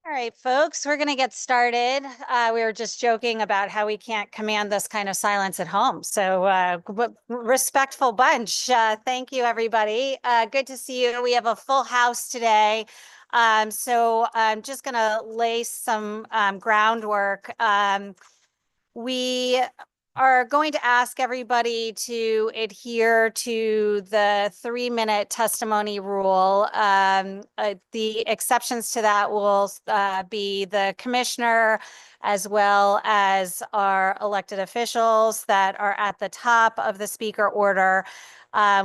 All right, folks, we're going to get started. We were just joking about how we can't command this kind of silence at home. So respectful bunch. Thank you, everybody. Good to see you. We have a full house today. So I'm just going to lay some groundwork. We are going to ask everybody to adhere to the 3-minute testimony rule. The exceptions to that will be the commissioner, as well as our elected officials that are at the top of the speaker order.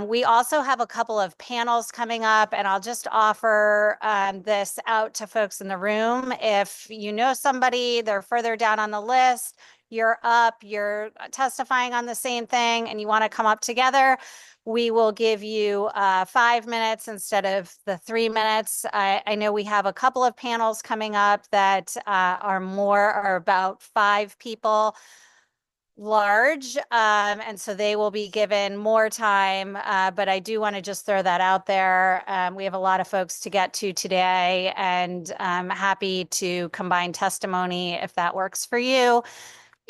We also have a couple of panels coming up, and I'll just offer this out to folks in the room. If you know somebody, they're further down on the list, you're up, you're testifying on the same thing, and you want to come up together, we will give you 5 minutes instead of the 3 minutes. I know we have a couple of panels coming up that are about 5 people large, and so they will be given more time, but I do want to just throw that out there. We have a lot of folks to get to today, and I'm happy to combine testimony if that works for you.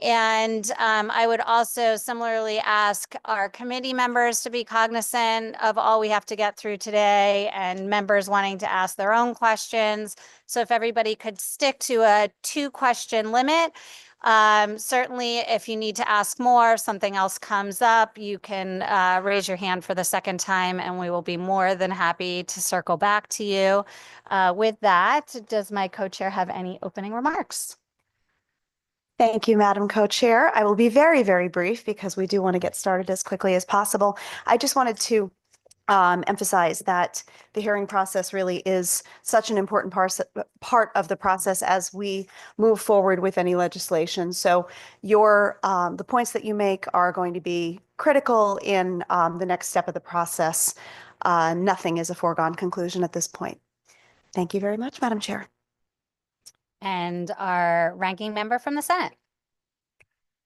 And I would also similarly ask our committee members to be cognizant of all we have to get through today, and members wanting to ask their own questions. So if everybody could stick to a 2-question limit. Certainly, if you need to ask more, if something else comes up, you can raise your hand for the second time, and we will be more than happy to circle back to you. With that, does my co-chair have any opening remarks? Thank you, Madam Co-Chair. I will be very, very brief because we do want to get started as quickly as possible. I just wanted to emphasize that the hearing process really is such an important part of the process as we move forward with any legislation. So the points that you make are going to be critical in the next step of the process. Nothing is a foregone conclusion at this point. Thank you very much, Madam Chair. And our ranking member from the Senate.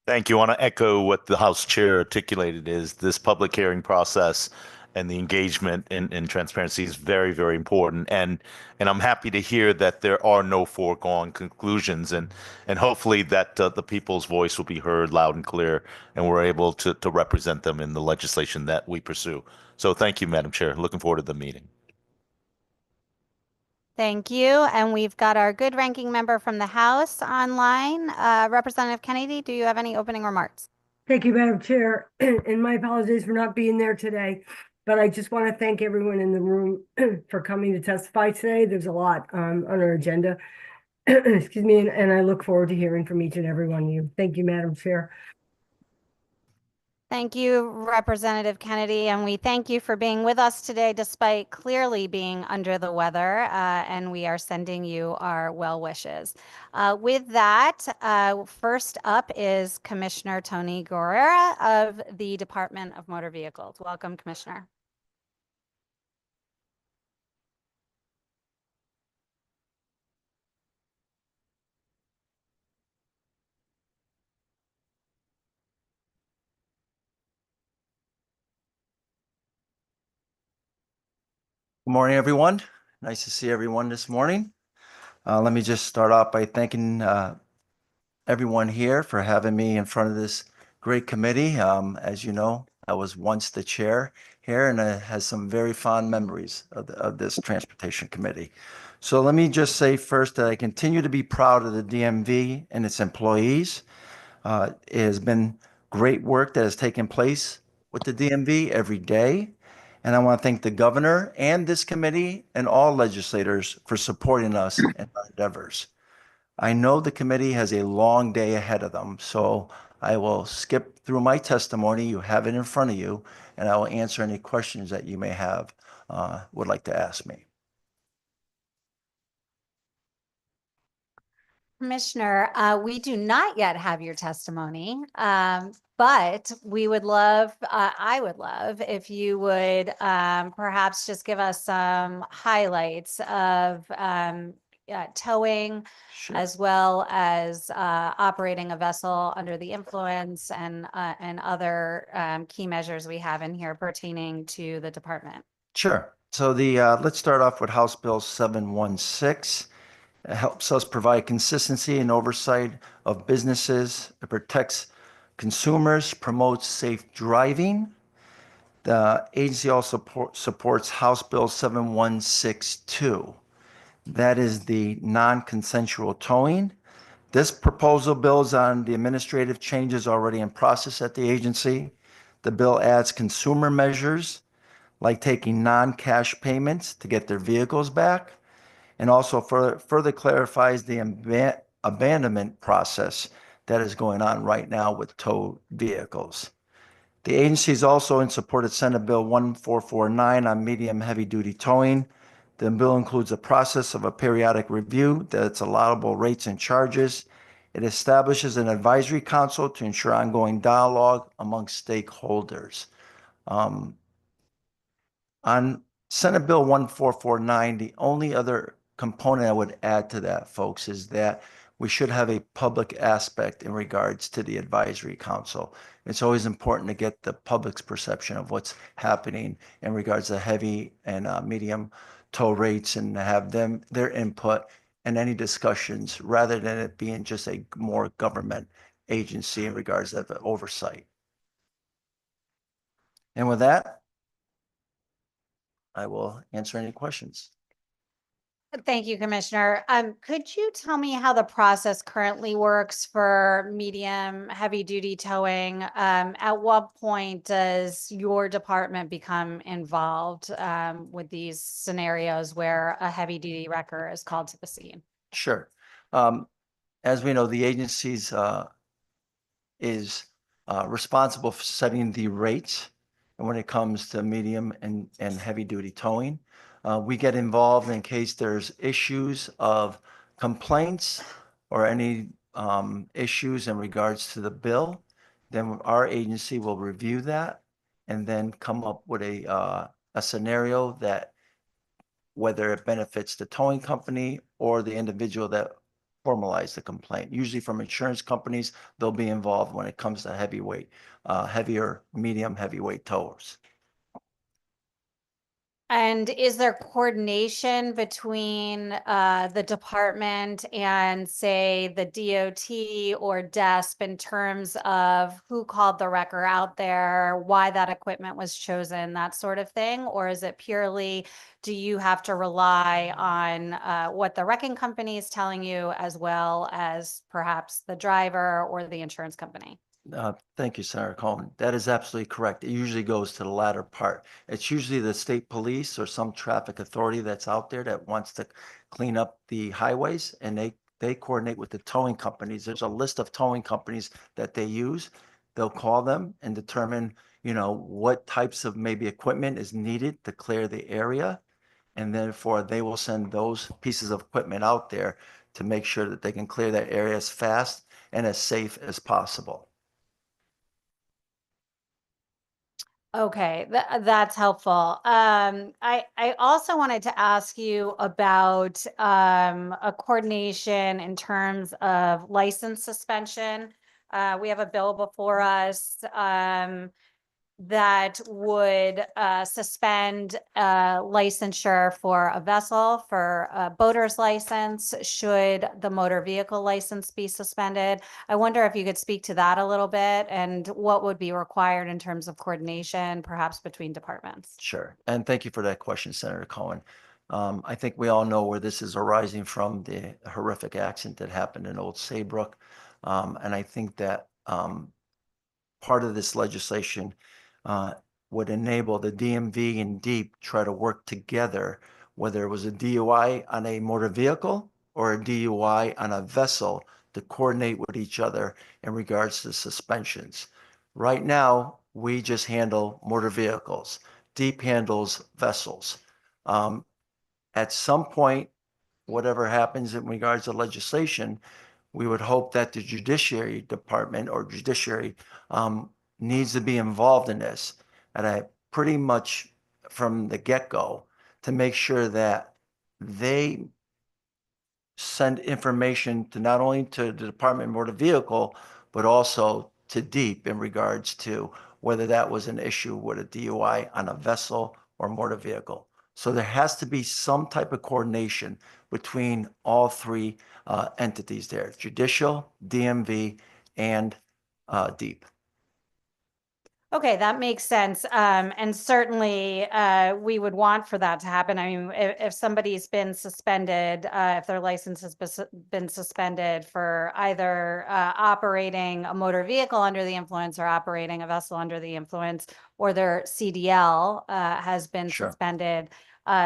Thank you. I want to echo what the House Chair articulated is this public hearing process and the engagement and transparency is very, very important. And I'm happy to hear that there are no foregone conclusions, and hopefully that the people's voice will be heard loud and clear, and we're able to represent them in the legislation that we pursue. So thank you, Madam Chair. Looking forward to the meeting. Thank you. And we've got our good ranking member from the House online. Representative Kennedy, do you have any opening remarks? Thank you, Madam Chair. And my apologies for not being there today, but I just want to thank everyone in the room for coming to testify today. There's a lot on our agenda. Excuse me, and I look forward to hearing from each and every one of you. Thank you, Madam Chair. Thank you, Representative Kennedy, and we thank you for being with us today despite clearly being under the weather, and we are sending you our well wishes. With that, first up is Commissioner Tony Guerrera of the Department of Motor Vehicles. Welcome, Commissioner. Good morning, everyone. Nice to see everyone this morning. Let me just start off by thanking everyone here for having me in front of this great committee. As you know, I was once the chair here, and I has some very fond memories of this transportation committee. So let me just say first that I continue to be proud of the DMV and its employees. It has been great work that has taken place with the DMV every day. And I want to thank the governor and this committee and all legislators for supporting us in our endeavors. I know the committee has a long day ahead of them, so I will skip through my testimony. You have it in front of you, and I will answer any questions that you may have, would like to ask me. Commissioner, we do not yet have your testimony, but we would love, I would love if you would perhaps just give us some highlights of towing, Sure. as well as operating a vessel under the influence and other key measures we have in here pertaining to the department. Sure. So let's start off with House Bill 716. It helps us provide consistency and oversight of businesses. It protects consumers, promotes safe driving. The agency also supports House Bill 7162. That is the non-consensual towing. This proposal builds on the administrative changes already in process at the agency. The bill adds consumer measures like taking non-cash payments to get their vehicles back, and also further clarifies the abandonment process that is going on right now with towed vehicles. The agency is also in support of Senate Bill 1449 on medium heavy-duty towing. The bill includes a process of a periodic review that's allowable rates and charges. It establishes an advisory council to ensure ongoing dialogue among stakeholders. On Senate Bill 1449, the only other component I would add to that, folks, is that we should have a public aspect in regards to the advisory council. It's always important to get the public's perception of what's happening in regards to heavy and medium toll rates, and have their input in any discussions, rather than it being just a more government agency in regards to the oversight. And with that, I will answer any questions. Thank you, Commissioner. Could you tell me how the process currently works for medium heavy duty towing? At what point does your department become involved with these scenarios where a heavy duty wrecker is called to the scene? Sure. As we know, the agencies is responsible for setting the rates when it comes to medium and heavy duty towing. We get involved in case there's issues of complaints or any issues in regards to the bill. Then our agency will review that and then come up with a scenario that whether it benefits the towing company or the individual that formalized the complaint. Usually from insurance companies, they'll be involved when it comes to heavyweight, heavier, medium, heavyweight towers. And is there coordination between the department and, say, the DOT or DESP in terms of who called the wrecker out there, why that equipment was chosen, that sort of thing? Or is it purely, do you have to rely on what the wrecking company is telling you, as well as perhaps the driver or the insurance company? Thank you, Senator Coleman. That is absolutely correct. It usually goes to the latter part. It's usually the state police or some traffic authority that's out there that wants to clean up the highways, and they coordinate with the towing companies. There's a list of towing companies that they use. They'll call them and determine, what types of maybe equipment is needed to clear the area. And therefore, they will send those pieces of equipment out there to make sure that they can clear that area as fast and as safe as possible. Okay, that's helpful. I also wanted to ask you about a coordination in terms of license suspension. We have a bill before us that would suspend licensure for a vessel, for a boater's license, should the motor vehicle license be suspended. I wonder if you could speak to that a little bit, and what would be required in terms of coordination, perhaps between departments. Sure. And thank you for that question, Senator Cohen. I think we all know where this is arising from, the horrific accident that happened in Old Saybrook. And I think that part of this legislation would enable the DMV and DEEP try to work together, whether it was a DUI on a motor vehicle or a DUI on a vessel, to coordinate with each other in regards to suspensions. Right now, we just handle motor vehicles. DEEP handles vessels. At some point, whatever happens in regards to legislation, we would hope that the Judiciary Department or Judiciary needs to be involved in this. And I pretty much from the get-go to make sure that they send information to not only to the Department of Motor Vehicle, but also to DEEP in regards to whether that was an issue with a DUI on a vessel or motor vehicle. So there has to be some type of coordination between all three entities there, judicial, DMV, and DEEP. Okay, that makes sense. And certainly, we would want for that to happen. I mean, if somebody's been suspended, if their license has been suspended for either operating a motor vehicle under the influence or operating a vessel under the influence, or their CDL has been Sure. suspended,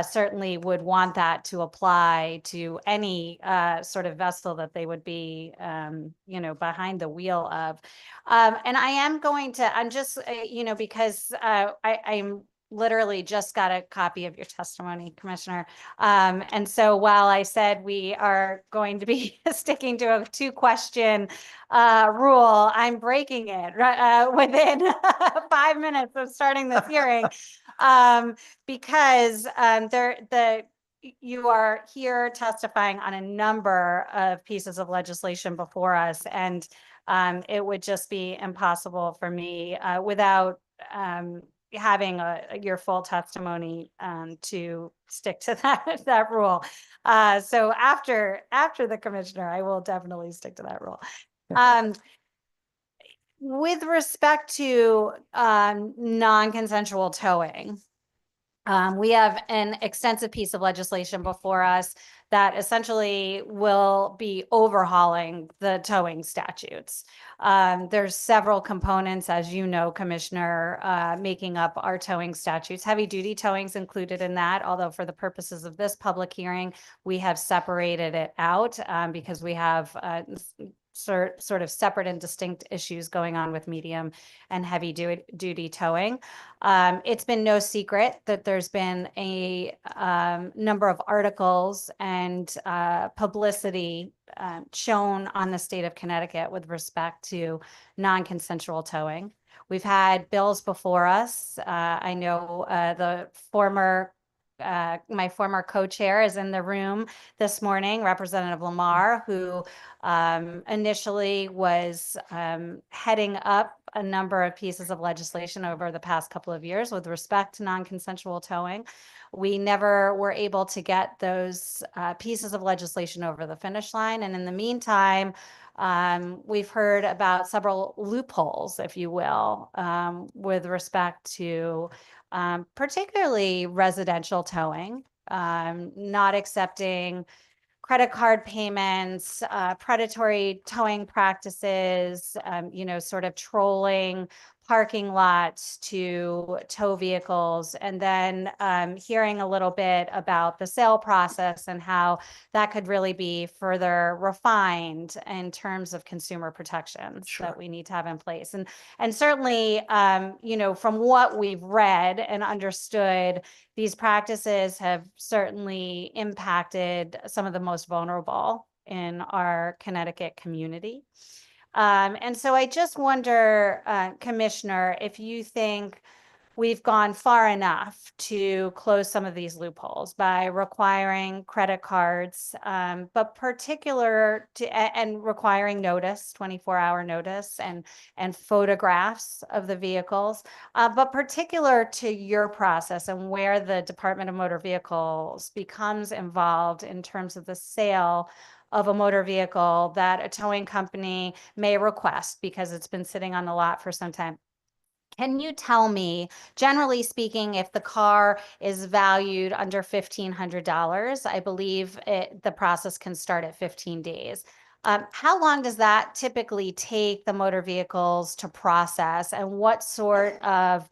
certainly would want that to apply to any sort of vessel that they would be, behind the wheel of. And I am going to, I'm just, because I'm literally just got a copy of your testimony, Commissioner. And so while I said we are going to be sticking to a 2-question rule, I'm breaking it within 5 minutes of starting this hearing. Because you are here testifying on a number of pieces of legislation before us, and it would just be impossible for me without having your full testimony to stick to that rule. So after the commissioner, I will definitely stick to that rule. With respect to non-consensual towing, we have an extensive piece of legislation before us that essentially will be overhauling the towing statutes. There's several components, as you know, Commissioner, making up our towing statutes. Heavy duty towing is included in that, although for the purposes of this public hearing, we have separated it out because we have sort of separate and distinct issues going on with medium and heavy duty towing. It's been no secret that there's been a number of articles and publicity shown on the state of Connecticut with respect to non-consensual towing. We've had bills before us. I know my former co-chair is in the room this morning, Representative Lamar, who initially was heading up a number of pieces of legislation over the past couple of years with respect to non-consensual towing. We never were able to get those pieces of legislation over the finish line. And in the meantime, we've heard about several loopholes, if you will, with respect to particularly residential towing, not accepting credit card payments, predatory towing practices, sort of trolling parking lots to tow vehicles, and then hearing a little bit about the sale process and how that could really be further refined in terms of consumer protections that we need to have in place. And certainly, from what we've read and understood, these practices have certainly impacted some of the most vulnerable in our Connecticut community. And so I just wonder, Commissioner, if you think we've gone far enough to close some of these loopholes by requiring credit cards, but and requiring notice, 24-hour notice, and photographs of the vehicles, but particular to your process and where the Department of Motor Vehicles becomes involved in terms of the sale of a motor vehicle that a towing company may request because it's been sitting on the lot for some time. Can you tell me, generally speaking, if the car is valued under $1,500, I believe the process can start at 15 days. How long does that typically take the motor vehicles to process, and what sort of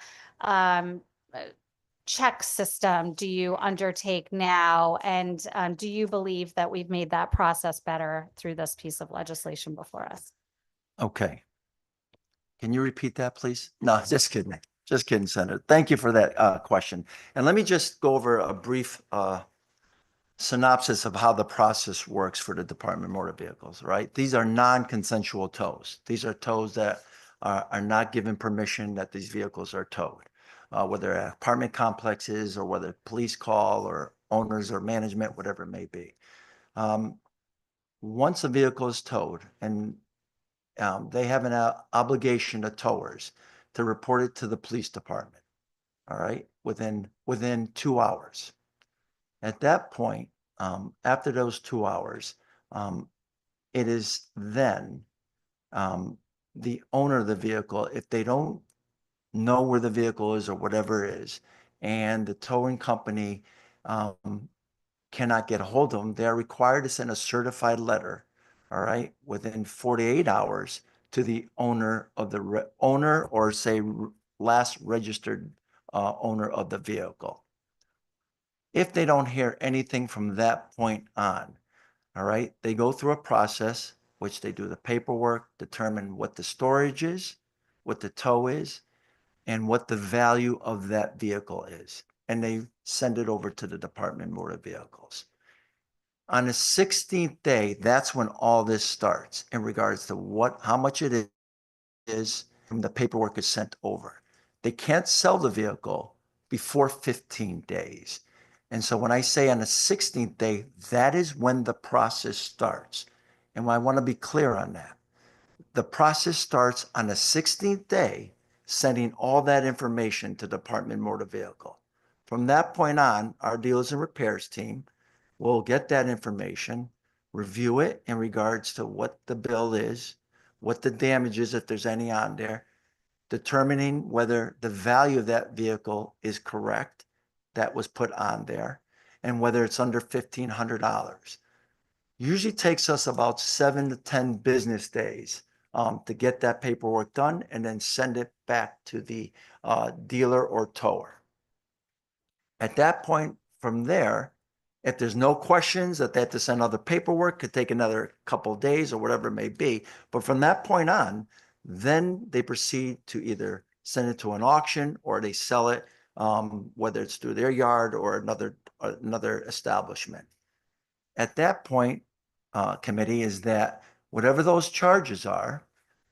check system do you undertake now? And do you believe that we've made that process better through this piece of legislation before us? Okay. Can you repeat that, please? No, just kidding. Just kidding, Senator. Thank you for that question. And let me just go over a brief synopsis of how the process works for the Department of Motor Vehicles, right? These are non-consensual tows. These are tows that are not given permission that these vehicles are towed, whether apartment complexes or whether police call or owners or management, whatever it may be. Once a vehicle is towed, and they have an obligation to towers to report it to the police department, all right, within 2 hours. At that point, after those 2 hours, it is then the owner of the vehicle, if they don't know where the vehicle is or whatever it is, and the towing company cannot get a hold of them, they're required to send a certified letter, all right, within 48 hours to the owner of the owner, or say last registered owner of the vehicle. If they don't hear anything from that point on, all right, they go through a process which they do the paperwork, determine what the storage is, what the tow is, and what the value of that vehicle is. And they send it over to the Department of Motor Vehicles. On the 16th day, that's when all this starts in regards to how much it is, and the paperwork is sent over. They can't sell the vehicle before 15 days. And so when I say on the 16th day, that is when the process starts. And I want to be clear on that. The process starts on the 16th day, sending all that information to Department of Motor Vehicle. From that point on, our dealers and repairs team will get that information, review it in regards to what the bill is, what the damage is, if there's any on there, determining whether the value of that vehicle is correct that was put on there, and whether it's under $1,500. Usually takes us about 7 to 10 business days to get that paperwork done and then send it back to the dealer or tower. At that point, from there, if there's no questions that they have to send other paperwork, could take another couple of days or whatever it may be. But from that point on, then they proceed to either send it to an auction or they sell it, whether it's through their yard or another establishment. At that point, committee, is that whatever those charges are,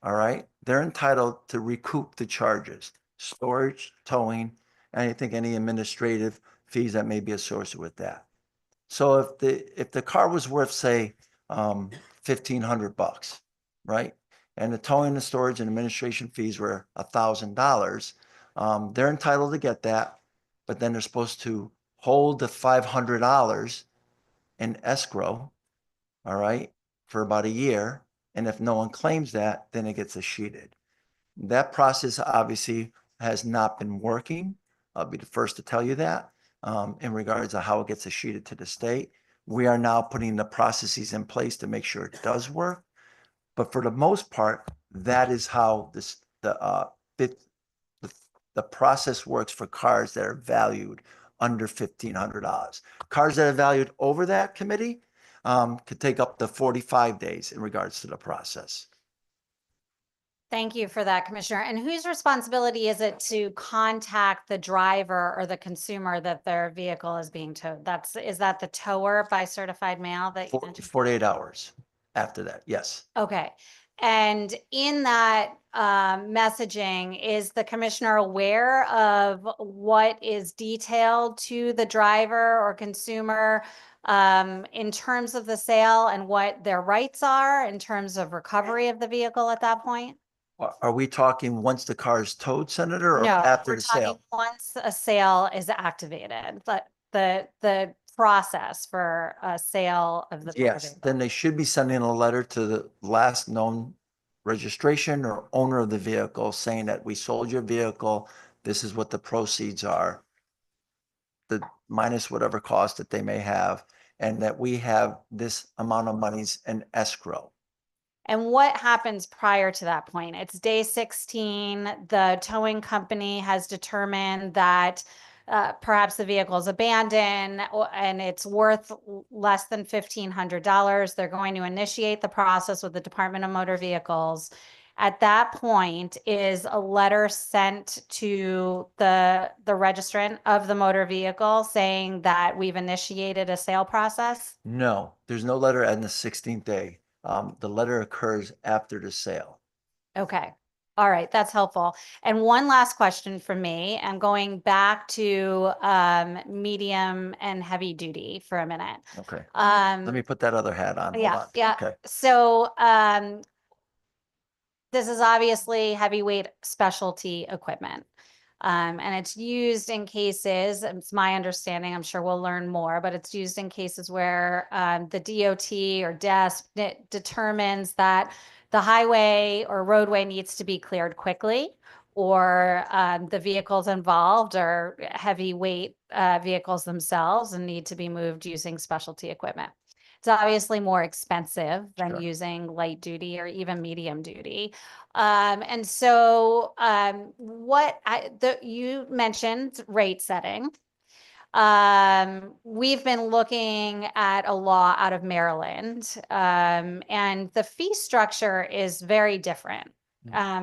all right, they're entitled to recoup the charges, storage, towing, and I think any administrative fees that may be associated with that. So if the car was worth, say, $1,500, right, and the towing, the storage, and administration fees were $1,000, they're entitled to get that, but then they're supposed to hold the $500 in escrow, all right, for about a year. And if no one claims that, then it gets escheated. That process obviously has not been working. I'll be the first to tell you that in regards to how it gets escheated to the state. We are now putting the processes in place to make sure it does work. But for the most part, that is how the process works for cars that are valued under $1,500. Cars that are valued over that, committee, could take up to 45 days in regards to the process. Thank you for that, Commissioner. And whose responsibility is it to contact the driver or the consumer that their vehicle is being towed? Is that the tower by certified mail that you mentioned? 48 hours after that, yes. Okay. And in that messaging, is the commissioner aware of what is detailed to the driver or consumer in terms of the sale and what their rights are in terms of recovery of the vehicle at that point? Are we talking once the car is towed, Senator, or No, after we're the talking sale? once a sale is activated, but the process for a sale of the motor Yes, vehicle. then they should be sending a letter to the last known registration or owner of the vehicle saying that we sold your vehicle. This is what the proceeds are, minus whatever cost that they may have, and that we have this amount of monies in escrow. And what happens prior to that point? It's day 16. The towing company has determined that perhaps the vehicle is abandoned and it's worth less than $1,500. They're going to initiate the process with the Department of Motor Vehicles. At that point, is a letter sent to the registrant of the motor vehicle saying that we've initiated a sale process? No, there's no letter on the 16th day. The letter occurs after the sale. Okay. All right. That's helpful. And one last question from me, and going back to medium and heavy duty for a minute. Okay. Let me put that other hat on. Hold Yeah, on. yeah. Okay. So this is obviously heavyweight specialty equipment. And it's used in cases, it's my understanding, I'm sure we'll learn more, but it's used in cases where the DOT or DESP determines that the highway or roadway needs to be cleared quickly, or the vehicles involved are heavyweight vehicles themselves and need to be moved using specialty equipment. It's obviously more expensive than Sure. using light duty or even medium duty. And so you mentioned rate setting. We've been looking at a law out of Maryland, and the fee structure is very different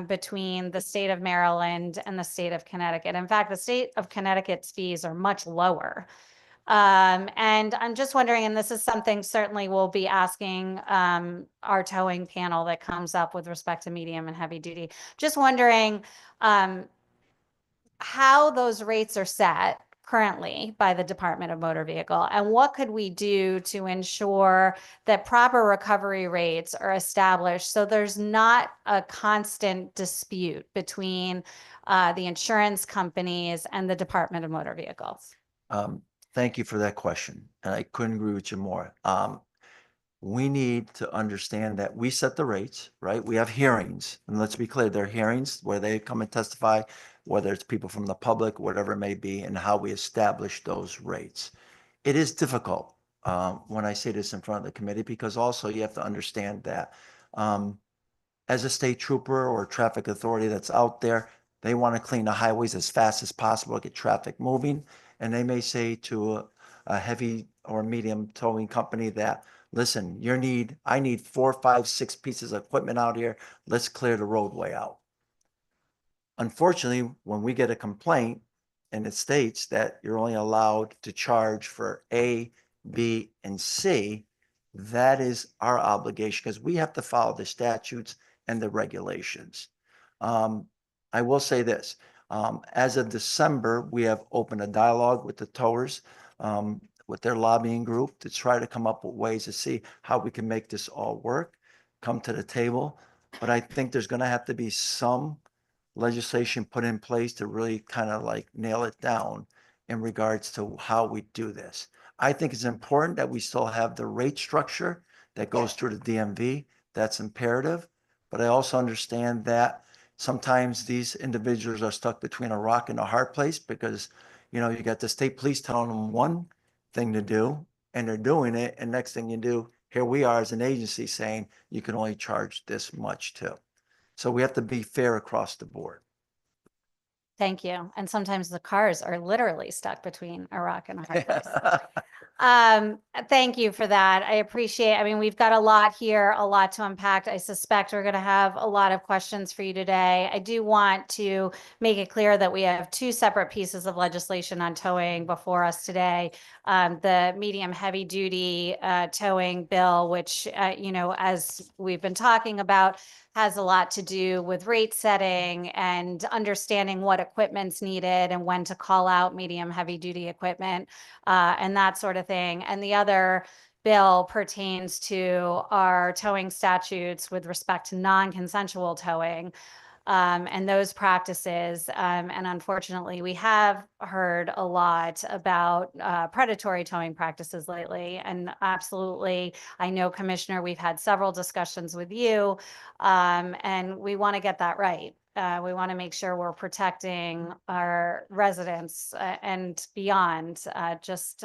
between the state of Maryland and the state of Connecticut. In fact, the state of Connecticut's fees are much lower. And I'm just wondering, and this is something certainly we'll be asking our towing panel that comes up with respect to medium and heavy duty, just wondering how those rates are set currently by the Department of Motor Vehicle, and what could we do to ensure that proper recovery rates are established so there's not a constant dispute between the insurance companies and the Department of Motor Vehicles? Thank you for that question, and I couldn't agree with you more. We need to understand that we set the rates, right? We have hearings, and let's be clear, they're hearings where they come and testify, whether it's people from the public, whatever it may be, and how we establish those rates. It is difficult when I say this in front of the committee, because also you have to understand that as a state trooper or traffic authority that's out there, they want to clean the highways as fast as possible, get traffic moving. And they may say to a heavy or medium towing company that, listen, I need 4, 5, 6 pieces of equipment out here. Let's clear the roadway out. Unfortunately, when we get a complaint and it states that you're only allowed to charge for A, B, and C, that is our obligation, because we have to follow the statutes and the regulations. I will say this, as of December, we have opened a dialogue with the towers, with their lobbying group, to try to come up with ways to see how we can make this all work, come to the table. But I think there's going to have to be some legislation put in place to really kind of like nail it down in regards to how we do this. I think it's important that we still have the rate structure that goes through the DMV. That's imperative. But I also understand that sometimes these individuals are stuck between a rock and a hard place, because, you got the state police telling them one thing to do and they're doing it. And next thing you do, here we are as an agency saying you can only charge this much too. So we have to be fair across the board. Thank you. And sometimes the cars are literally stuck between a rock and a hard place. Thank you for that. I appreciate, we've got a lot here, a lot to unpack. I suspect we're going to have a lot of questions for you today. I do want to make it clear that we have 2 separate pieces of legislation on towing before us today. The medium heavy duty towing bill, which, as we've been talking about, has a lot to do with rate setting and understanding what equipment's needed and when to call out medium heavy duty equipment and that sort of thing. And the other bill pertains to our towing statutes with respect to non-consensual towing and those practices. And unfortunately, we have heard a lot about predatory towing practices lately. And absolutely, I know, Commissioner, we've had several discussions with you, and we want to get that right. We want to make sure we're protecting our residents and beyond, just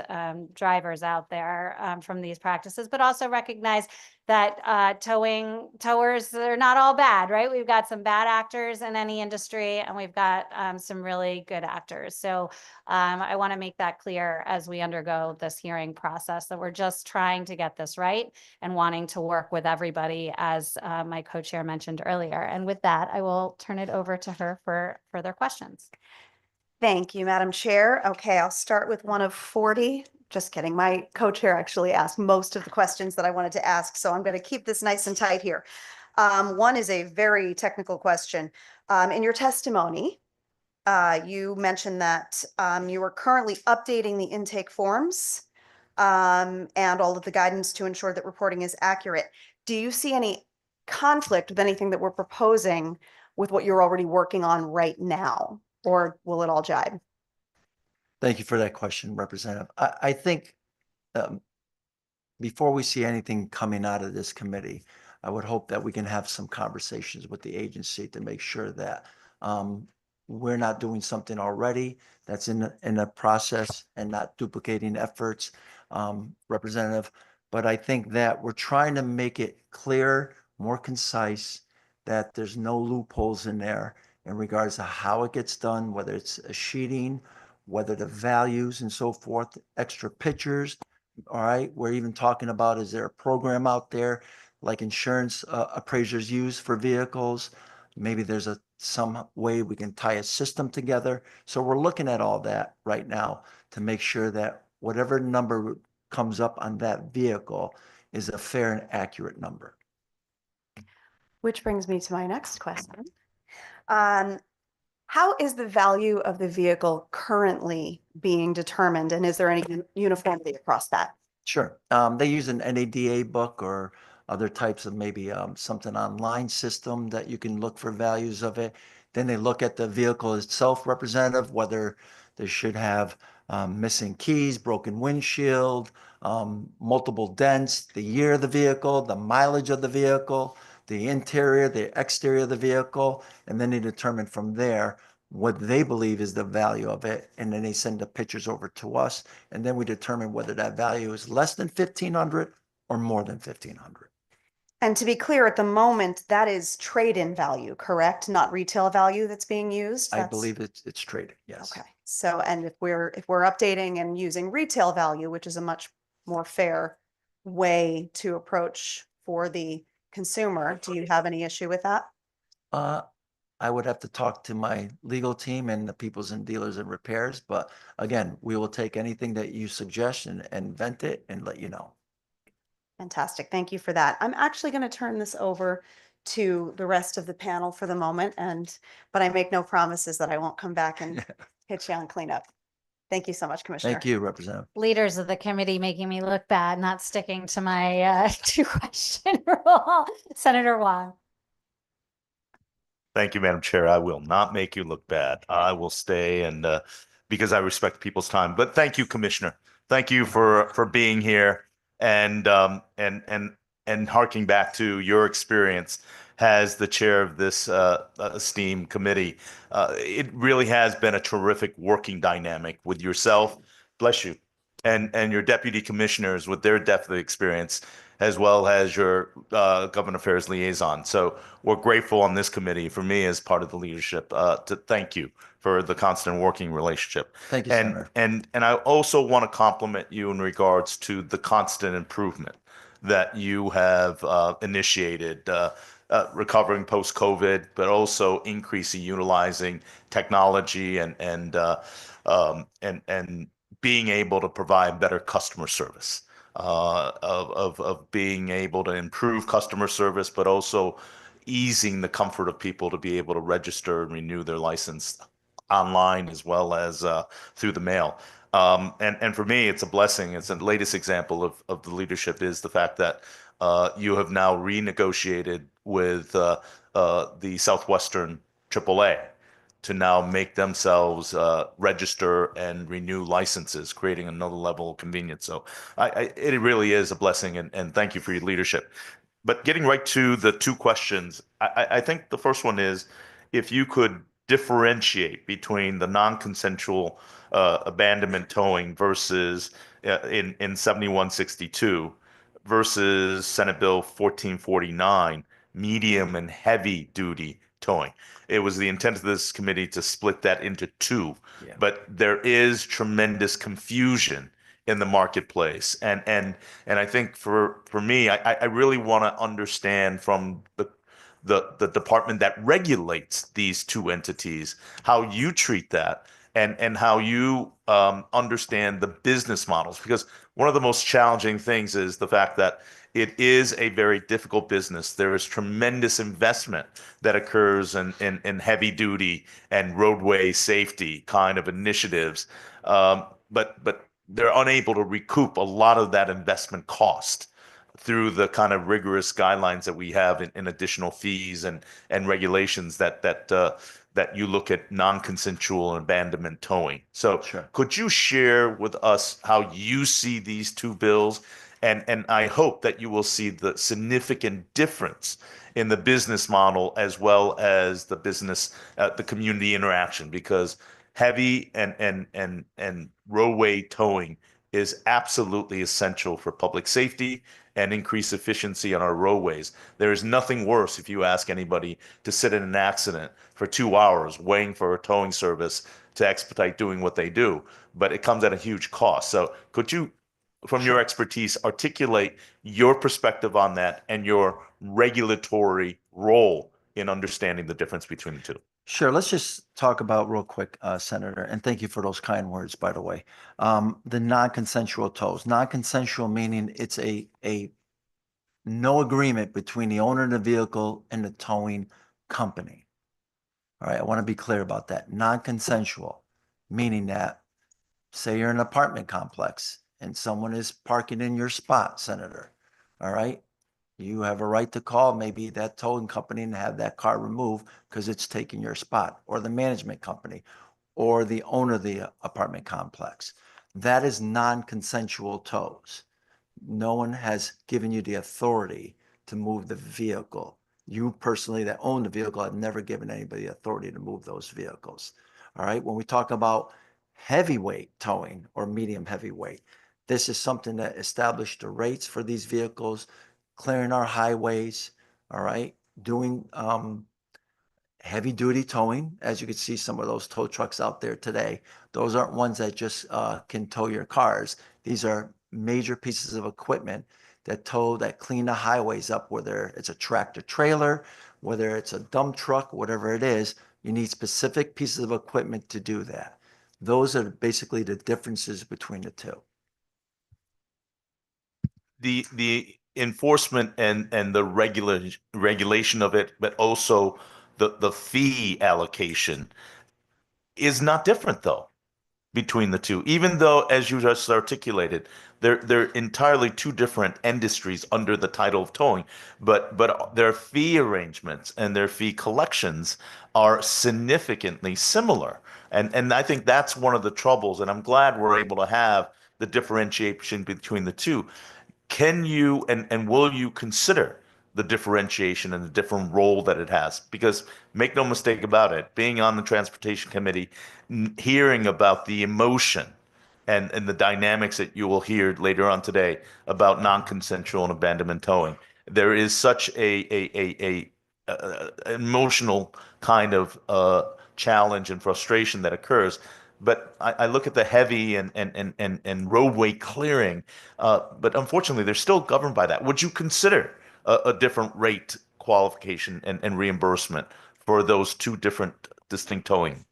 drivers out there from these practices, but also recognize that towers, they're not all bad, right? We've got some bad actors in any industry, and we've got some really good actors. So I want to make that clear as we undergo this hearing process, that we're just trying to get this right and wanting to work with everybody, as my co-chair mentioned earlier. And with that, I will turn it over to her for further questions. Thank you, Madam Chair. Okay, I'll start with one of 40. Just kidding. My co-chair actually asked most of the questions that I wanted to ask, so I'm going to keep this nice and tight here. One is a very technical question. In your testimony, you mentioned that you are currently updating the intake forms and all of the guidance to ensure that reporting is accurate. Do you see any conflict with anything that we're proposing with what you're already working on right now? or will it all jibe? Thank you for that question, Representative. I think before we see anything coming out of this committee, I would hope that we can have some conversations with the agency to make sure that we're not doing something already that's in the process and not duplicating efforts, Representative. But I think that we're trying to make it clear, more concise, that there's no loopholes in there in regards to how it gets done, whether it's a sheeting, whether the values and so forth, extra pictures. All right, we're even talking about, is there a program out there like insurance appraisers use for vehicles? Maybe there's some way we can tie a system together. So we're looking at all that right now to make sure that whatever number comes up on that vehicle is a fair and accurate number. Which brings me to my next question. How is the value of the vehicle currently being determined, and is there any uniformity across that? Sure. They use an NADA book or other types of maybe something online system that you can look for values of it. Then they look at the vehicle itself, Representative, whether they should have missing keys, broken windshield, multiple dents, the year of the vehicle, the mileage of the vehicle, the interior, the exterior of the vehicle, and then they determine from there what they believe is the value of it, and then they send the pictures over to us, and then we determine whether that value is less than 1,500 or more than 1,500. And to be clear, at the moment, that is trade-in value, correct? Not retail value that's being used? I believe it's traded, yes. Okay. So, and if we're updating and using retail value, which is a much more fair way to approach for the consumer, do you have any issue with that? I would have to talk to my legal team and the peoples and dealers and repairs, but again, we will take anything that you suggest and vent it and let you know. Fantastic. Thank you for that. I'm actually going to turn this over to the rest of the panel for the moment, but I make no promises that I won't come back and hit you on cleanup. Thank you so much, Commissioner. Thank you, Representative. Leaders of the committee making me look bad, not sticking to my 2-question rule. Senator Wong. Thank you, Madam Chair. I will not make you look bad. I will stay and because I respect people's time. But thank you, Commissioner. Thank you for being here and harking back to your experience as the chair of this esteemed committee. It really has been a terrific working dynamic with yourself, bless you, and your deputy commissioners with their depth of experience, as well as your government affairs liaison. So we're grateful on this committee, for me as part of the leadership, to thank you for the constant working relationship. Thank you, Senator. And I also want to compliment you in regards to the constant improvement that you have initiated, recovering post-COVID, but also increasing utilizing technology and being able to provide better customer service. Of being able to improve customer service, but also easing the comfort of people to be able to register and renew their license online as well as through the mail. And for me, it's a blessing. It's the latest example of the leadership is the fact that you have now renegotiated with the Southwestern AAA to now make themselves register and renew licenses, creating another level of convenience. So it really is a blessing, and thank you for your leadership. But getting right to the 2 questions, I think the first one is if you could differentiate between the non-consensual abandonment towing versus in 7162 versus Senate Bill 1449, medium and heavy duty towing. It was the intent of this committee to split that into 2, but there is tremendous confusion in the marketplace. And I think for me, I really want to understand from the department that regulates these 2 entities, how you treat that and how you understand the business models. Because one of the most challenging things is the fact that it is a very difficult business. There is tremendous investment that occurs in heavy duty and roadway safety kind of initiatives. But they're unable to recoup a lot of that investment cost through the kind of rigorous guidelines that we have in additional fees and regulations that that you look at non-consensual and abandonment towing. So Sure. could you share with us how you see these two bills? And I hope that you will see the significant difference in the business model as well as the business, the community interaction, because heavy and roadway towing is absolutely essential for public safety and increase efficiency on our roadways. There is nothing worse, if you ask anybody, to sit in an accident for 2 hours waiting for a towing service to expedite doing what they do, but it comes at a huge cost. So could you, from your expertise, articulate your perspective on that and your regulatory role in understanding the difference between the two? Sure. Let's just talk about real quick, Senator, and thank you for those kind words, by the way. The non-consensual tows. Non-consensual meaning it's a no agreement between the owner of the vehicle and the towing company. All right, I want to be clear about that. Non-consensual, meaning that, say you're in an apartment complex and someone is parking in your spot, Senator. All right, you have a right to call maybe that towing company and have that car removed because it's taking your spot, or the management company, or the owner of the apartment complex. That is non-consensual tows. No one has given you the authority to move the vehicle. You personally that own the vehicle have never given anybody authority to move those vehicles. All right. When we talk about heavyweight towing or medium heavyweight, this is something that established the rates for these vehicles, clearing our highways. All right. Doing heavy duty towing, as you can see some of those tow trucks out there today. Those aren't ones that just can tow your cars. These are major pieces of equipment that tow, that clean the highways up, whether it's a tractor trailer, whether it's a dump truck, whatever it is. You need specific pieces of equipment to do that. Those are basically the differences between the two. The enforcement and the regulation of it, but also the fee allocation is not different though between the two, even though, as you just articulated, they're entirely two different industries under the title of towing, but their fee arrangements and their fee collections are significantly similar. And I think that's one of the troubles, and I'm glad we're able to have the differentiation between the two. Can you and will you consider the differentiation and the different role that it has? Because make no mistake about it, being on the transportation committee, hearing about the emotion and the dynamics that you will hear later on today about non-consensual and abandonment towing, there is such a emotional kind of challenge and frustration that occurs. But I look at the heavy and roadway clearing, but unfortunately, they're still governed by that. Would you consider a different rate qualification and reimbursement for those two different distinct towing?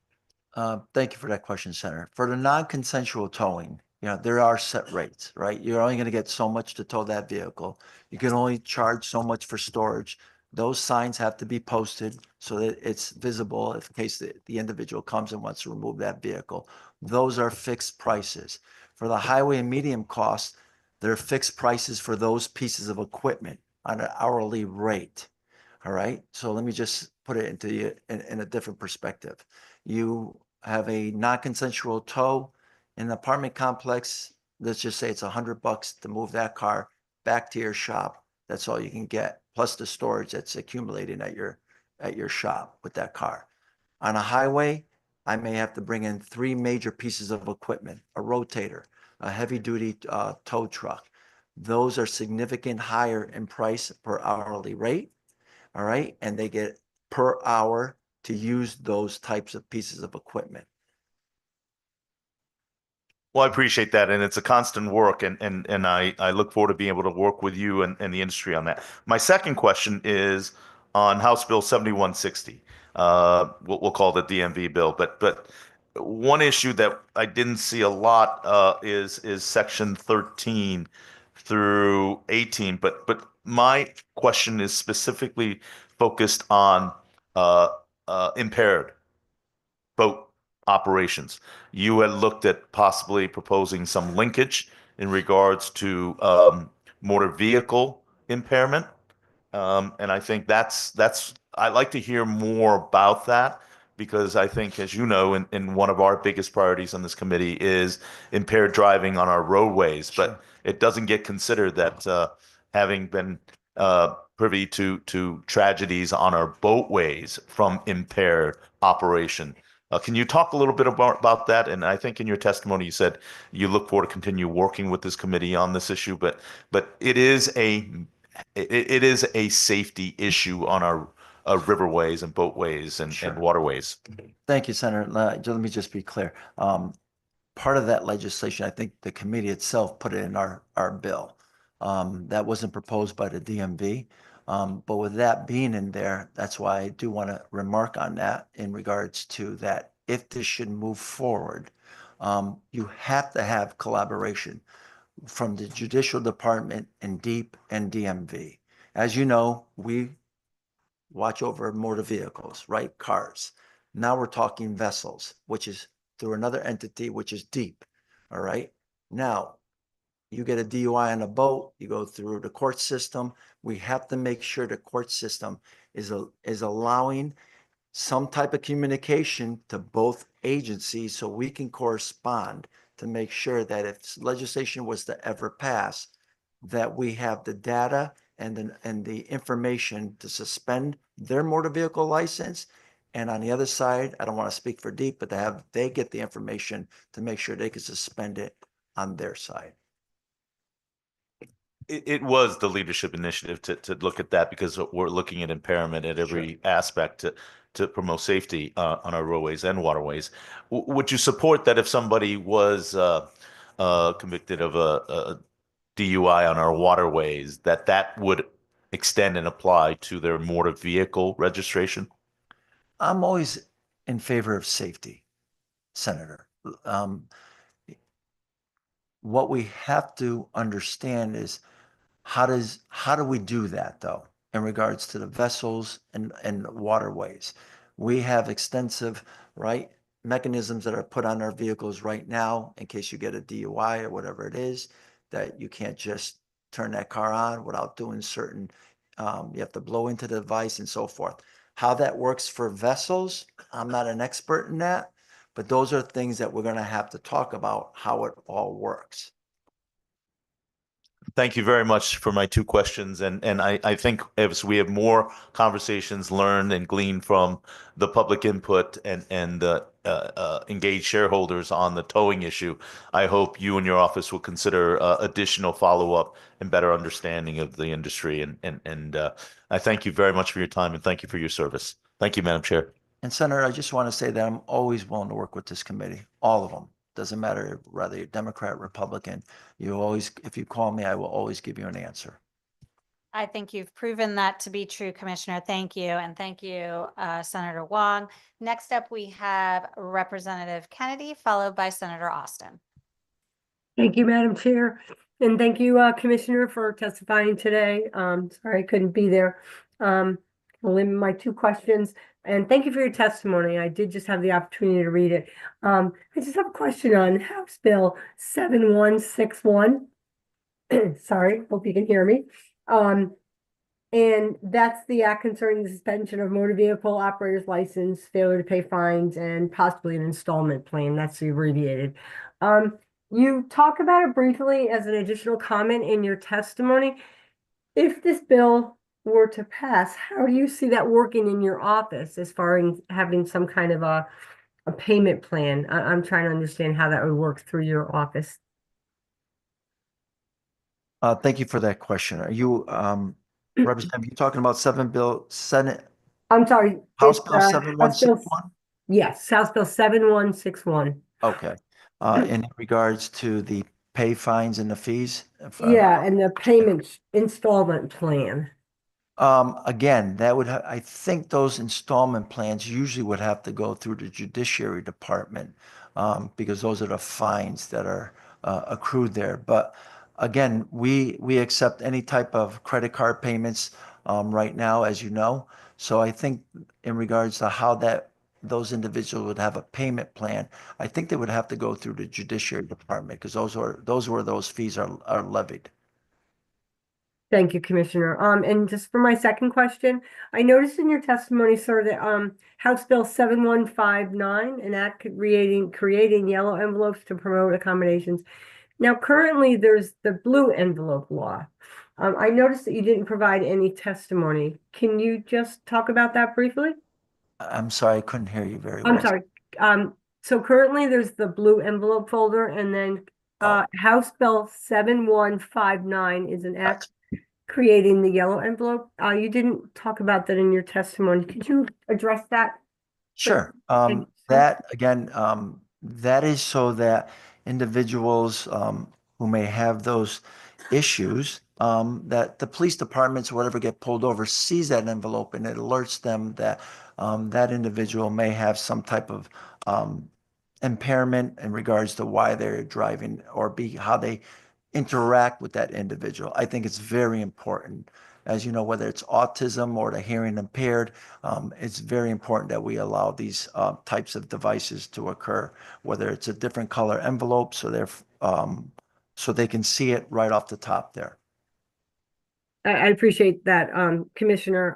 Thank you for that question, Senator. For the non-consensual towing, there are set rates, right? You're only going to get so much to tow that vehicle. You can only charge so much for storage. Those signs have to be posted so that it's visible in case the individual comes and wants to remove that vehicle. Those are fixed prices. For the highway and medium costs, there are fixed prices for those pieces of equipment on an hourly rate. All right. So let me just put it into you in a different perspective. You have a non-consensual tow in an apartment complex. Let's just say it's $100 to move that car back to your shop. That's all you can get, plus the storage that's accumulating at your shop with that car. On a highway, I may have to bring in 3 major pieces of equipment: a rotator, a heavy-duty tow truck. Those are significant higher in price per hourly rate. All right, and they get per hour to use those types of pieces of equipment. Well, I appreciate that, and it's a constant work, and I look forward to being able to work with you and the industry on that. My second question is on House Bill 7160. We'll call it the DMV bill, but one issue that I didn't see a lot is Section 13 through 18, but my question is specifically focused on uh, impaired boat operations. You had looked at possibly proposing some linkage in regards to motor vehicle impairment. And I think that's I'd like to hear more about that because I think, as you know, in one of our biggest priorities on this committee is impaired driving on our roadways. But it doesn't get considered that having been privy to tragedies on our boatways from impaired operation. Can you talk a little bit about that? And I think in your testimony you said you look forward to continue working with this committee on this issue, but it is a safety issue on our riverways and boatways and waterways. Thank you, Senator. Let me just be clear. Part of that legislation, I think the committee itself put it in our bill. That wasn't proposed by the DMV. But with that being in there, that's why I do want to remark on that in regards to that. If this should move forward, you have to have collaboration from the Judicial Department and DEEP and DMV. As you know, we watch over motor vehicles, right? Cars. Now we're talking vessels, which is through another entity, which is DEEP. All right. Now, you get a DUI on a boat, you go through the court system. We have to make sure the court system is allowing some type of communication to both agencies so we can correspond to make sure that if legislation was to ever pass, that we have the data and the information to suspend their motor vehicle license. And on the other side, I don't want to speak for DEEP, but they get the information to make sure they can suspend it on their side. It was the leadership initiative to look at that, because we're looking at impairment at every aspect to promote safety on our roadways and waterways. Would you support that if somebody was convicted of a DUI on our waterways, that would extend and apply to their motor vehicle registration? I'm always in favor of safety, Senator. What we have to understand is how do we do that, though, in regards to the vessels and waterways? We have extensive, right, mechanisms that are put on our vehicles right now in case you get a DUI or whatever it is, that you can't just turn that car on without doing certain, you have to blow into the device and so forth. How that works for vessels, I'm not an expert in that, but those are things that we're going to have to talk about how it all works. Thank you very much for my two questions. And I think as we have more conversations learned and gleaned from the public input and engaged shareholders on the towing issue, I hope you and your office will consider additional follow-up and better understanding of the industry. And I thank you very much for your time and thank you for your service. Thank you, Madam Chair. And Senator, I just want to say that I'm always willing to work with this committee, all of them. Doesn't matter whether you're Democrat, Republican. If you call me, I will always give you an answer. I think you've proven that to be true, Commissioner. Thank you. And thank you, Senator Wong. Next up, we have Representative Kennedy, followed by Senator Austin. Thank you, Madam Chair. And thank you, Commissioner, for testifying today. Sorry I couldn't be there. I'll limit my two questions. And thank you for your testimony. I did just have the opportunity to read it. I just have a question on House Bill 7161. Sorry, hope you can hear me. And that's the act concerning the suspension of motor vehicle operators license, failure to pay fines, and possibly an installment plan. That's abbreviated. You talk about it briefly as an additional comment in your testimony. If this bill were to pass, how do you see that working in your office as far as having some kind of a payment plan? I'm trying to understand how that would work through your office. Thank you for that question. Are you, Representative, you talking about Senate? I'm sorry. House Bill 7161? Yes, House Bill 7161. Okay. In regards to the pay fines and the fees? Yeah, and the payment installment plan. Again, I think those installment plans usually would have to go through the Judiciary Department, because those are the fines that are accrued there. But again, we accept any type of credit card payments right now, as you know. So I think in regards to how those individuals would have a payment plan, I think they would have to go through the Judiciary Department, because those where those fees are levied. Thank you, Commissioner. And just for my second question, I noticed in your testimony, sir, that House Bill 7159, an act creating yellow envelopes to promote accommodations. Now, currently, there's the blue envelope law. I noticed that you didn't provide any testimony. Can you just talk about that briefly? I'm sorry, I couldn't hear you very well. I'm sorry. So currently, there's the blue envelope folder, and then House Bill 7159 is an act creating the yellow envelope. You didn't talk about that in your testimony. Could you address that? Sure. Thank you, sir. That again, that is so that individuals who may have those issues, that the police departments or whatever get pulled over sees that envelope and it alerts them that that individual may have some type of impairment in regards to why they're driving or how they interact with that individual. I think it's very important. As you know, whether it's autism or the hearing impaired, it's very important that we allow these types of devices to occur, whether it's a different color envelope, so they can see it right off the top there. I appreciate that, Commissioner.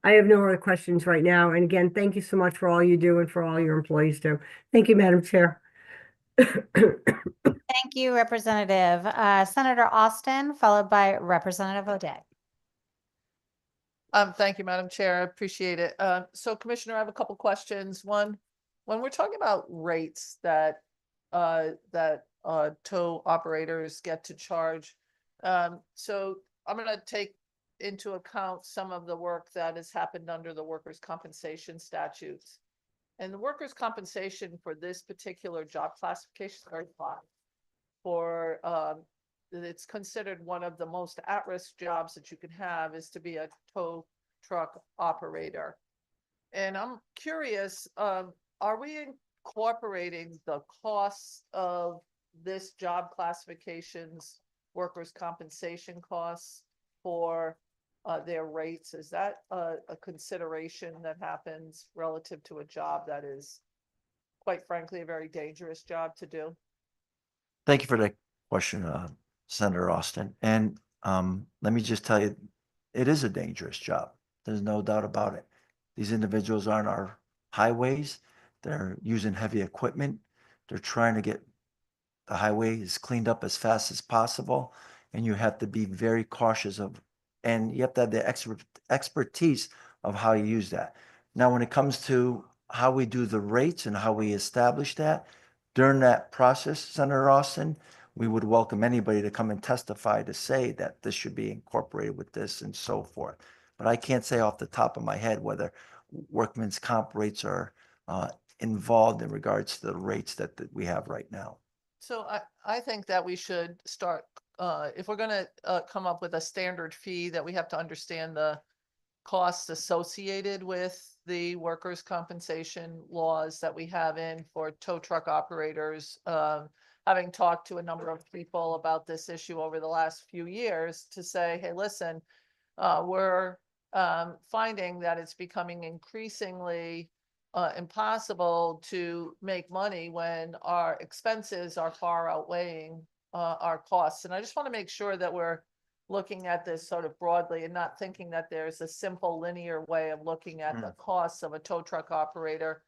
I have no other questions right now. And again, thank you so much for all you do and for all your employees do. Thank you, Madam Chair. Thank you, Representative. Senator Austin, followed by Representative O'Day. Thank you, Madam Chair. I appreciate it. So Commissioner, I have a couple questions. One, when we're talking about rates that tow operators get to charge, so I'm going to take into account some of the work that has happened under the workers' compensation statutes. And the workers' compensation for this particular job classification is very high. It's considered one of the most at-risk jobs that you can have is to be a tow truck operator. And I'm curious, are we incorporating the costs of this job classification's workers' compensation costs for their rates? Is that a consideration that happens relative to a job that is, quite frankly, a very dangerous job to do? Thank you for that question, Senator Austin. And let me just tell you, it is a dangerous job. There's no doubt about it. These individuals are on our highways. They're using heavy equipment. They're trying to get the highway as cleaned up as fast as possible. And you have to be very cautious and you have to have the expertise of how you use that. Now, when it comes to how we do the rates and how we establish that, during that process, Senator Austin, we would welcome anybody to come and testify to say that this should be incorporated with this and so forth. But I can't say off the top of my head whether workman's comp rates are involved in regards to the rates that we have right now. So I think that we should start, if we're going to come up with a standard fee, that we have to understand the costs associated with the workers' compensation laws that we have in for tow truck operators. Having talked to a number of people about this issue over the last few years to say, hey, listen, we're finding that it's becoming increasingly impossible to make money when our expenses are far outweighing our costs. And I just want to make sure that we're looking at this sort of broadly and not thinking that there's a simple linear way of looking at the costs of a tow truck operator,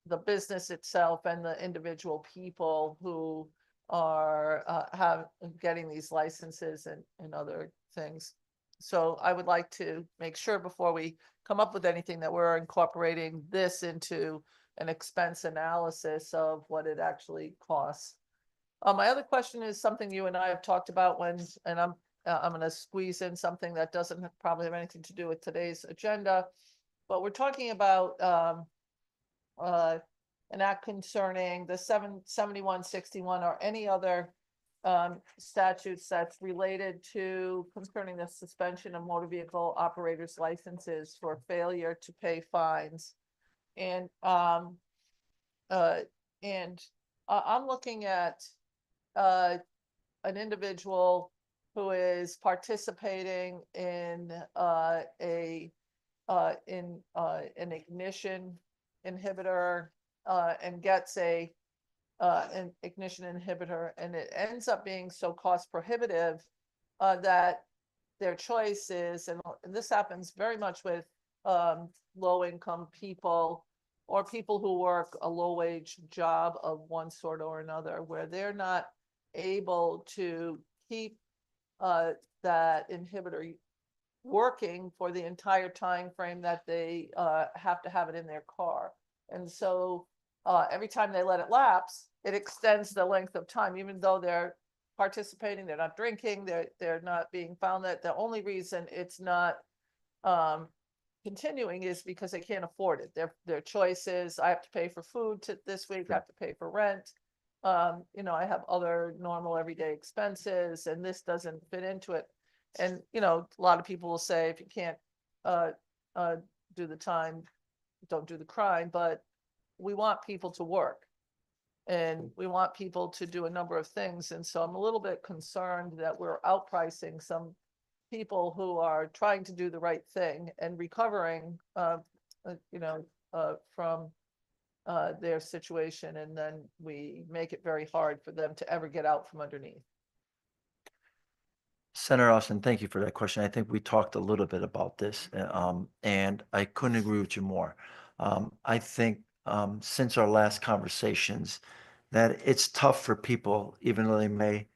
the business itself, and the individual people who are getting these licenses and other things. So I would like to make sure before we come up with anything that we're incorporating this into an expense analysis of what it actually costs. My other question is something you and I have talked about and I'm going to squeeze in something that doesn't probably have anything to do with today's agenda, but we're talking about an act concerning the 7161 or any other statutes that's related to concerning the suspension of motor vehicle operators' licenses for failure to pay fines. And I'm looking at an individual who is participating in an ignition inhibitor and gets an ignition inhibitor, and it ends up being so cost prohibitive that their choice is, and this happens very much with low income people or people who work a low wage job of one sort or another, where they're not able to keep that inhibitor working for the entire time frame that they have to have it in their car. And so every time they let it lapse, it extends the length of time, even though they're participating, they're not drinking, they're not being found. That the only reason it's not continuing is because they can't afford it. Their choice is, I have to pay for food this week, I have to pay for rent. You know, I have other normal everyday expenses, and this doesn't fit into it. And, you know, a lot of people will say, if you can't do the time, don't do the crime. But we want people to work, and we want people to do a number of things. And so I'm a little bit concerned that we're outpricing some people who are trying to do the right thing and recovering, you know, from their situation, and then we make it very hard for them to ever get out from underneath. Senator Austin, thank you for that question. I think we talked a little bit about this, and I couldn't agree with you more. I think since our last conversations, that it's tough for people, even though they made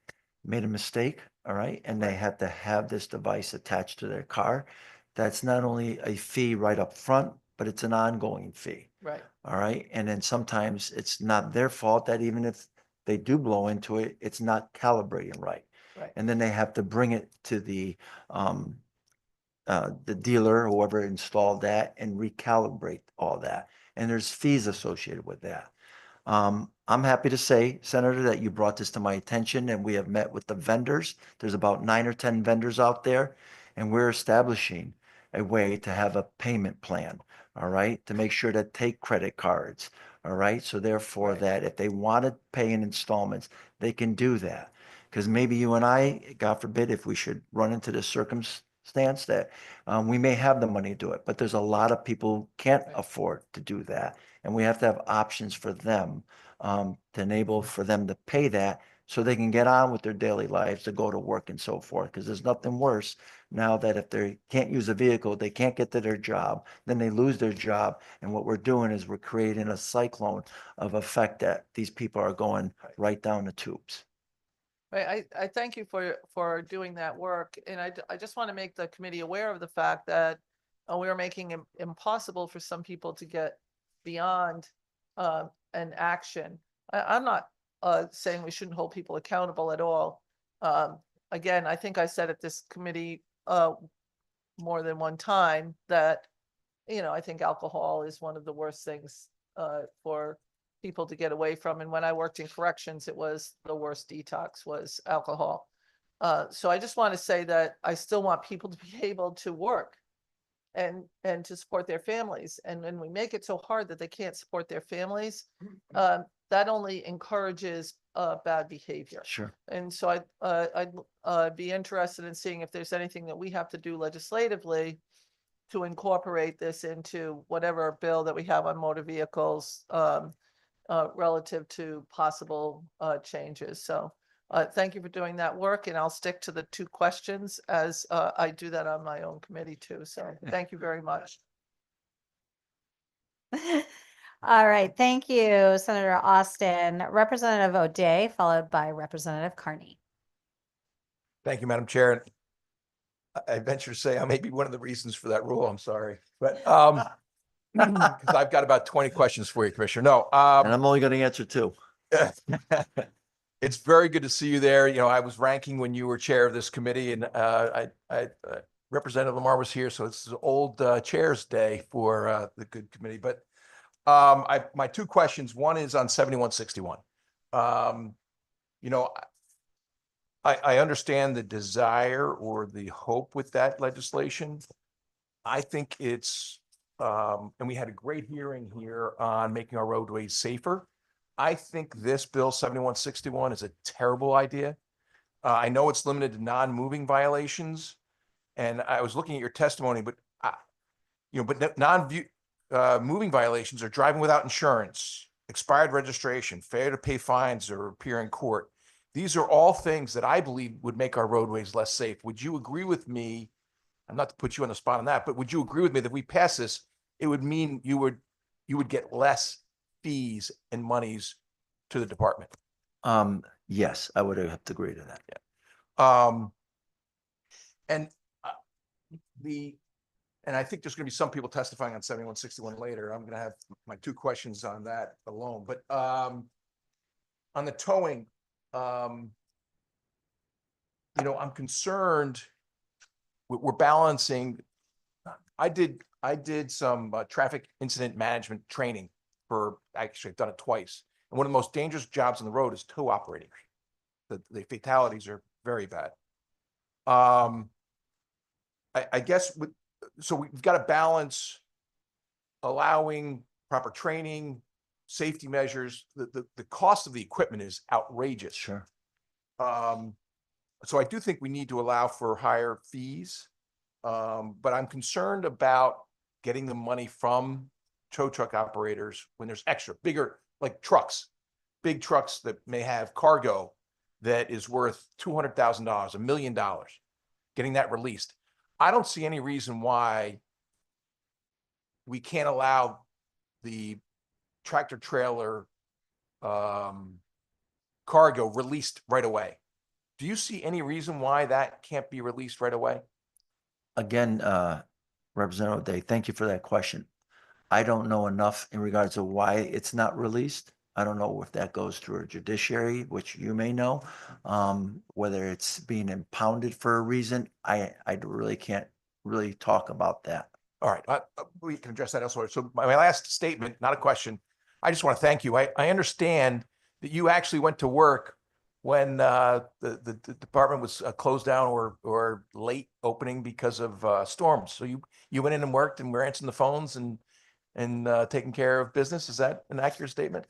a mistake, all right, and they had to have this device attached to their car. That's not only a fee right up front, but it's an ongoing fee. Right. All right. And then sometimes it's not their fault that even if they do blow into it, it's not calibrating right. Right. And then they have to bring it to the dealer, whoever installed that, and recalibrate all that. And there's fees associated with that. I'm happy to say, Senator, that you brought this to my attention, and we have met with the vendors. There's about 9 or 10 vendors out there, and we're establishing a way to have a payment plan, all right, to make sure that take credit cards, all right, so therefore that if they want to pay in installments, they can do that. Because maybe you and I, God forbid, if we should run into this circumstance that we may have the money to do it, but there's a lot of people who can't afford to do that. And we have to have options for them to enable for them to pay that so they can get on with their daily lives, to go to work and so forth. Because there's nothing worse now that if they can't use a vehicle, they can't get to their job, then they lose their job. And what we're doing is we're creating a cyclone of effect that these people are going right down the tubes. Right. I thank you for doing that work. And I just want to make the committee aware of the fact that we are making it impossible for some people to get beyond an action. I'm not saying we shouldn't hold people accountable at all. Again, I think I said at this committee more than one time that, you know, I think alcohol is one of the worst things for people to get away from. And when I worked in corrections, it was the worst detox was alcohol. So I just want to say that I still want people to be able to work and to support their families. And when we make it so hard that they can't support their families, that only encourages bad behavior. Sure. And so I'd be interested in seeing if there's anything that we have to do legislatively to incorporate this into whatever bill that we have on motor vehicles relative to possible changes. So thank you for doing that work, and I'll stick to the 2 questions as I do that on my own committee too. So thank you very much. All right, thank you, Senator Austin. Representative O'Day, followed by Representative Carney. Thank you, Madam Chair. I venture to say I may be one of the reasons for that rule. I'm sorry, but because I've got about 20 questions for you, Commissioner. No, And I'm only going to answer 2. It's very good to see you there. You know, I was ranking when you were chair of this committee, and Representative Lamar was here, so it's old chair's day for the good committee. But my 2 questions. One is on 7161. You know, I understand the desire or the hope with that legislation. I think it's, and we had a great hearing here on making our roadways safer. I think this bill 7161 is a terrible idea. I know it's limited to non-moving violations, and I was looking at your testimony, but you know, but non-moving violations are driving without insurance, expired registration, failure to pay fines or appear in court. These are all things that I believe would make our roadways less safe. Would you agree with me? I'm not to put you on the spot on that, but would you agree with me that if we pass this, it would mean you would get less fees and monies to the department? Yes, I would have to agree to that. And and I think there's going to be some people testifying on 7161 later. I'm going to have my two questions on that alone, but on the towing, I'm concerned. We're balancing. I did some traffic incident management training actually I've done it twice. And one of the most dangerous jobs on the road is tow operating. The fatalities are very bad. I guess so we've got to balance allowing proper training, safety measures. The cost of the equipment is outrageous. Sure. So I do think we need to allow for higher fees. But I'm concerned about getting the money from tow truck operators when there's extra bigger, like trucks, big trucks that may have cargo that is worth $200,000, $1 million, getting that released. I don't see any reason why we can't allow the tractor trailer cargo released right away. Do you see any reason why that can't be released right away? Again, Representative Day, thank you for that question. I don't know enough in regards to why it's not released. I don't know if that goes through a judiciary, which you may know, whether it's being impounded for a reason. I really can't really talk about that. All right, we can address that elsewhere. So my last statement, not a question. I just want to thank you. I understand that you actually went to work when the department was closed down or late opening because of storms. So you went in and worked and were answering the phones and taking care of business. Is that an accurate statement?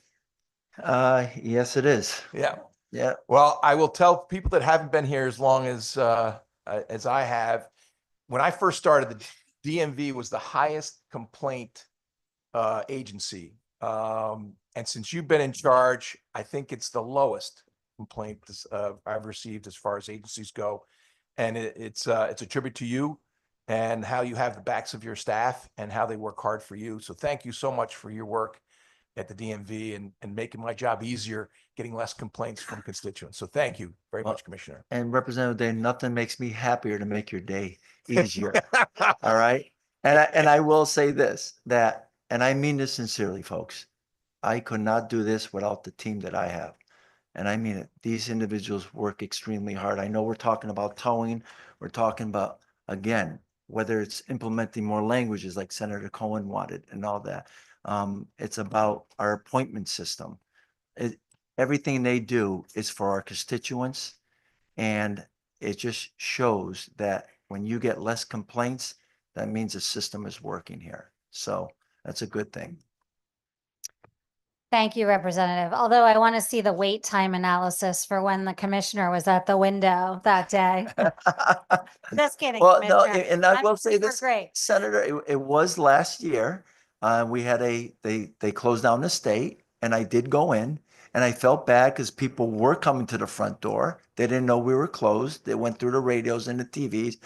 Yes, it is. Yeah. Yeah. Well, I will tell people that haven't been here as long as I have. When I first started, the DMV was the highest complaint agency. And since you've been in charge, I think it's the lowest complaint I've received as far as agencies go. And it's a tribute to you and how you have the backs of your staff and how they work hard for you. So thank you so much for your work at the DMV and making my job easier, getting less complaints from constituents. So thank you very much, Commissioner. And Representative Day, nothing makes me happier to make your day easier. All right. And I will say this, and I mean this sincerely, folks. I could not do this without the team that I have. And I mean it. These individuals work extremely hard. I know we're talking about towing. We're talking about, again, whether it's implementing more languages like Senator Cohen wanted and all that. It's about our appointment system. Everything they do is for our constituents. And it just shows that when you get less complaints, that means the system is working here. So that's a good thing. Thank you, Representative. Although I want to see the wait time analysis for when the commissioner was at the window that day. Just kidding, Well, no, Commissioner. and I I'm will say sure this, great. Senator, it was last year. We had they closed down the state, and I did go in, and I felt bad because people were coming to the front door. They didn't know we were closed. They went through the radios and the TVs.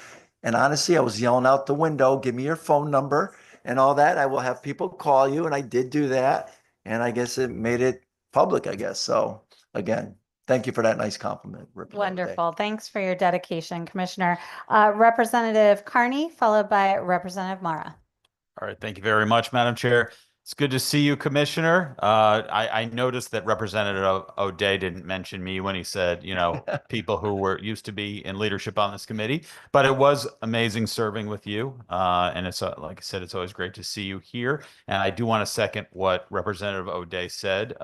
And honestly, I was yelling out the window, give me your phone number and all that. I will have people call you. And I did do that. And I guess it made it public, I guess. So again, thank you for that nice compliment. Wonderful. Thanks for your dedication, Commissioner. Representative Carney, followed by Representative Mara. All right. Thank you very much, Madam Chair. It's good to see you, Commissioner. I noticed that Representative O'Day didn't mention me when he said, people who were used to be in leadership on this committee, but it was amazing serving with you. And it's like I said, it's always great to see you here. And I do want to second what Representative O'Day said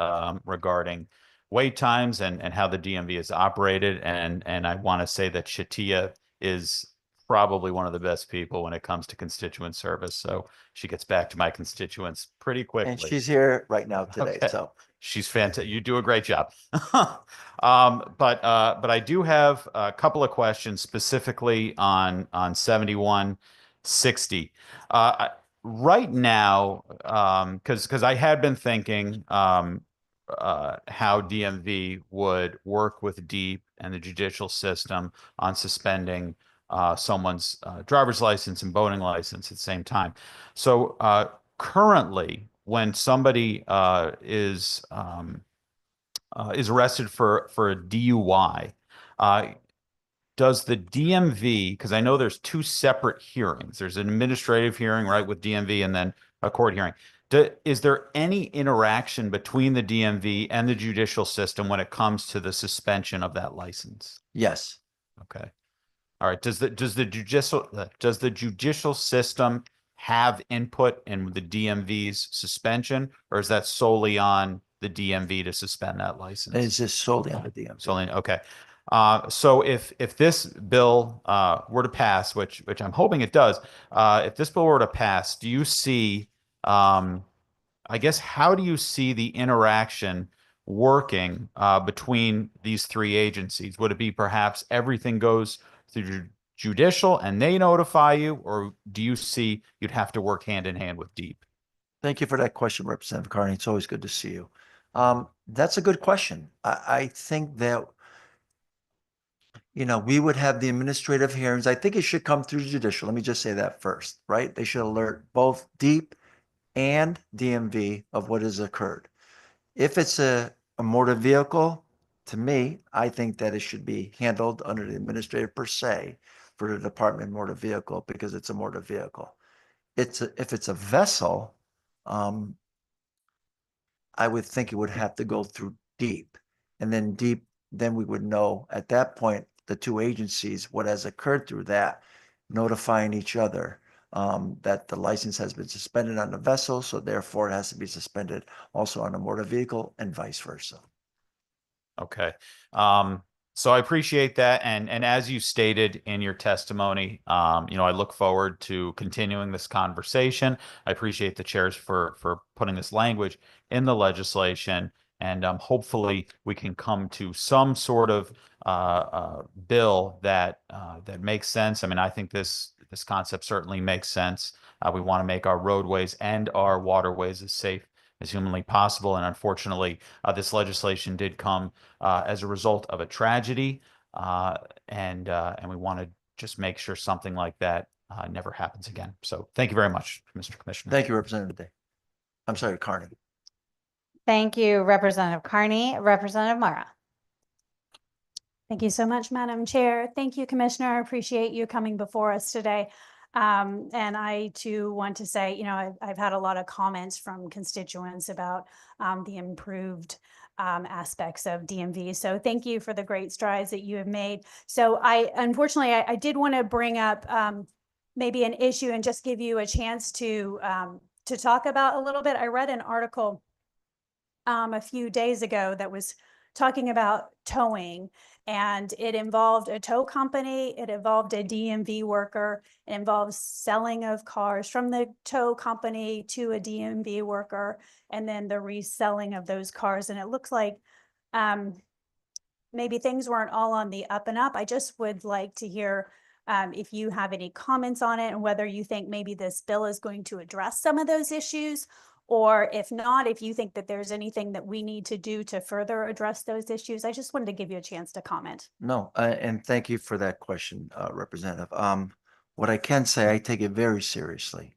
regarding wait times and how the DMV is operated. And I want to say that Shatia is probably one of the best people when it comes to constituent service. So she gets back to my constituents pretty quickly. And she's here right now today. Okay. So she's fantastic. You do a great job. But I do have a couple of questions specifically on 7160. Right now, because I had been thinking how DMV would work with DEEP and the judicial system on suspending someone's driver's license and boating license at the same time. So currently, when somebody is arrested for a DUI, does the DMV, because I know there's two separate hearings, there's an administrative hearing, right, with DMV, and then a court hearing. Is there any interaction between the DMV and the judicial system when it comes to the suspension of that license? Yes. Okay. All right. Does the judicial system have input in the DMV's suspension, or is that solely on the DMV to suspend that license? It's just solely on the DMV. Solely, okay. So if this bill were to pass, which I'm hoping it does, if this bill were to pass, do you see, I guess, how do you see the interaction working between these three agencies? Would it be perhaps everything goes through judicial and they notify you, or do you see you'd have to work hand in hand with DEEP? Thank you for that question, Representative Carney. It's always good to see you. That's a good question. I think that, you know, we would have the administrative hearings. I think it should come through judicial. Let me just say that first, right? They should alert both DEEP and DMV of what has occurred. If it's a motor vehicle, to me, I think that it should be handled under the administrative per se for the Department of Motor Vehicle, because it's a motor vehicle. If it's a vessel, I would think it would have to go through DEEP, and then DEEP, then we would know at that point, the two agencies, what has occurred through that, notifying each other that the license has been suspended on the vessel, so therefore it has to be suspended also on a motor vehicle, and vice versa. Okay. So I appreciate that. And as you stated in your testimony, you know, I look forward to continuing this conversation. I appreciate the chairs for putting this language in the legislation. And hopefully we can come to some sort of bill that makes sense. I mean, I think this concept certainly makes sense. We want to make our roadways and our waterways as safe as humanly possible. And unfortunately, this legislation did come as a result of a tragedy. And we want to just make sure something like that never happens again. So thank you very much, Mr. Commissioner. Thank you, Representative Day. I'm sorry, Carney. Thank you, Representative Carney. Representative Mara. Thank you so much, Madam Chair. Thank you, Commissioner. I appreciate you coming before us today. And I too want to say, you know, I've had a lot of comments from constituents about the improved aspects of DMV. So thank you for the great strides that you have made. So unfortunately, I did want to bring up maybe an issue and just give you a chance to talk about a little bit. I read an article a few days ago that was talking about towing, and it involved a tow company, it involved a DMV worker, it involves selling of cars from the tow company to a DMV worker, and then the reselling of those cars. And it looks like maybe things weren't all on the up and up. I just would like to hear if you have any comments on it and whether you think maybe this bill is going to address some of those issues, or if not, if you think that there's anything that we need to do to further address those issues. I just wanted to give you a chance to comment. No, and thank you for that question, Representative. What I can say, I take it very seriously,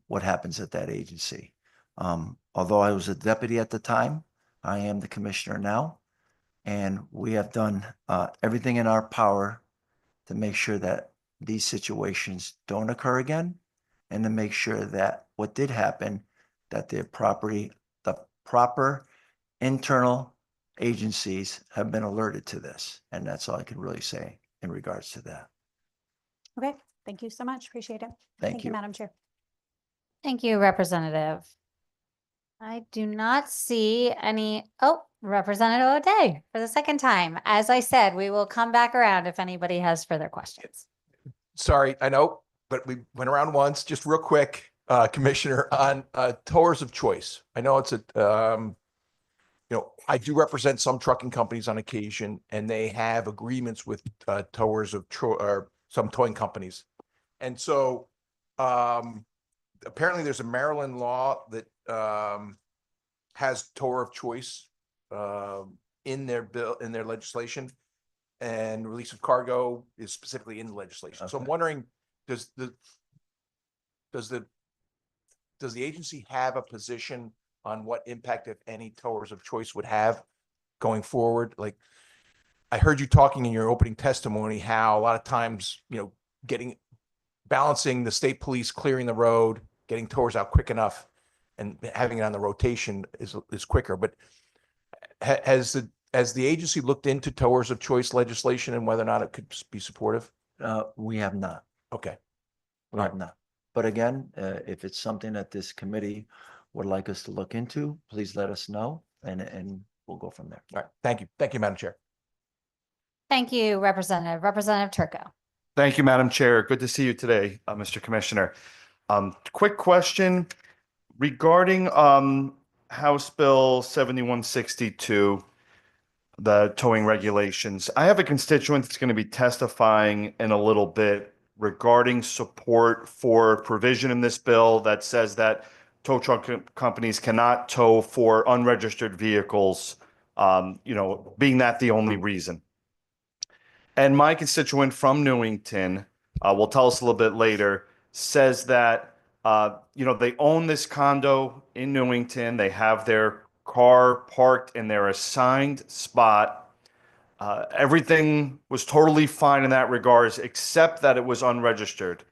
what happens at that agency. Although I was a deputy at the time, I am the commissioner now, and we have done everything in our power to make sure that these situations don't occur again, and to make sure that what did happen, that the proper internal agencies have been alerted to this. And that's all I can really say in regards to that. Okay, thank you so much. Appreciate it. Thank you. Madam Chair. Thank you, Representative. I do not see any. Oh, Representative O'Day for the second time. As I said, we will come back around if anybody has further questions. Sorry, I know, but we went around once, just real quick, Commissioner, on towers of choice. I know it's you know, I do represent some trucking companies on occasion, and they have agreements with towers of or some towing companies. And so apparently there's a Maryland law that has tower of choice in their bill, in their legislation, and release of cargo is specifically in the legislation. So I'm Okay. wondering, does the agency have a position on what impact, if any, towers of choice would have going forward? Like, I heard you talking in your opening testimony how a lot of times, balancing the state police clearing the road, getting towers out quick enough, and having it on the rotation is quicker. But has the agency looked into towers of choice legislation and whether or not it could be supportive? We have not. Okay. We have not. But again, if it's something that this committee would like us to look into, please let us know, and we'll go from there. All right. Thank you. Thank you, Madam Chair. Thank you, Representative Turco. Thank you, Madam Chair. Good to see you today, Mr. Commissioner. Quick question regarding House Bill 7162, the towing regulations. I have a constituent that's going to be testifying in a little bit regarding support for provision in this bill that says that tow truck companies cannot tow for unregistered vehicles, being that the only reason. And my constituent from Newington, will tell us a little bit later, says that, they own this condo in Newington. They have their car parked in their assigned spot. Everything was totally fine in that regards, except that it was unregistered.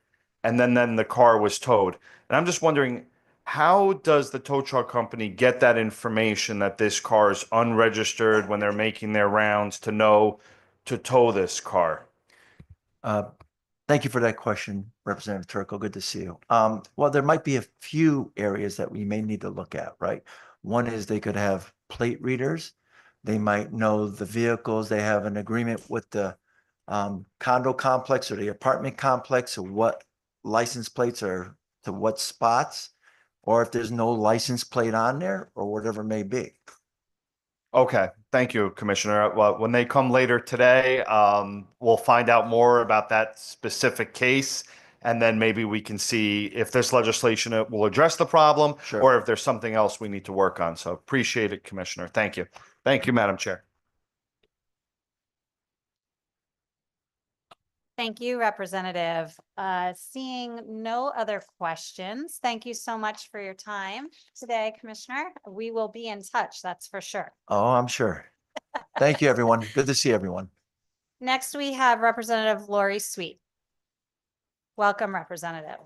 And then the car was towed. And I'm just wondering, how does the tow truck company get that information that this car is unregistered when they're making their rounds to know to tow this car? Thank you for that question, Representative Turco. Good to see you. Well, there might be a few areas that we may need to look at, right? One is they could have plate readers. They might know the vehicles. They have an agreement with the condo complex or the apartment complex, or what license plates are to what spots, or if there's no license plate on there, or whatever it may be. Okay, thank you, Commissioner. Well, when they come later today, we'll find out more about that specific case, and then maybe we can see if this legislation will address the problem, Sure. or if there's something else we need to work on. So appreciate it, Commissioner. Thank you. Thank you, Madam Chair. Thank you, Representative. Seeing no other questions, thank you so much for your time today, Commissioner. We will be in touch, that's for sure. Oh, I'm sure. Thank you, everyone. Good to see everyone. Next, we have Representative Lori Sweet. Welcome, Representative.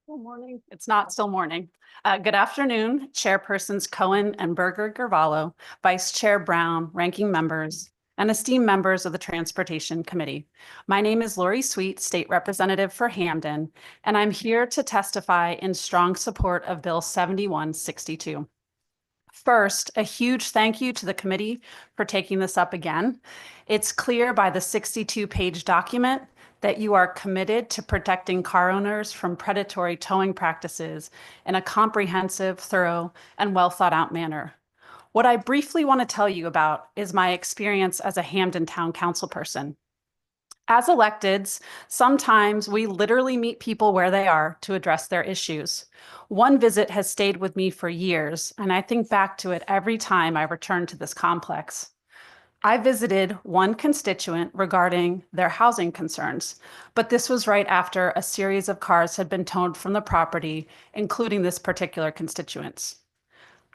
Good morning. It's not still morning. Good afternoon, Chairpersons Cohen and Berger Gervalo, Vice Chair Brown, ranking members, and esteemed members of the Transportation Committee. My name is Lori Sweet, State Representative for Hamden, and I'm here to testify in strong support of Bill 7162. First, a huge thank you to the committee for taking this up again. It's clear by the 62-page document that you are committed to protecting car owners from predatory towing practices in a comprehensive, thorough, and well thought out manner. What I briefly want to tell you about is my experience as a Hamden Town Council person. As electeds, sometimes we literally meet people where they are to address their issues. One visit has stayed with me for years, and I think back to it every time I return to this complex. I visited one constituent regarding their housing concerns, but this was right after a series of cars had been towed from the property, including this particular constituent's.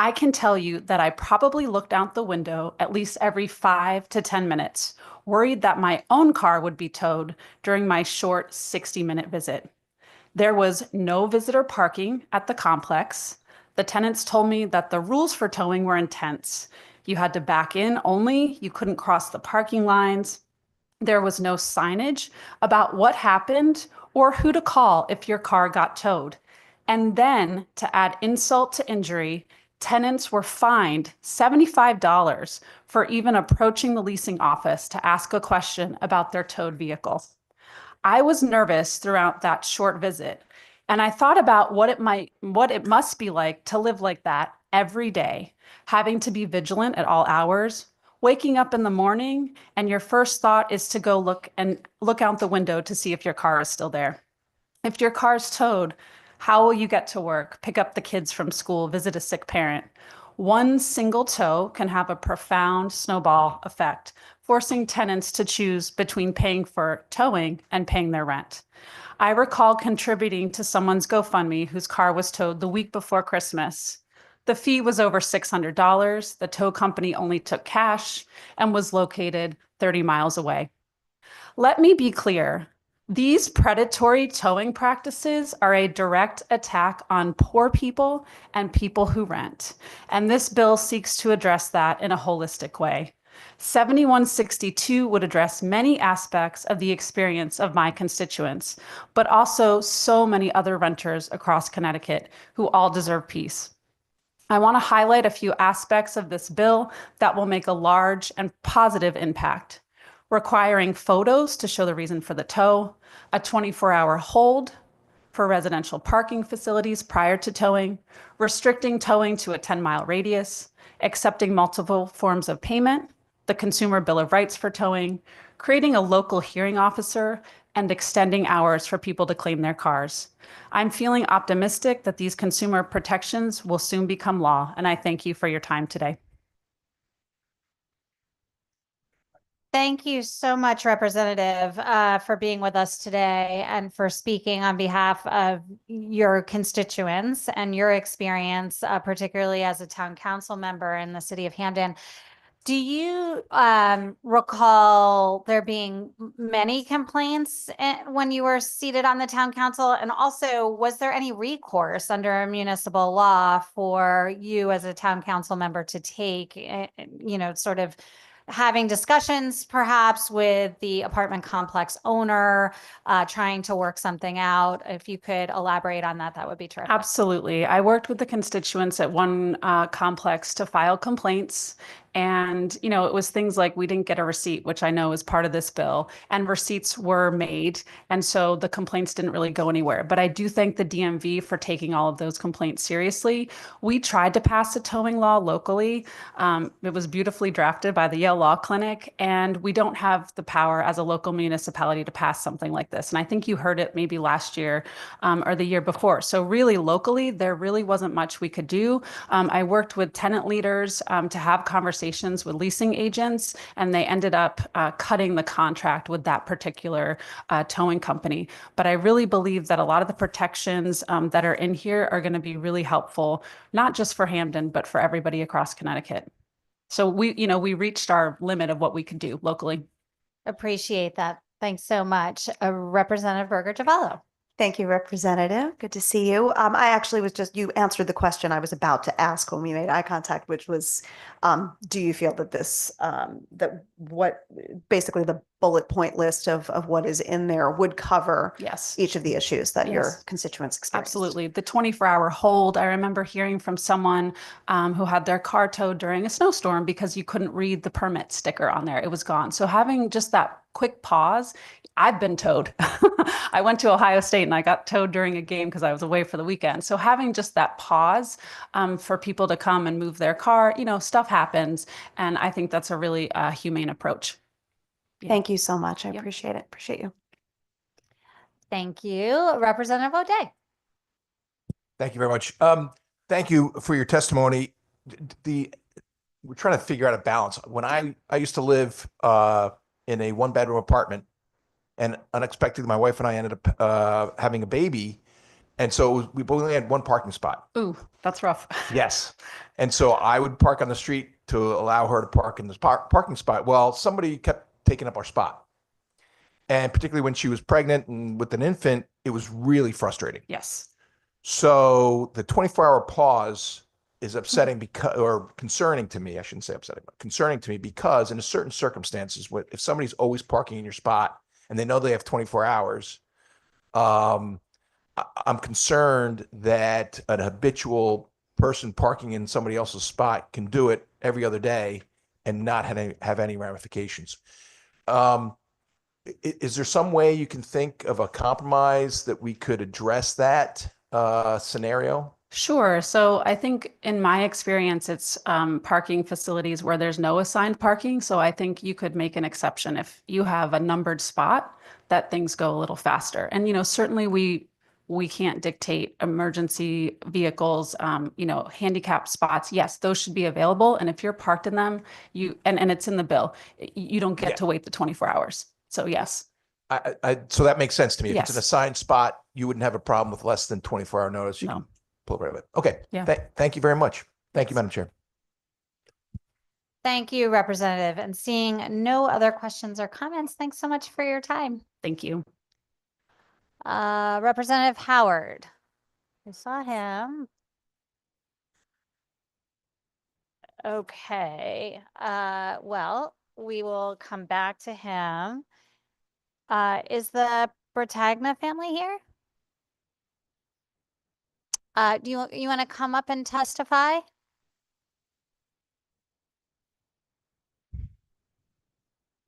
I can tell you that I probably looked out the window at least every 5 to 10 minutes, worried that my own car would be towed during my short 60-minute visit. There was no visitor parking at the complex. The tenants told me that the rules for towing were intense. You had to back in only, you couldn't cross the parking lines. There was no signage about what happened or who to call if your car got towed. And then, to add insult to injury, tenants were fined $75 for even approaching the leasing office to ask a question about their towed vehicle. I was nervous throughout that short visit, and I thought about what it must be like to live like that every day, having to be vigilant at all hours, waking up in the morning, and your first thought is to go look out the window to see if your car is still there. If your car's towed, how will you get to work, pick up the kids from school, visit a sick parent? One single tow can have a profound snowball effect, forcing tenants to choose between paying for towing and paying their rent. I recall contributing to someone's GoFundMe whose car was towed the week before Christmas. The fee was over $600. The tow company only took cash and was located 30 miles away. Let me be clear. These predatory towing practices are a direct attack on poor people and people who rent, and this bill seeks to address that in a holistic way. 7162 would address many aspects of the experience of my constituents, but also so many other renters across Connecticut who all deserve peace. I want to highlight a few aspects of this bill that will make a large and positive impact. Requiring photos to show the reason for the tow, a 24-hour hold for residential parking facilities prior to towing, restricting towing to a 10-mile radius, accepting multiple forms of payment, the Consumer Bill of Rights for towing, creating a local hearing officer, and extending hours for people to claim their cars. I'm feeling optimistic that these consumer protections will soon become law, and I thank you for your time today. Thank you so much, Representative, for being with us today and for speaking on behalf of your constituents and your experience, particularly as a town council member in the city of Hamden. Do you recall there being many complaints when you were seated on the town council? And also, was there any recourse under municipal law for you as a town council member to take, sort of having discussions perhaps with the apartment complex owner, trying to work something out? If you could elaborate on that, that would be terrific. Absolutely. I worked with the constituents at one complex to file complaints. And, it was things like we didn't get a receipt, which I know is part of this bill, and receipts were made. And so the complaints didn't really go anywhere. But I do thank the DMV for taking all of those complaints seriously. We tried to pass a towing law locally. It was beautifully drafted by the Yale Law Clinic, and we don't have the power as a local municipality to pass something like this. And I think you heard it maybe last year or the year before. So really locally, there really wasn't much we could do. I worked with tenant leaders to have conversations with leasing agents, and they ended up cutting the contract with that particular towing company. But I really believe that a lot of the protections that are in here are going to be really helpful, not just for Hamden, but for everybody across Connecticut. So we reached our limit of what we could do locally. Appreciate that. Thanks so much. Representative Berger Javallo. Thank you, Representative. Good to see you. I actually you answered the question I was about to ask when we made eye contact, which was, do you feel that basically the bullet point list of what is in there would cover Yes. each of the issues that your Yes. constituents experience? Absolutely. The 24-hour hold, I remember hearing from someone who had their car towed during a snowstorm because you couldn't read the permit sticker on there. It was gone. So having just that quick pause, I've been towed. I went to Ohio State and I got towed during a game because I was away for the weekend. So having just that pause for people to come and move their car, stuff happens. And I think that's a really humane approach. Yeah. Thank you so much. I Yep. appreciate it. Appreciate you. Thank you. Representative O'Day. Thank you very much. Thank you for your testimony. We're trying to figure out a balance. When I used to live in a one-bedroom apartment, and unexpectedly, my wife and I ended up having a baby, and so we only had one parking spot. Ooh, that's rough. Yes, and so I would park on the street to allow her to park in this parking spot. Well, somebody kept taking up our spot, and particularly when she was pregnant and with an infant, it was really frustrating. Yes. So the 24-hour pause is upsetting because, or concerning to me. I shouldn't say upsetting, but concerning to me because in certain circumstances, if somebody's always parking in your spot and they know they have 24 hours, I'm concerned that an habitual person parking in somebody else's spot can do it every other day and not have any ramifications. Is there some way you can think of a compromise that we could address that scenario? Sure. So I think in my experience, it's parking facilities where there's no assigned parking. So I think you could make an exception if you have a numbered spot that things go a little faster. And, certainly we we can't dictate emergency vehicles, handicap spots. Yes, those should be available. And if you're parked in them, and it's in the bill, you don't get Yeah. to wait the 24 hours. So yes. So that makes sense to me. If it's an Yes. assigned spot, you wouldn't have a problem with less than 24-hour notice. You No. can pull it right away. Okay. Yeah. Thank you very much. Thank you, Madam Chair. Thank you, Representative. And seeing no other questions or comments, thanks so much for your time. Thank you. Representative Howard. I saw him. Okay, well, we will come back to him. Is the Brtagna family here? Do you want to come up and testify?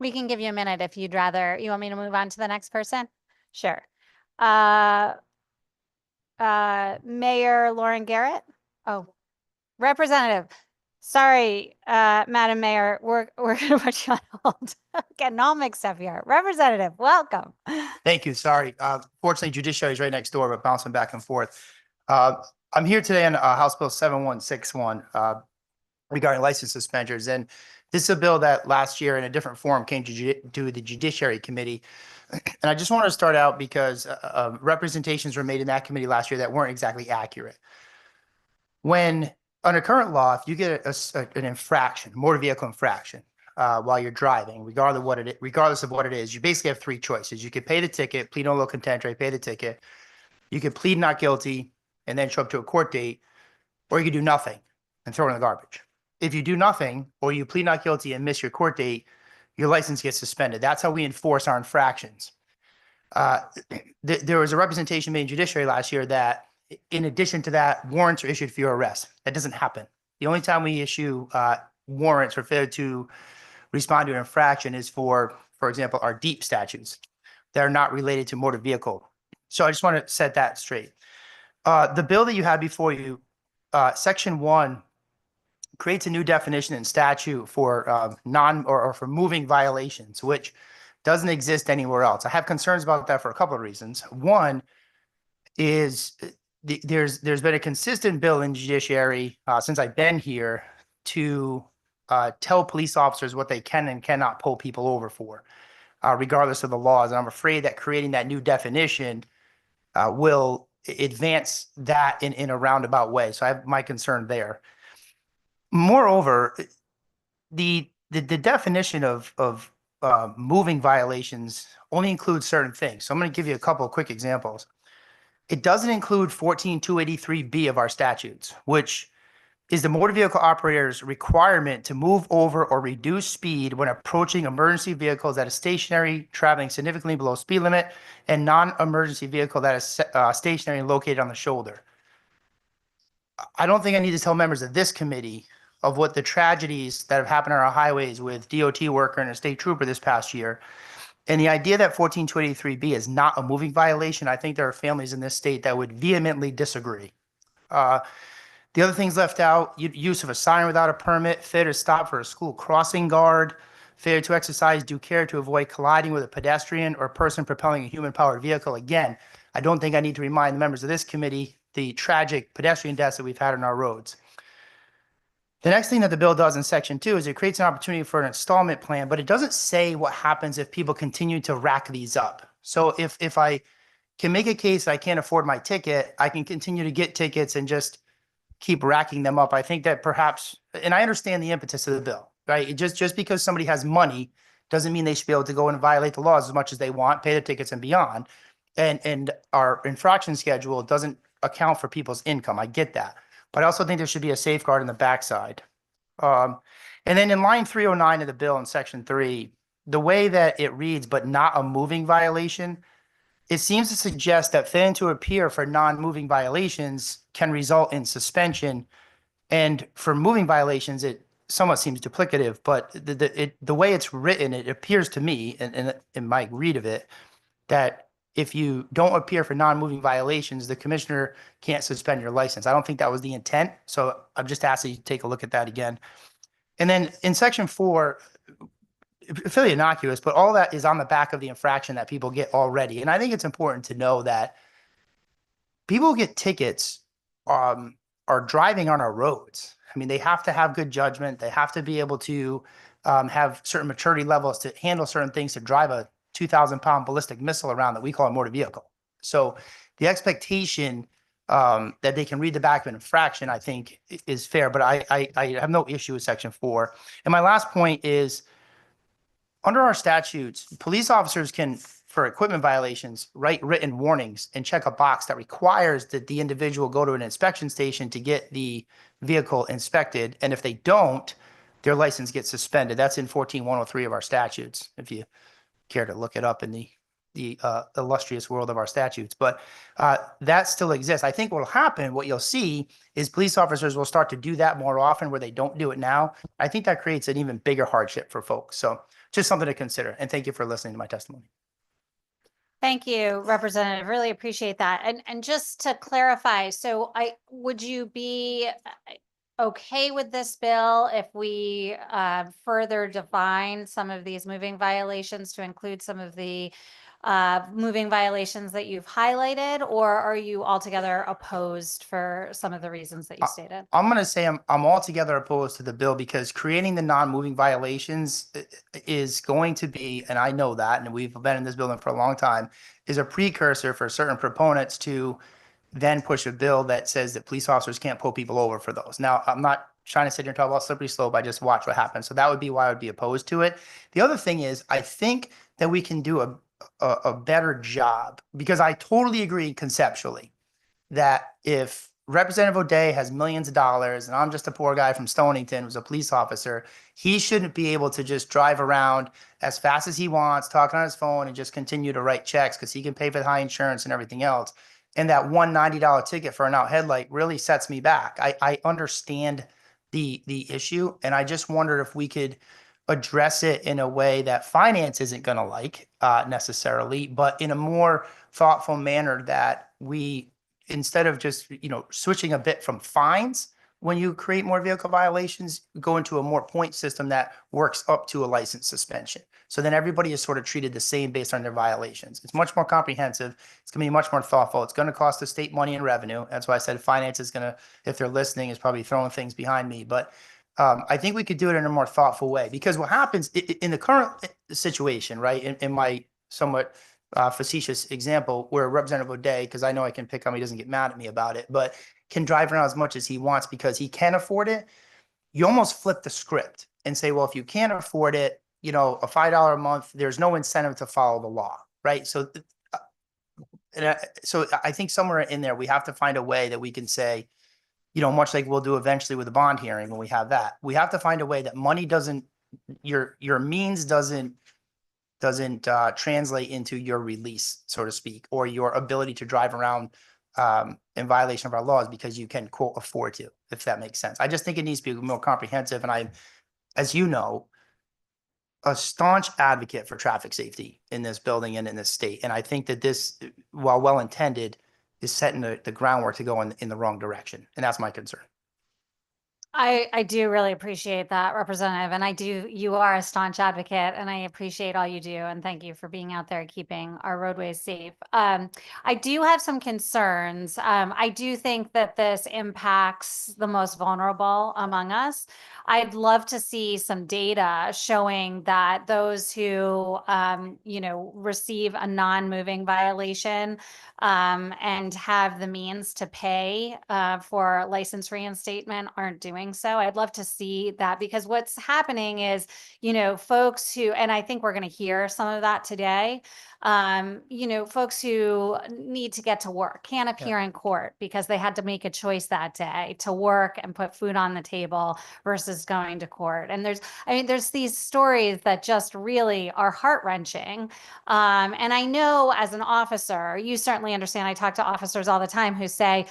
We can give you a minute if you'd rather. You want me to move on to the next person? Sure. Mayor Lauren Garrett? Oh, Representative. Sorry, Madam Mayor, we're gonna put you on hold. Getting all mixed up here. Representative, welcome. Thank you. Sorry. Fortunately, judiciary is right next door, but bouncing back and forth. I'm here today on House Bill 7161 regarding license suspenders. And this is a bill that last year in a different form came to the Judiciary Committee. And I just want to start out because representations were made in that committee last year that weren't exactly accurate. When under current law, if you get an infraction, motor vehicle infraction, while you're driving, regardless of what it is, you basically have three choices. You could pay the ticket, plead no low contendere, pay the ticket. You could plead not guilty and then show up to a court date, or you could do nothing and throw it in the garbage. If you do nothing, or you plead not guilty and miss your court date, your license gets suspended. That's how we enforce our infractions. There was a representation made in judiciary last year that in addition to that, warrants are issued for your arrest. That doesn't happen. The only time we issue warrants for failure to respond to an infraction is for example, our deep statutes that are not related to motor vehicle. So I just want to set that straight. The bill that you have before you, Section 1 creates a new definition in statute for for moving violations, which doesn't exist anywhere else. I have concerns about that for a couple of reasons. One is there's been a consistent bill in judiciary since I've been here to tell police officers what they can and cannot pull people over for, regardless of the laws. And I'm afraid that creating that new definition will advance that in a roundabout way. So I have my concern there. Moreover, the definition of moving violations only includes certain things. So I'm going to give you a couple of quick examples. It doesn't include 14283B of our statutes, which is the motor vehicle operator's requirement to move over or reduce speed when approaching emergency vehicles that is stationary, traveling significantly below speed limit, and non-emergency vehicle that is stationary and located on the shoulder. I don't think I need to tell members of this committee of what the tragedies that have happened on our highways with DOT worker and a state trooper this past year. And the idea that 14283B is not a moving violation, I think there are families in this state that would vehemently disagree. The other things left out, use of a sign without a permit, failure to stop for a school crossing guard, failure to exercise due care to avoid colliding with a pedestrian or person propelling a human-powered vehicle. Again, I don't think I need to remind the members of this committee the tragic pedestrian deaths that we've had on our roads. The next thing that the bill does in Section 2 is it creates an opportunity for an installment plan, but it doesn't say what happens if people continue to rack these up. So if I can make a case that I can't afford my ticket, I can continue to get tickets and just keep racking them up. I think that perhaps, and I understand the impetus of the bill, right? Just because somebody has money doesn't mean they should be able to go and violate the laws as much as they want, pay their tickets and beyond. And our infraction schedule doesn't account for people's income. I get that. But I also think there should be a safeguard in the backside. And then in line 309 of the bill in Section 3, the way that it reads, but not a moving violation, it seems to suggest that failing to appear for non-moving violations can result in suspension. And for moving violations, it somewhat seems duplicative, but the way it's written, it appears to me, and in my read of it, that if you don't appear for non-moving violations, the commissioner can't suspend your license. I don't think that was the intent. So I'm just asking you to take a look at that again. And then in Section 4, fairly innocuous, but all that is on the back of the infraction that people get already. And I think it's important to know that people who get tickets are driving on our roads. I mean, they have to have good judgment. They have to be able to have certain maturity levels to handle certain things, to drive a 2,000-pound ballistic missile around that we call a motor vehicle. So the expectation that they can read the back of an infraction, I think, is fair. But I have no issue with Section 4. And my last point is, under our statutes, police officers can, for equipment violations, write written warnings and check a box that requires that the individual go to an inspection station to get the vehicle inspected. And if they don't, their license gets suspended. That's in 14-103 of our statutes, if you care to look it up in the illustrious world of our statutes. But that still exists. I think what will happen, what you'll see, is police officers will start to do that more often where they don't do it now. I think that creates an even bigger hardship for folks. So just something to consider. And thank you for listening to my testimony. Thank you, Representative. Really appreciate that. And just to clarify, so would you be okay with this bill if we further define some of these moving violations to include some of the moving violations that you've highlighted, or are you altogether opposed for some of the reasons that you stated? I'm going to say I'm altogether opposed to the bill, because creating the non-moving violations is going to be, and I know that, and we've been in this building for a long time, is a precursor for certain proponents to then push a bill that says that police officers can't pull people over for those. Now, I'm not trying to sit here and talk about slippery slope. I just watch what happens. So that would be why I would be opposed to it. The other thing is, I think that we can do a better job, because I totally agree conceptually that if Representative O'Day has millions of dollars and I'm just a poor guy from Stonington who's a police officer, he shouldn't be able to just drive around as fast as he wants, talking on his phone, and just continue to write checks because he can pay for the high insurance and everything else. And that $190 ticket for an out headlight really sets me back. I understand the issue, and I just wondered if we could address it in a way that finance isn't going to like necessarily, but in a more thoughtful manner, that we, instead of just, switching a bit from fines when you create more vehicle violations, go into a more point system that works up to a license suspension. So then everybody is sort of treated the same based on their violations. It's much more comprehensive. It's going to be much more thoughtful. It's going to cost the state money and revenue. That's why I said finance is going to, if they're listening, is probably throwing things behind me. But I think we could do it in a more thoughtful way, because what happens in the current situation, right, in my somewhat facetious example, where Representative O'Day, because I know I can pick on him, he doesn't get mad at me about it, but can drive around as much as he wants because he can afford it. You almost flip the script and say, well, if you can't afford it, a $5 a month, there's no incentive to follow the law, right? So I think somewhere in there, we have to find a way that we can say, much like we'll do eventually with the bond hearing when we have that, we have to find a way that money doesn't, your means doesn't translate into your release, so to speak, or your ability to drive around in violation of our laws because you can, quote, afford to, if that makes sense. I just think it needs to be more comprehensive. And I'm, as you know, a staunch advocate for traffic safety in this building and in this state. And I think that this, while well-intended, is setting the groundwork to go in the wrong direction. And that's my concern. I do really appreciate that, Representative. And you are a staunch advocate, and I appreciate all you do. And thank you for being out there keeping our roadways safe. I do have some concerns. I do think that this impacts the most vulnerable among us. I'd love to see some data showing that those who, receive a non-moving violation and have the means to pay for license reinstatement aren't doing so. I'd love to see that, because what's happening is, folks who, and I think we're going to hear some of that today, folks who need to get to work can't appear in court because they had to make a choice that day to work and put food on the table versus going to court. And there's these stories that just really are heart-wrenching. And I know as an officer, you certainly understand, I talk to officers all the time who say,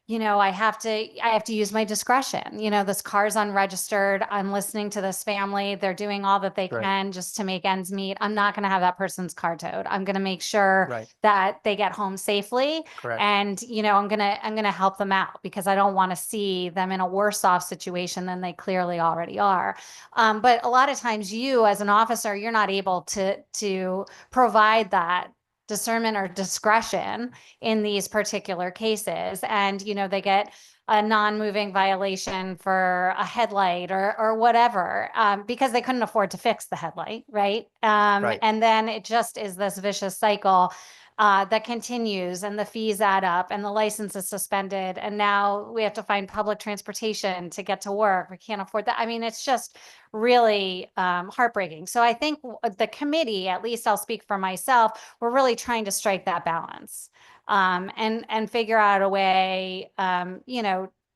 I have to use my discretion. This car's unregistered. I'm listening to this family. They're doing all that they can just to make ends meet. I'm not going to have that person's car towed. I'm going to make sure that they get home safely. Correct. And, I'm going to help them out, because I don't want to see them in a worse off situation than they clearly already are. But a lot of times you, as an officer, you're not able to provide that discernment or discretion in these particular cases. And, they get a non-moving violation for a headlight or whatever, because they couldn't afford to fix the headlight, right? Right. And then it just is this vicious cycle that continues, and the fees add up, and the license is suspended, and now we have to find public transportation to get to work. We can't afford that. I mean, it's just really heartbreaking. So I think the committee, at least I'll speak for myself, we're really trying to strike that balance, and figure out a way,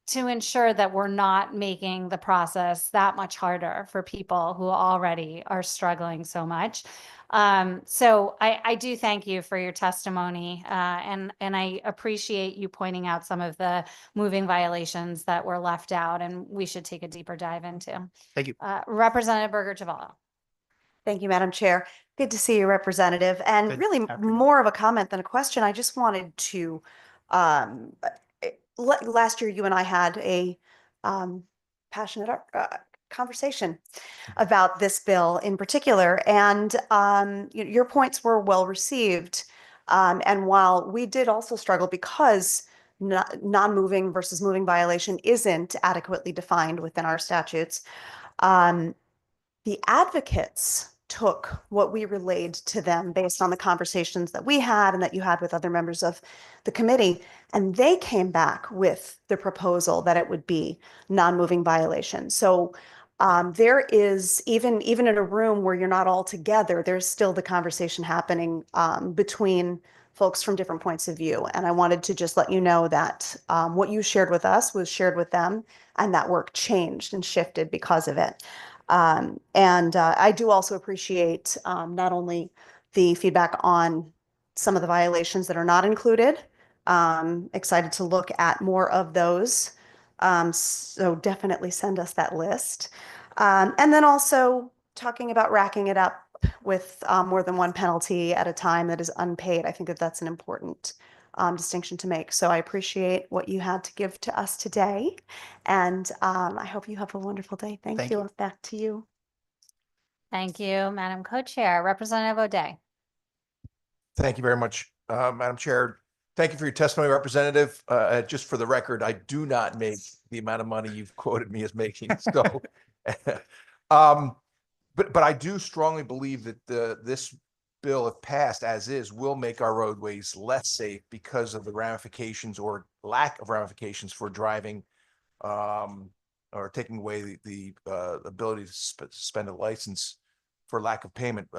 to ensure that we're not making the process that much harder for people who already are struggling so much. So I do thank you for your testimony, and I appreciate you pointing out some of the moving violations that were left out, and we should take a deeper dive into. Thank you. Representative Berger-Chavallo. Thank you, Madam Chair. Good to see you, Representative. And Good really afternoon. more of a comment than a question. I just wanted to, last year you and I had a passionate conversation about this bill in particular, and your points were well received. And while we did also struggle because non-moving versus moving violation isn't adequately defined within our statutes, the advocates took what we relayed to them based on the conversations that we had and that you had with other members of the committee, and they came back with the proposal that it would be non-moving violation. So there is, even in a room where you're not all together, there's still the conversation happening between folks from different points of view. And I wanted to just let you know that what you shared with us was shared with them, and that work changed and shifted because of it. And I do also appreciate not only the feedback on some of the violations that are not included, excited to look at more of those. So definitely send us that list. And then also talking about racking it up with more than one penalty at a time that is unpaid. I think that that's an important distinction to make. So I appreciate what you had to give to us today. And I hope you have a wonderful day. Thank you. Back to you. Thank you, Madam Co-Chair. Representative O'Day. Thank you very much, Madam Chair. Thank you for your testimony, Representative. Just for the record, I do not make the amount of money you've quoted me as making. So, but I do strongly believe that this bill, if passed as is, will make our roadways less safe because of the ramifications or lack of ramifications for driving, or taking away the ability to suspend a license for lack of payment.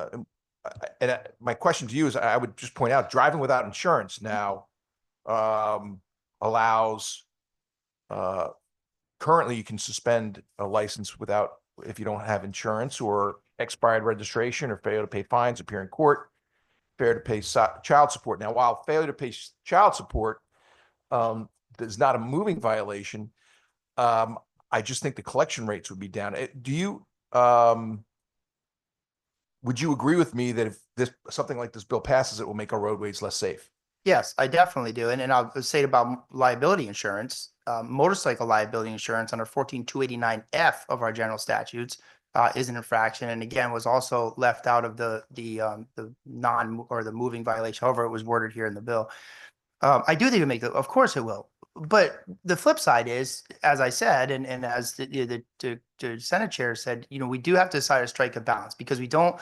And my question to you is, I would just point out, driving without insurance now allows, currently you can suspend a license if you don't have insurance or expired registration or failure to pay fines, appear in court, failure to pay child support. Now, while failure to pay child support is not a moving violation, I just think the collection rates would be down. Would you agree with me that if something like this bill passes, it will make our roadways less safe? Yes, I definitely do. And I'll say about liability insurance, motorcycle liability insurance under 14289F of our general statutes is an infraction. And again, was also left out of the non or the moving violation, however it was worded here in the bill. I do think it of course it will. But the flip side is, as I said, and as the Senate chair said, we do have to decide to strike a balance, because we don't,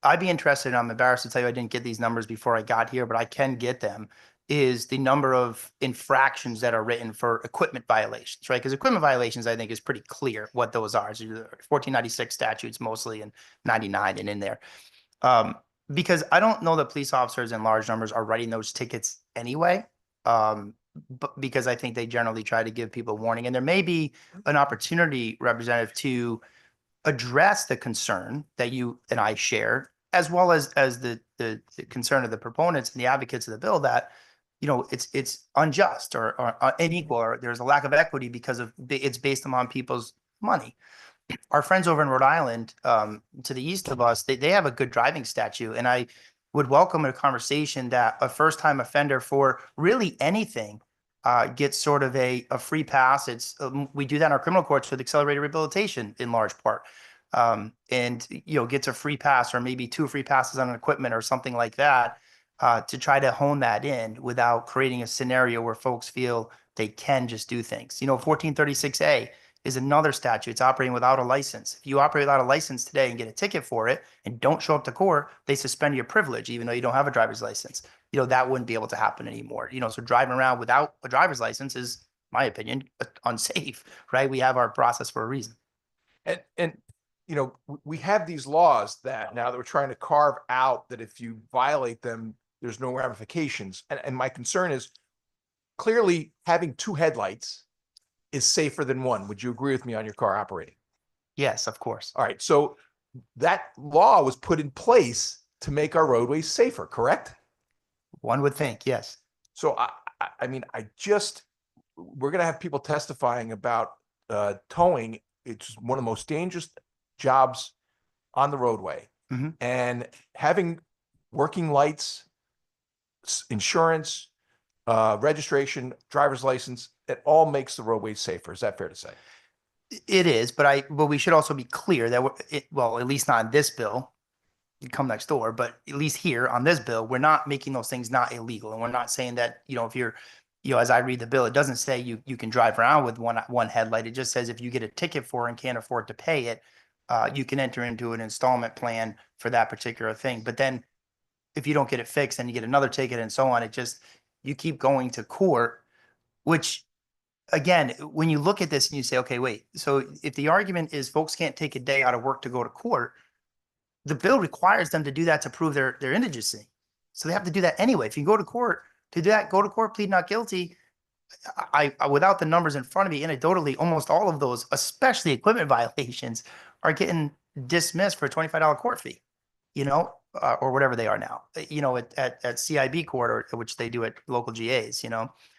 I'd be interested, and I'm embarrassed to tell you I didn't get these numbers before I got here, but I can get them, is the number of infractions that are written for equipment violations, right? Because equipment violations, I think, is pretty clear what those are. So 1496 statutes mostly, and 99 and in there. Because I don't know that police officers in large numbers are writing those tickets anyway. But because I think they generally try to give people warning, and there may be an opportunity, Representative, to address the concern that you and I share, as well as the concern of the proponents and the advocates of the bill that, it's unjust or unequal, or there's a lack of equity because it's based upon people's money. Our friends over in Rhode Island, to the east of us, they have a good driving statute, and I would welcome a conversation that a first-time offender for really anything gets sort of a free pass. It's we do that in our criminal courts with accelerated rehabilitation in large part. and, gets a free pass or maybe 2 free passes on an equipment or something like that, to try to hone that in without creating a scenario where folks feel they can just do things. 1436A is another statute. It's operating without a license. If you operate without a license today and get a ticket for it and don't show up to court, they suspend your privilege, even though you don't have a driver's license. That wouldn't be able to happen anymore. So driving around without a driver's license is, my opinion, unsafe, right? We have our process for a reason. And we have these laws that now that we're trying to carve out that if you violate them, there's no ramifications. And my concern is clearly having 2 headlights is safer than 1. Would you agree with me on your car operating? Yes, of course. All right. So that law was put in place to make our roadways safer, correct? One would think, yes. So we're going to have people testifying about towing. It's one of the most dangerous jobs on the roadway. Mhm. And having working lights, insurance, registration, driver's license, it all makes the roadways safer. Is that fair to say? It is, but we should also be clear that at least not in this bill. You come next door, but at least here on this bill, we're not making those things not illegal, and we're not saying that if you're, as I read the bill, it doesn't say you can drive around with one headlight. It just says if you get a ticket for and can't afford to pay it, you can enter into an installment plan for that particular thing. But then, if you don't get it fixed, then you get another ticket and so on. You keep going to court, which, again, when you look at this and you say, okay, wait, so if the argument is folks can't take a day out of work to go to court, the bill requires them to do that to prove their indigency. So they have to do that anyway. If you go to court to do that, go to court, plead not guilty. I without the numbers in front of me, anecdotally, almost all of those, especially equipment violations, are getting dismissed for a $25 court fee, or whatever they are now, at CIB court, or which they do at local GAs,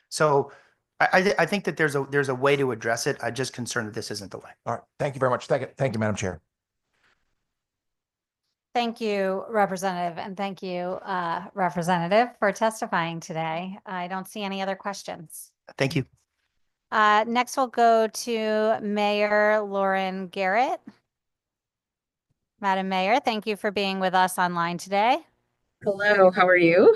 So I think that there's a way to address it. I'm just concerned that this isn't the way. All right. Thank you very much. Thank you, Madam Chair. Thank you, Representative, and thank you, Representative, for testifying today. I don't see any other questions. Thank you. Next, we'll go to Mayor Lauren Garrett. Madam Mayor, thank you for being with us online today. Hello, how are you?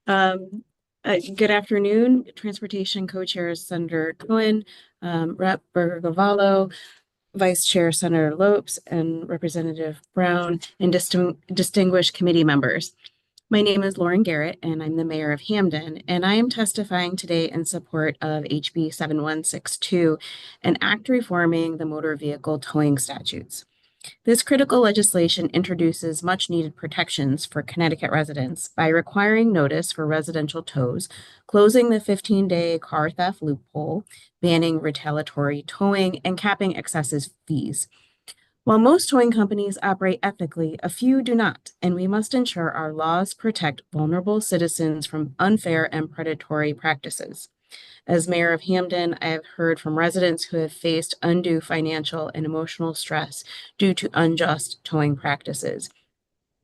Good afternoon, Transportation Co-Chairs Senator Cohen, Rep. Berger-Gavallo, Vice Chair Senator Lopes, and Representative Brown, and distinguished committee members. My name is Lauren Garrett, and I'm the Mayor of Hamden, and I am testifying today in support of HB 7162, an act reforming the motor vehicle towing statutes. This critical legislation introduces much-needed protections for Connecticut residents by requiring notice for residential tows, closing the 15-day car theft loophole, banning retaliatory towing, and capping excessive fees. While most towing companies operate ethically, a few do not, and we must ensure our laws protect vulnerable citizens from unfair and predatory practices. As Mayor of Hamden, I have heard from residents who have faced undue financial and emotional stress due to unjust towing practices.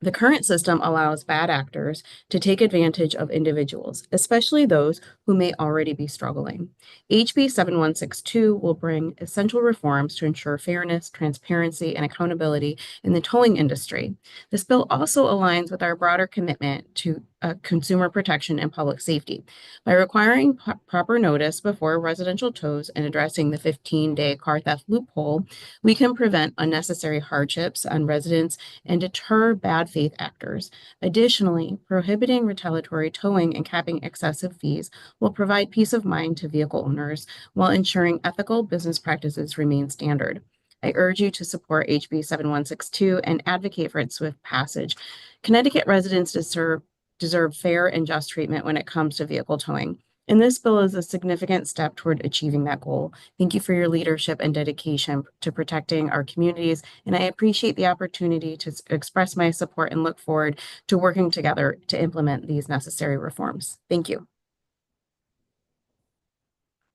The current system allows bad actors to take advantage of individuals, especially those who may already be struggling. HB 7162 will bring essential reforms to ensure fairness, transparency, and accountability in the towing industry. This bill also aligns with our broader commitment to consumer protection and public safety. By requiring proper notice before residential tows and addressing the 15-day car theft loophole, we can prevent unnecessary hardships on residents and deter bad faith actors. Additionally, prohibiting retaliatory towing and capping excessive fees will provide peace of mind to vehicle owners while ensuring ethical business practices remain standard. I urge you to support HB 7162 and advocate for its swift passage. Connecticut residents deserve fair and just treatment when it comes to vehicle towing. And this bill is a significant step toward achieving that goal. Thank you for your leadership and dedication to protecting our communities, and I appreciate the opportunity to express my support and look forward to working together to implement these necessary reforms. Thank you.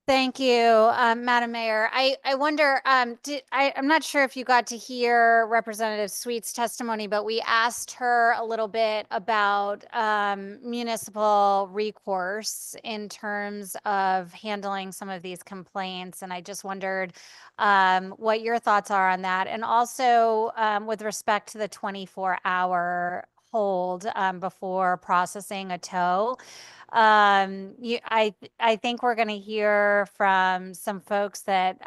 Thank you, Madam Mayor. I wonder, I'm not sure if you got to hear Representative Sweet's testimony, but we asked her a little bit about municipal recourse in terms of handling some of these complaints. And I just wondered what your thoughts are on that. And also with respect to the 24-hour hold before processing a tow. I think we're going to hear from some folks that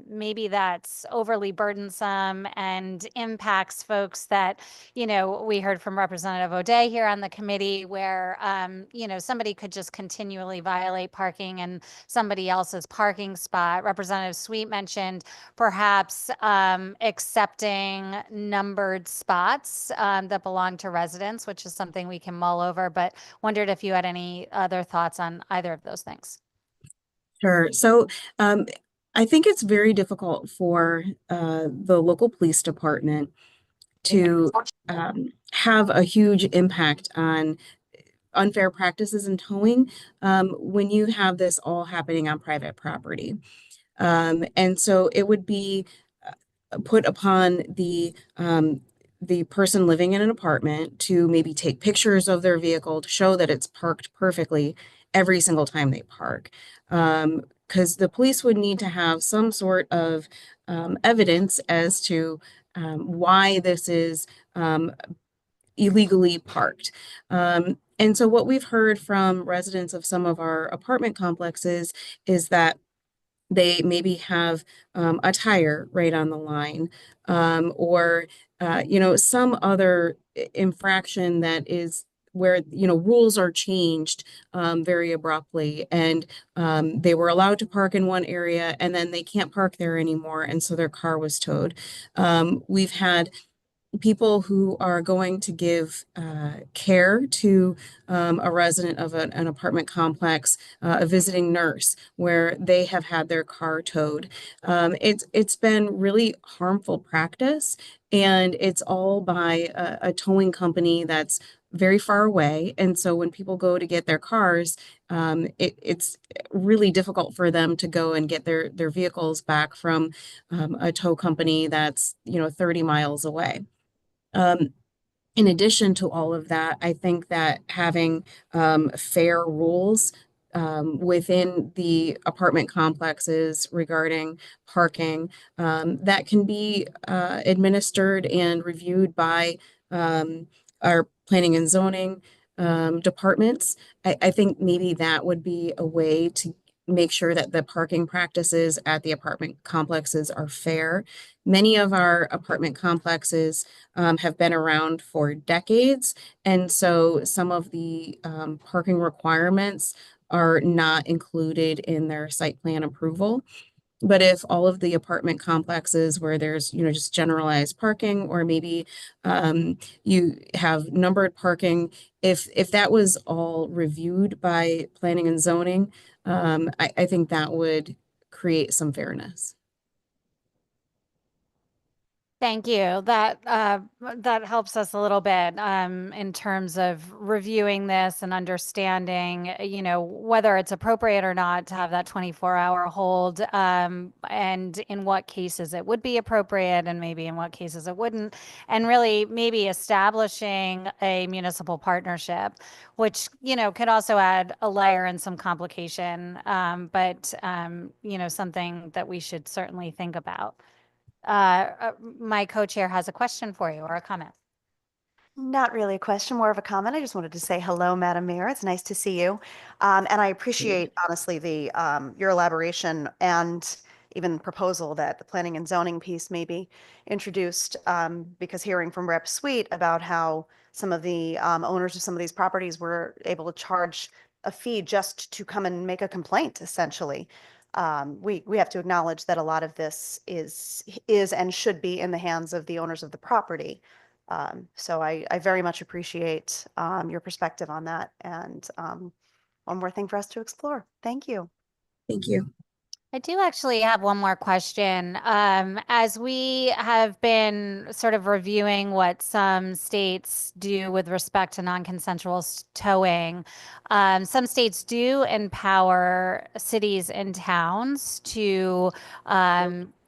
maybe that's overly burdensome and impacts folks that, we heard from Representative O'Day here on the committee where, somebody could just continually violate parking in somebody else's parking spot. Representative Sweet mentioned perhaps accepting numbered spots that belong to residents, which is something we can mull over, but wondered if you had any other thoughts on either of those things. Sure. So I think it's very difficult for the local police department to have a huge impact on unfair practices in towing when you have this all happening on private property. And so it would be put upon the person living in an apartment to maybe take pictures of their vehicle to show that it's parked perfectly every single time they park. Because the police would need to have some sort of evidence as to why this is illegally parked. And so what we've heard from residents of some of our apartment complexes is that they maybe have a tire right on the line, or some other infraction that is where rules are changed very abruptly, and they were allowed to park in one area and then they can't park there anymore, and so their car was towed. We've had people who are going to give care to a resident of an apartment complex, a visiting nurse, where they have had their car towed. It's been really harmful practice, and it's all by a towing company that's very far away. And so when people go to get their cars, it's really difficult for them to go and get their vehicles back from a tow company that's 30 miles away. In addition to all of that, I think that having fair rules within the apartment complexes regarding parking that can be administered and reviewed by our planning and zoning departments. I think maybe that would be a way to make sure that the parking practices at the apartment complexes are fair. Many of our apartment complexes have been around for decades, and so some of the parking requirements are not included in their site plan approval. But if all of the apartment complexes where there's, just generalized parking, or maybe you have numbered parking, if that was all reviewed by planning and zoning, I think that would create some fairness. Thank you. That helps us a little bit in terms of reviewing this and understanding, whether it's appropriate or not to have that 24-hour hold, and in what cases it would be appropriate and maybe in what cases it wouldn't, and really maybe establishing a municipal partnership, which, could also add a layer and some complication, but, something that we should certainly think about. My co-chair has a question for you or a comment. Not really a question, more of a comment. I just wanted to say hello, Madam Mayor. It's nice to see you. And I appreciate, honestly, the your elaboration and even proposal that the planning and zoning piece may be introduced, because hearing from Rep. Sweet about how some of the owners of some of these properties were able to charge a fee just to come and make a complaint, essentially. We have to acknowledge that a lot of this is and should be in the hands of the owners of the property. So I very much appreciate your perspective on that, and one more thing for us to explore. Thank you. Thank you. I do actually have one more question. As we have been sort of reviewing what some states do with respect to non-consensual towing, some states do empower cities and towns to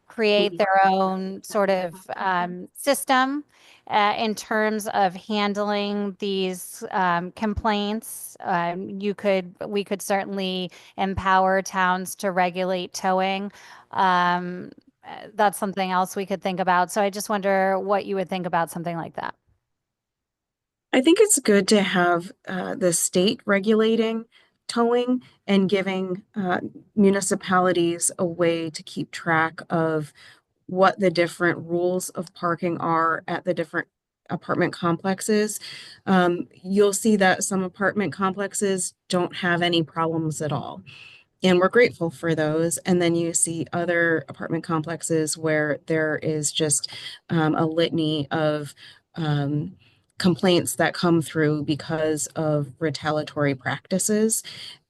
create their own sort of system in terms of handling these complaints. We could certainly empower towns to regulate towing. That's something else we could think about. So I just wonder what you would think about something like that. I think it's good to have the state regulating towing and giving municipalities a way to keep track of what the different rules of parking are at the different apartment complexes. You'll see that some apartment complexes don't have any problems at all. And we're grateful for those. And then you see other apartment complexes where there is just a litany of complaints that come through because of retaliatory practices.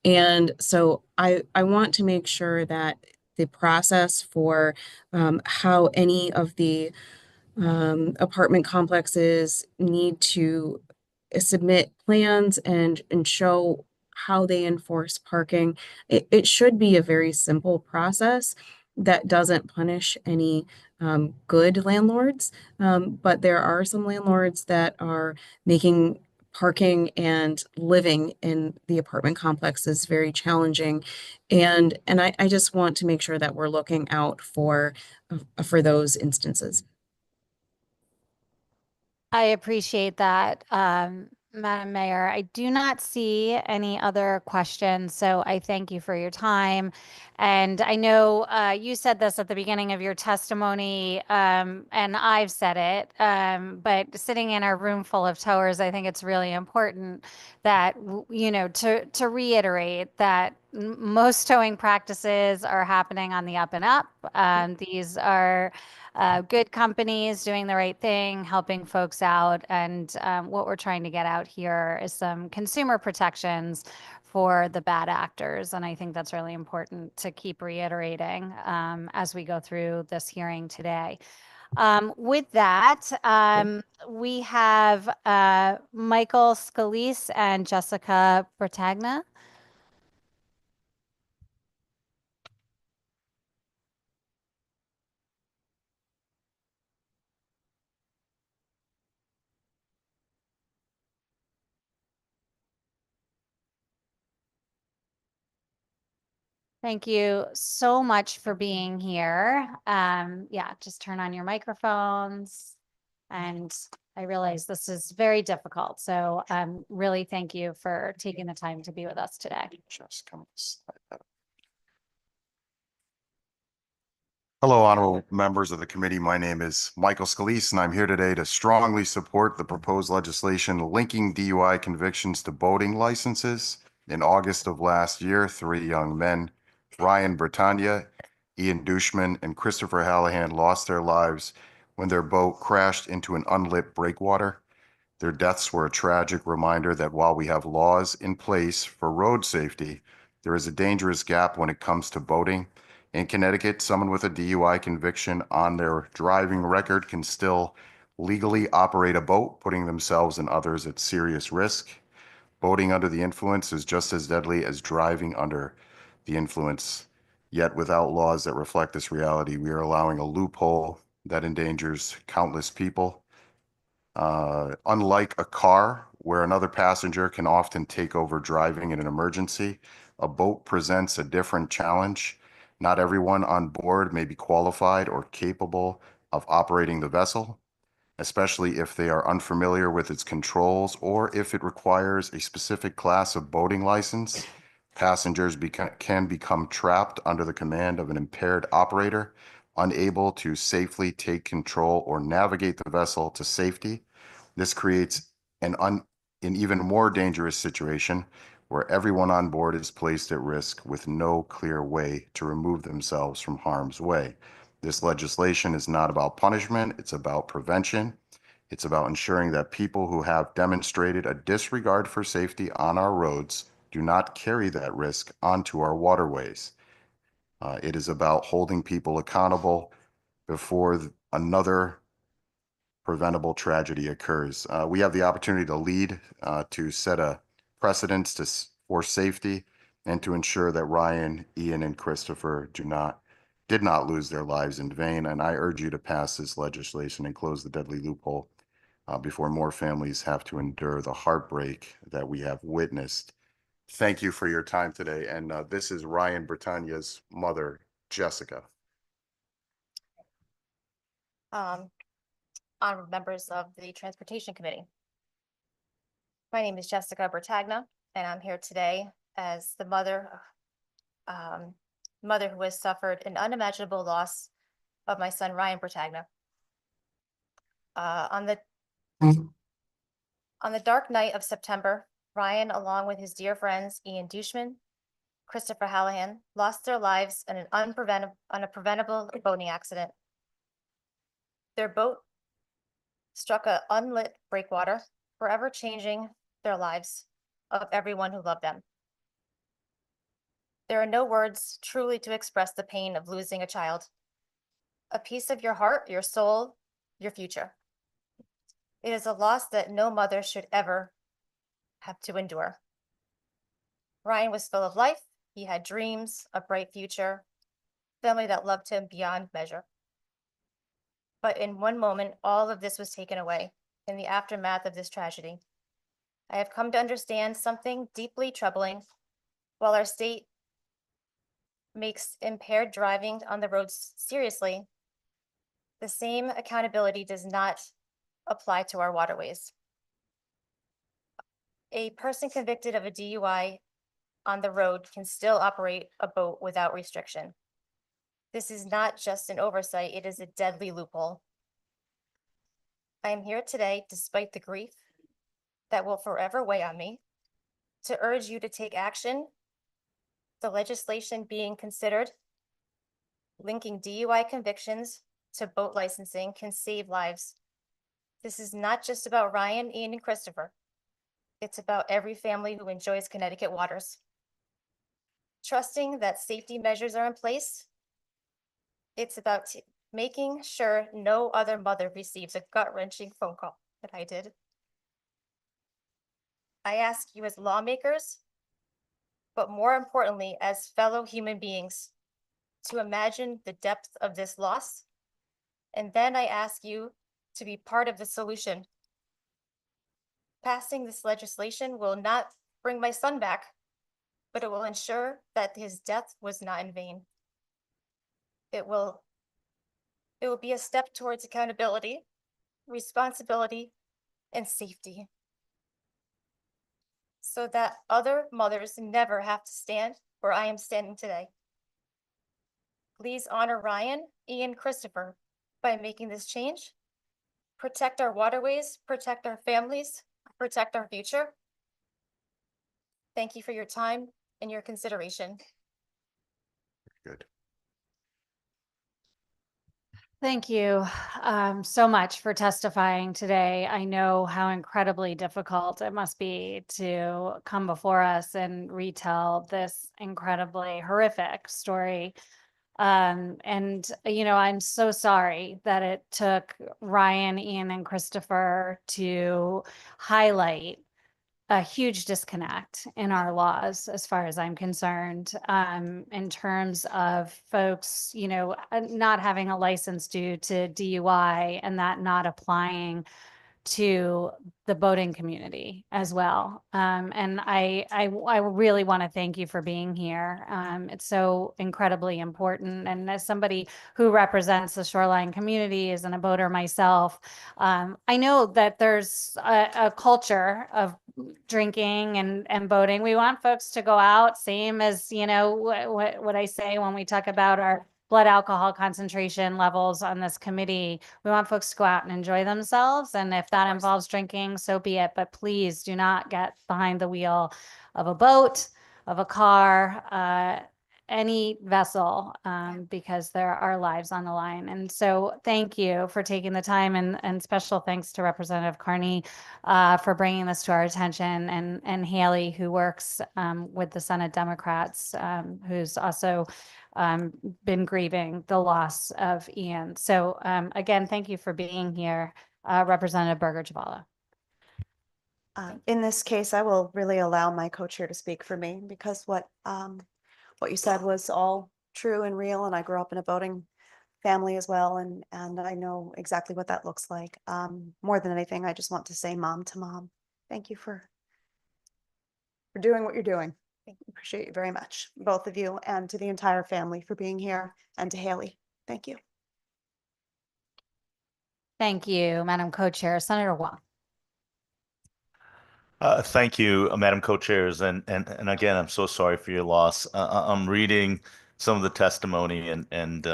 And so I want to make sure that the process for how any of the apartment complexes need to submit plans and show how they enforce parking. It should be a very simple process that doesn't punish any good landlords. But there are some landlords that are making parking and living in the apartment complexes very challenging. And I just want to make sure that we're looking out for those instances. I appreciate that, Madam Mayor. I do not see any other questions, so I thank you for your time. And I know you said this at the beginning of your testimony, and I've said it, but sitting in a room full of towers, I think it's really important that, to reiterate that most towing practices are happening on the up and up. These are good companies doing the right thing, helping folks out. And what we're trying to get out here is some consumer protections for the bad actors. And I think that's really important to keep reiterating as we go through this hearing today. With that, we have Michael Scalise and Jessica Bertagna. Thank you so much for being here. Yeah, just turn on your microphones. And I realize this is very difficult. So really thank you for taking the time to be with us today. Hello, honorable members of the committee. My name is Michael Scalise, and I'm here today to strongly support the proposed legislation linking DUI convictions to boating licenses. In August of last year, 3 young men, Ryan Bertagna, Ian Dushman, and Christopher Hallahan, lost their lives when their boat crashed into an unlit breakwater. Their deaths were a tragic reminder that while we have laws in place for road safety, there is a dangerous gap when it comes to boating. In Connecticut, someone with a DUI conviction on their driving record can still legally operate a boat, putting themselves and others at serious risk. Boating under the influence is just as deadly as driving under the influence. Yet without laws that reflect this reality, we are allowing a loophole that endangers countless people. Unlike a car, where another passenger can often take over driving in an emergency, a boat presents a different challenge. Not everyone on board may be qualified or capable of operating the vessel, especially if they are unfamiliar with its controls or if it requires a specific class of boating license. Passengers can become trapped under the command of an impaired operator, unable to safely take control or navigate the vessel to safety. This creates an even more dangerous situation where everyone on board is placed at risk with no clear way to remove themselves from harm's way. This legislation is not about punishment, it's about prevention. It's about ensuring that people who have demonstrated a disregard for safety on our roads do not carry that risk onto our waterways. It is about holding people accountable before another preventable tragedy occurs. We have the opportunity to lead, to set a precedence for safety, and to ensure that Ryan, Ian, and Christopher did not lose their lives in vain. And I urge you to pass this legislation and close the deadly loophole before more families have to endure the heartbreak that we have witnessed. Thank you for your time today. And this is Ryan Britannia's mother, Jessica. Honorable members of the Transportation Committee. My name is Jessica Bertagna, and I'm here today as the mother who has suffered an unimaginable loss of my son, Ryan Bertagna. On the dark night of September, Ryan, along with his dear friends, Ian Dushman, Christopher Hallahan, lost their lives in on a preventable boating accident. Their boat struck an unlit breakwater, forever changing their lives of everyone who loved them. There are no words truly to express the pain of losing a child, a piece of your heart, your soul, your future. It is a loss that no mother should ever have to endure. Ryan was full of life. He had dreams, a bright future, family that loved him beyond measure. But in one moment, all of this was taken away in the aftermath of this tragedy. I have come to understand something deeply troubling. While our state makes impaired driving on the roads seriously, the same accountability does not apply to our waterways. A person convicted of a DUI on the road can still operate a boat without restriction. This is not just an oversight, it is a deadly loophole. I am here today, despite the grief that will forever weigh on me, to urge you to take action. The legislation being considered, linking DUI convictions to boat licensing, can save lives. This is not just about Ryan, Ian, and Christopher. It's about every family who enjoys Connecticut waters. Trusting that safety measures are in place, it's about making sure no other mother receives a gut-wrenching phone call that I did. I ask you as lawmakers, but more importantly, as fellow human beings, to imagine the depth of this loss. And then I ask you to be part of the solution. Passing this legislation will not bring my son back, but it will ensure that his death was not in vain. It will be a step towards accountability, responsibility, and safety, so that other mothers never have to stand where I am standing today. Please honor Ryan, Ian, Christopher by making this change. Protect our waterways, protect our families, protect our future. Thank you for your time and your consideration. Good. Thank you so much for testifying today. I know how incredibly difficult it must be to come before us and retell this incredibly horrific story. And, I'm so sorry that it took Ryan, Ian, and Christopher to highlight a huge disconnect in our laws, as far as I'm concerned, in terms of folks, not having a license due to DUI and that not applying to the boating community as well. And I really want to thank you for being here. It's so incredibly important. And as somebody who represents the shoreline community, as a boater myself, I know that there's a culture of drinking and boating. We want folks to go out, same as, what I say when we talk about our blood alcohol concentration levels on this committee. We want folks to go out and enjoy themselves. And if that involves drinking, so be it. But please do not get behind the wheel of a boat, of a car, any vessel, because there are lives on the line. And so thank you for taking the time, and special thanks to Representative Carney for bringing this to our attention, and Haley, who works with the Senate Democrats, who's also been grieving the loss of Ian. So again, thank you for being here, Representative Berger-Javala. In this case, I will really allow my co-chair to speak for me because what you said was all true and real, and I grew up in a voting family as well, and I know exactly what that looks like. More than anything, I just want to say mom to mom. Thank you for doing what you're doing. Appreciate you very much, both of you, and to the entire family for being here, and to Haley. Thank you. Thank you, Madam Co-Chair. Senator Wong. Thank you, Madam Co-Chairs, and again, I'm so sorry for your loss. I'm reading some of the testimony, and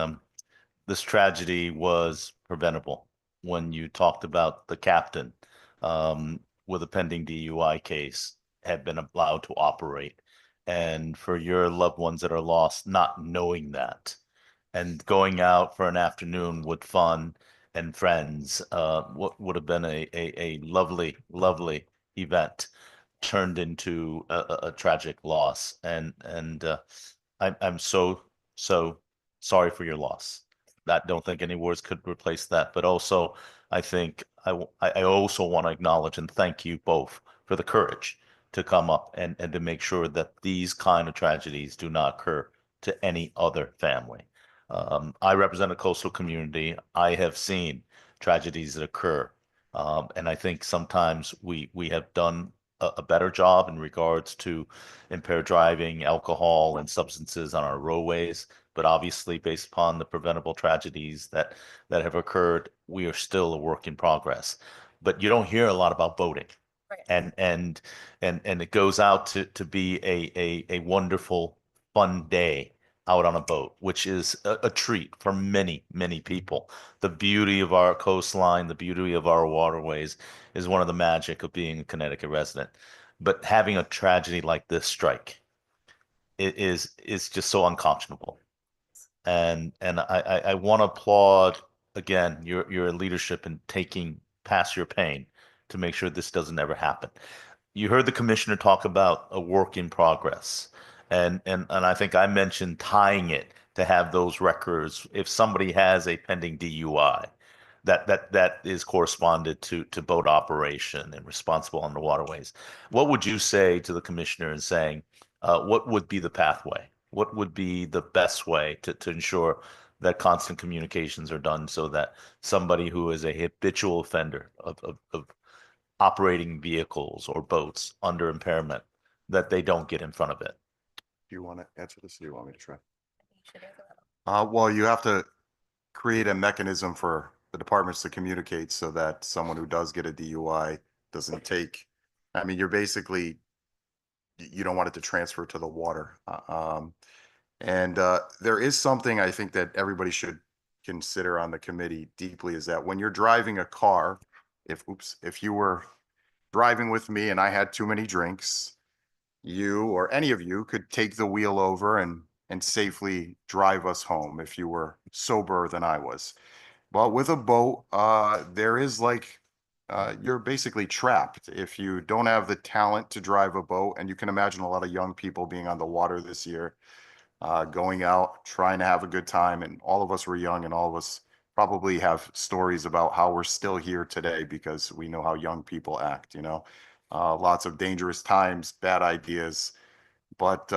this tragedy was preventable. When you talked about the captain with a pending DUI case had been allowed to operate, and for your loved ones that are lost, not knowing that, and going out for an afternoon with fun and friends, what would have been a lovely, lovely event turned into a tragic loss. And I'm so sorry for your loss. I don't think any words could replace that. But also, I think I also want to acknowledge and thank you both for the courage to come up and to make sure that these kind of tragedies do not occur to any other family. I represent a coastal community. I have seen tragedies that occur. And I think sometimes we have done a better job in regards to impaired driving, alcohol, and substances on our roadways. But obviously, based upon the preventable tragedies that have occurred, we are still a work in progress. But you don't hear a lot about boating. Right. And it goes out to be a wonderful, fun day out on a boat, which is a treat for many, many people. The beauty of our coastline, the beauty of our waterways is one of the magic of being a Connecticut resident. But having a tragedy like this strike is just so unconscionable. And I want to applaud again your leadership in taking past your pain to make sure this doesn't ever happen. You heard the commissioner talk about a work in progress. And I think I mentioned tying it to have those records if somebody has a pending DUI that is corresponded to boat operation and responsible on the waterways. What would you say to the commissioner in saying what would be the pathway? What would be the best way to ensure that constant communications are done so that somebody who is a habitual offender of operating vehicles or boats under impairment, that they don't get in front of it? Do you want to answer this or do you want me to try? Well, you have to create a mechanism for the departments to communicate so that someone who does get a DUI doesn't take, I mean, you're basically, you don't want it to transfer to the water. There is something I think that everybody should consider on the committee deeply is that when you're driving a car, if you were driving with me and I had too many drinks, you or any of you could take the wheel over and safely drive us home if you were sober than I was. But with a boat, there is like, you're basically trapped if you don't have the talent to drive a boat. And you can imagine a lot of young people being on the water this year, going out, trying to have a good time. And all of us were young and all of us probably have stories about how we're still here today because we know how young people act, you know, lots of dangerous times, bad ideas. But,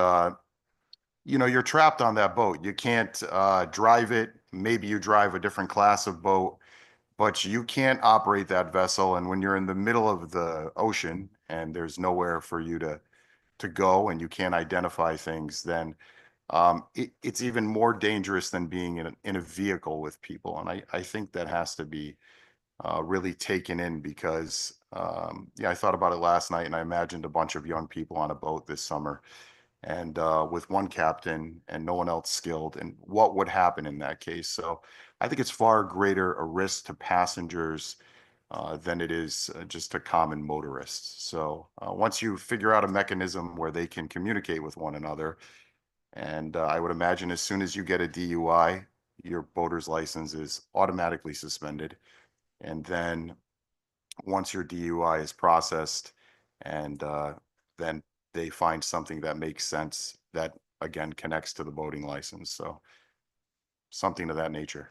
you know, you're trapped on that boat. You can't drive it. Maybe you drive a different class of boat, but you can't operate that vessel. And when you're in the middle of the ocean and there's nowhere for you to go and you can't identify things, then it's even more dangerous than being in a vehicle with people. And I think that has to be really taken in because, yeah, I thought about it last night and I imagined a bunch of young people on a boat this summer and with one captain and no one else skilled, and what would happen in that case. So I think it's far greater a risk to passengers than it is just to common motorists. So once you figure out a mechanism where they can communicate with one another, and I would imagine as soon as you get a DUI, your boater's license is automatically suspended. And then once your DUI is processed and then they find something that makes sense, that again, connects to the boating license. So something of that nature.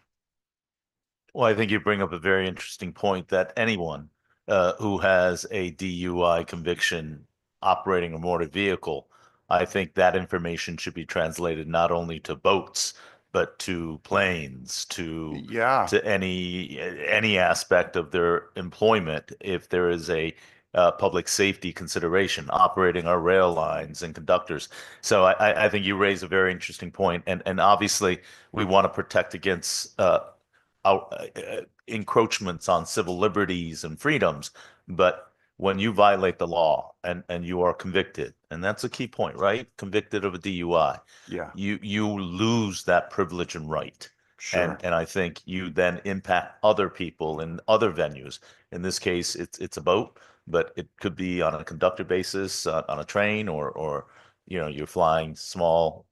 Well, I think you bring up a very interesting point that anyone who has a DUI conviction operating a motor vehicle, I think that information should be translated not only to boats, but to planes, Yeah, to any aspect of their employment. If there is a public safety consideration, operating our rail lines and conductors. So I think you raise a very interesting point, and obviously we want to protect against encroachments on civil liberties and freedoms. But when you violate the law and you are convicted, and that's a key point, right? Convicted of a DUI, yeah, you lose that privilege and right. sure. And I think you then impact other people in other venues. In this case, it's a boat, but it could be on a conductor basis, on a train, or you're flying small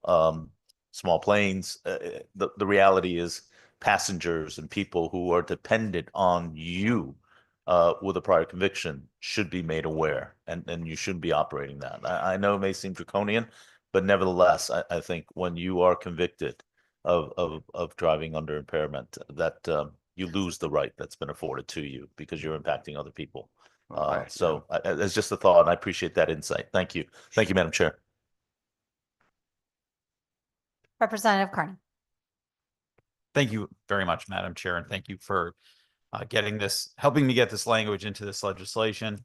planes. The reality is passengers and people who are dependent on you with a prior conviction should be made aware, and you shouldn't be operating that. I know it may seem draconian, but nevertheless, I think when you are convicted of driving under impairment, that you lose the right that's been afforded to you because you're impacting other people. So it's just a thought, and I appreciate that insight. Thank you. Thank you, Madam Chair. Representative Carney. Thank you very much, Madam Chair, and thank you for helping me get this language into this legislation.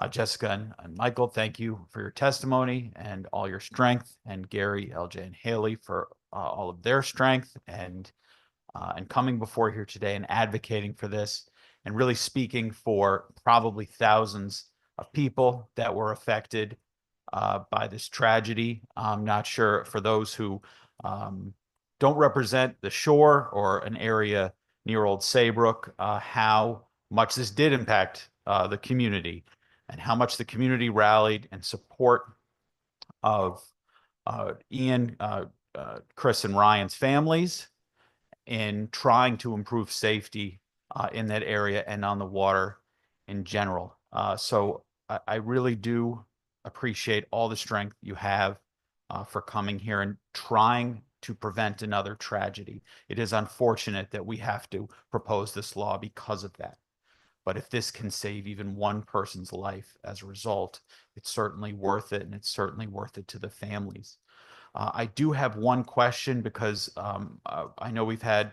Jessica and Michael, thank you for your testimony and all your strength, and Gary, LJ, and Haley for all of their strength and coming before here today and advocating for this and really speaking for probably thousands of people that were affected by this tragedy. I'm not sure for those who don't represent the shore or an area near Old Saybrook, how much this did impact the community and how much the community rallied in support of Ian, Chris, and Ryan's families in trying to improve safety in that area and on the water in general. So I really do appreciate all the strength you have for coming here and trying to prevent another tragedy. It is unfortunate that we have to propose this law because of that. But if this can save even one person's life as a result, it's certainly worth it, and it's certainly worth it to the families. I do have one question because I know we've had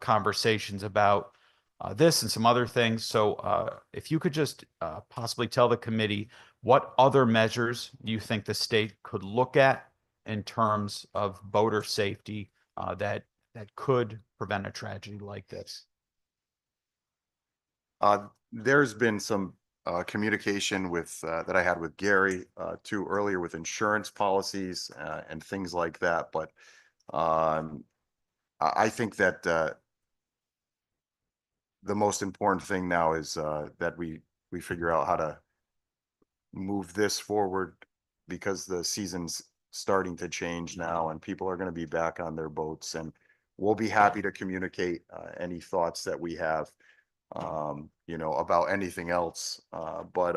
conversations about this and some other things. So if you could just possibly tell the committee what other measures you think the state could look at in terms of boater safety that could prevent a tragedy like this. There's been some communication with that I had with Gary too earlier with insurance policies and things like that. But I think that the most important thing now is that we figure out how to move this forward, because the season's starting to change now and people are going to be back on their boats, and we'll be happy to communicate any thoughts that we have about anything else. But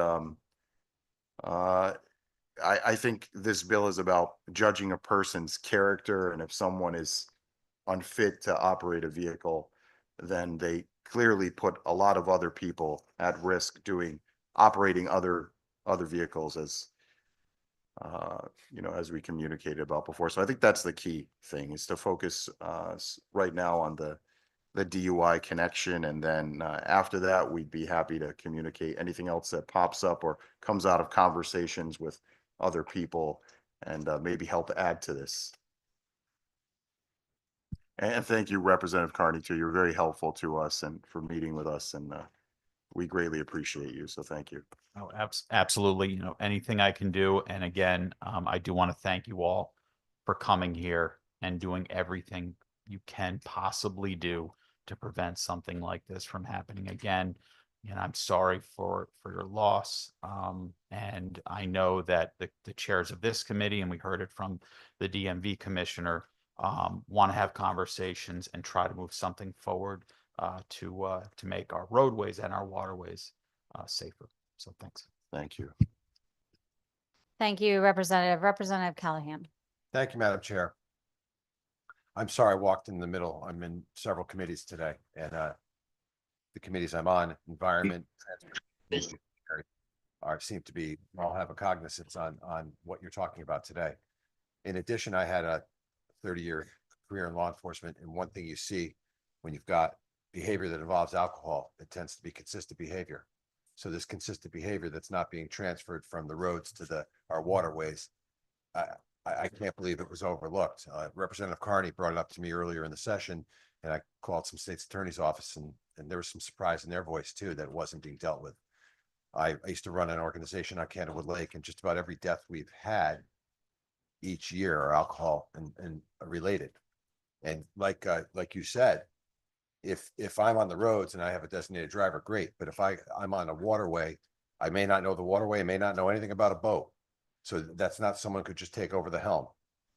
I think this bill is about judging a person's character, and if someone is unfit to operate a vehicle, then they clearly put a lot of other people at risk operating other vehicles, as we communicated about before. So I think that's the key thing, is to focus right now on the DUI connection, and then after that we'd be happy to communicate anything else that pops up or comes out of conversations with other people, and maybe help add to this. And thank you, Representative Carney, too. You're very helpful to us and for meeting with us, and we greatly appreciate you. So thank you. Oh, absolutely. Anything I can do. And again, I do want to thank you all for coming here and doing everything you can possibly do to prevent something like this from happening again. And I'm sorry for your loss. And I know that the chairs of this committee, and we heard it from the DMV commissioner, want to have conversations and try to move something forward to make our roadways and our waterways safer. So thanks. Thank you. Thank you, Representative. Representative Callahan. Thank you, Madam Chair. I'm sorry I walked in the middle. I'm in several committees today, and the committees I'm on, Environment, Transportation, seem to be all have a cognizance on what you're talking about today. In addition, I had a 30-year career in law enforcement, and one thing you see when you've got behavior that involves alcohol, it tends to be consistent behavior. So this consistent behavior that's not being transferred from the roads to our waterways, I can't believe it was overlooked. Representative Carney brought it up to me earlier in the session, and I called some state's attorney's office, and there was some surprise in their voice too that it wasn't being dealt with. I used to run an organization on Candlewood Lake, and just about every death we've had each year are alcohol and related. And like you said, if I'm on the roads and I have a designated driver, great. But if I'm on a waterway, I may not know the waterway, I may not know anything about a boat. So that's not someone could just take over the helm.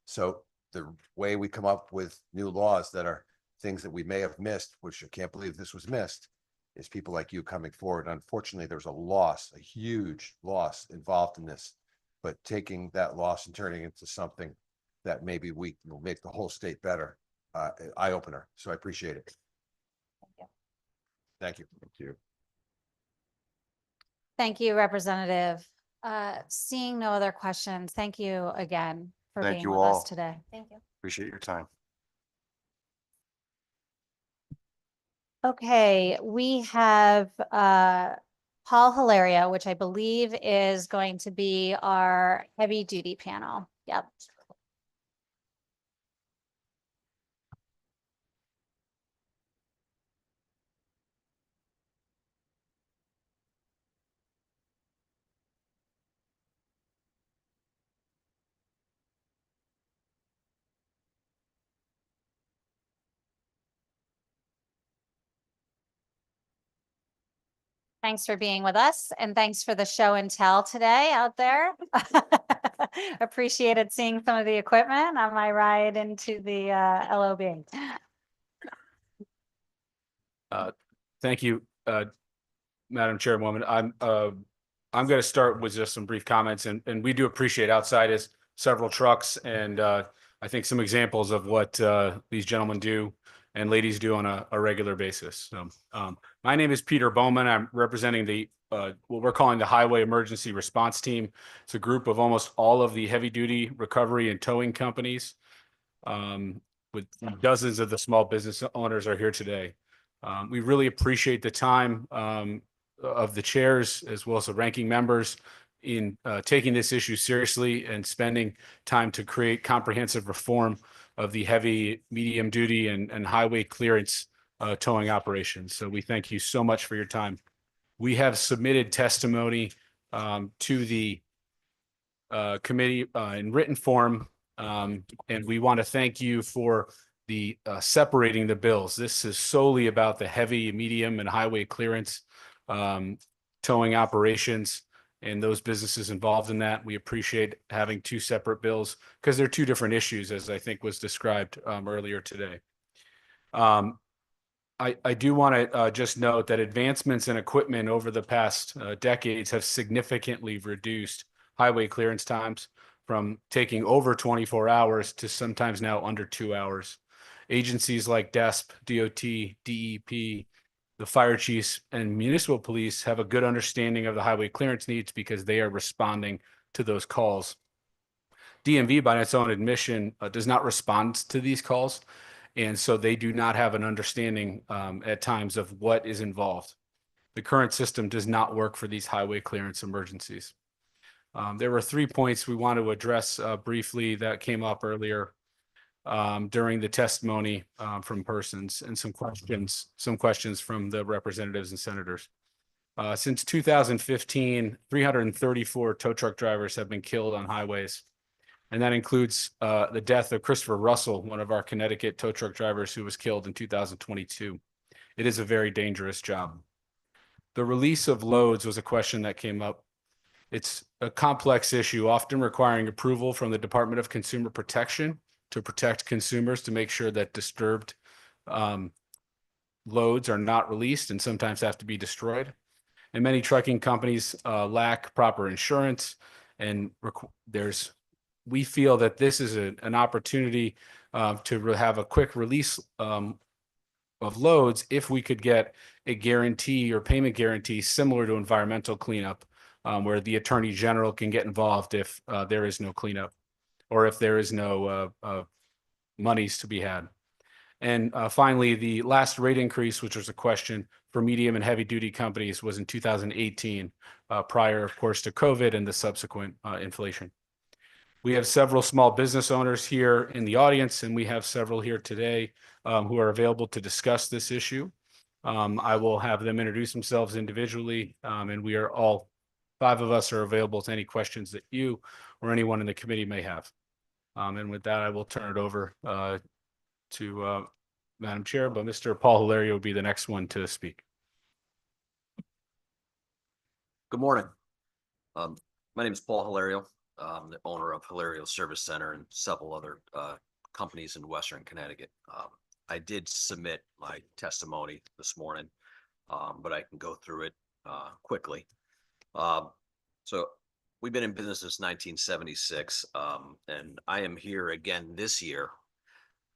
So the way we come up with new laws that are things that we may have missed, which I can't believe this was missed, is people like you coming forward. Unfortunately, there's a huge loss involved in this, but taking that loss and turning it into something that maybe we will make the whole state better, eye opener. So I appreciate it. Thank you. Thank you. Thank you, Representative. Seeing no other questions, thank you again for Thank being you with us all. today. Thank you. Appreciate your time. Okay, we have Paul Hilaria, which I believe is going to be our heavy duty panel. Yep. Thanks for being with us, and thanks for the show and tell today out there. Appreciated seeing some of the equipment on my ride into the LOB. Thank you, Madam Chairwoman. I'm going to start with just some brief comments, and we do appreciate outside is several trucks, and I think some examples of what these gentlemen do and ladies do on a regular basis. So, my name is Peter Bowman. I'm representing the what we're calling the Highway Emergency Response Team. It's a group of almost all of the heavy duty recovery and towing companies. With dozens of the small business owners are here today. We really appreciate the time of the chairs as well as the ranking members in taking this issue seriously and spending time to create comprehensive reform of the heavy, medium duty and highway clearance towing operations. So we thank you so much for your time. We have submitted testimony to the committee in written form, and we want to thank you for the separating the bills. This is solely about the heavy, medium, and highway clearance towing operations and those businesses involved in that. We appreciate having two separate bills because they're two different issues, as I think was described earlier today. I do want to just note that advancements in equipment over the past decades have significantly reduced highway clearance times from taking over 24 hours to sometimes now under 2 hours. Agencies like DESP, DOT, DEP, the fire chiefs, and municipal police have a good understanding of the highway clearance needs because they are responding to those calls. DMV, by its own admission, does not respond to these calls, and so they do not have an understanding at times of what is involved. The current system does not work for these highway clearance emergencies. There were 3 points we want to address briefly that came up earlier during the testimony from persons, and some questions from the representatives and senators. Since 2015, 334 tow truck drivers have been killed on highways. And that includes the death of Christopher Russell, one of our Connecticut tow truck drivers who was killed in 2022. It is a very dangerous job. The release of loads was a question that came up. It's a complex issue, often requiring approval from the Department of Consumer Protection to protect consumers, to make sure that disturbed loads are not released and sometimes have to be destroyed. And many trucking companies lack proper insurance, and there's we feel that this is an opportunity to have a quick release of loads if we could get a guarantee or payment guarantee similar to environmental cleanup, where the Attorney General can get involved if there is no cleanup or if there is no monies to be had. And finally, the last rate increase, which was a question for medium and heavy duty companies, was in 2018, prior, of course, to COVID and the subsequent inflation. We have several small business owners here in the audience, and we have several here today who are available to discuss this issue. I will have them introduce themselves individually, and we are all 5 of us are available to any questions that you or anyone in the committee may have. And with that, I will turn it over to Madam Chair, but Mr. Paul Hilario will be the next one to speak. Good morning. My name is Paul Hilario. I'm the owner of Hilario Service Center and several other companies in Western Connecticut. I did submit my testimony this morning, but I can go through it quickly. So we've been in business since 1976, and I am here again this year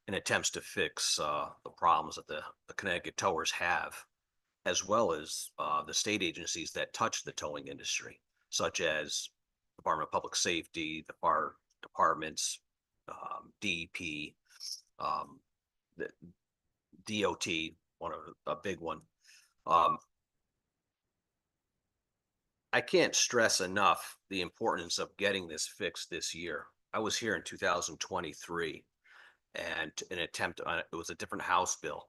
in attempts to fix the problems that the Connecticut towers have, as well as the state agencies that touch the towing industry, such as Department of Public Safety, the fire departments, DEP, the DOT, a big one. I can't stress enough the importance of getting this fixed this year. I was here in 2023, and an attempt on it was a different House bill.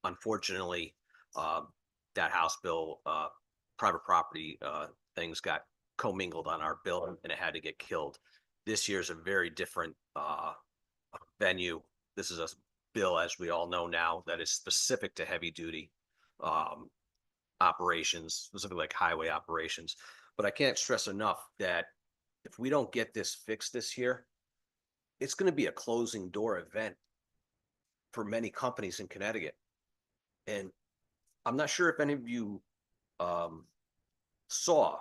Unfortunately, that House bill, private property things got commingled on our bill, and it had to get killed. This year's a very different venue. This is a bill, as we all know now, that is specific to heavy duty operations, specifically like highway operations. But I can't stress enough that if we don't get this fixed this year, it's going to be a closing door event for many companies in Connecticut. And I'm not sure if any of you saw,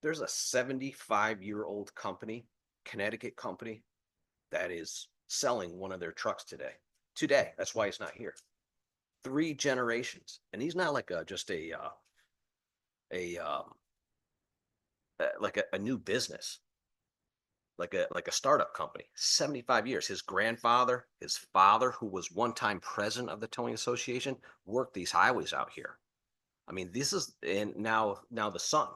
there's a 75-year-old company, Connecticut company, that is selling one of their trucks today. That's why he's not here. 3 generations. And he's not like just a new business, like a startup company. 75 years. His grandfather, his father, who was one-time president of the Towing Association, worked these highways out here. I mean, this is, and now the son.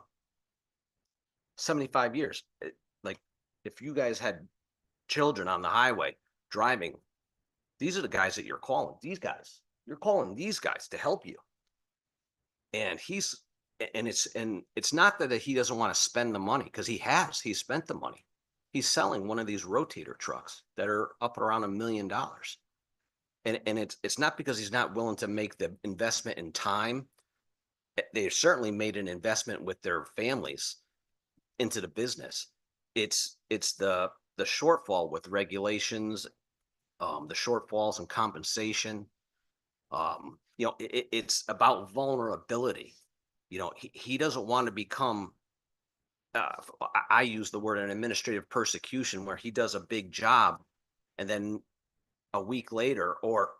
75 years. Like, if you guys had children on the highway driving, these are the guys that you're calling. These guys. You're calling these guys to help you. And it's not that he doesn't want to spend the money, because he's spent the money. He's selling one of these rotator trucks that are up around $1 million. And it's not because he's not willing to make the investment in time. They certainly made an investment with their families into the business. It's the shortfall with regulations, the shortfalls in compensation. It's about vulnerability. He doesn't want to become, I use the word, an administrative persecution, where he does a big job and then a week later, or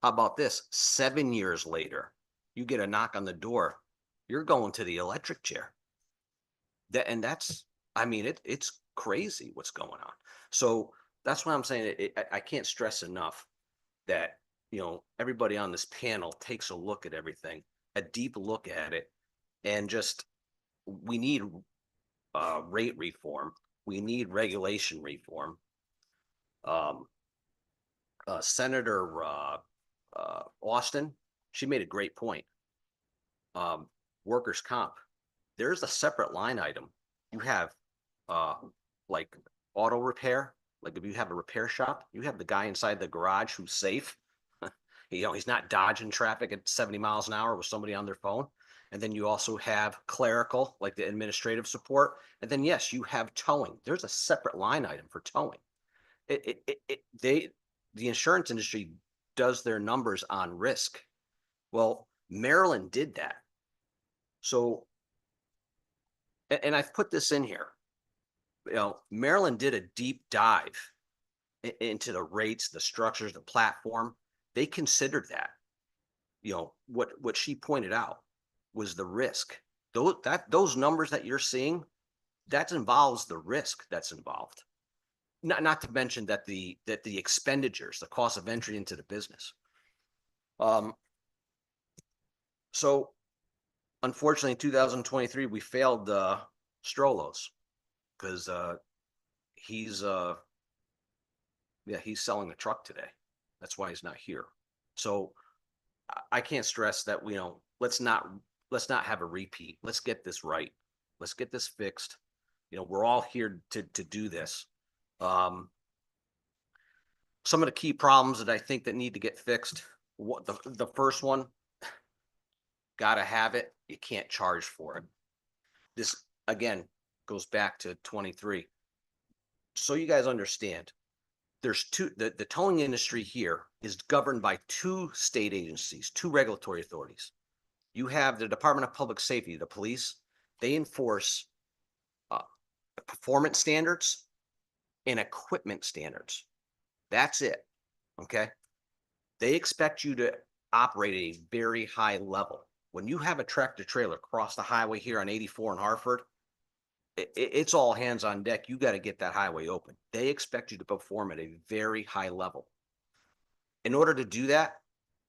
how about this, 7 years later, you get a knock on the door, you're going to the electric chair. It's crazy what's going on. So that's why I'm saying I can't stress enough that everybody on this panel takes a look at everything, a deep look at it, and we need rate reform. We need regulation reform. Senator Austin, she made a great point. Workers' comp, there's a separate line item. You have like auto repair. Like if you have a repair shop, you have the guy inside the garage who's safe. He's not dodging traffic at 70 miles an hour with somebody on their phone. And then you also have clerical, like the administrative support. And then, yes, you have towing. There's a separate line item for towing. The insurance industry does their numbers on risk. Well, Maryland did that. So, and I've put this in here. You know, Maryland did a deep dive into the rates, the structures, the platform. They considered that. You know, what she pointed out was the risk. Those numbers that you're seeing, that involves the risk that's involved. Not to mention that the expenditures, the cost of entry into the business. So unfortunately, in 2023, we failed Strolos because he's selling a truck today. That's why he's not here. So I can't stress that, you know, let's not have a repeat. Let's get this right. Let's get this fixed. You know, we're all here to do this. Some of the key problems that I think that need to get fixed. What the first one, gotta have it. You can't charge for it. This again goes back to 23. So you guys understand, there's the towing industry here is governed by two state agencies, two regulatory authorities. You have the Department of Public Safety, the police. They enforce performance standards and equipment standards. That's it. Okay. They expect you to operate at a very high level. When you have a tractor trailer cross the highway here on 84 in Hartford, it's all hands on deck. You got to get that highway open. They expect you to perform at a very high level. In order to do that,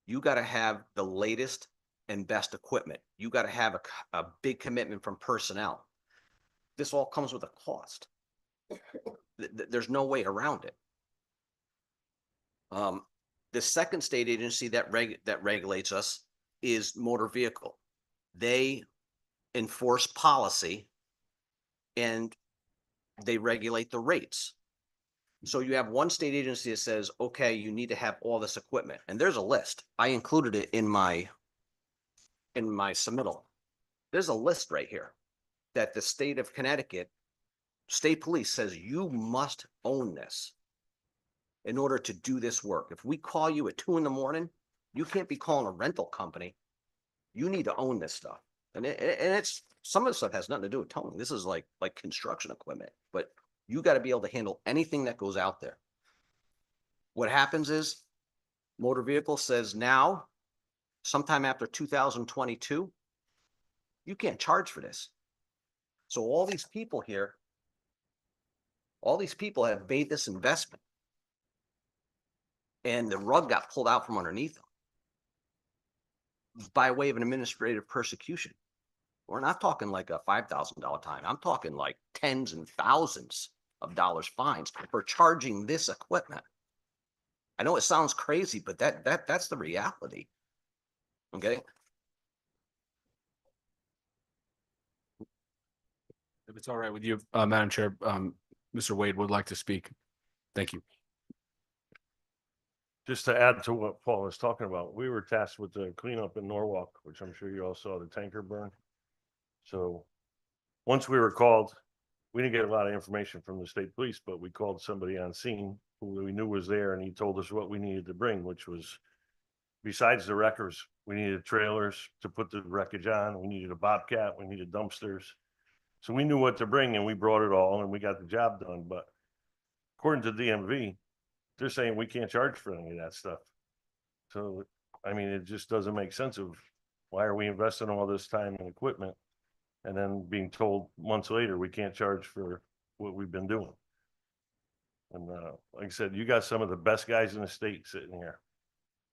you got to have the latest and best equipment. You got to have a big commitment from personnel. This all comes with a cost. There's no way around it. The second state agency that regulates us is motor vehicle. They enforce policy and they regulate the rates. So you have one state agency that says, okay, you need to have all this equipment. And there's a list. I included it in my submittal. There's a list right here that the state of Connecticut state police says you must own this in order to do this work. If we call you at 2 a.m, you can't be calling a rental company. You need to own this stuff. And it's some of the stuff has nothing to do with towing. This is like construction equipment, but you got to be able to handle anything that goes out there. What happens is motor vehicle says now, sometime after 2022, you can't charge for this. So all these people here, all these people have made this investment and the rug got pulled out from underneath them by way of an administrative persecution. We're not talking like a $5,000 fine. I'm talking like tens and thousands of dollars fines for charging this equipment. I know it sounds crazy, but that's the reality. Okay. If it's all right with you, Madam Chair, Mr. Wade would like to speak. Thank you. Just to add to what Paul was talking about, we were tasked with the cleanup in Norwalk, which I'm sure you all saw the tanker burn. So once we were called, we didn't get a lot of information from the state police, but we called somebody on scene who we knew was there, and he told us what we needed to bring, which was, besides the wreckers, we needed trailers to put the wreckage on. We needed a bobcat. We needed dumpsters. So we knew what to bring, and we brought it all, and we got the job done. But according to DMV, they're saying we can't charge for any of that stuff. So, I mean, it just doesn't make sense of why are we investing all this time and equipment and then being told months later we can't charge for what we've been doing. And like I said, you got some of the best guys in the state sitting here,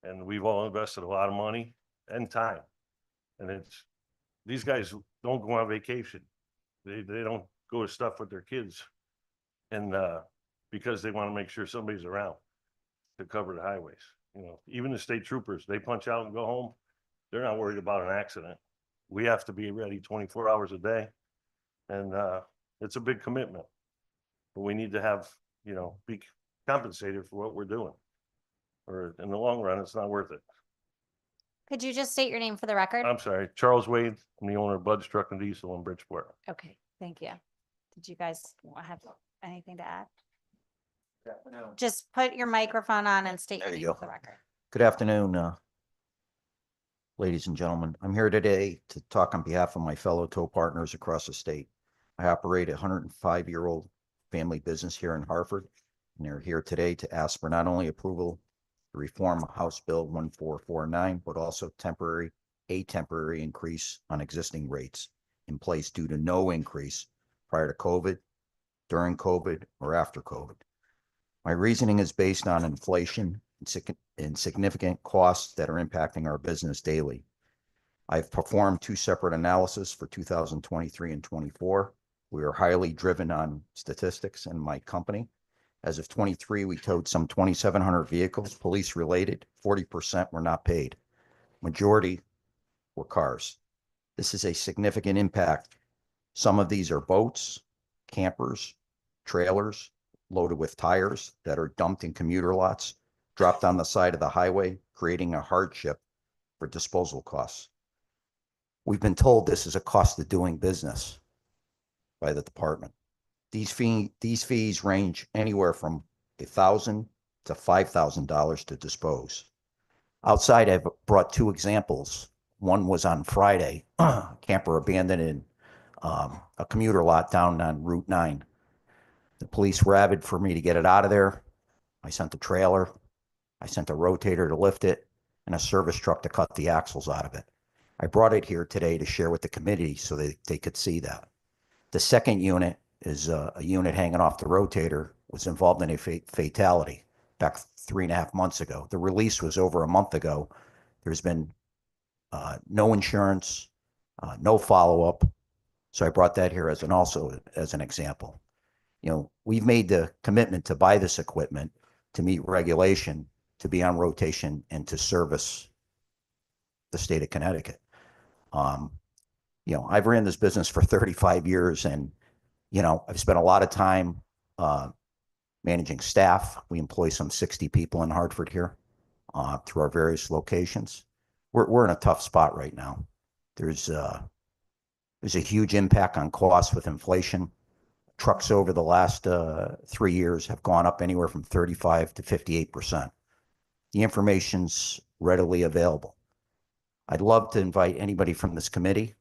and we've all invested a lot of money and time. And these guys don't go on vacation. They don't go to stuff with their kids, and because they want to make sure somebody's around to cover the highways. You know, even the state troopers, they punch out and go home. They're not worried about an accident. We have to be ready 24 hours a day, and it's a big commitment. But we need to have, you know, be compensated for what we're doing, or in the long run, it's not worth it. Could you just state your name for the record? I'm sorry, Charles Wade. I'm the owner of Bud's Truck and Diesel in Bridgeport. Okay, thank you. Did you guys have anything to add? Just put your microphone on and state your There you name go. for the record. Good afternoon, ladies and gentlemen. I'm here today to talk on behalf of my fellow tow partners across the state. I operate a 105-year-old family business here in Hartford. And they're here today to ask for not only approval to reform House Bill 1449, but also a temporary increase on existing rates in place due to no increase prior to COVID, during COVID, or after COVID. My reasoning is based on inflation and significant costs that are impacting our business daily. I've performed 2 separate analyses for 2023 and 24. We are highly driven on statistics in my company. As of 23, we towed some 2,700 vehicles, police related. 40% were not paid. Majority were cars. This is a significant impact. Some of these are boats, campers, trailers loaded with tires that are dumped in commuter lots, dropped on the side of the highway, creating a hardship for disposal costs. We've been told this is a cost of doing business by the department. These fees range anywhere from $1,000 to $5,000 to dispose. Outside, I've brought 2 examples. One was on Friday, camper abandoned in a commuter lot down on Route 9. The police were avid for me to get it out of there. I sent a trailer, I sent a rotator to lift it, and a service truck to cut the axles out of it. I brought it here today to share with the committee so they could see that. The second unit is a unit hanging off the rotator, was involved in a fatality back 3.5 months ago. The release was over a month ago. There's been no insurance, no follow-up. So I brought that here as an example. You know, we've made the commitment to buy this equipment to meet regulation, to be on rotation, and to service the state of Connecticut. You know, I've ran this business for 35 years, and, you know, I've spent a lot of time managing staff. We employ some 60 people in Hartford here through our various locations. We're in a tough spot right now. There's a huge impact on costs with inflation. Trucks over the last 3 years have gone up anywhere from 35 to 58%. The information's readily available. I'd love to invite anybody from this committee,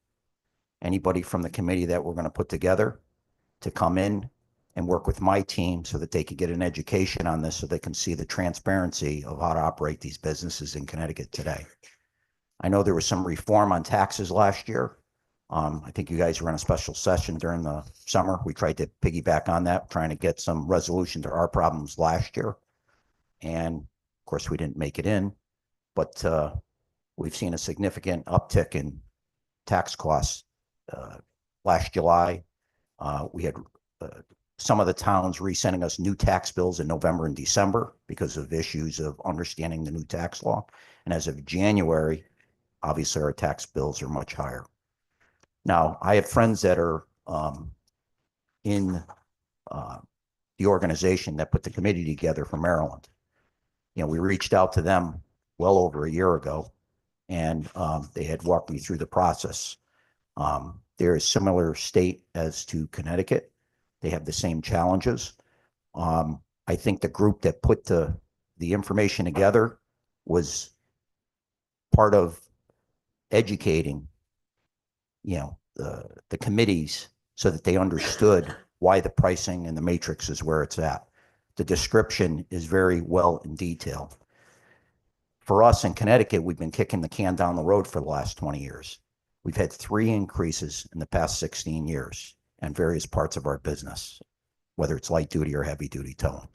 anybody from the committee that we're going to put together, to come in and work with my team so that they can get an education on this, so they can see the transparency of how to operate these businesses in Connecticut today. I know there was some reform on taxes last year. I think you guys were in a special session during the summer. We tried to piggyback on that, trying to get some resolution to our problems last year. And of course, we didn't make it in, but we've seen a significant uptick in tax costs. Last July, we had some of the towns resending us new tax bills in November and December because of issues of understanding the new tax law. And as of January, obviously our tax bills are much higher. Now, I have friends that are in the organization that put the committee together for Maryland. You know, we reached out to them well over a year ago, and they had walked me through the process. They're a similar state as to Connecticut. They have the same challenges. I think the group that put the information together was part of educating, you know, the committees so that they understood why the pricing and the matrix is where it's at. The description is very well in detail. For us in Connecticut, we've been kicking the can down the road for the last 20 years. We've had 3 increases in the past 16 years in various parts of our business, whether it's light duty or heavy duty towing.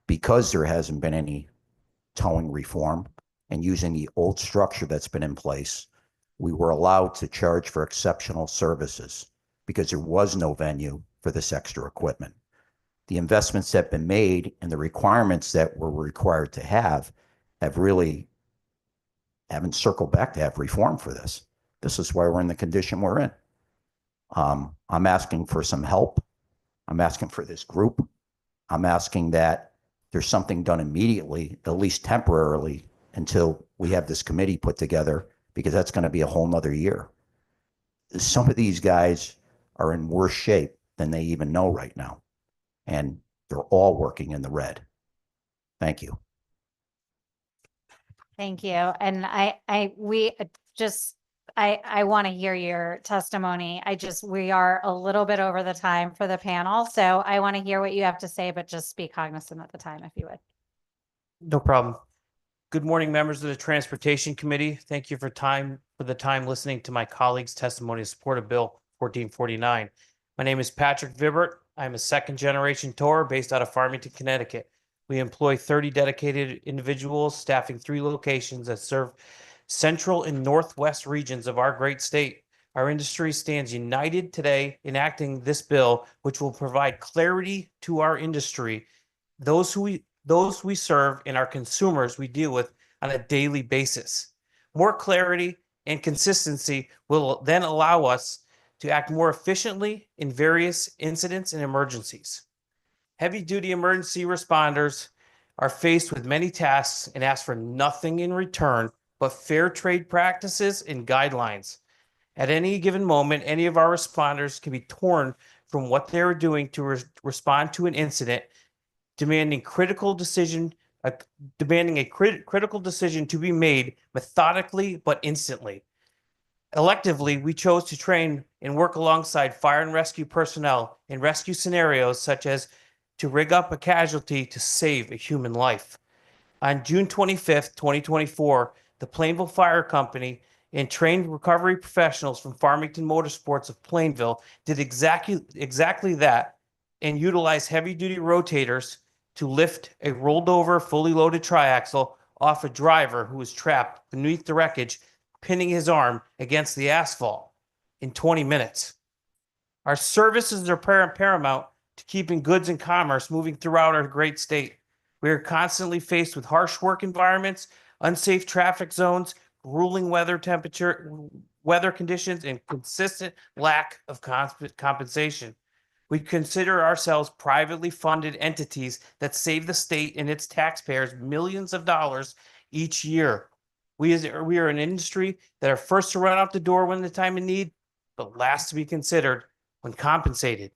Because there hasn't been any towing reform, and using the old structure that's been in place, we were allowed to charge for exceptional services because there was no venue for this extra equipment. The investments that have been made and the requirements that we're required to have really haven't circled back to have reform for this. This is why we're in the condition we're in. I'm asking for some help. I'm asking for this group. I'm asking that there's something done immediately, at least temporarily, until we have this committee put together, because that's going to be a whole nother year. Some of these guys are in worse shape than they even know right now, and they're all working in the red. Thank you. Thank you. And we just I want to hear your testimony. We are a little bit over the time for the panel, so I want to hear what you have to say, but just be cognizant of the time if you would. No problem. Good morning, members of the Transportation Committee. Thank you for the time listening to my colleagues' testimony in support of Bill 1449. My name is Patrick Vibert. I'm a second-generation tower based out of Farmington, Connecticut. We employ 30 dedicated individuals staffing 3 locations that serve central and northwest regions of our great state. Our industry stands united today enacting this bill, which will provide clarity to our industry, those we serve, and our consumers we deal with on a daily basis. More clarity and consistency will then allow us to act more efficiently in various incidents and emergencies. Heavy-duty emergency responders are faced with many tasks and ask for nothing in return but fair trade practices and guidelines. At any given moment, any of our responders can be torn from what they're doing to respond to an incident, demanding a critical decision to be made methodically but instantly. Electively, we chose to train and work alongside fire and rescue personnel in rescue scenarios, such as to rig up a casualty to save a human life. On June 25th, 2024, the Plainville Fire Company and trained recovery professionals from Farmington Motorsports of Plainville did exactly that and utilized heavy-duty rotators to lift a rolled over, fully loaded triaxle off a driver who was trapped beneath the wreckage, pinning his arm against the asphalt in 20 minutes. Our services are paramount to keeping goods and commerce moving throughout our great state. We are constantly faced with harsh work environments, unsafe traffic zones, grueling weather conditions, and consistent lack of compensation. We consider ourselves privately funded entities that save the state and its taxpayers millions of dollars each year. We are an industry that are first to run out the door when the time of need, but last to be considered when compensated.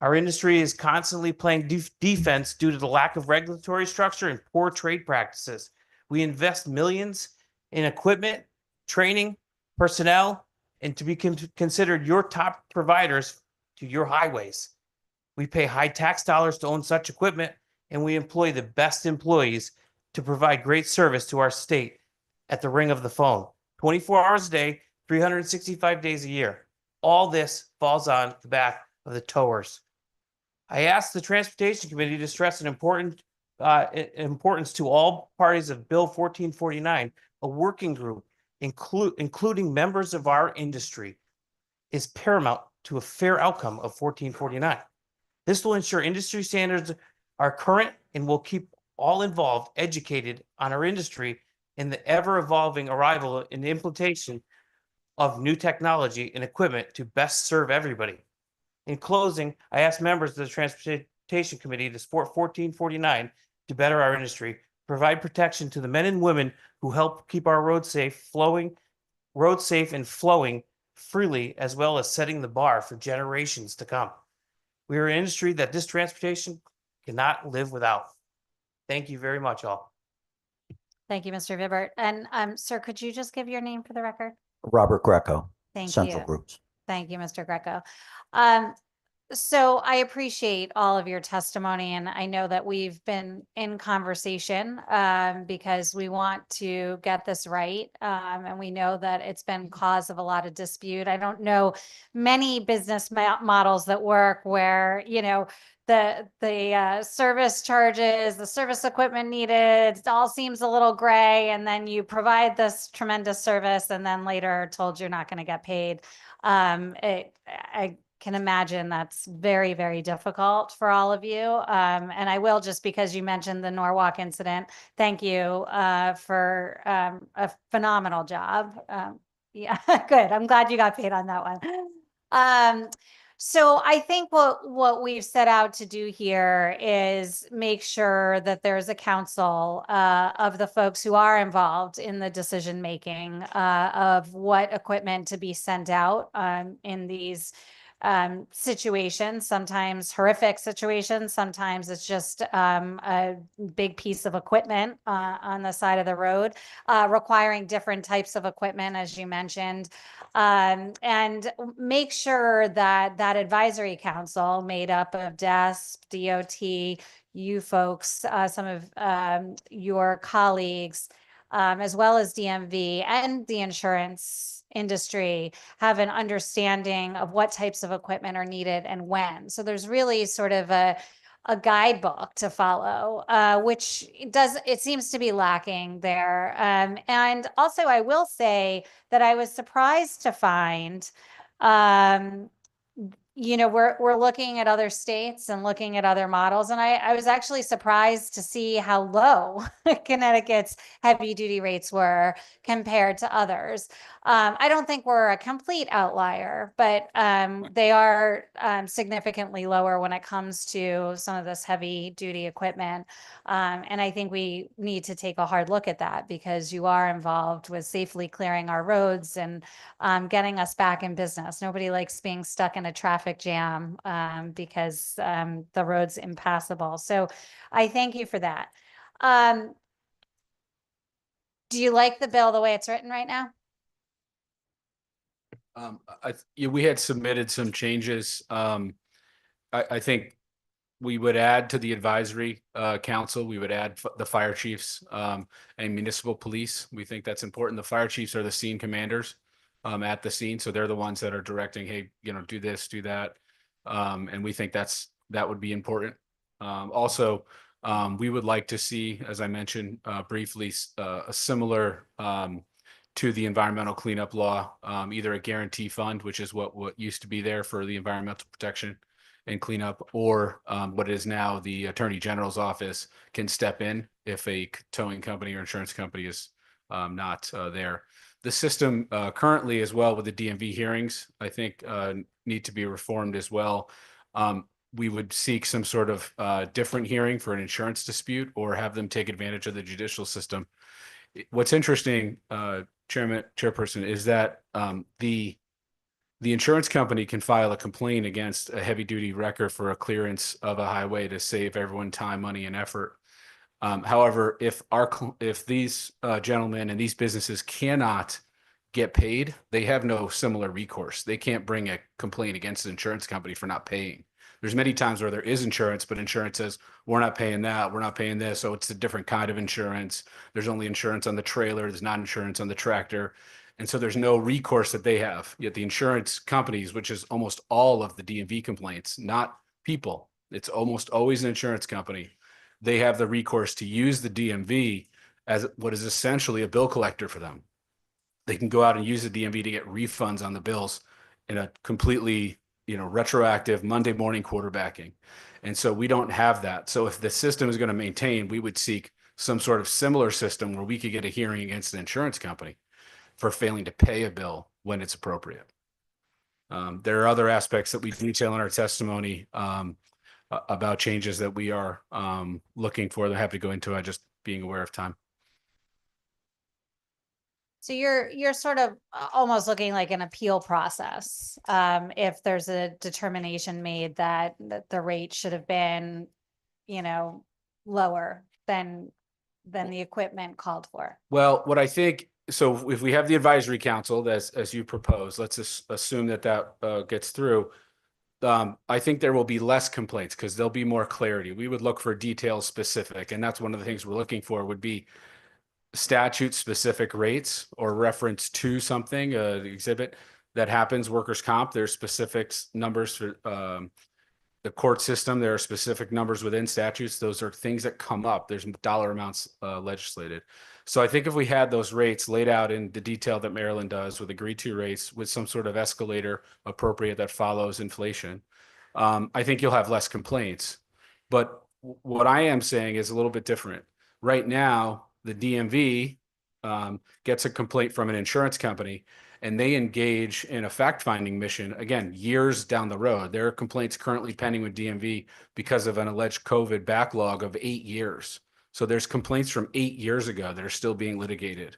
Our industry is constantly playing defense due to the lack of regulatory structure and poor trade practices. We invest millions in equipment, training, personnel, and to be considered your top providers to your highways. We pay high tax dollars to own such equipment, and we employ the best employees to provide great service to our state at the ring of the phone, 24 hours a day, 365 days a year. All this falls on the back of the towers. I asked the Transportation Committee to stress an importance to all parties of Bill 1449, a working group, including members of our industry, is paramount to a fair outcome of 1449. This will ensure industry standards are current and will keep all involved educated on our industry and the ever-evolving arrival and implementation of new technology and equipment to best serve everybody. In closing, I ask members of the Transportation Committee to support 1449 to better our industry, provide protection to the men and women who help keep our roads safe and flowing freely, as well as setting the bar for generations to come. We are an industry that this transportation cannot live without. Thank you very much, all. Thank you, Mr. Vibert. And sir, could you just give your name for the record? Robert Greco, Thank Central you. Groups. Thank you, Mr. Greco. So I appreciate all of your testimony, and I know that we've been in conversation because we want to get this right, and we know that it's been cause of a lot of dispute. I don't know many business models that work where, you know, the service charges, the service equipment needed, it all seems a little gray, and then you provide this tremendous service and then later told you're not going to get paid. I can imagine that's very, very difficult for all of you. And I will, just because you mentioned the Norwalk incident, thank you for a phenomenal job. Yeah, good. I'm glad you got paid on that one. So I think what we've set out to do here is make sure that there's a council of the folks who are involved in the decision making of what equipment to be sent out in these situations, sometimes horrific situations, sometimes it's just a big piece of equipment on the side of the road, requiring different types of equipment, as you mentioned. And make sure that that advisory council made up of DESP, DOT, you folks, some of your colleagues, as well as DMV and the insurance industry, have an understanding of what types of equipment are needed and when. So there's really sort of a guidebook to follow, which it seems to be lacking there. And also, I will say that I was surprised to find, we're looking at other states and looking at other models, and I was actually surprised to see how low Connecticut's heavy duty rates were compared to others. I don't think we're a complete outlier, but they are significantly lower when it comes to some of this heavy duty equipment. And I think we need to take a hard look at that, because you are involved with safely clearing our roads and getting us back in business. Nobody likes being stuck in a traffic jam because the road's impassable. So I thank you for that. Do you like the bill the way it's written right now? We had submitted some changes. I think we would add to the advisory council, we would add the fire chiefs and municipal police. We think that's important. The fire chiefs are the scene commanders at the scene. So they're the ones that are directing, hey, do this, do that. And we think that would be important. Also, we would like to see, as I mentioned briefly, a similar to the environmental cleanup law, either a guarantee fund, which is what used to be there for the environmental protection and cleanup, or what is now the Attorney General's office can step in if a towing company or insurance company is not there. The system currently as well with the DMV hearings, I think need to be reformed as well. We would seek some sort of different hearing for an insurance dispute, or have them take advantage of the judicial system. What's interesting, Chairperson, is that the insurance company can file a complaint against a heavy duty wrecker for a clearance of a highway to save everyone time, money, and effort. However, if these gentlemen and these businesses cannot get paid, they have no similar recourse. They can't bring a complaint against an insurance company for not paying. There's many times where there is insurance, but insurance says, we're not paying that, we're not paying this. So it's a different kind of insurance. There's only insurance on the trailer. There's not insurance on the tractor. And so there's no recourse that they have. Yet the insurance companies, which is almost all of the DMV complaints, not people, it's almost always an insurance company. They have the recourse to use the DMV as what is essentially a bill collector for them. They can go out and use the DMV to get refunds on the bills in a completely, retroactive Monday morning quarterbacking. And so we don't have that. So if the system is going to maintain, we would seek some sort of similar system where we could get a hearing against an insurance company for failing to pay a bill when it's appropriate. There are other aspects that we detail in our testimony about changes that we are looking for that I have to go into. I just being aware of time. So you're sort of almost looking like an appeal process. If there's a determination made that the rate should have been, lower than the equipment called for. Well, what I think, so if we have the advisory council as you propose, let's assume that gets through. I think there will be less complaints because there'll be more clarity. We would look for details specific, and that's one of the things we're looking for would be statute specific rates or reference to something, the exhibit that happens, workers' comp. There's specific numbers for the court system. There are specific numbers within statutes. Those are things that come up. There's dollar amounts legislated. So I think if we had those rates laid out in the detail that Maryland does with agreed to rates with some sort of escalator appropriate that follows inflation, I think you'll have less complaints. But what I am saying is a little bit different. Right now, the DMV gets a complaint from an insurance company and they engage in a fact-finding mission, again, years down the road. There are complaints currently pending with DMV because of an alleged COVID backlog of 8 years. So there's complaints from 8 years ago that are still being litigated,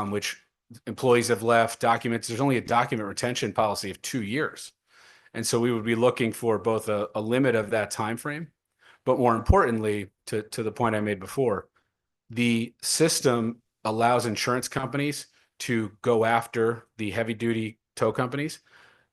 which employees have left documents. There's only a document retention policy of 2 years. And so we would be looking for both a limit of that time frame, but more importantly, to the point I made before, the system allows insurance companies to go after the heavy duty tow companies.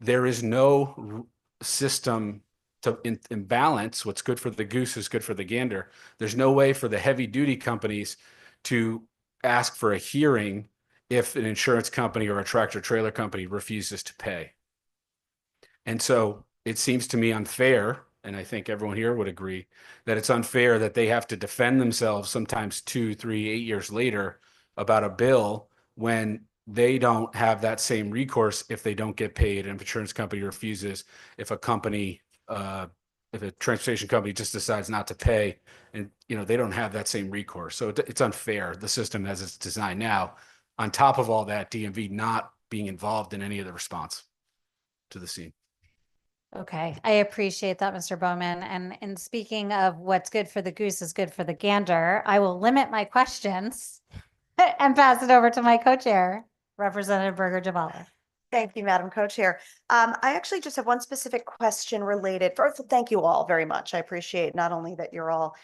There is no system to imbalance. What's good for the goose is good for the gander. There's no way for the heavy duty companies to ask for a hearing if an insurance company or a tractor trailer company refuses to pay. And so it seems to me unfair, and I think everyone here would agree, that it's unfair that they have to defend themselves sometimes 2, 3, 8 years later about a bill when they don't have that same recourse if they don't get paid, and if an insurance company refuses, if a company, if a transportation company just decides not to pay, and they don't have that same recourse. So it's unfair, the system as it's designed now. On top of all that, DMV not being involved in any of the response to the scene. Okay, I appreciate that, Mr. Bowman. And in speaking of what's good for the goose is good for the gander, I will limit my questions and pass it over to my co-chair, Representative Berger Javala. Thank you, Madam Co-Chair. I actually just have one specific question related. First, thank you all very much. I appreciate not only that you're all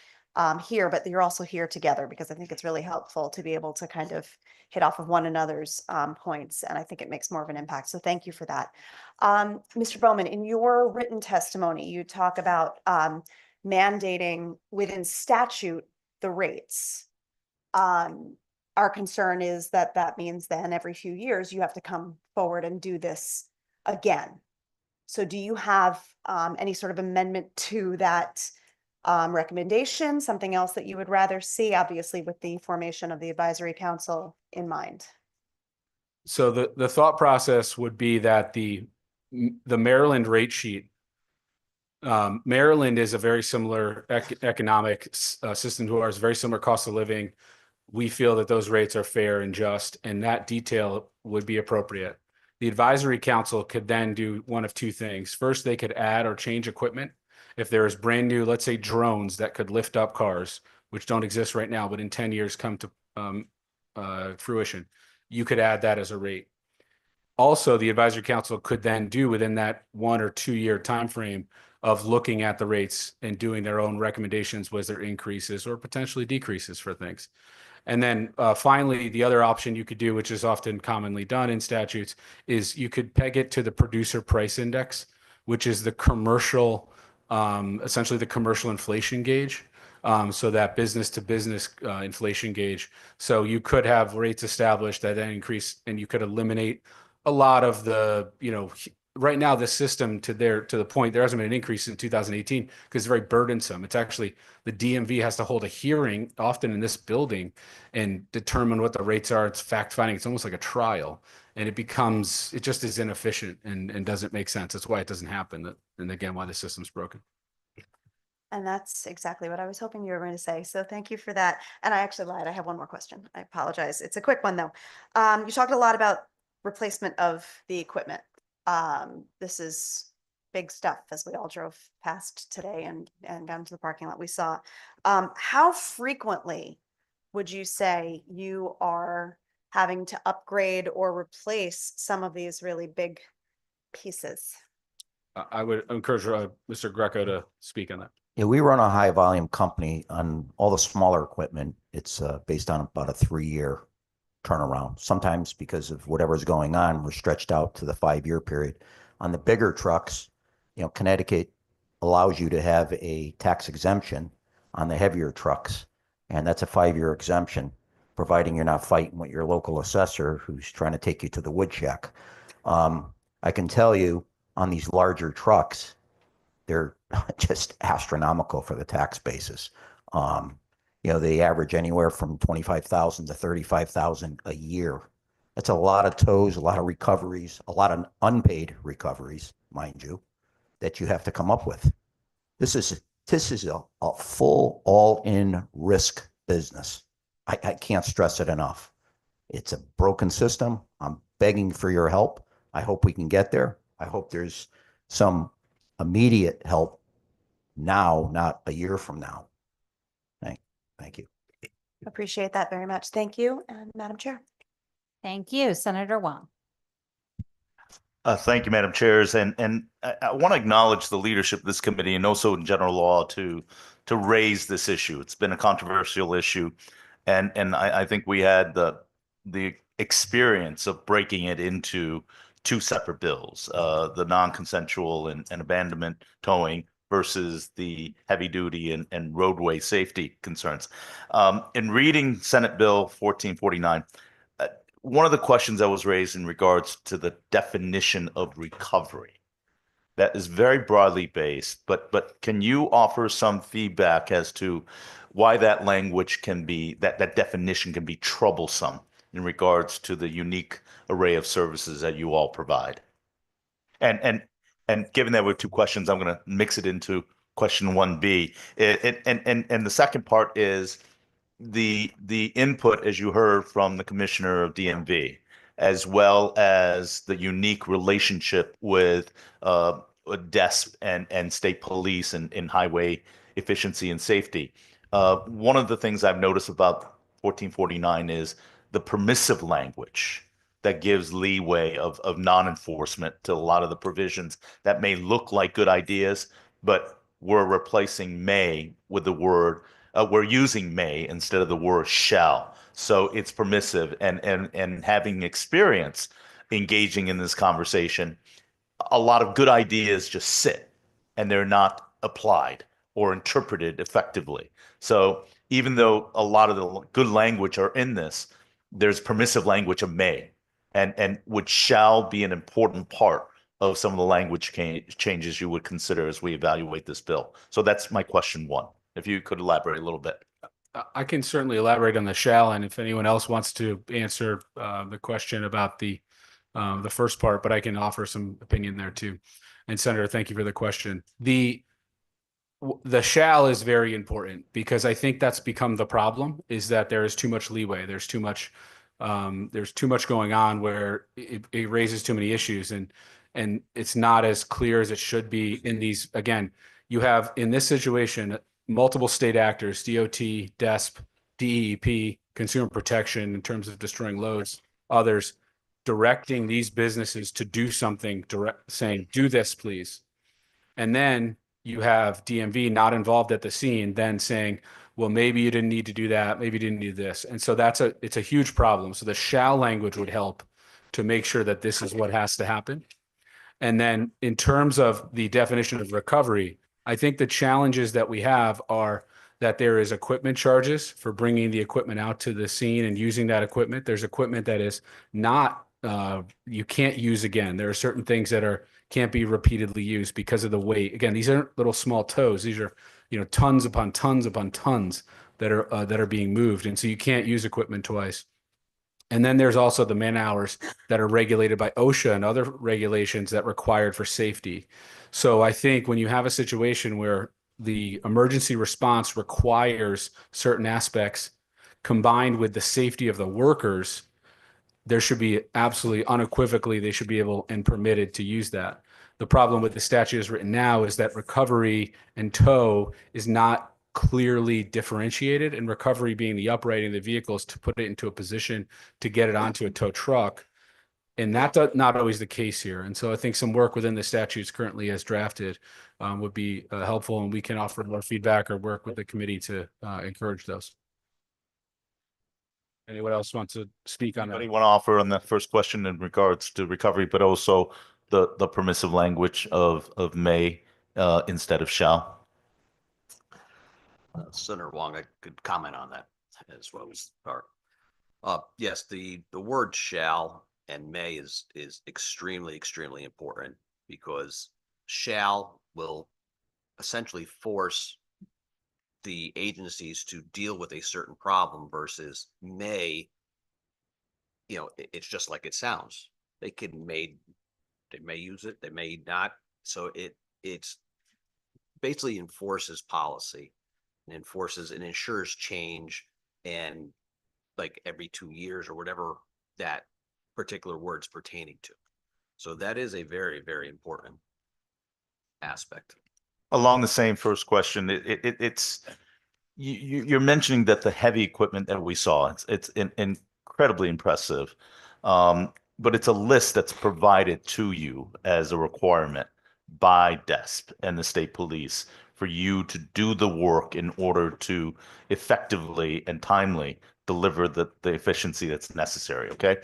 here, but that you're also here together, because I think it's really helpful to be able to kind of hit off of one another's points, and I think it makes more of an impact. So thank you for that. Mr. Bowman, in your written testimony, you talk about mandating within statute the rates. Our concern is that that means then every few years you have to come forward and do this again. So do you have any sort of amendment to that recommendation, something else that you would rather see, obviously with the formation of the advisory council in mind? So the thought process would be that the Maryland rate sheet, Maryland is a very similar economic system to ours, very similar cost of living. We feel that those rates are fair and just, and that detail would be appropriate. The advisory council could then do one of two things. First, they could add or change equipment. If there is brand new, let's say drones that could lift up cars, which don't exist right now, but in 10 years come to fruition, you could add that as a rate. Also, the advisory council could then do within that 1 or 2 year time frame of looking at the rates and doing their own recommendations, was there increases or potentially decreases for things. And then finally, the other option you could do, which is often commonly done in statutes, is you could peg it to the producer price index, which is the commercial, essentially the commercial inflation gauge. So that business to business inflation gauge. So you could have rates established that then increase, and you could eliminate a lot of the, right now the system to the point there hasn't been an increase in 2018 because it's very burdensome. It's actually the DMV has to hold a hearing often in this building and determine what the rates are. It's fact finding. It's almost like a trial, and it just is inefficient and doesn't make sense. That's why it doesn't happen. And again, why the system's broken. And that's exactly what I was hoping you were going to say. So thank you for that. And I actually lied. I have one more question. I apologize. It's a quick one though. You talked a lot about replacement of the equipment. This is big stuff as we all drove past today and got into the parking lot we saw. How frequently would you say you are having to upgrade or replace some of these really big pieces? I would encourage Mr. Greco to speak on that. Yeah, we run a high volume company on all the smaller equipment. It's based on about a 3-year turnaround. Sometimes because of whatever's going on, we're stretched out to the 5-year period. On the bigger trucks, Connecticut allows you to have a tax exemption on the heavier trucks. And that's a 5-year exemption, providing you're not fighting with your local assessor who's trying to take you to the woodshed. I can tell you on these larger trucks, they're just astronomical for the tax basis. They average anywhere from 25,000 to 35,000 a year. That's a lot of tows, a lot of recoveries, a lot of unpaid recoveries, mind you, that you have to come up with. This is a full all-in risk business. I can't stress it enough. It's a broken system. I'm begging for your help. I hope we can get there. I hope there's some immediate help now, not a year from now. Thank you. Appreciate that very much. Thank you. And Madam Chair. Thank you, Senator Wong. Thank you, Madam Chairs, and I want to acknowledge the leadership of this committee and also in general law to raise this issue. It's been a controversial issue, and I think we had the experience of breaking it into two separate bills, the non-consensual and abandonment towing versus the heavy duty and roadway safety concerns. In reading Senate Bill 1449, one of the questions that was raised in regards to the definition of recovery that is very broadly based, but can you offer some feedback as to why that language can be that definition can be troublesome in regards to the unique array of services that you all provide? And given that we have two questions, I'm going to mix it into question 1B. And the second part is the input, as you heard from the commissioner of DMV, as well as the unique relationship with DESP and state police and highway efficiency and safety. One of the things I've noticed about 1449 is the permissive language that gives leeway of non-enforcement to a lot of the provisions that may look like good ideas, but we're replacing may with the word we're using may instead of the word shall. So it's permissive and having experience engaging in this conversation, a lot of good ideas just sit and they're not applied or interpreted effectively. So even though a lot of the good language are in this, there's permissive language of may and which shall be an important part of some of the language changes you would consider as we evaluate this bill. So that's my question 1. If you could elaborate a little bit. I can certainly elaborate on the shall, and if anyone else wants to answer the question about the first part, but I can offer some opinion there too. And Senator, thank you for the question. The shall is very important because I think that's become the problem, is that there is too much leeway. There's too much going on where it raises too many issues, and it's not as clear as it should be in these. Again, you have in this situation multiple state actors, DOT, DESP, DEP, Consumer Protection in terms of destroying loads, others directing these businesses to do something, saying, do this, please. And then you have DMV not involved at the scene, then saying, well, maybe you didn't need to do that, maybe you didn't need this. And so it's a huge problem. So the shall language would help to make sure that this is what has to happen. And then in terms of the definition of recovery, I think the challenges that we have are that there is equipment charges for bringing the equipment out to the scene and using that equipment. There's equipment that is not, you can't use again. There are certain things that can't be repeatedly used because of the weight. Again, these aren't little small tows. These are, tons upon tons upon tons that are being moved. And so you can't use equipment twice. And then there's also the man hours that are regulated by OSHA and other regulations that required for safety. So I think when you have a situation where the emergency response requires certain aspects combined with the safety of the workers, there should be absolutely unequivocally, they should be able and permitted to use that. The problem with the statute as written now is that recovery and tow is not clearly differentiated, and recovery being the uprighting of the vehicles to put it into a position to get it onto a tow truck. And that's not always the case here. And so I think some work within the statutes currently as drafted would be helpful, and we can offer more feedback or work with the committee to encourage those. Anyone else want to speak on that? Anybody want to offer on the first question in regards to recovery, but also the permissive language of may instead of shall? Senator Wong, I could comment on that as well as Park. Yes, the word shall and may is extremely, extremely important, because shall will essentially force the agencies to deal with a certain problem versus may, it's just like it sounds. They may use it, they may not. So it's basically enforces policy and ensures change, and like every 2 years or whatever that particular word's pertaining to. So that is a very, very important aspect. Along the same first question, it's you're mentioning that the heavy equipment that we saw, it's incredibly impressive. but it's a list that's provided to you as a requirement by DESP and the state police for you to do the work in order to effectively and timely deliver the efficiency that's necessary. Okay.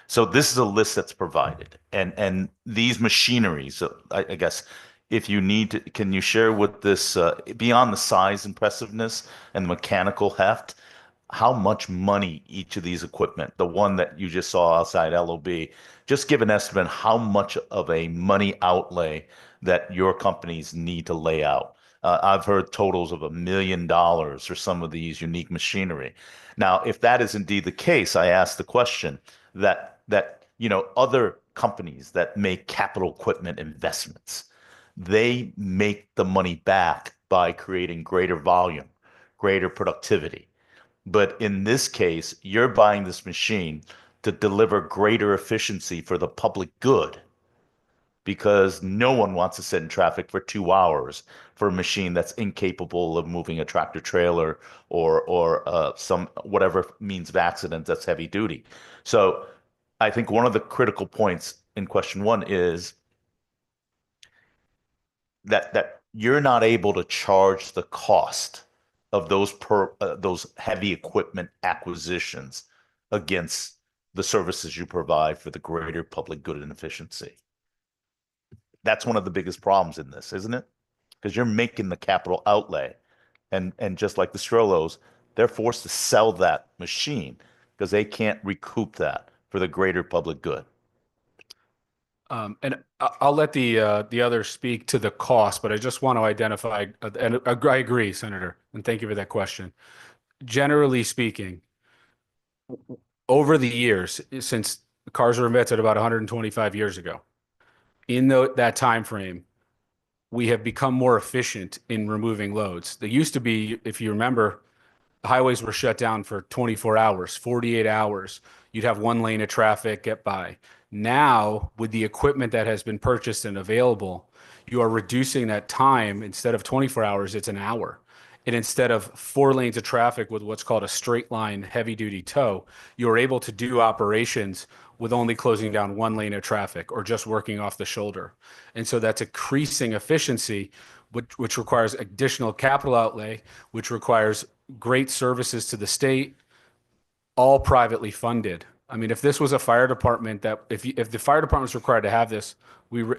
So this is a list that's provided, and these machineries, I guess, if you need to, can you share with this, beyond the size impressiveness and the mechanical heft, how much money each of these equipment, the one that you just saw outside LOB, just give an estimate how much of a money outlay that your companies need to lay out. I've heard totals of $1 million for some of these unique machinery. Now, if that is indeed the case, I ask the question that other companies that make capital equipment investments, they make the money back by creating greater volume, greater productivity. But in this case, you're buying this machine to deliver greater efficiency for the public good, because no one wants to sit in traffic for 2 hours for a machine that's incapable of moving a tractor trailer or some whatever means of accident that's heavy duty. So I think one of the critical points in question one is that you're not able to charge the cost of those heavy equipment acquisitions against the services you provide for the greater public good and efficiency. That's one of the biggest problems in this, isn't it? Because you're making the capital outlay, and just like the Strollos, they're forced to sell that machine because they can't recoup that for the greater public good. And I'll let the others speak to the cost, but I just want to identify, and I agree, Senator, and thank you for that question. Generally speaking, over the years, since cars were invented about 125 years ago, in that time frame, we have become more efficient in removing loads. There used to be, if you remember, highways were shut down for 24 hours, 48 hours. You'd have one lane of traffic get by. Now, with the equipment that has been purchased and available, you are reducing that time. Instead of 24 hours, it's an hour. And instead of 4 lanes of traffic with what's called a straight line heavy duty tow, you're able to do operations with only closing down 1 lane of traffic or just working off the shoulder. And so that's increasing efficiency, which requires additional capital outlay, which requires great services to the state, all privately funded. I mean, if this was a fire department that, if the fire department is required to have this,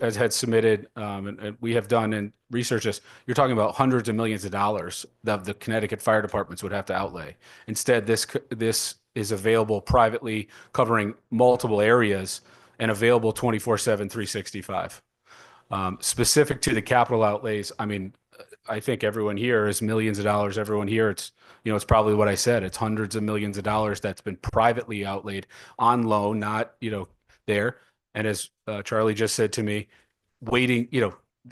had submitted, and we have done and researched this, you're talking about hundreds of millions of dollars that the Connecticut fire departments would have to outlay. Instead, this is available privately, covering multiple areas and available 24/7, 365. Specific to the capital outlays, I mean, I think everyone here is millions of dollars. Everyone here, it's probably what I said. It's hundreds of millions of dollars that's been privately outlaid on loan, not, there. And as Charlie just said to me, waiting,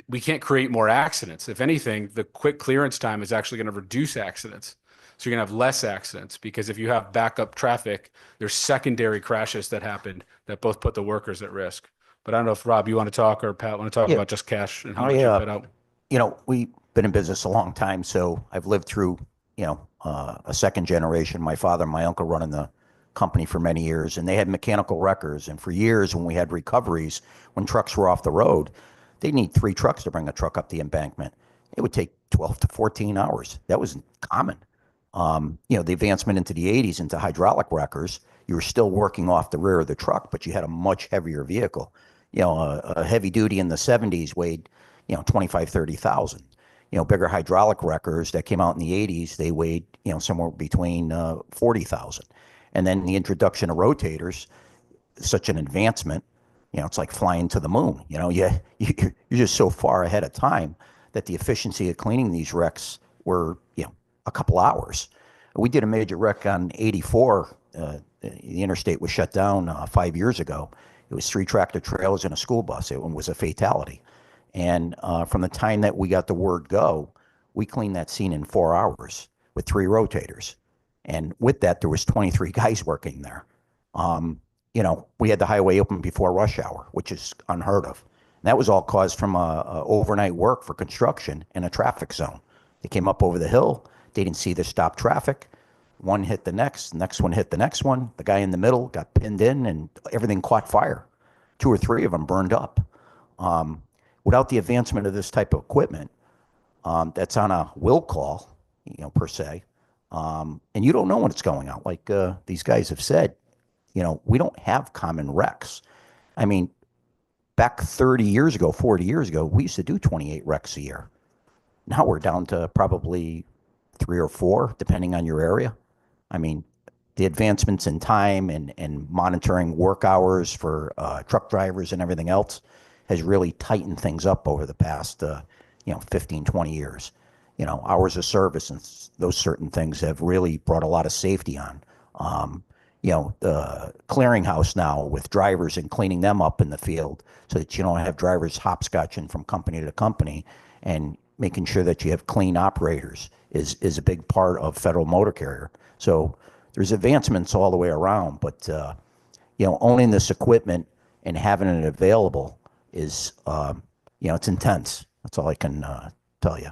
we can't create more accidents. If anything, the quick clearance time is actually going to reduce accidents. So you're going to have less accidents, because if you have backup traffic, there's secondary crashes that happen that both put the workers at risk. But I don't know if Rob, you want to talk, or Pat want to talk about just cash and how much you put out. We've been in business a long time, so I've lived through, a second generation. My father and my uncle running the company for many years, and they had mechanical wreckers. And for years, when we had recoveries, when trucks were off the road, they'd need 3 trucks to bring a truck up the embankment. It would take 12 to 14 hours. That was common. The advancement into the 80s into hydraulic wreckers, you were still working off the rear of the truck, but you had a much heavier vehicle. A heavy duty in the 70s weighed, 25, 30,000. Bigger hydraulic wreckers that came out in the 80s, they weighed, somewhere between 40,000. And then the introduction of rotators, such an advancement, it's like flying to the moon. You're just so far ahead of time that the efficiency of cleaning these wrecks were, a couple hours. We did a major wreck on 84. The interstate was shut down 5 years ago. It was 3 tractor trailers and a school bus. It was a fatality. And from the time that we got the word go, we cleaned that scene in 4 hours with 3 rotators. And with that, there was 23 guys working there. We had the highway open before rush hour, which is unheard of. And that was all caused from overnight work for construction in a traffic zone. They came up over the hill. They didn't see the stop traffic. One hit the next one hit the next one. The guy in the middle got pinned in and everything caught fire. 2 or 3 of them burned up. Without the advancement of this type of equipment, that's on a will call, per se, and you don't know when it's going out. Like these guys have said, we don't have common wrecks. I mean, back 30 years ago, 40 years ago, we used to do 28 wrecks a year. Now we're down to probably 3 or 4, depending on your area. I mean, the advancements in time and monitoring work hours for truck drivers and everything else has really tightened things up over the past, 15, 20 years. Hours of service and those certain things have really brought a lot of safety on. The clearinghouse now with drivers and cleaning them up in the field so that you don't have drivers hopscotching from company to company, and making sure that you have clean operators is a big part of federal motor carrier. So there's advancements all the way around, but owning this equipment and having it available is, it's intense. That's all I can tell you.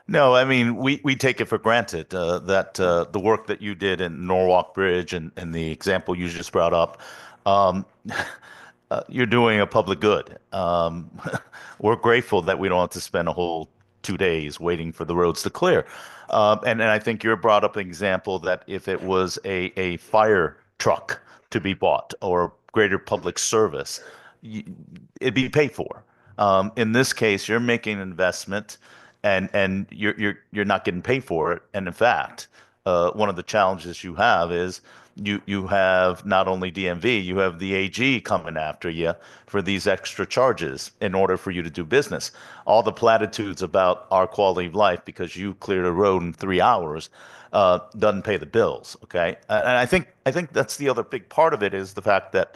No, I mean, we take it for granted that the work that you did in Norwalk Bridge and the example you just brought up, you're doing a public good. We're grateful that we don't have to spend a whole 2 days waiting for the roads to clear. And I think you brought up an example that if it was a fire truck to be bought or greater public service, it'd be paid for. In this case, you're making an investment and you're not getting paid for it. And in fact, one of the challenges you have is you have not only DMV, you have the AG coming after you for these extra charges in order for you to do business. All the platitudes about our quality of life because you cleared a road in 3 hours doesn't pay the bills. Okay, and I think that's the other big part of it is the fact that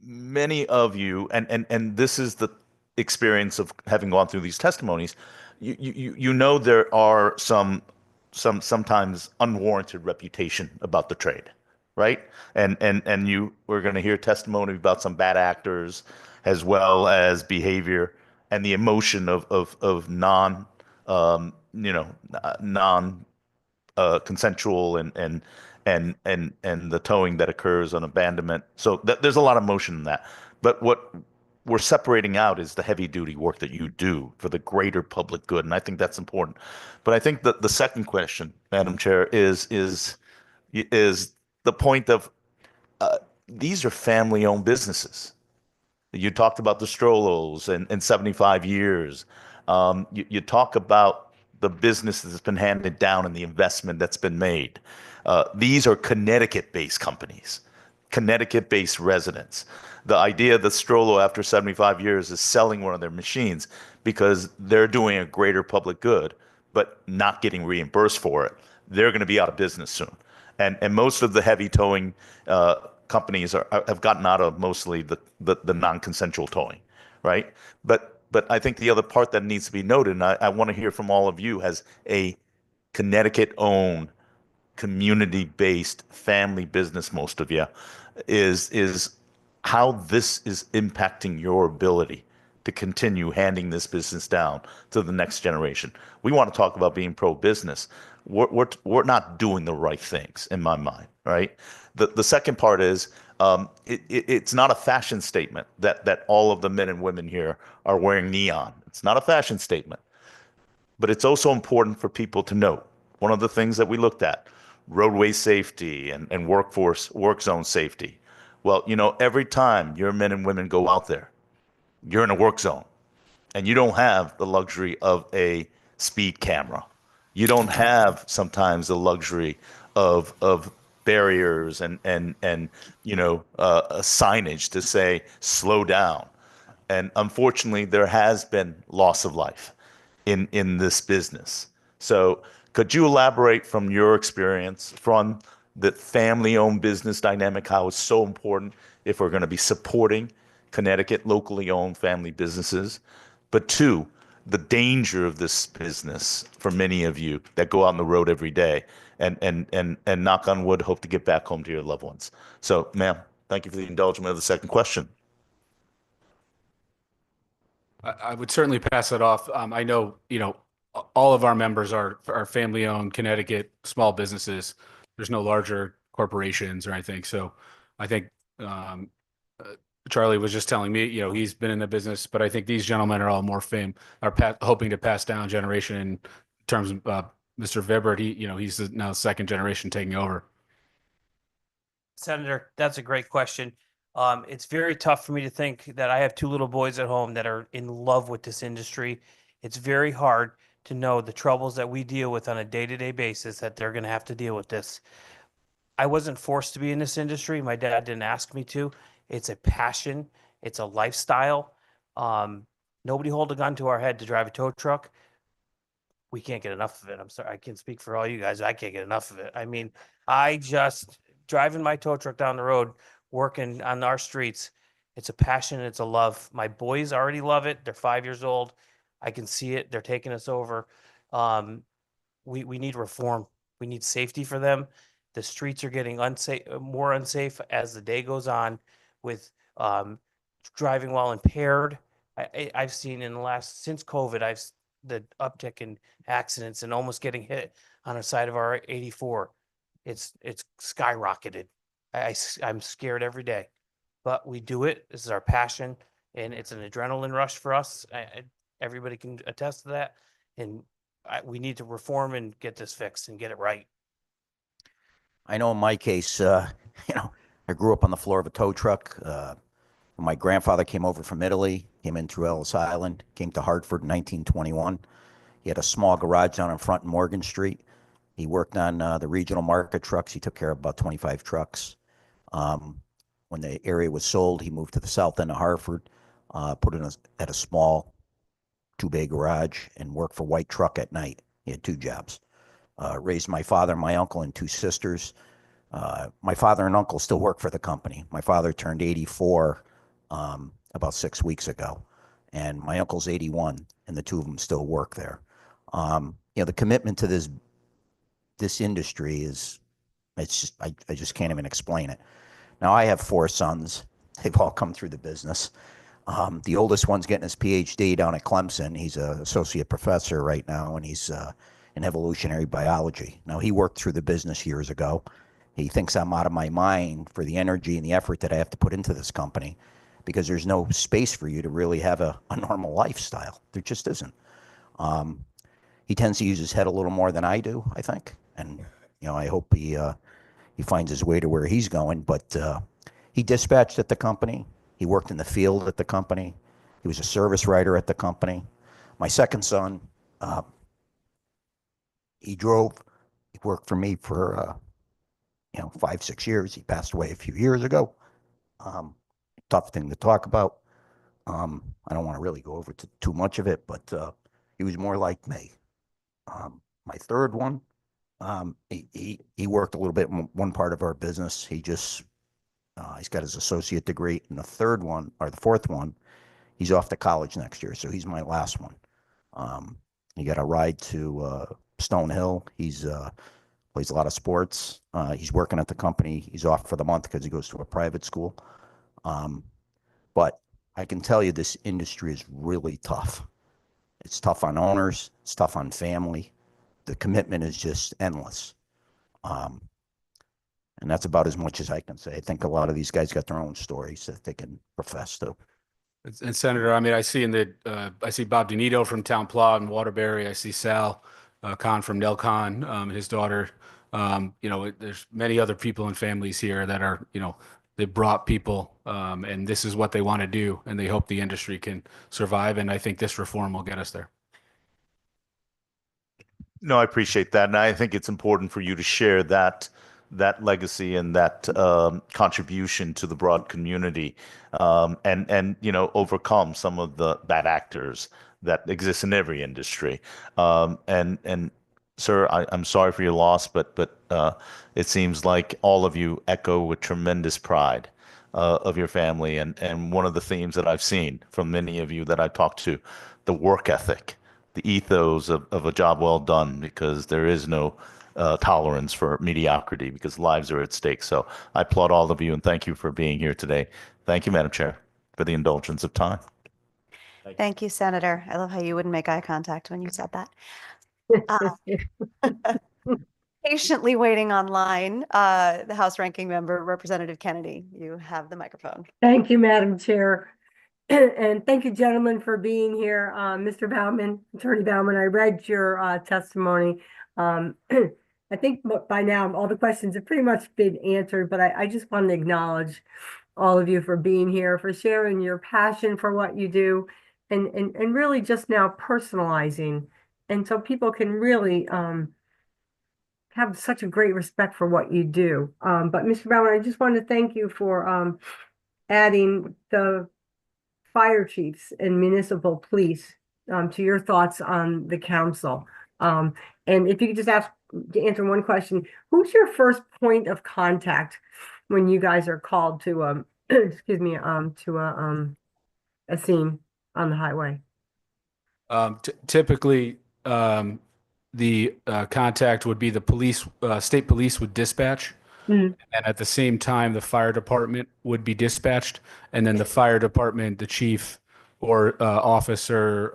many of you, and this is the experience of having gone through these testimonies, you know there are sometimes unwarranted reputation about the trade, right? And you we're going to hear testimony about some bad actors as well as behavior and the emotion of non consensual and the towing that occurs on abandonment. So there's a lot of motion in that. But what we're separating out is the heavy duty work that you do for the greater public good, and I think that's important. But I think that the second question, Madam Chair, is the point of these are family-owned businesses. You talked about the Strollos and 75 years. You talk about the business that's been handed down and the investment that's been made. These are Connecticut-based companies, Connecticut-based residents. The idea that Strollo, after 75 years, is selling one of their machines because they're doing a greater public good, but not getting reimbursed for it, they're going to be out of business soon. And most of the heavy towing companies have gotten out of mostly the non-consensual towing, right? But I think the other part that needs to be noted, and I want to hear from all of you as a Connecticut-owned, community-based family business, most of you, is how this is impacting your ability to continue handing this business down to the next generation. We want to talk about being pro-business. We're not doing the right things in my mind, right? The second part is it's not a fashion statement that all of the men and women here are wearing neon. It's not a fashion statement, but it's also important for people to note. One of the things that we looked at, roadway safety and work zone safety. Well, every time your men and women go out there, you're in a work zone and you don't have the luxury of a speed camera. You don't have sometimes the luxury of barriers and signage to say slow down. And unfortunately, there has been loss of life in this business. So could you elaborate from your experience from the family-owned business dynamic, how it's so important if we're going to be supporting Connecticut locally owned family businesses, but two, the danger of this business for many of you that go out on the road every day and knock on wood, hope to get back home to your loved ones. So, ma'am, thank you for the indulgence of the second question. I would certainly pass it off. I know, all of our members are family-owned Connecticut small businesses. There's no larger corporations or anything. So I think Charlie was just telling me, he's been in the business, but I think these gentlemen are all more hoping to pass down generation in terms of Mr. Vibert. He's now second generation taking over. Senator, that's a great question. It's very tough for me to think that I have two little boys at home that are in love with this industry. It's very hard to know the troubles that we deal with on a day-to-day basis, that they're going to have to deal with this. I wasn't forced to be in this industry. My dad didn't ask me to. It's a passion. It's a lifestyle. Nobody hold a gun to our head to drive a tow truck. We can't get enough of it. I'm sorry. I can't speak for all you guys. I can't get enough of it. I mean, I just driving my tow truck down the road, working on our streets. It's a passion. It's a love. My boys already love it. They're 5 years old. I can see it. They're taking us over. We need reform. We need safety for them. The streets are getting more unsafe as the day goes on, with driving while impaired. I've seen since COVID, the uptick in accidents and almost getting hit on the side of our 84. It's skyrocketed. I'm scared every day, but we do it. This is our passion, and it's an adrenaline rush for us. Everybody can attest to that, and we need to reform and get this fixed and get it right. I know in my case, I grew up on the floor of a tow truck. My grandfather came over from Italy, came in through Ellis Island, came to Hartford in 1921. He had a small garage down in front in Morgan Street. He worked on the regional market trucks. He took care of about 25 trucks. When the area was sold, he moved to the south end of Hartford, put in at a small two-bay garage, and worked for White Truck at night. He had two jobs. Raised my father, my uncle, and two sisters. My father and uncle still work for the company. My father turned 84 about 6 weeks ago, and my uncle's 81, and the two of them still work there. The commitment to this industry is, it's just, I just can't even explain it. Now, I have four sons. They've all come through the business. The oldest one's getting his PhD down at Clemson. He's an associate professor right now, and he's in evolutionary biology. Now, he worked through the business years ago. He thinks I'm out of my mind for the energy and the effort that I have to put into this company, because there's no space for you to really have a normal lifestyle. There just isn't. He tends to use his head a little more than I do, I think. And, I hope he finds his way to where he's going. But he dispatched at the company. He worked in the field at the company. He was a service writer at the company. My second son, he worked for me for, 5-6 years. He passed away a few years ago. Tough thing to talk about. I don't want to really go over too much of it, but he was more like me. My third one, he worked a little bit in one part of our business. He's got his associate degree. And the third one, or the fourth one, he's off to college next year, so he's my last one. He got a ride to Stone Hill. He's plays a lot of sports. He's working at the company. He's off for the month because he goes to a private school. But I can tell you this industry is really tough. It's tough on owners. It's tough on family. The commitment is just endless. And that's about as much as I can say. I think a lot of these guys got their own stories that they can profess to. And Senator, I mean, I see I see Bob DeNito from Town Plot and Waterbury. I see Sal Khan from Nelcon, his daughter. There's many other people and families here that are, they brought people, and this is what they want to do, and they hope the industry can survive. And I think this reform will get us there. No, I appreciate that. And I think it's important for you to share that legacy and that contribution to the broad community, and overcome some of the bad actors that exist in every industry. And sir, I'm sorry for your loss, but it seems like all of you echo with tremendous pride of your family, and one of the themes that I've seen from many of you that I talked to, the work ethic, the ethos of a job well done, because there is no tolerance for mediocrity, because lives are at stake. So I applaud all of you and thank you for being here today. Thank you, Madam Chair, for the indulgence of time. Thank you, Senator. I love how you wouldn't make eye contact when you said that. Patiently waiting online, the House Ranking Member, Representative Kennedy, you have the microphone. Thank you, Madam Chair. And thank you, gentlemen, for being here. Mr. Bauman, Attorney Bauman, I read your testimony. I think by now all the questions have pretty much been answered, but I just want to acknowledge all of you for being here, for sharing your passion for what you do, and really just now personalizing. And so people can really have such a great respect for what you do. But Mr. Bauman, I just wanted to thank you for adding the fire chiefs and municipal police to your thoughts on the council. And if you could just answer one question, who's your first point of contact when you guys are called to excuse me, to a scene on the highway? Typically, the contact would be the police, state police would dispatch. And at the same time, the fire department would be dispatched. And then the fire department, the chief or officer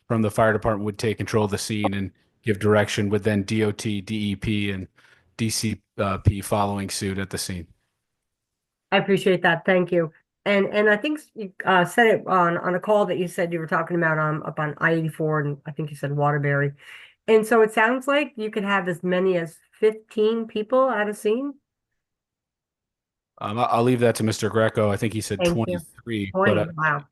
from the fire department would take control of the scene and give direction, with then DOT, DEP, and DCP following suit at the scene. I appreciate that. Thank you. And I think you said it on a call that you said you were talking about up on I-84, and I think you said Waterbury. And so it sounds like you could have as many as 15 people at a scene. I'll leave that to Mr. Greco. I think he said Thank you. 23. 20, But wow.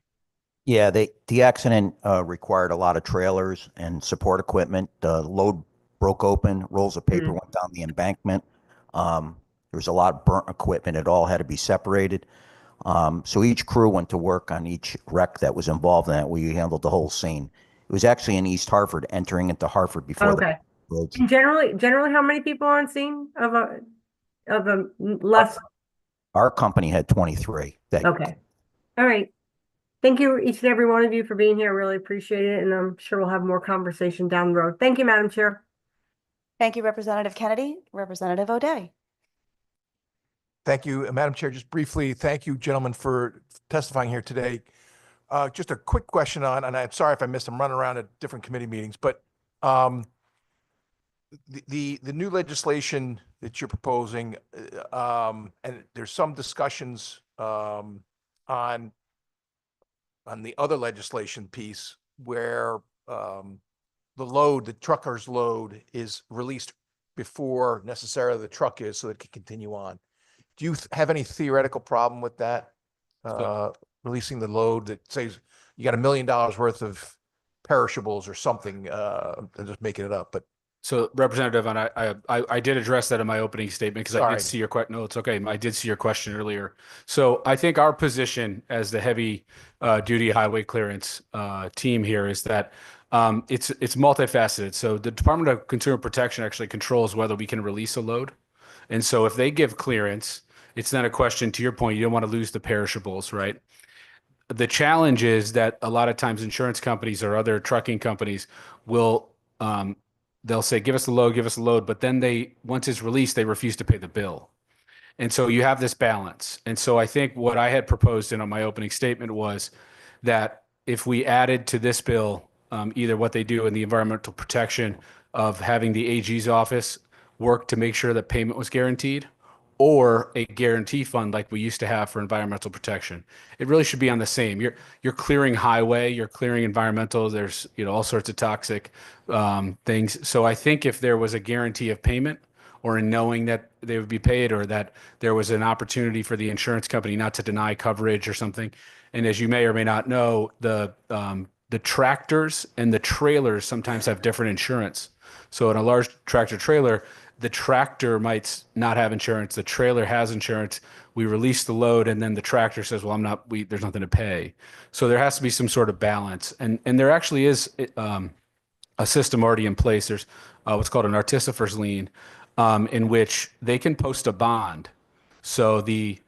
Yeah, the accident required a lot of trailers and support equipment. The load broke open, rolls of paper went down the embankment. There was a lot of burnt equipment. It all had to be separated. So each crew went to work on each wreck that was involved in that. We handled the whole scene. It was actually in East Hartford, entering into Hartford before Okay. the roads. And generally, how many people are on scene of a less? Our company had 23. Okay. All right. Thank you, each and every one of you, for being here. I really appreciate it. And I'm sure we'll have more conversation down the road. Thank you, Madam Chair. Thank you, Representative Kennedy. Representative O'Day. Thank you, Madam Chair. Just briefly, thank you, gentlemen, for testifying here today. Just a quick question on, and I'm sorry if I missed, I'm running around at different committee meetings, but the new legislation that you're proposing, and there's some discussions on the other legislation piece where the trucker's load is released before necessarily the truck is, so it can continue on. Do you have any theoretical problem with that? Releasing the load that says you got $1 million worth of perishables or something? I'm just making it up, but. So, Representative, and I did address that in my opening statement because I did see your question. No, it's okay. I did see your question earlier. So I think our position as the heavy duty highway clearance team here is that it's multifaceted. So the Department of Consumer Protection actually controls whether we can release a load. And so if they give clearance, it's then a question, to your point, you don't want to lose the perishables, right? The challenge is that a lot of times insurance companies or other trucking companies will they'll say, give us the load, but then once it's released, they refuse to pay the bill. And so you have this balance. And so I think what I had proposed in my opening statement was that if we added to this bill, either what they do in the environmental protection of having the AG's office work to make sure that payment was guaranteed, or a guarantee fund like we used to have for environmental protection. It really should be on the same. You're clearing highway, you're clearing environmental, there's all sorts of toxic things. So I think if there was a guarantee of payment, or in knowing that they would be paid, or that there was an opportunity for the insurance company not to deny coverage or something. And as you may or may not know, the tractors and the trailers sometimes have different insurance. So in a large tractor trailer, the tractor might not have insurance. The trailer has insurance. We release the load, and then the tractor says, "Well, there's nothing to pay." So there has to be some sort of balance, and there actually is a system already in place. There's what's called an artificer's lien, in which they can post a bond. So the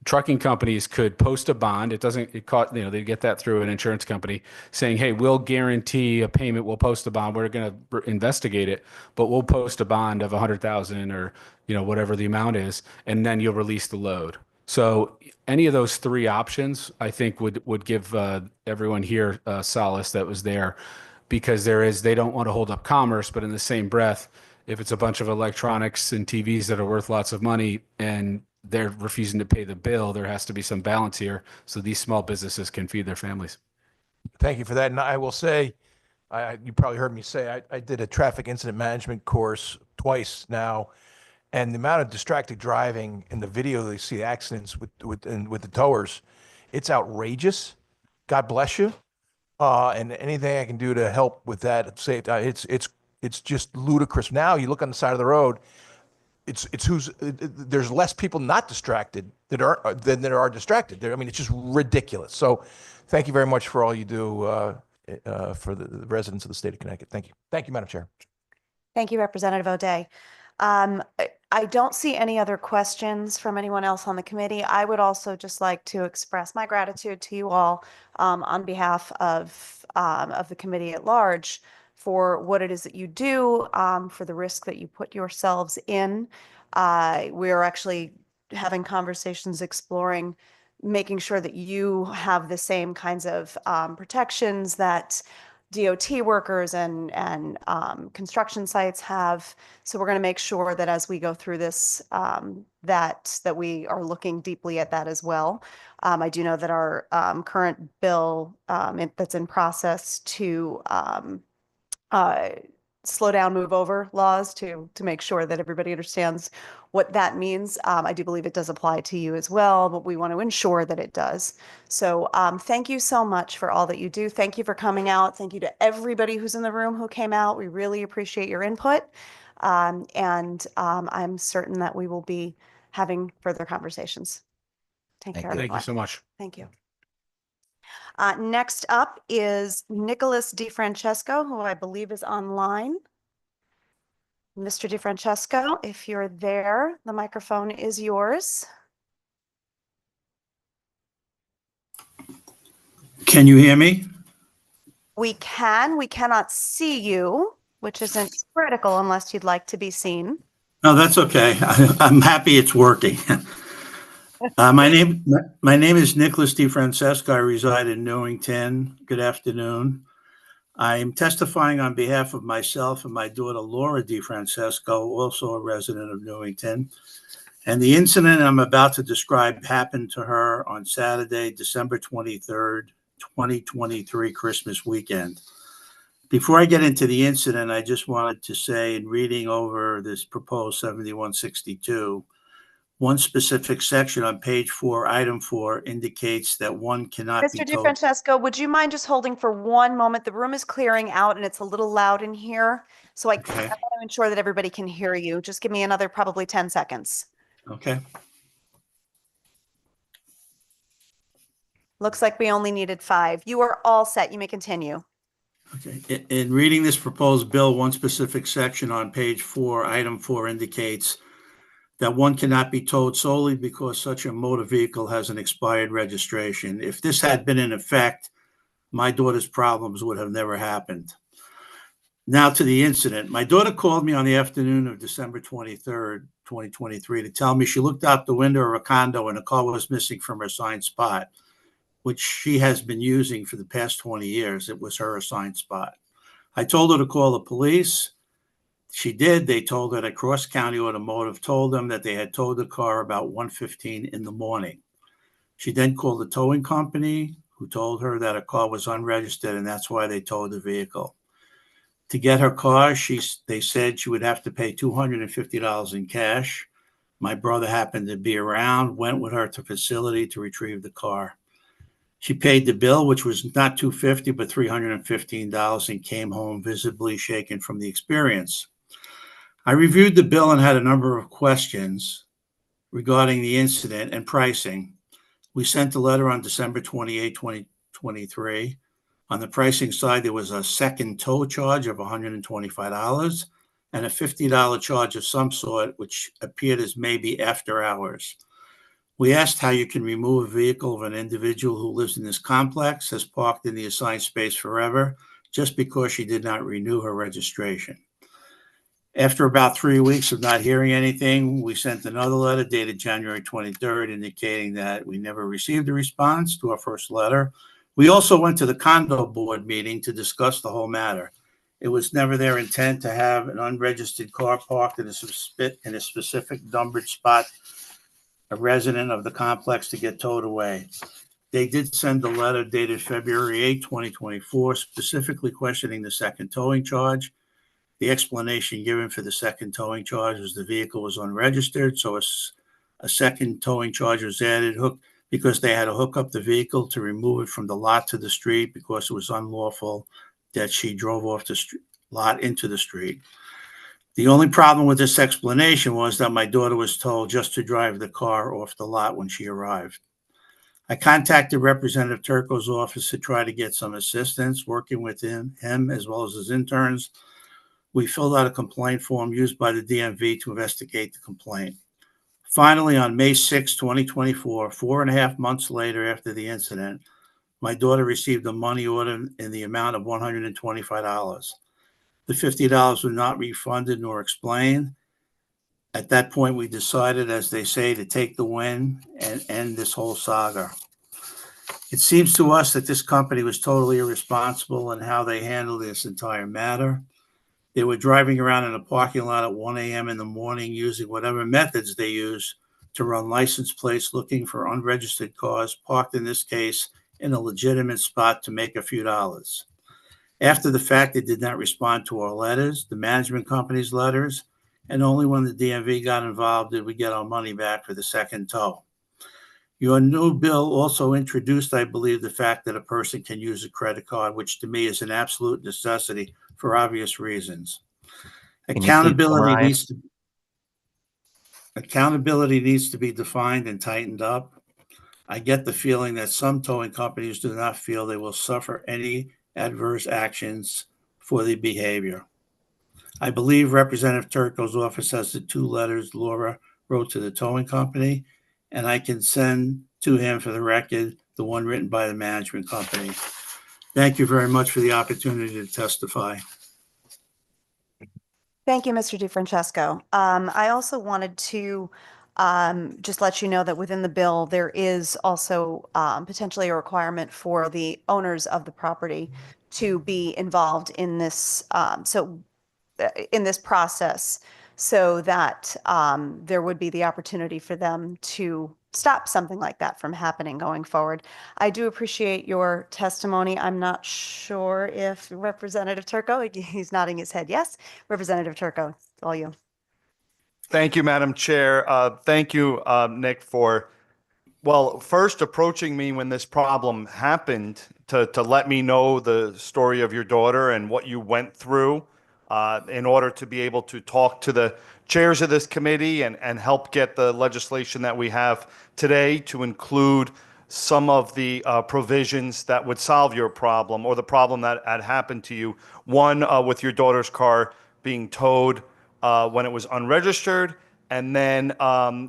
trucking companies could post a bond. They get that through an insurance company saying, hey, we'll guarantee a payment. We'll post a bond. We're going to investigate it, but we'll post a bond of $100,000 or, whatever the amount is. And then you'll release the load. So any of those three options, I think would give everyone here solace that was there, because they don't want to hold up commerce, but in the same breath, if it's a bunch of electronics and TVs that are worth lots of money and they're refusing to pay the bill, there has to be some balance here so these small businesses can feed their families. Thank you for that. And I will say, you probably heard me say, I did a traffic incident management course twice now, and the amount of distracted driving in the video they see accidents with the towers, it's outrageous. God bless you. And anything I can do to help with that, say it's just ludicrous. Now you look on the side of the road, there's less people not distracted than there are distracted. I mean, it's just ridiculous. So thank you very much for all you do for the residents of the state of Connecticut. Thank you. Thank you, Madam Chair. Thank you, Representative O'Day. I don't see any other questions from anyone else on the committee. I would also just like to express my gratitude to you all on behalf of the committee at large for what it is that you do, for the risk that you put yourselves in. We're actually having conversations exploring making sure that you have the same kinds of protections that DOT workers and construction sites have. So we're going to make sure that as we go through this, that we are looking deeply at that as well. I do know that our current bill that's in process to slow down, move over laws to make sure that everybody understands what that means. I do believe it does apply to you as well, but we want to ensure that it does. So thank you so much for all that you do. Thank you for coming out. Thank you to everybody who's in the room who came out. We really appreciate your input. And I'm certain that we will be having further conversations. Take care, everyone. Thank you so much. Thank you. Next up is Nicholas DeFrancesco, who I believe is online. Mr. DeFrancesco, if you're there, the microphone is yours. Can you hear me? We can. We cannot see you, which isn't critical unless you'd like to be seen. No, that's okay. I'm happy it's working. My name is Nicholas DeFrancesco. I reside in Newington. Good afternoon. I'm testifying on behalf of myself and my daughter Laura DeFrancesco, also a resident of Newington. And the incident I'm about to describe happened to her on Saturday, December 23rd, 2023, Christmas weekend. Before I get into the incident, I just wanted to say, in reading over this proposed 7162, one specific section on page 4, item 4, indicates that one cannot be Mr. told. DeFrancesco, would you mind just holding for one moment? The room is clearing out and it's a little loud in here. So I want to ensure that everybody can hear you. Just give me another probably 10 seconds. Okay. Looks like we only needed 5. You are all set. You may continue. Okay. In reading this proposed bill, one specific section on page 4, item 4, indicates that one cannot be towed solely because such a motor vehicle has an expired registration. If this had been in effect, my daughter's problems would have never happened. Now to the incident. My daughter called me on the afternoon of December 23rd, 2023, to tell me she looked out the window of her condo and a car was missing from her assigned spot, which she has been using for the past 20 years. It was her assigned spot. I told her to call the police. She did. They told her that Cross County Automotive told them that they had towed the car about 1:15 in the morning. She then called the towing company, who told her that her car was unregistered and that's why they towed the vehicle. To get her car, they said she would have to pay $250 in cash. My brother happened to be around, went with her to facility to retrieve the car. She paid the bill, which was not $250 but $315, and came home visibly shaken from the experience. I reviewed the bill and had a number of questions regarding the incident and pricing. We sent a letter on December 28, 2023. On the pricing side, there was a second tow charge of $125 and a $50 charge of some sort, which appeared as maybe after hours. We asked how you can remove a vehicle of an individual who lives in this complex, has parked in the assigned space forever, just because she did not renew her registration. After about 3 weeks of not hearing anything, we sent another letter dated January 23rd indicating that we never received a response to our first letter. We also went to the condo board meeting to discuss the whole matter. It was never their intent to have an unregistered car parked in a specific numbered spot, a resident of the complex, to get towed away. They did send a letter dated February 8, 2024, specifically questioning the second towing charge. The explanation given for the second towing charge was the vehicle was unregistered, so a second towing charge was added because they had to hook up the vehicle to remove it from the lot to the street because it was unlawful that she drove off the lot into the street. The only problem with this explanation was that my daughter was told just to drive the car off the lot when she arrived. I contacted Representative Turco's office to try to get some assistance, working with him as well as his interns. We filled out a complaint form used by the DMV to investigate the complaint. Finally, on May 6, 2024, 4.5 months later after the incident, my daughter received a money order in the amount of $125. The $50 was not refunded nor explained. At that point, we decided, as they say, to take the win and end this whole saga. It seems to us that this company was totally irresponsible in how they handled this entire matter. They were driving around in a parking lot at 1 a.m. in the morning using whatever methods they use to run license plates looking for unregistered cars parked, in this case, in a legitimate spot to make a few dollars. After the fact, they did not respond to our letters, the management company's letters, and only when the DMV got involved did we get our money back for the second tow. Your new bill also introduced, I believe, the fact that a person can use a credit card, which to me is an absolute necessity for obvious reasons. Accountability needs to be defined and tightened up. I get the feeling that some towing companies do not feel they will suffer any adverse actions for the behavior. I believe Representative Turco's office has the 2 letters Laura wrote to the towing company, and I can send to him for the record the one written by the management company. Thank you very much for the opportunity to testify. Thank you, Mr. DeFrancesco. I also wanted to just let you know that within the bill, there is also potentially a requirement for the owners of the property to be involved in this, in this process, so that there would be the opportunity for them to stop something like that from happening going forward. I do appreciate your testimony. I'm not sure if Representative Turco, he's nodding his head. Yes, Representative Turco, it's all you. Thank you, Madam Chair. Thank you, Nick, for, well, first approaching me when this problem happened to let me know the story of your daughter and what you went through in order to be able to talk to the chairs of this committee and help get the legislation that we have today to include some of the provisions that would solve your problem or the problem that had happened to you. One, with your daughter's car being towed when it was unregistered. And then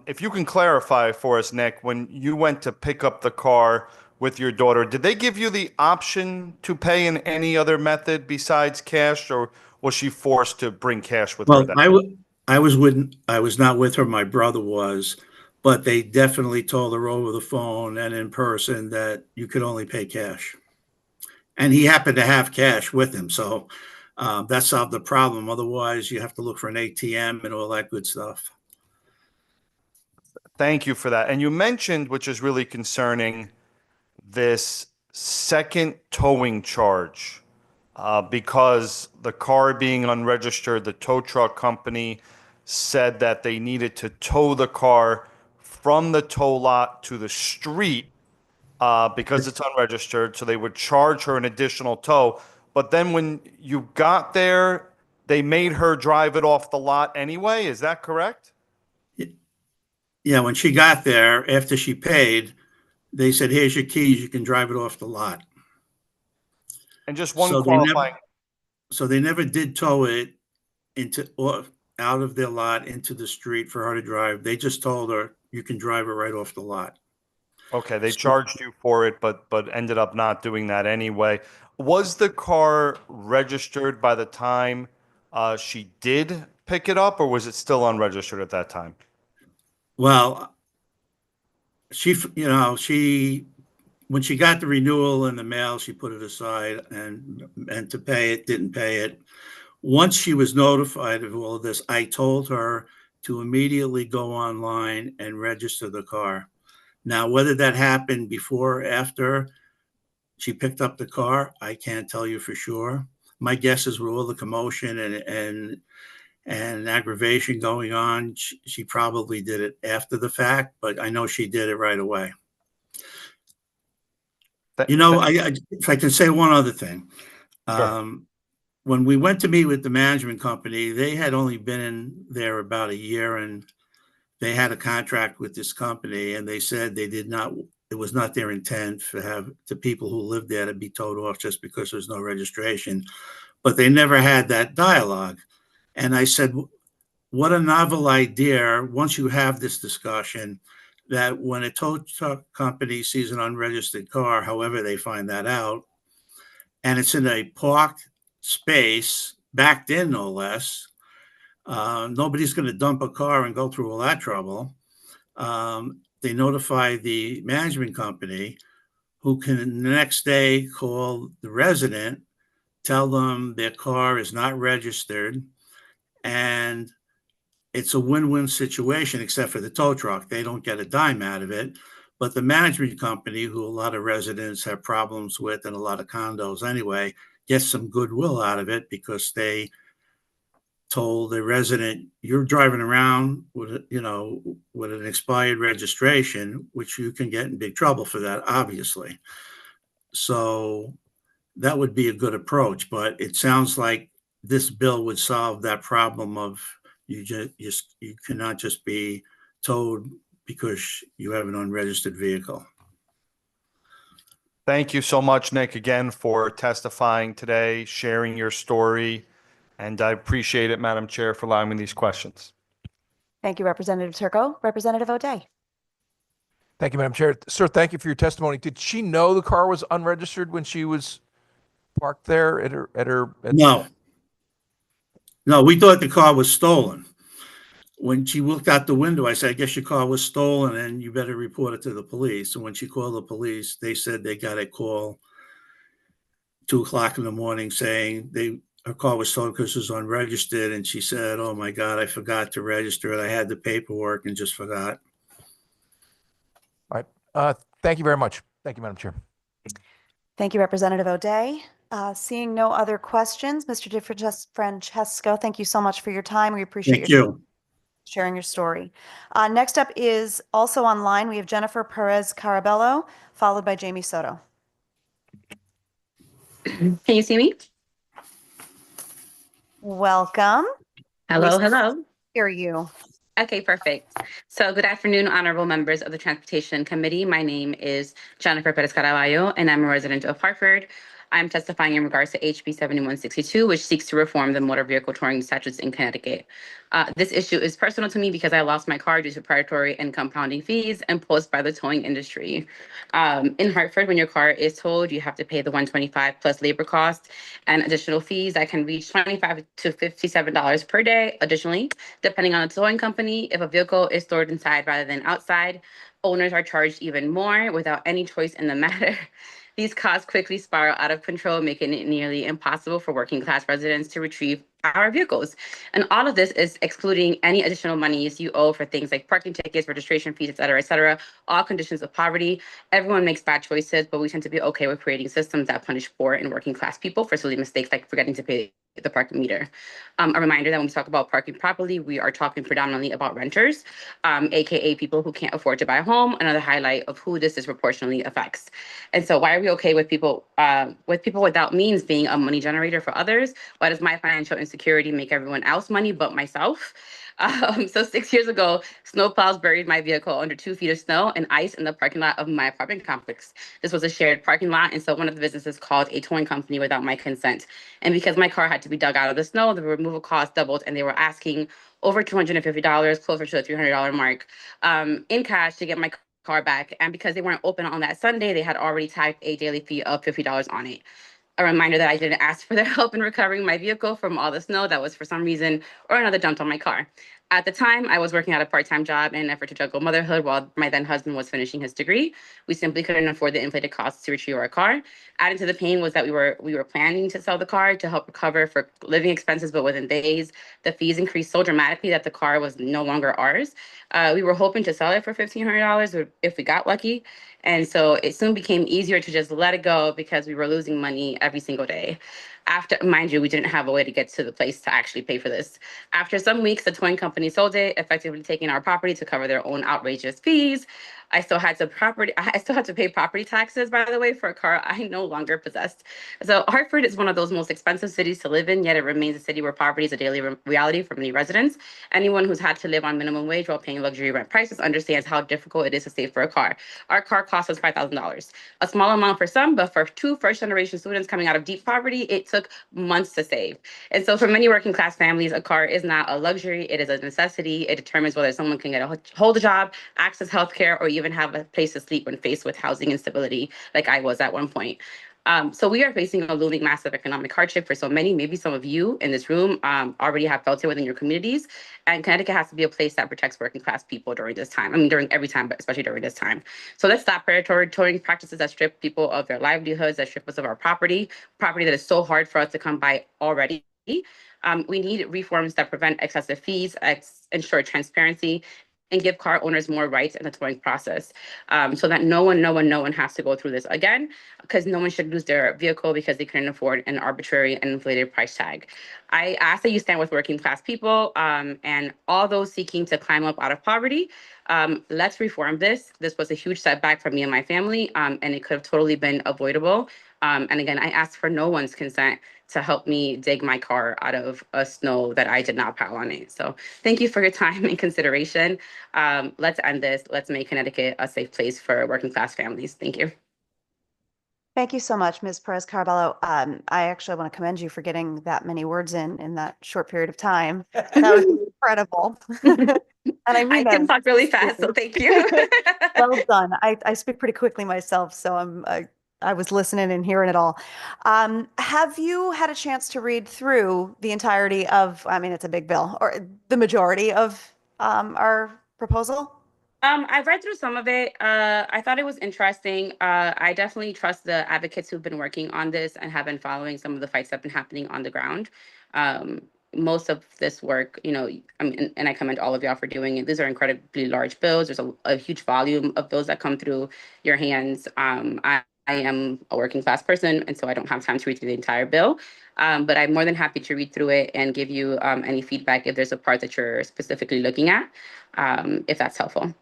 if you can clarify for us, Nick, when you went to pick up the car with your daughter, did they give you the option to pay in any other method besides cash, or was she forced to bring cash with her? I was not with her. My brother was, but they definitely told her over the phone and in person that you could only pay cash. And he happened to have cash with him, so that solved the problem. Otherwise, you have to look for an ATM and all that good stuff. Thank you for that. And you mentioned, which is really concerning, this second towing charge. Because the car being unregistered, the tow truck company said that they needed to tow the car from the tow lot to the street because it's unregistered. So they would charge her an additional tow. But then when you got there, they made her drive it off the lot anyway. Is that correct? Yeah, when she got there, after she paid, they said, here's your keys, you can drive it off the lot. And just one So qualifying. they never did tow it out of their lot into the street for her to drive. They just told her you can drive it right off the lot. Okay, they charged you for it, but ended up not doing that anyway. Was the car registered by the time she did pick it up, or was it still unregistered at that time? Well, when she got the renewal in the mail, she put it aside and to pay it, didn't pay it. Once she was notified of all of this, I told her to immediately go online and register the car. Now, whether that happened before or after she picked up the car, I can't tell you for sure. My guess is with all the commotion and aggravation going on, she probably did it after the fact, but I know she did it right away. If I can say one other thing. Sure. When we went to meet with the management company, they had only been in there about a year, and they had a contract with this company, and they said it was not their intent to the people who lived there to be towed off just because there's no registration. But they never had that dialogue. And I said, what a novel idea, once you have this discussion, that when a tow truck company sees an unregistered car, however they find that out, and it's in a parked space, backed in no less, nobody's going to dump a car and go through all that trouble. They notify the management company, who can the next day call the resident, tell them their car is not registered, and it's a win-win situation, except for the tow truck. They don't get a dime out of it. But the management company, who a lot of residents have problems with, and a lot of condos anyway, gets some goodwill out of it, because they told the resident, you're driving around with an expired registration, which you can get in big trouble for that, obviously. So that would be a good approach, but it sounds like this bill would solve that problem of you cannot just be towed because you have an unregistered vehicle. Thank you so much, Nick, again for testifying today, sharing your story, and I appreciate it, Madam Chair, for allowing me these questions. Thank you, Representative Turco. Representative O'Day. Thank you, Madam Chair. Sir, thank you for your testimony. Did she know the car was unregistered when she was parked there at her? No, we thought the car was stolen. When she looked out the window, I said, I guess your car was stolen and you better report it to the police. And when she called the police, they said they got a call 2:00 in the morning saying her car was stolen because it was unregistered. And she said, oh my God, I forgot to register it. I had the paperwork and just forgot. All right. Thank you very much. Thank you, Madam Chair. Thank you, Representative O'Day. Seeing no other questions, Mr. DeFrancesco, thank you so much for your time. We appreciate you sharing your story. Next up is also online. We have Jennifer Perez Carabello, followed by Jamie Soto. Can you see me? Welcome. Hello. Hear you. Okay, perfect. So good afternoon, honorable members of the Transportation Committee. My name is Jennifer Perez Caraballo, and I'm a resident of Hartford. I'm testifying in regards to HB 7162, which seeks to reform the motor vehicle towing statutes in Connecticut. This issue is personal to me because I lost my car due to predatory and compounding fees imposed by the towing industry. In Hartford, when your car is towed, you have to pay the $125 plus labor costs and additional fees that can reach $25 to $57 per day. Additionally, depending on the towing company, if a vehicle is stored inside rather than outside, owners are charged even more without any choice in the matter. These costs quickly spiral out of control, making it nearly impossible for working class residents to retrieve our vehicles. And all of this is excluding any additional monies you owe for things like parking tickets, registration fees, et cetera, all conditions of poverty. Everyone makes bad choices, but we tend to be okay with creating systems that punish poor and working class people for silly mistakes like forgetting to pay the parking meter. A reminder that when we talk about parking properly, we are talking predominantly about renters, AKA people who can't afford to buy a home, another highlight of who this disproportionately affects. And so why are we okay with people without means being a money generator for others? Why does my financial insecurity make everyone else money but myself? So 6 years ago, snowplows buried my vehicle under 2 feet of snow and ice in the parking lot of my apartment complex. This was a shared parking lot, and so one of the businesses called a towing company without my consent. And because my car had to be dug out of the snow, the removal cost doubled, and they were asking over $250, closer to the $300 mark, in cash to get my car back. And because they weren't open on that Sunday, they had already tagged a daily fee of $50 on it. a reminder that I didn't ask for their help in recovering my vehicle from all the snow that was for some reason or another dumped on my car. At the time, I was working at a part-time job in an effort to juggle motherhood while my then husband was finishing his degree. We simply couldn't afford the inflated costs to retrieve our car. Adding to the pain was that we were planning to sell the car to help recover for living expenses, but within days, the fees increased so dramatically that the car was no longer ours. We were hoping to sell it for $1,500 if we got lucky. And so it soon became easier to just let it go because we were losing money every single day. After, mind you, we didn't have a way to get to the place to actually pay for this. After some weeks, the towing company sold it, effectively taking our property to cover their own outrageous fees. I still had to pay property taxes, by the way, for a car I no longer possessed. So Hartford is one of those most expensive cities to live in, yet it remains a city where poverty is a daily reality for many residents. Anyone who's had to live on minimum wage while paying luxury rent prices understands how difficult it is to save for a car. Our car cost us $5,000, a small amount for some, but for two first-generation students coming out of deep poverty, it took months to save. And so for many working class families, a car is not a luxury, it is a necessity. It determines whether someone can hold a job, access healthcare, or even have a place to sleep when faced with housing instability, like I was at one point. So we are facing a looming massive economic hardship for so many. Maybe some of you in this room already have felt it within your communities. And Connecticut has to be a place that protects working class people during this time. I mean, during every time, but especially during this time. So let's stop predatory towing practices that strip people of their livelihoods, that strip us of our property that is so hard for us to come by already. We need reforms that prevent excessive fees, ensure transparency, and give car owners more rights in the towing process, so that no one has to go through this again, because no one should lose their vehicle because they couldn't afford an arbitrary and inflated price tag. I ask that you stand with working class people and all those seeking to climb up out of poverty. Let's reform this. This was a huge setback for me and my family, and it could have totally been avoidable. And again, I asked for no one's consent to help me dig my car out of a snow that I did not pile on it. So thank you for your time and consideration. Let's end this. Let's make Connecticut a safe place for working class families. Thank you. Thank you so much, Ms. Perez Carballo. I actually want to commend you for getting that many words in that short period of time. That was incredible. And I mean, I can talk really fast, so thank you. Well done. I speak pretty quickly myself, so I was listening and hearing it all. Have you had a chance to read through the entirety of, I mean, it's a big bill, or the majority of our proposal? I've read through some of it. I thought it was interesting. I definitely trust the advocates who've been working on this and have been following some of the fights that have been happening on the ground. Most of this work, you know, I mean, and I commend all of y'all for doing it. These are incredibly large bills. There's a huge volume of bills that come through your hands. I am a working class person, and so I don't have time to read through the entire bill. But I'm more than happy to read through it and give you any feedback if there's a part that you're specifically looking at, if that's helpful.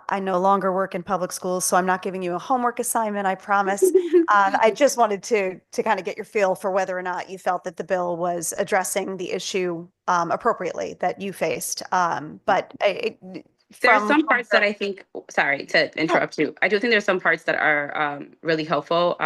I no longer work in public schools, so I'm not giving you a homework assignment, I promise. I just wanted to kind of get your feel for whether or not you felt that the bill was addressing the issue appropriately that you faced. But there are some parts that I think, sorry to interrupt you. I do think there's some parts that are really helpful.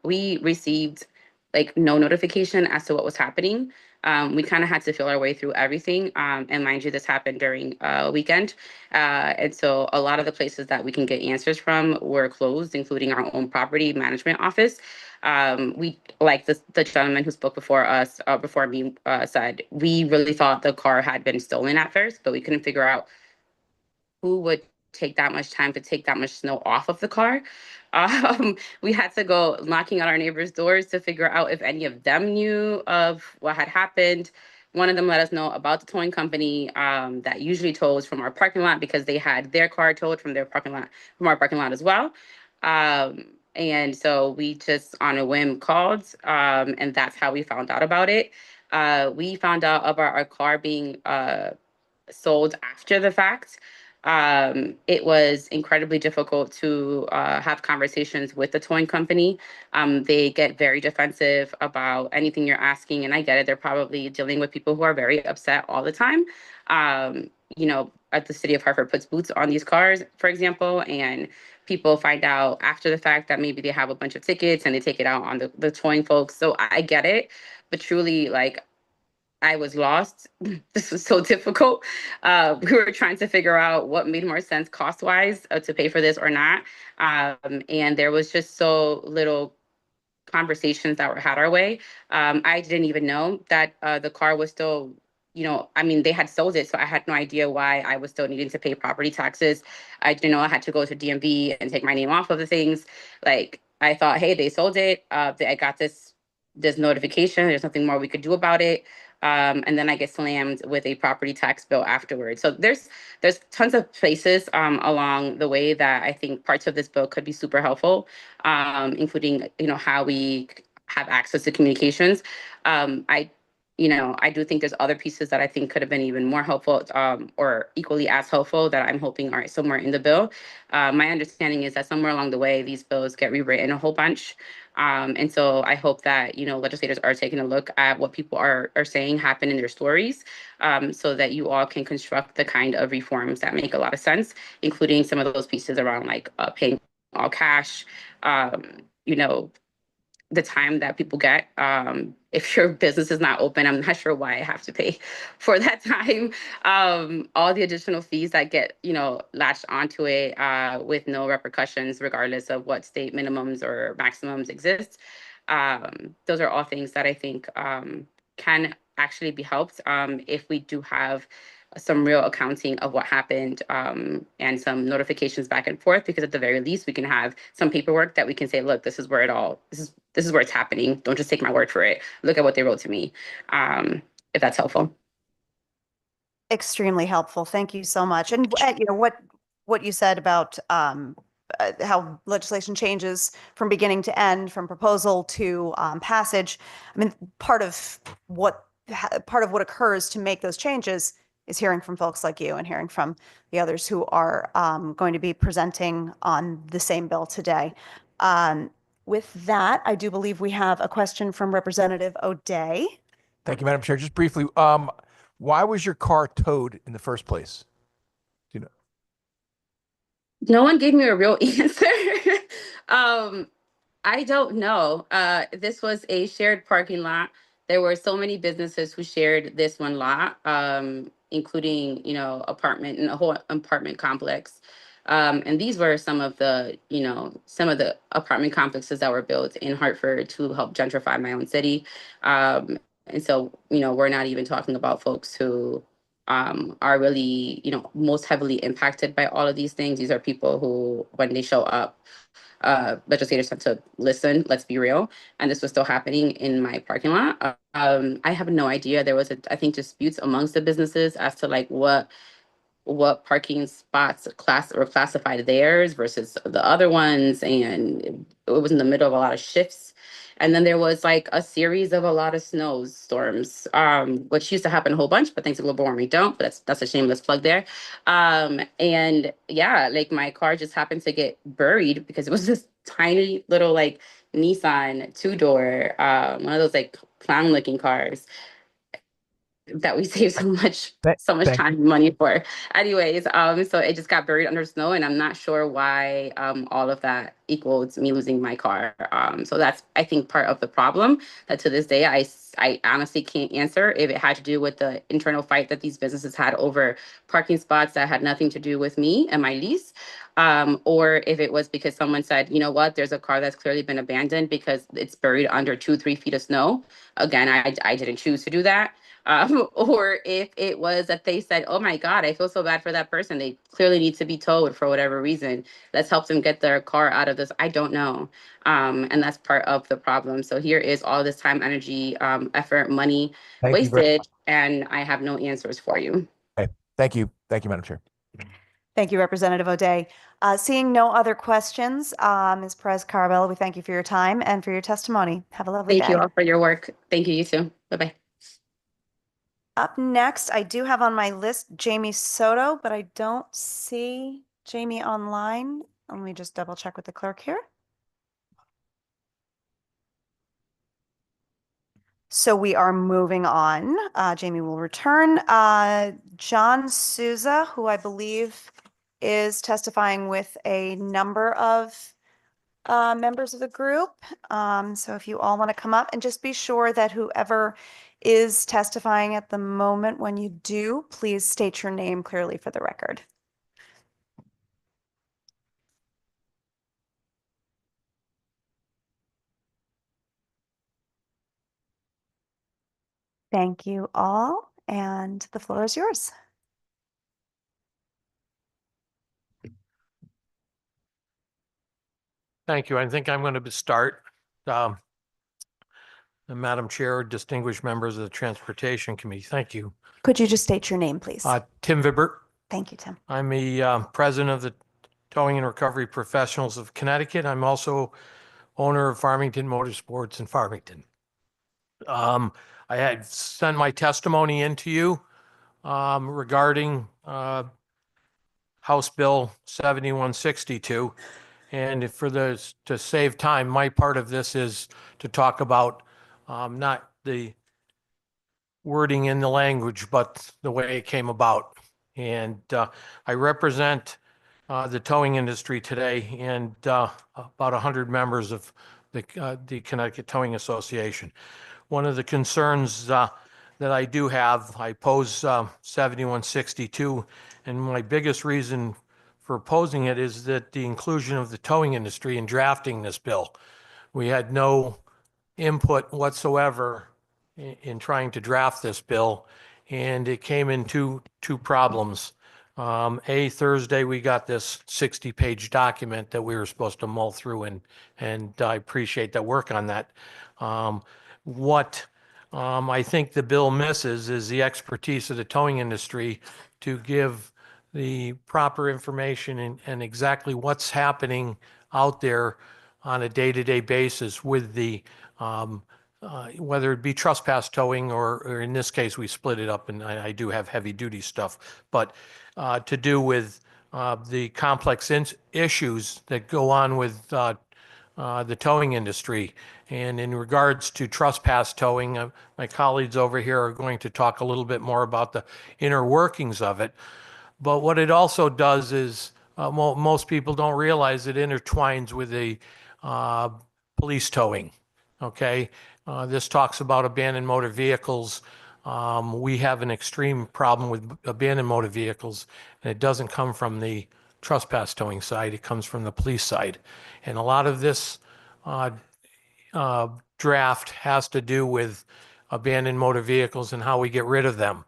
We received like no notification as to what was happening. We kind of had to feel our way through everything. And mind you, this happened during a weekend. And so a lot of the places that we can get answers from were closed, including our own property management office. We, like the gentleman who spoke before us, before me said, we really thought the car had been stolen at first, but we couldn't figure out who would take that much time to take that much snow off of the car. We had to go knocking on our neighbors' doors to figure out if any of them knew of what had happened. One of them let us know about the towing company that usually tows from our parking lot because they had their car towed from our parking lot as well. And so we just on a whim called, and that's how we found out about it. We found out about our car being sold after the fact. It was incredibly difficult to have conversations with the towing company. They get very defensive about anything you're asking, and I get it. They're probably dealing with people who are very upset all the time. You know, the city of Hartford puts boots on these cars, for example, and people find out after the fact that maybe they have a bunch of tickets and they take it out on the towing folks. So I get it, but truly, like, I was lost. This was so difficult. We were trying to figure out what made more sense cost-wise to pay for this or not. And there was just so little conversations that were had our way. I didn't even know that the car was still, I mean, they had sold it, so I had no idea why I was still needing to pay property taxes. I didn't know I had to go to DMV and take my name off of the things. Like, I thought, hey, they sold it. I got this notification. There's nothing more we could do about it. And then I get slammed with a property tax bill afterwards. So there's tons of places along the way that I think parts of this bill could be super helpful, including how we have access to communications. I do think there's other pieces that I think could have been even more helpful, or equally as helpful, that I'm hoping are somewhere in the bill. My understanding is that somewhere along the way, these bills get rewritten a whole bunch. And so I hope that, legislators are taking a look at what people are saying happen in their stories, so that you all can construct the kind of reforms that make a lot of sense, including some of those pieces around like paying all cash, the time that people get. If your business is not open, I'm not sure why I have to pay for that time. All the additional fees that get, latched onto it with no repercussions, regardless of what state minimums or maximums exist. Those are all things that I think can actually be helped if we do have some real accounting of what happened, and some notifications back and forth, because at the very least we can have some paperwork that we can say, look, this is where this is where it's happening. Don't just take my word for it. Look at what they wrote to me. If that's helpful. Extremely helpful. Thank you so much. And what you said about how legislation changes from beginning to end, from proposal to passage. I mean, part of what occurs to make those changes is hearing from folks like you and hearing from the others who are going to be presenting on the same bill today. With that, I do believe we have a question from Representative O'Day. Thank you, Madam Chair. Just briefly, why was your car towed in the first place? Do you know? No one gave me a real answer. I don't know. This was a shared parking lot. There were so many businesses who shared this one lot, including, a whole apartment complex. And these were some of the apartment complexes that were built in Hartford to help gentrify my own city. And so, we're not even talking about folks who are really, most heavily impacted by all of these things. These are people who, when they show up, legislators have to listen, let's be real. And this was still happening in my parking lot. I have no idea. There was, I think, disputes amongst the businesses as to like what parking spots were classified theirs versus the other ones. And it was in the middle of a lot of shifts. And then there was like a series of a lot of snowstorms, which used to happen a whole bunch, but thanks to global warming don't. But that's a shameless plug there. And yeah, like my car just happened to get buried because it was this tiny little like Nissan 2-door, one of those like clown looking cars that we save so much time and money for. Anyways, so it just got buried under snow, and I'm not sure why all of that equals me losing my car. So that's, I think, part of the problem that to this day I honestly can't answer if it had to do with the internal fight that these businesses had over parking spots that had nothing to do with me and my lease. Or if it was because someone said, you know what, there's a car that's clearly been abandoned because it's buried under 2-3 feet of snow. Again, I didn't choose to do that. Or if it was that they said, oh my God, I feel so bad for that person. They clearly need to be towed for whatever reason. Let's help them get their car out of this. I don't know. And that's part of the problem. So here is all this time, energy, effort, money wasted, and I have no answers for you. Okay. Thank you. Thank you, Madam Chair. Thank you, Representative O'Day. Seeing no other questions, Ms. Perez-Carbell, we thank you for your time and for your testimony. Have a lovely day. Thank you all for your work. Thank you, you too. Bye-bye. Up next, I do have on my list Jamie Soto, but I don't see Jamie online. Let me just double check with the clerk here. So we are moving on. Jamie will return. John Souza, who I believe is testifying with a number of members of the group. So if you all want to come up, and just be sure that whoever is testifying at the moment, when you do, please state your name clearly for the record. Thank you all, and the floor is yours. Thank you. I think I'm going to start. Madam Chair, distinguished members of the Transportation Committee, thank you. Could you just state your name, please? Tim Vibert. Thank you, Tim. I'm the president of the Towing and Recovery Professionals of Connecticut. I'm also owner of Farmington Motorsports in Farmington. I had sent my testimony into you regarding House Bill 7162. And to save time, my part of this is to talk about not the wording in the language, but the way it came about. And I represent the towing industry today and about 100 members of the Connecticut Towing Association. One of the concerns that I do have, I oppose 7162, and my biggest reason for opposing it is that the inclusion of the towing industry in drafting this bill. We had no input whatsoever in trying to draft this bill, and it came in two problems. Thursday, we got this 60-page document that we were supposed to mull through, and I appreciate that work on that. What I think the bill misses is the expertise of the towing industry to give the proper information and exactly what's happening out there on a day-to-day basis with the whether it be trespass towing or in this case we split it up, and I do have heavy duty stuff, but to do with the complex issues that go on with the towing industry. And in regards to trespass towing, my colleagues over here are going to talk a little bit more about the inner workings of it. But what it also does is most people don't realize it intertwines with the police towing. Okay, this talks about abandoned motor vehicles. We have an extreme problem with abandoned motor vehicles, and it doesn't come from the trespass towing side, it comes from the police side. And a lot of this draft has to do with abandoned motor vehicles and how we get rid of them.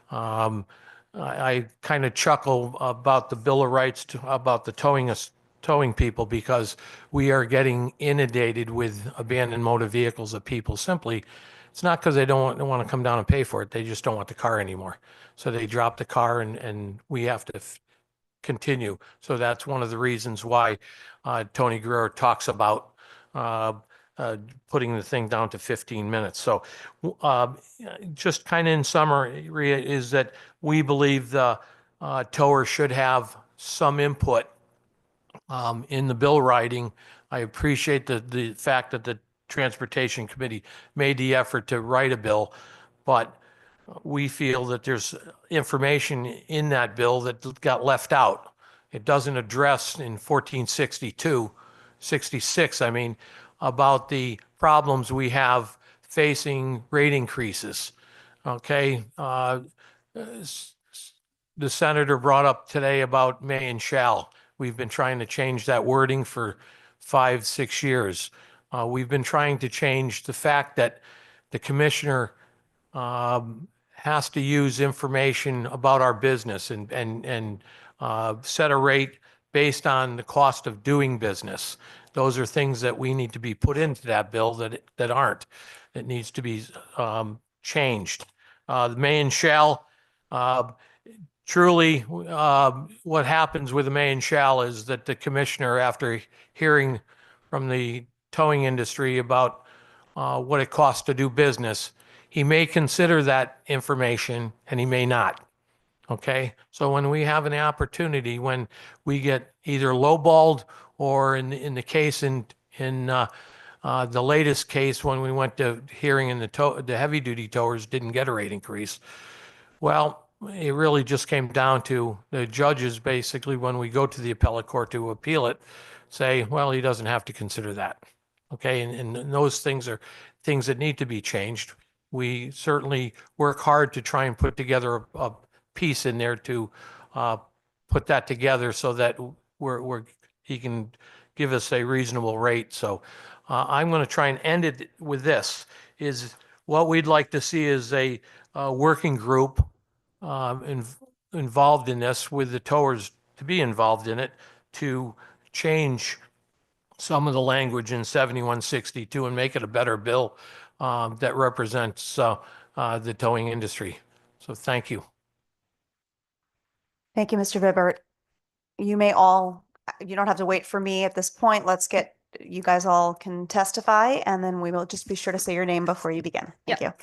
I kind of chuckle about the Bill of Rights about the towing people because we are getting inundated with abandoned motor vehicles of people. Simply, it's not because they don't want to come down and pay for it. They just don't want the car anymore. So they drop the car and we have to continue. So that's one of the reasons why Tony Guerrero talks about putting the thing down to 15 minutes. So just kind of in summary is that we believe the tower should have some input in the bill writing. I appreciate the fact that the Transportation Committee made the effort to write a bill, but we feel that there's information in that bill that got left out. It doesn't address in 1462, 66, I mean, about the problems we have facing rate increases. Okay, the senator brought up today about may and shall. We've been trying to change that wording for 5-6 years. We've been trying to change the fact that the commissioner has to use information about our business and set a rate based on the cost of doing business. Those are things that we need to be put into that bill that aren't. It needs to be changed. The may and shall, truly, what happens with the may and shall is that the commissioner, after hearing from the towing industry about what it costs to do business, he may consider that information and he may not. Okay, so when we have an opportunity, when we get either lowballed or in the case in the latest case when we went to hearing in the heavy duty towers didn't get a rate increase. Well, it really just came down to the judges basically when we go to the appellate court to appeal it, say, well, he doesn't have to consider that. Okay, and those things are things that need to be changed. We certainly work hard to try and put together a piece in there to put that together so that he can give us a reasonable rate. So I'm going to try and end it with this, is what we'd like to see is a working group involved in this, with the towers to be involved in it, to change some of the language in 7162 and make it a better bill that represents the towing industry. So thank you. Thank you, Mr. Vibert. You may all, you don't have to wait for me at this point. Let's get, you guys all can testify, and then we will just be sure to say your name before you begin. Thank you.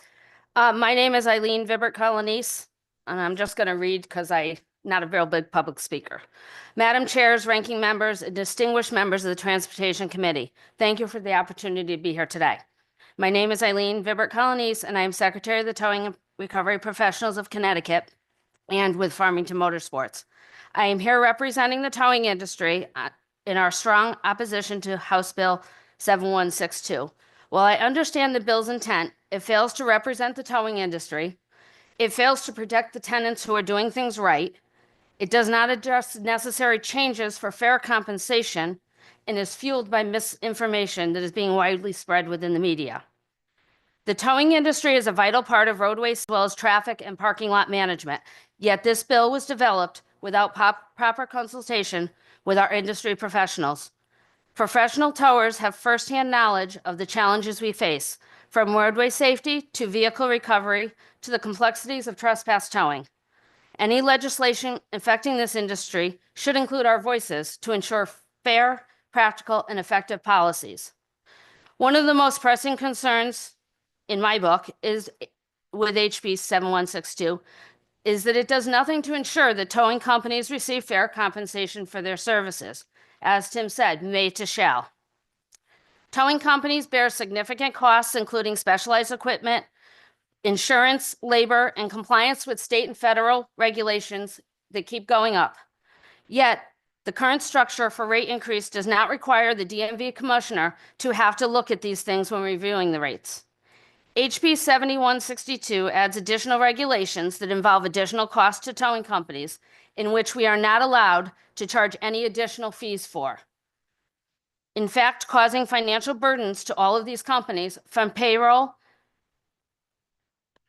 My name is Eileen Vibert Colonies, and I'm just going to read because I'm not a real big public speaker. Madam Chairs, ranking members, and distinguished members of the Transportation Committee, thank you for the opportunity to be here today. My name is Eileen Vibert Colonies, and I am Secretary of the Towing and Recovery Professionals of Connecticut and with Farmington Motorsports. I am here representing the towing industry in our strong opposition to House Bill 7162. While I understand the bill's intent, it fails to represent the towing industry. It fails to protect the tenants who are doing things right. It does not address necessary changes for fair compensation and is fueled by misinformation that is being widely spread within the media. The towing industry is a vital part of roadways as well as traffic and parking lot management, yet this bill was developed without proper consultation with our industry professionals. Professional towers have firsthand knowledge of the challenges we face, from roadway safety to vehicle recovery to the complexities of trespass towing. Any legislation affecting this industry should include our voices to ensure fair, practical, and effective policies. One of the most pressing concerns in my book is with HB 7162 is that it does nothing to ensure that towing companies receive fair compensation for their services. As Tim said, may to shall. Towing companies bear significant costs, including specialized equipment, insurance, labor, and compliance with state and federal regulations that keep going up. Yet, the current structure for rate increase does not require the DMV commissioner to have to look at these things when reviewing the rates. HB 7162 adds additional regulations that involve additional costs to towing companies in which we are not allowed to charge any additional fees for. In fact, causing financial burdens to all of these companies from payroll,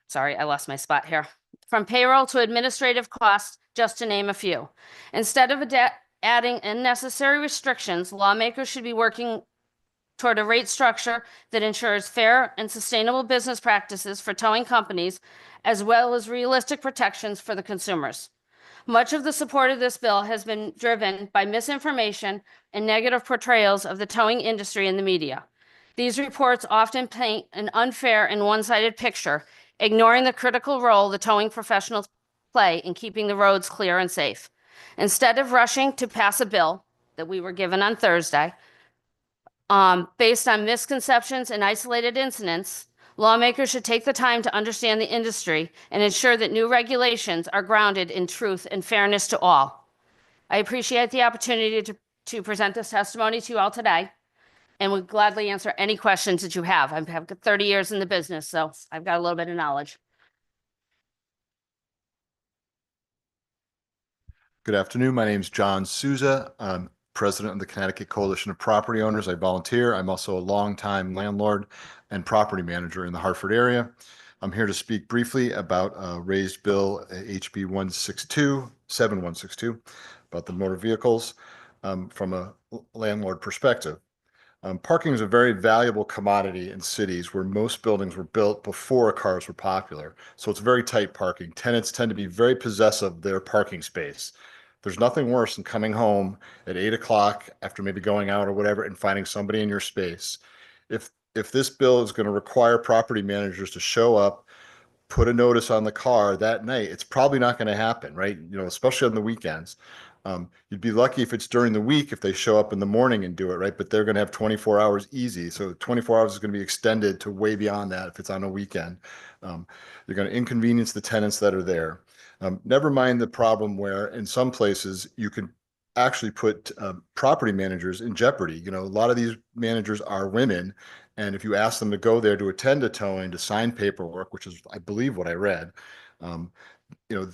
sorry, I lost my spot here, from payroll to administrative costs, just to name a few. Instead of adding unnecessary restrictions, lawmakers should be working toward a rate structure that ensures fair and sustainable business practices for towing companies, as well as realistic protections for the consumers. Much of the support of this bill has been driven by misinformation and negative portrayals of the towing industry in the media. These reports often paint an unfair and one-sided picture, ignoring the critical role the towing professionals play in keeping the roads clear and safe. Instead of rushing to pass a bill that we were given on Thursday, based on misconceptions and isolated incidents, lawmakers should take the time to understand the industry and ensure that new regulations are grounded in truth and fairness to all. I appreciate the opportunity to present this testimony to you all today, and would gladly answer any questions that you have. I've 30 years in the business, so I've got a little bit of knowledge. Good afternoon. My name is John Souza. I'm president of the Connecticut Coalition of Property Owners. I volunteer. I'm also a longtime landlord and property manager in the Hartford area. I'm here to speak briefly about raised bill HB 7162 about the motor vehicles from a landlord perspective. Parking is a very valuable commodity in cities where most buildings were built before cars were popular. So it's very tight parking. Tenants tend to be very possessive of their parking space. There's nothing worse than coming home at 8 o'clock after maybe going out or whatever and finding somebody in your space. If this bill is going to require property managers to show up, put a notice on the car that night, it's probably not going to happen, right? You know, especially on the weekends. You'd be lucky if it's during the week, if they show up in the morning and do it, right? But they're going to have 24 hours easy. So 24 hours is going to be extended to way beyond that if it's on a weekend. You're going to inconvenience the tenants that are there. Never mind the problem where in some places you can actually put property managers in jeopardy. You know, a lot of these managers are women. And if you ask them to go there to attend a towing, to sign paperwork, which is, I believe, what I read, you know,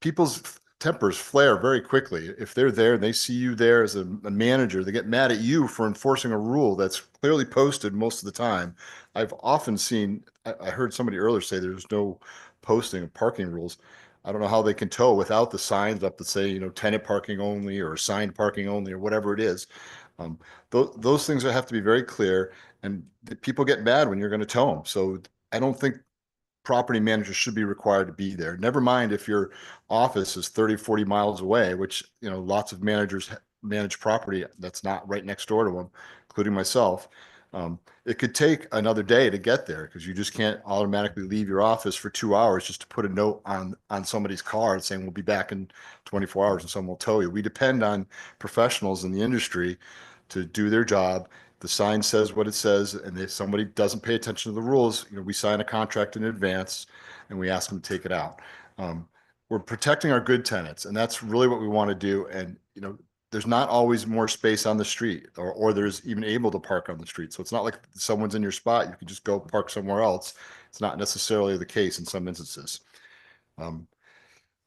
people's tempers flare very quickly. If they're there and they see you there as a manager, they get mad at you for enforcing a rule that's clearly posted most of the time. I've often seen, I heard somebody earlier say there's no posting of parking rules. I don't know how they can tow without the signs up that say, you know, tenant parking only or assigned parking only or whatever it is. Those things have to be very clear, and people get mad when you're going to tow them. So I don't think property managers should be required to be there. Never mind if your office is 30, 40 miles away, which, you know, lots of managers manage property that's not right next door to them, including myself. It could take another day to get there because you just can't automatically leave your office for 2 hours just to put a note on somebody's car saying we'll be back in 24 hours and someone will tow you. We depend on professionals in the industry to do their job. The sign says what it says, and if somebody doesn't pay attention to the rules, you know, we sign a contract in advance and we ask them to take it out. We're protecting our good tenants, and that's really what we want to do. And, you know, there's not always more space on the street, or there's even able to park on the street. So it's not like someone's in your spot, you can just go park somewhere else. It's not necessarily the case in some instances.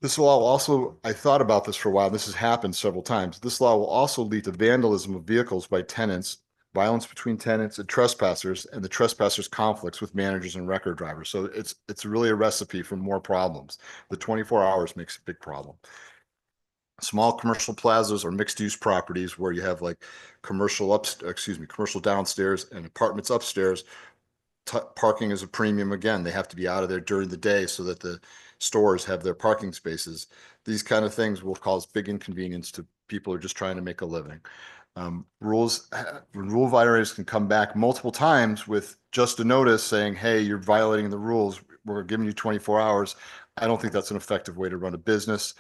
This law will also, I thought about this for a while, this has happened several times. This law will also lead to vandalism of vehicles by tenants, violence between tenants and trespassers, and the trespassers' conflicts with managers and record drivers. So it's really a recipe for more problems. The 24 hours makes a big problem. Small commercial plazas or mixed-use properties where you have like commercial downstairs and apartments upstairs. Parking is a premium. Again, they have to be out of there during the day so that the stores have their parking spaces. These kind of things will cause big inconvenience to people who are just trying to make a living. Rule violators can come back multiple times with just a notice saying, hey, you're violating the rules. We're giving you 24 hours. I don't think that's an effective way to run a business.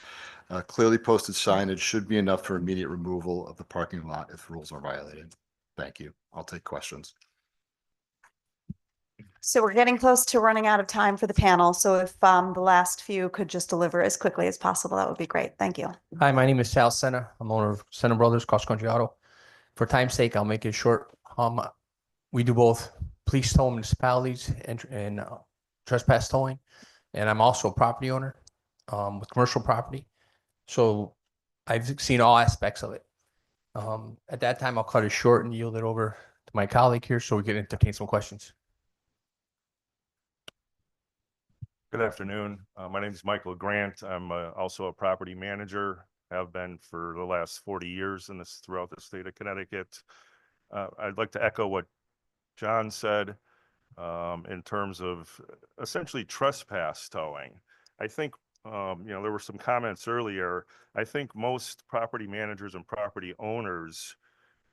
Clearly posted signage should be enough for immediate removal of the parking lot if rules are violated. Thank you. I'll take questions. So we're getting close to running out of time for the panel. So if the last few could just deliver as quickly as possible, that would be great. Thank you. Hi, my name is Sal Senna. I'm owner of Senna Brothers Cross Country Auto. For time's sake, I'll make it short. We do both police tow municipalities and trespass towing. And I'm also a property owner with commercial property. So I've seen all aspects of it. At that time, I'll cut it short and yield it over to my colleague here so we can entertain some questions. Good afternoon. My name is Michael Grant. I'm also a property manager, have been for the last 40 years throughout the state of Connecticut. I'd like to echo what John said in terms of essentially trespass towing. I think, there were some comments earlier. I think most property managers and property owners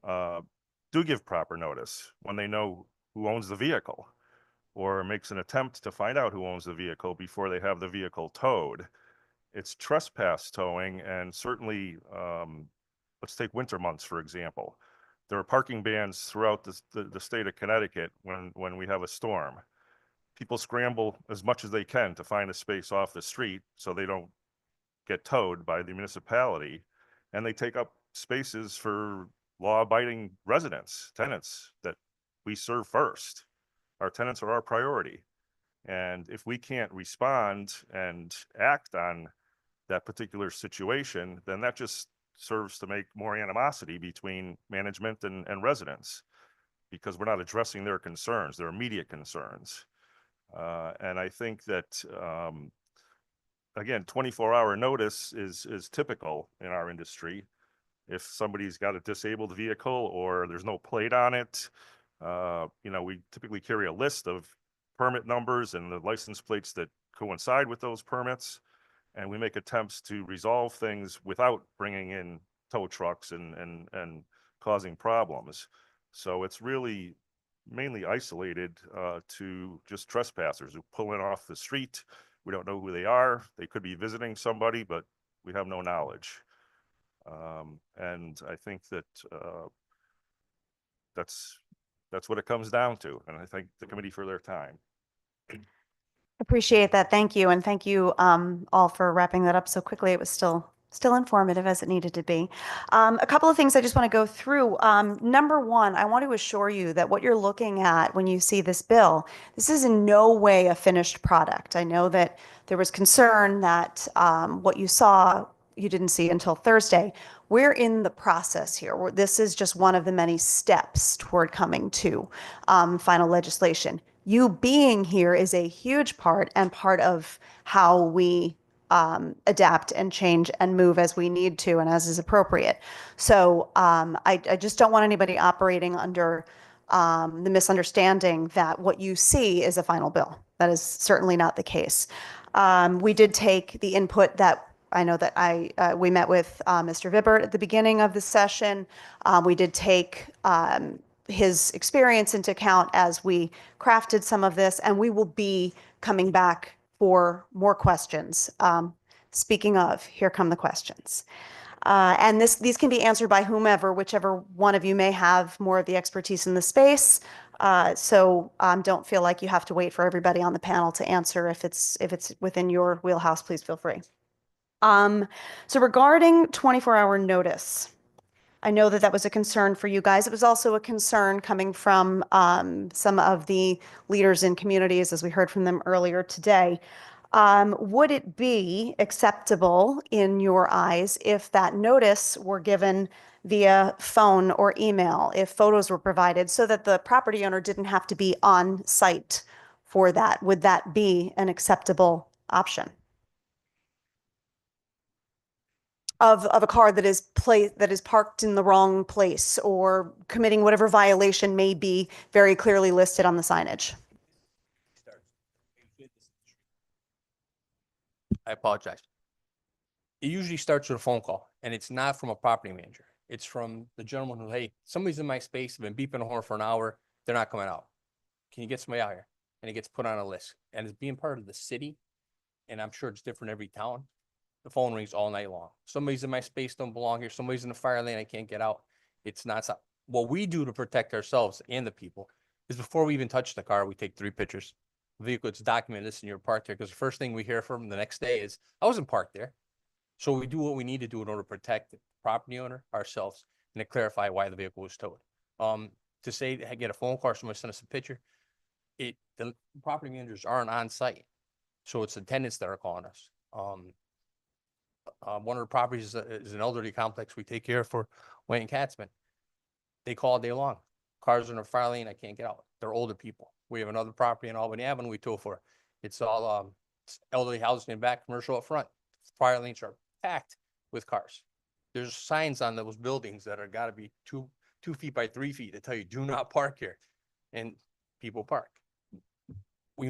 do give proper notice when they know who owns the vehicle, or makes an attempt to find out who owns the vehicle before they have the vehicle towed. It's trespass towing, and certainly, let's take winter months, for example. There are parking bans throughout the state of Connecticut when we have a storm. People scramble as much as they can to find a space off the street so they don't get towed by the municipality, and they take up spaces for law-abiding residents, tenants that we serve first. Our tenants are our priority. And if we can't respond and act on that particular situation, then that just serves to make more animosity between management and residents, because we're not addressing their concerns, their immediate concerns. And I think that, again, 24-hour notice is typical in our industry. If somebody's got a disabled vehicle or there's no plate on it, we typically carry a list of permit numbers and the license plates that coincide with those permits, and we make attempts to resolve things without bringing in tow trucks and causing problems. So it's really mainly isolated to just trespassers who pull in off the street. We don't know who they are. They could be visiting somebody, but we have no knowledge. And I think that that's what it comes down to. And I thank the committee for their time. Appreciate that. Thank you. And thank you all for wrapping that up so quickly. It was still informative as it needed to be. A couple of things I just want to go through. Number one, I want to assure you that what you're looking at when you see this bill, this is in no way a finished product. I know that there was concern that what you saw you didn't see until Thursday. We're in the process here. This is just one of the many steps toward coming to final legislation. You being here is a huge part and part of how we adapt and change and move as we need to and as is appropriate. So I just don't want anybody operating under the misunderstanding that what you see is a final bill. That is certainly not the case. We did take the input that I know that we met with Mr. Vibbert at the beginning of the session. We did take his experience into account as we crafted some of this, and we will be coming back for more questions. Speaking of, here come the questions. And these can be answered by whomever, whichever one of you may have more of the expertise in the space. So don't feel like you have to wait for everybody on the panel to answer. If it's within your wheelhouse, please feel free. So regarding 24-hour notice, I know that was a concern for you guys. It was also a concern coming from some of the leaders in communities, as we heard from them earlier today. Would it be acceptable in your eyes if that notice were given via phone or email, if photos were provided so that the property owner didn't have to be on site for that? Would that be an acceptable option? Of a car that is parked in the wrong place or committing whatever violation may be very clearly listed on the signage. I apologize. It usually starts with a phone call, and it's not from a property manager. It's from the gentleman who, hey, somebody's in my space, been beeping a horn for an hour, they're not coming out. Can you get somebody out here? And it gets put on a list. And it's being part of the city, and I'm sure it's different every town. The phone rings all night long. Somebody's in my space, don't belong here. Somebody's in the fire lane, I can't get out. It's not what we do to protect ourselves and the people is before we even touch the car, we take 3 pictures. The vehicle, it's documented, listen, you're parked there, because the first thing we hear from them the next day is, I wasn't parked there. So we do what we need to do in order to protect the property owner, ourselves, and to clarify why the vehicle was towed. To say, get a phone call, somebody send us a picture, the property managers aren't on site. So it's the tenants that are calling us. One of the properties is an elderly complex we take care of for Wayne Katzman. They call all day long. Cars are in a fire lane, I can't get out. They're older people. We have another property in Albany Avenue we tow for. It's all elderly housing in back, commercial up front. Fire lanes are packed with cars. There's signs on those buildings that are gotta be 2 feet by 3 feet that tell you do not park here. And people park. We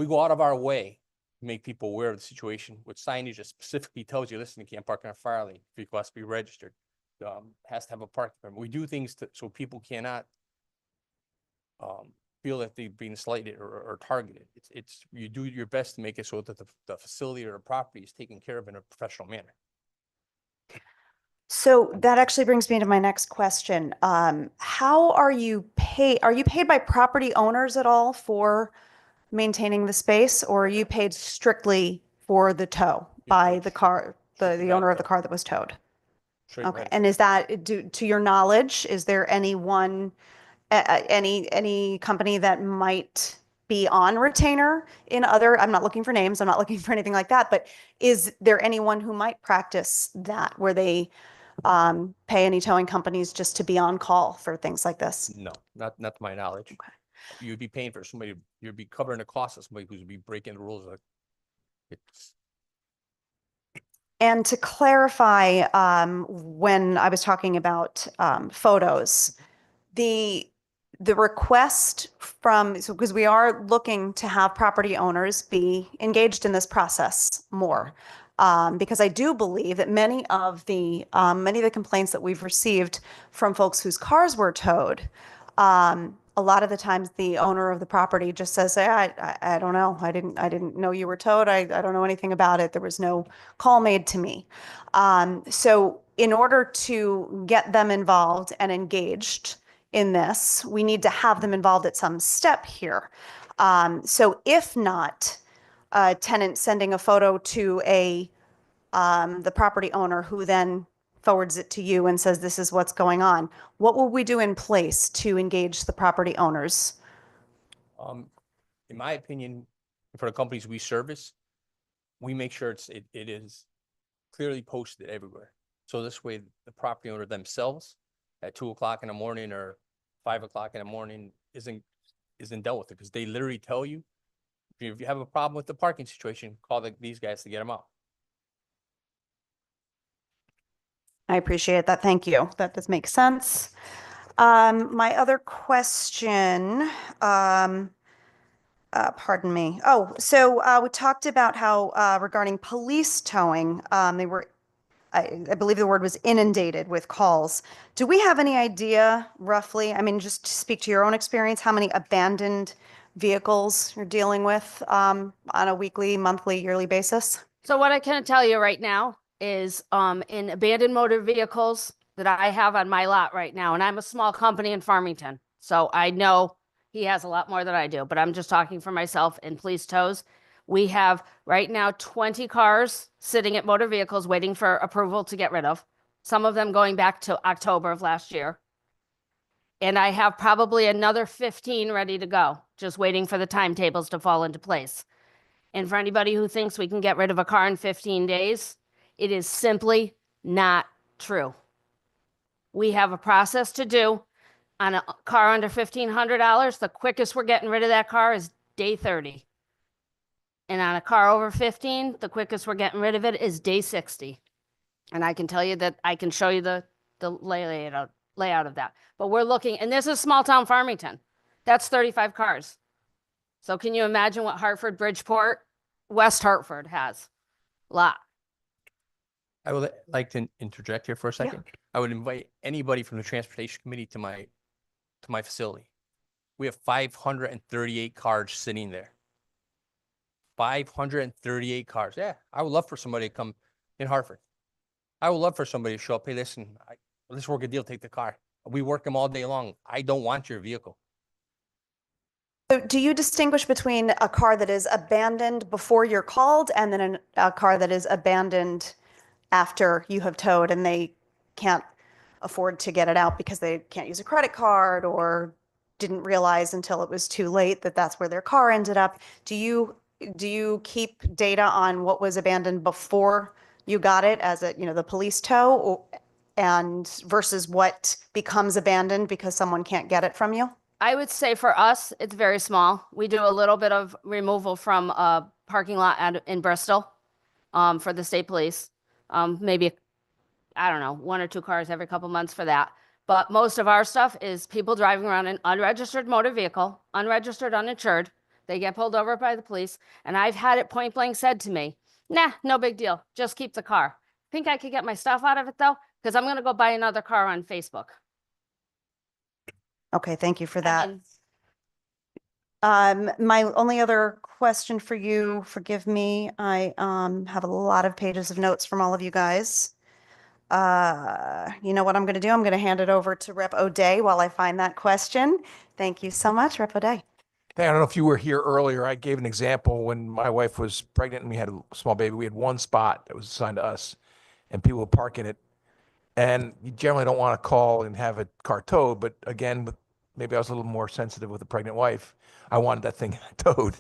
go out of our way to make people aware of the situation with signage that specifically tells you, listen, you can't park in a fire lane. Vehicle has to be registered. Has to have a parking permit. We do things so people cannot feel that they've been slighted or targeted. You do your best to make it so that the facility or the property is taken care of in a professional manner. So that actually brings me to my next question. How are you paid? Are you paid by property owners at all for maintaining the space, or are you paid strictly for the tow by the car, the owner of the car that was towed? Okay, and is that, to your knowledge, is there any company that might be on retainer in other, I'm not looking for names, I'm not looking for anything like that, but is there anyone who might practice that where they pay any towing companies just to be on call for things like this? No, not to my knowledge. Okay. You'd be paying for somebody, you'd be covering the cost of somebody who's be breaking the rules. And to clarify, when I was talking about photos, the request because we are looking to have property owners be engaged in this process more. Because I do believe that many of the complaints that we've received from folks whose cars were towed, a lot of the times the owner of the property just says, I don't know. I didn't know you were towed. I don't know anything about it. There was no call made to me. So in order to get them involved and engaged in this, we need to have them involved at some step here. So if not a tenant sending a photo to the property owner who then forwards it to you and says, this is what's going on, what will we do in place to engage the property owners? In my opinion, for the companies we service, we make sure it is clearly posted everywhere. So this way, the property owner themselves at 2 o'clock in the morning or 5 o'clock in the morning isn't dealt with it, because they literally tell you, if you have a problem with the parking situation, call these guys to get them out. I appreciate that. Thank you. That does make sense. My other question, pardon me. Oh, so we talked about how regarding police towing, they were, I believe the word was inundated with calls. Do we have any idea roughly, I mean, just to speak to your own experience, how many abandoned vehicles you're dealing with on a weekly, monthly, yearly basis? So what I can tell you right now is in abandoned motor vehicles that I have on my lot right now, and I'm a small company in Farmington, so I know he has a lot more than I do, but I'm just talking for myself in police tows. We have right now 20 cars sitting at motor vehicles waiting for approval to get rid of, some of them going back to October of last year. And I have probably another 15 ready to go, just waiting for the timetables to fall into place. And for anybody who thinks we can get rid of a car in 15 days, it is simply not true. We have a process to do. On a car under $1,500, the quickest we're getting rid of that car is day 30. And on a car over 15, the quickest we're getting rid of it is day 60. And I can tell you that I can show you the layout of that. But we're looking, and this is small town Farmington. That's 35 cars. So can you imagine what Hartford, Bridgeport, West Hartford has? A lot. I would like to interject here for a second. I would invite anybody from the Transportation Committee to my facility. We have 538 cars sitting there. 538 cars. Yeah, I would love for somebody to come in Hartford. I would love for somebody to show up. Hey, listen, let's work a deal. Take the car. We work them all day long. I don't want your vehicle. So do you distinguish between a car that is abandoned before you're called and then a car that is abandoned after you have towed and they can't afford to get it out because they can't use a credit card or didn't realize until it was too late that that's where their car ended up? Do you keep data on what was abandoned before you got it as the police tow, and versus what becomes abandoned because someone can't get it from you? I would say for us, it's very small. We do a little bit of removal from a parking lot in Bristol for the state police. Maybe, I don't know, 1 or 2 cars every couple months for that. But most of our stuff is people driving around an unregistered motor vehicle, unregistered, uninsured. They get pulled over by the police. And I've had it point blank said to me, nah, no big deal. Just keep the car. Think I could get my stuff out of it though? Because I'm going to go buy another car on Facebook. Okay, thank you for that. My only other question for you, forgive me, I have a lot of pages of notes from all of you guys. You know what I'm going to do? I'm going to hand it over to Rep. O'Day while I find that question. Thank you so much, Rep. O'Day. I don't know if you were here earlier. I gave an example when my wife was pregnant and we had a small baby. We had one spot that was assigned to us and people would park in it. And you generally don't want to call and have a car towed. But again, maybe I was a little more sensitive with a pregnant wife. I wanted that thing towed.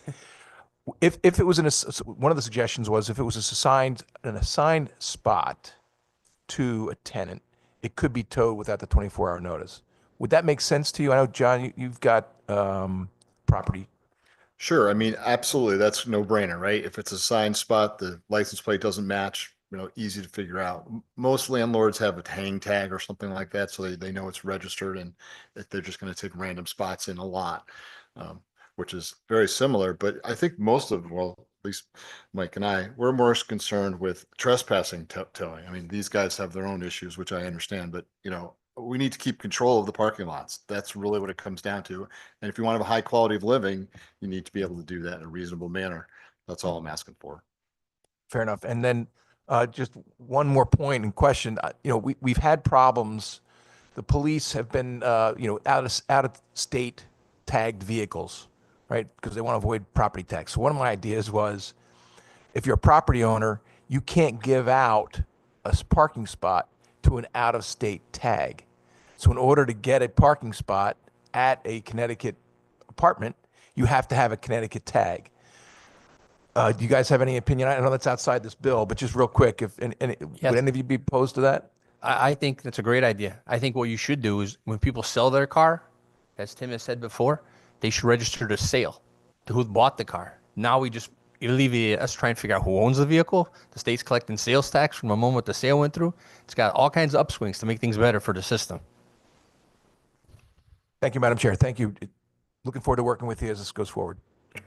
If it was one of the suggestions was if it was an assigned spot to a tenant, it could be towed without the 24-hour notice. Would that make sense to you? I know, John, you've got property. Sure. I mean, absolutely. That's no brainer, right? If it's a signed spot, the license plate doesn't match, easy to figure out. Most landlords have a hang tag or something like that, so they know it's registered and that they're just going to take random spots in a lot, which is very similar. But I think most of them, well, at least Mike and I, we're more concerned with trespassing towing. I mean, these guys have their own issues, which I understand, but we need to keep control of the parking lots. That's really what it comes down to. And if you want to have a high quality of living, you need to be able to do that in a reasonable manner. That's all I'm asking for. Fair enough. And then just one more point in question. We've had problems. The police have been, out of state tagged vehicles, right? Because they want to avoid property tax. So one of my ideas was, if you're a property owner, you can't give out a parking spot to an out of state tag. So in order to get a parking spot at a Connecticut apartment, you have to have a Connecticut tag. Do you guys have any opinion? I know that's outside this bill, but just real quick, if Yes. would any of you be opposed to that? I think that's a great idea. I think what you should do is when people sell their car, as Tim has said before, they should register the sale to who bought the car. Now we just alleviate us trying to figure out who owns the vehicle. The state's collecting sales tax from the moment the sale went through. It's got all kinds of upswings to make things better for the system. Thank you, Madam Chair. Thank you. Looking forward to working with you as this goes forward.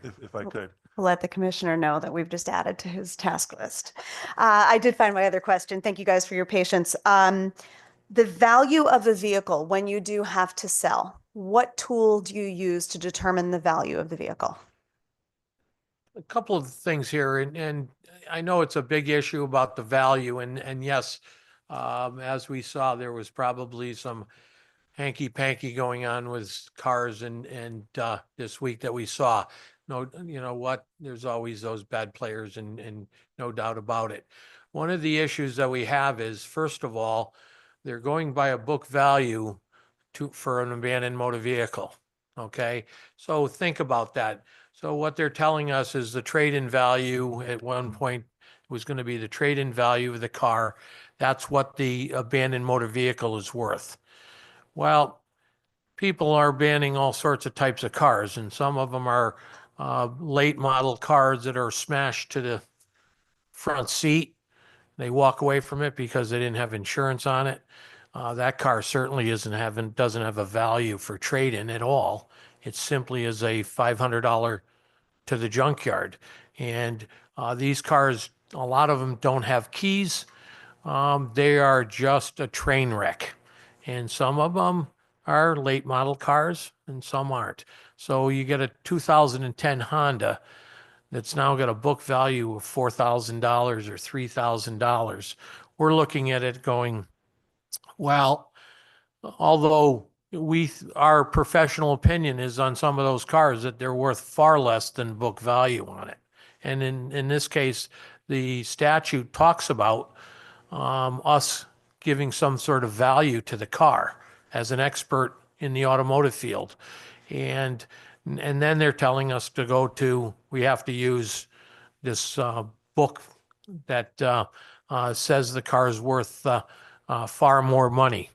If I could. Let the commissioner know that we've just added to his task list. I did find my other question. Thank you guys for your patience. The value of the vehicle when you do have to sell, what tool do you use to determine the value of the vehicle? A couple of things here, and I know it's a big issue about the value, and yes, as we saw, there was probably some hanky-panky going on with cars and this week that we saw. No, you know what? There's always those bad players, and no doubt about it. One of the issues that we have is, first of all, they're going by a book value for an abandoned motor vehicle. Okay, so think about that. So what they're telling us is the trade-in value at one point was going to be the trade-in value of the car. That's what the abandoned motor vehicle is worth. Well, people are banning all sorts of types of cars, and some of them are late model cars that are smashed to the front seat. They walk away from it because they didn't have insurance on it. That car certainly doesn't have a value for trade-in at all. It simply is a $500 to the junkyard. And these cars, a lot of them don't have keys. They are just a train wreck. And some of them are late model cars and some aren't. So you get a 2010 Honda that's now got a book value of $4,000 or $3,000. We're looking at it going, well, although our professional opinion is on some of those cars that they're worth far less than book value on it. And in this case, the statute talks about us giving some sort of value to the car as an expert in the automotive field. And then they're telling us we have to use this book that says the car is worth far more money.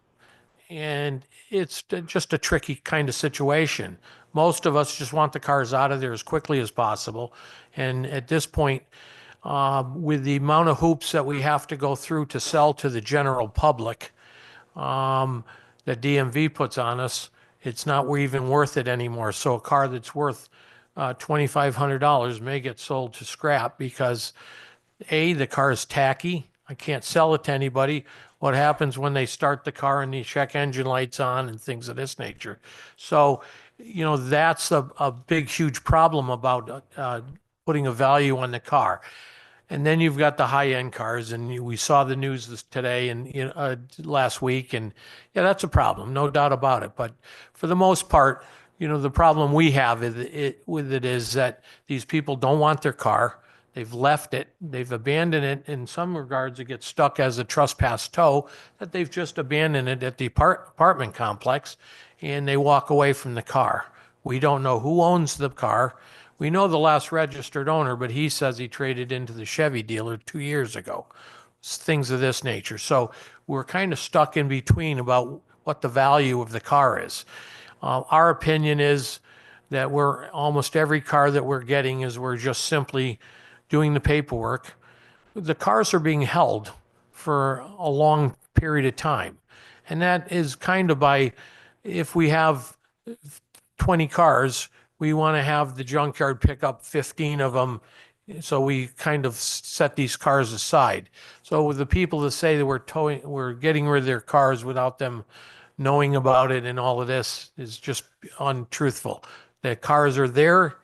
And it's just a tricky kind of situation. Most of us just want the cars out of there as quickly as possible. And at this point, with the amount of hoops that we have to go through to sell to the general public, that DMV puts on us, it's not even worth it anymore. So a car that's worth $2,500 may get sold to scrap because the car is tacky. I can't sell it to anybody. What happens when they start the car and the check engine lights on and things of this nature? So, that's a big, huge problem about putting a value on the car. And then you've got the high-end cars, and we saw the news today and last week, and yeah, that's a problem, no doubt about it. But for the most part, the problem we have with it is that these people don't want their car. They've left it. They've abandoned it. In some regards, it gets stuck as a trespass tow, that they've just abandoned it at the apartment complex, and they walk away from the car. We don't know who owns the car. We know the last registered owner, but he says he traded into the Chevy dealer 2 years ago. Things of this nature. So we're kind of stuck in between about what the value of the car is. Our opinion is that almost every car that we're getting is we're just simply doing the paperwork. The cars are being held for a long period of time. And that is kind of if we have 20 cars, we want to have the junkyard pick up 15 of them. So we kind of set these cars aside. So with the people that say that we're getting rid of their cars without them knowing about it and all of this is just untruthful. The cars are there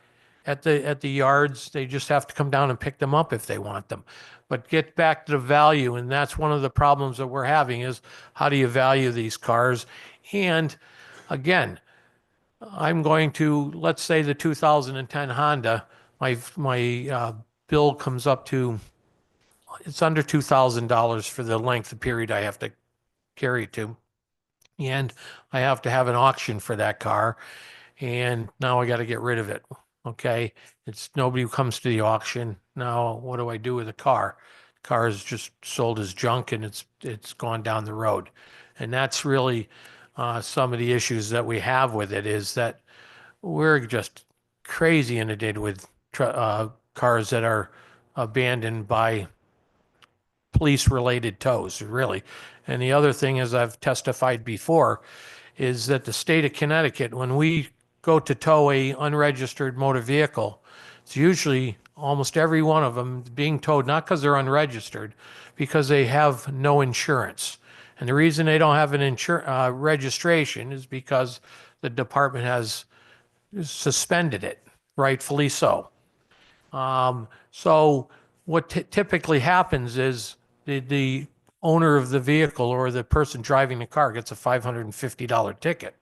at the yards. They just have to come down and pick them up if they want them. But get back to the value, and that's one of the problems that we're having is how do you value these cars? And again, I'm going to, let's say the 2010 Honda, my bill comes up to, it's under $2,000 for the length of period I have to carry it to. And I have to have an auction for that car. And now I got to get rid of it. Okay, it's nobody who comes to the auction. Now, what do I do with the car? Car is just sold as junk and it's gone down the road. And that's really some of the issues that we have with it, is that we're just crazy inundated with cars that are abandoned by police-related tows, really. And the other thing, as I've testified before, is that the state of Connecticut, when we go to tow a unregistered motor vehicle, it's usually almost every one of them being towed, not because they're unregistered, because they have no insurance. And the reason they don't have an registration is because the department has suspended it, rightfully so. So what typically happens is the owner of the vehicle or the person driving the car gets a $550 ticket.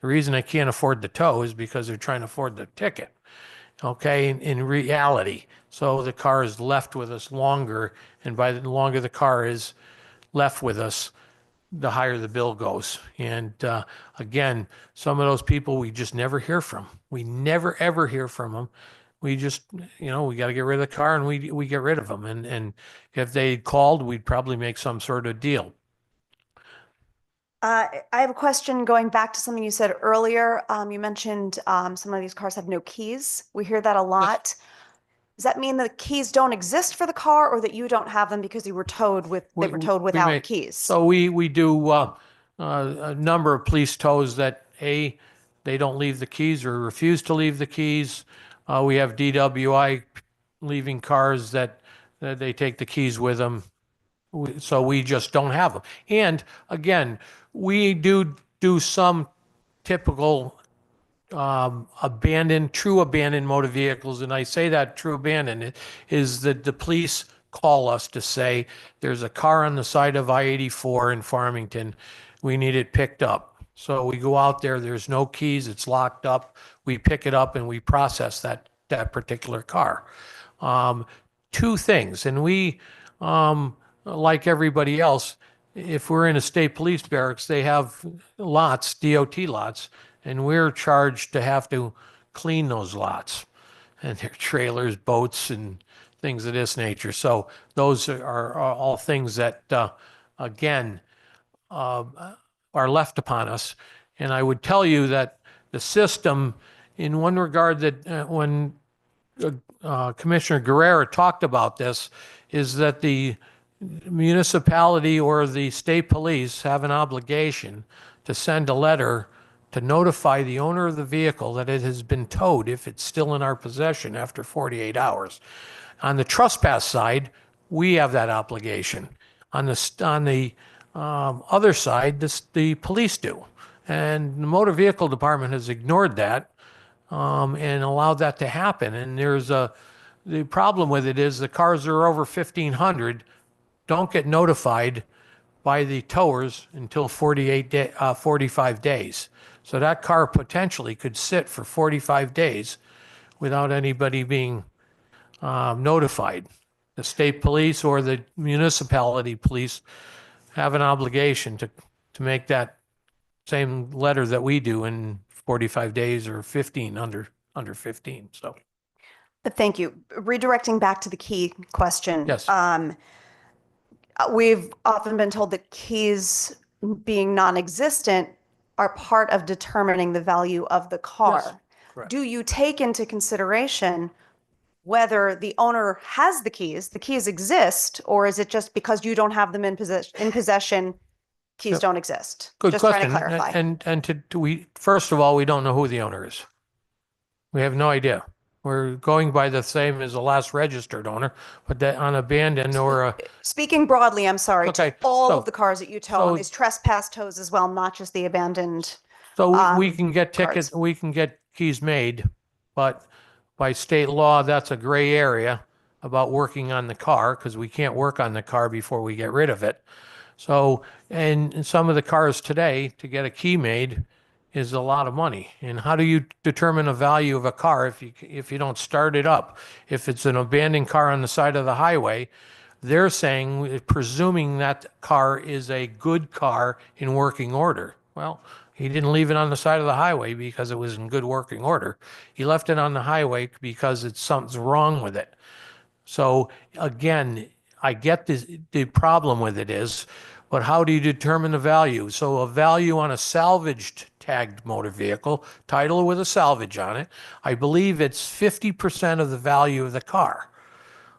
The reason they can't afford the tow is because they're trying to afford the ticket. Okay, in reality. So the car is left with us longer, and by the longer the car is left with us, the higher the bill goes. And again, some of those people we just never hear from. We never, ever hear from them. We just, we got to get rid of the car, and we get rid of them. And if they called, we'd probably make some sort of deal. I have a question going back to something you said earlier. You mentioned some of these cars have no keys. We hear that a lot. Does that mean the keys don't exist for the car, or that you don't have them because you were towed without keys? So we do a number of police tows that they don't leave the keys or refuse to leave the keys. We have DWI leaving cars that they take the keys with them. So we just don't have them. And again, we do some typical true abandoned motor vehicles. And I say that true abandoned is that the police call us to say, there's a car on the side of I-84 in Farmington. We need it picked up. So we go out there, there's no keys, it's locked up. We pick it up and we process that particular car. Two things, and we, like everybody else, if we're in a state police barracks, they have lots, DOT lots, and we're charged to have to clean those lots. And they're trailers, boats, and things of this nature. So those are all things that, again, are left upon us. And I would tell you that the system, in one regard, that when Commissioner Guerrero talked about this, is that the municipality or the state police have an obligation to send a letter to notify the owner of the vehicle that it has been towed if it's still in our possession after 48 hours. On the trespass side, we have that obligation. On the other side, the police do. And the motor vehicle department has ignored that and allowed that to happen. And the problem with it is the cars that are over 1,500 don't get notified by the towers until 45 days. So that car potentially could sit for 45 days without anybody being notified. The state police or the municipality police have an obligation to make that same letter that we do in 45 days or 15, under 15. So. Thank you. Redirecting back to the key question. Yes. We've often been told that keys being non-existent are part of determining the value of the car. Yes, correct. Do you take into consideration whether the owner has the keys exist, or is it just because you don't have them in possession, keys don't exist? Good just question. Trying to clarify. And we first of all, we don't know who the owner is. We have no idea. We're going by the same as the last registered owner, but that on abandoned or a. Speaking broadly, I'm sorry, Okay, to all so- of the cars that you tow, and these trespass tows as well, not just the abandoned. So we can get cars. tickets, we can get keys made, but by state law, that's a gray area about working on the car, because we can't work on the car before we get rid of it. So, and some of the cars today, to get a key made is a lot of money. And how do you determine the value of a car if you don't start it up? If it's an abandoned car on the side of the highway, they're saying, presuming that car is a good car in working order. Well, He didn't leave it on the side of the highway because it was in good working order. He left it on the highway because something's wrong with it. So again, I get the problem with it is, but how do you determine the value? So a value on a salvaged tagged motor vehicle, title with a salvage on it, I believe it's 50% of the value of the car.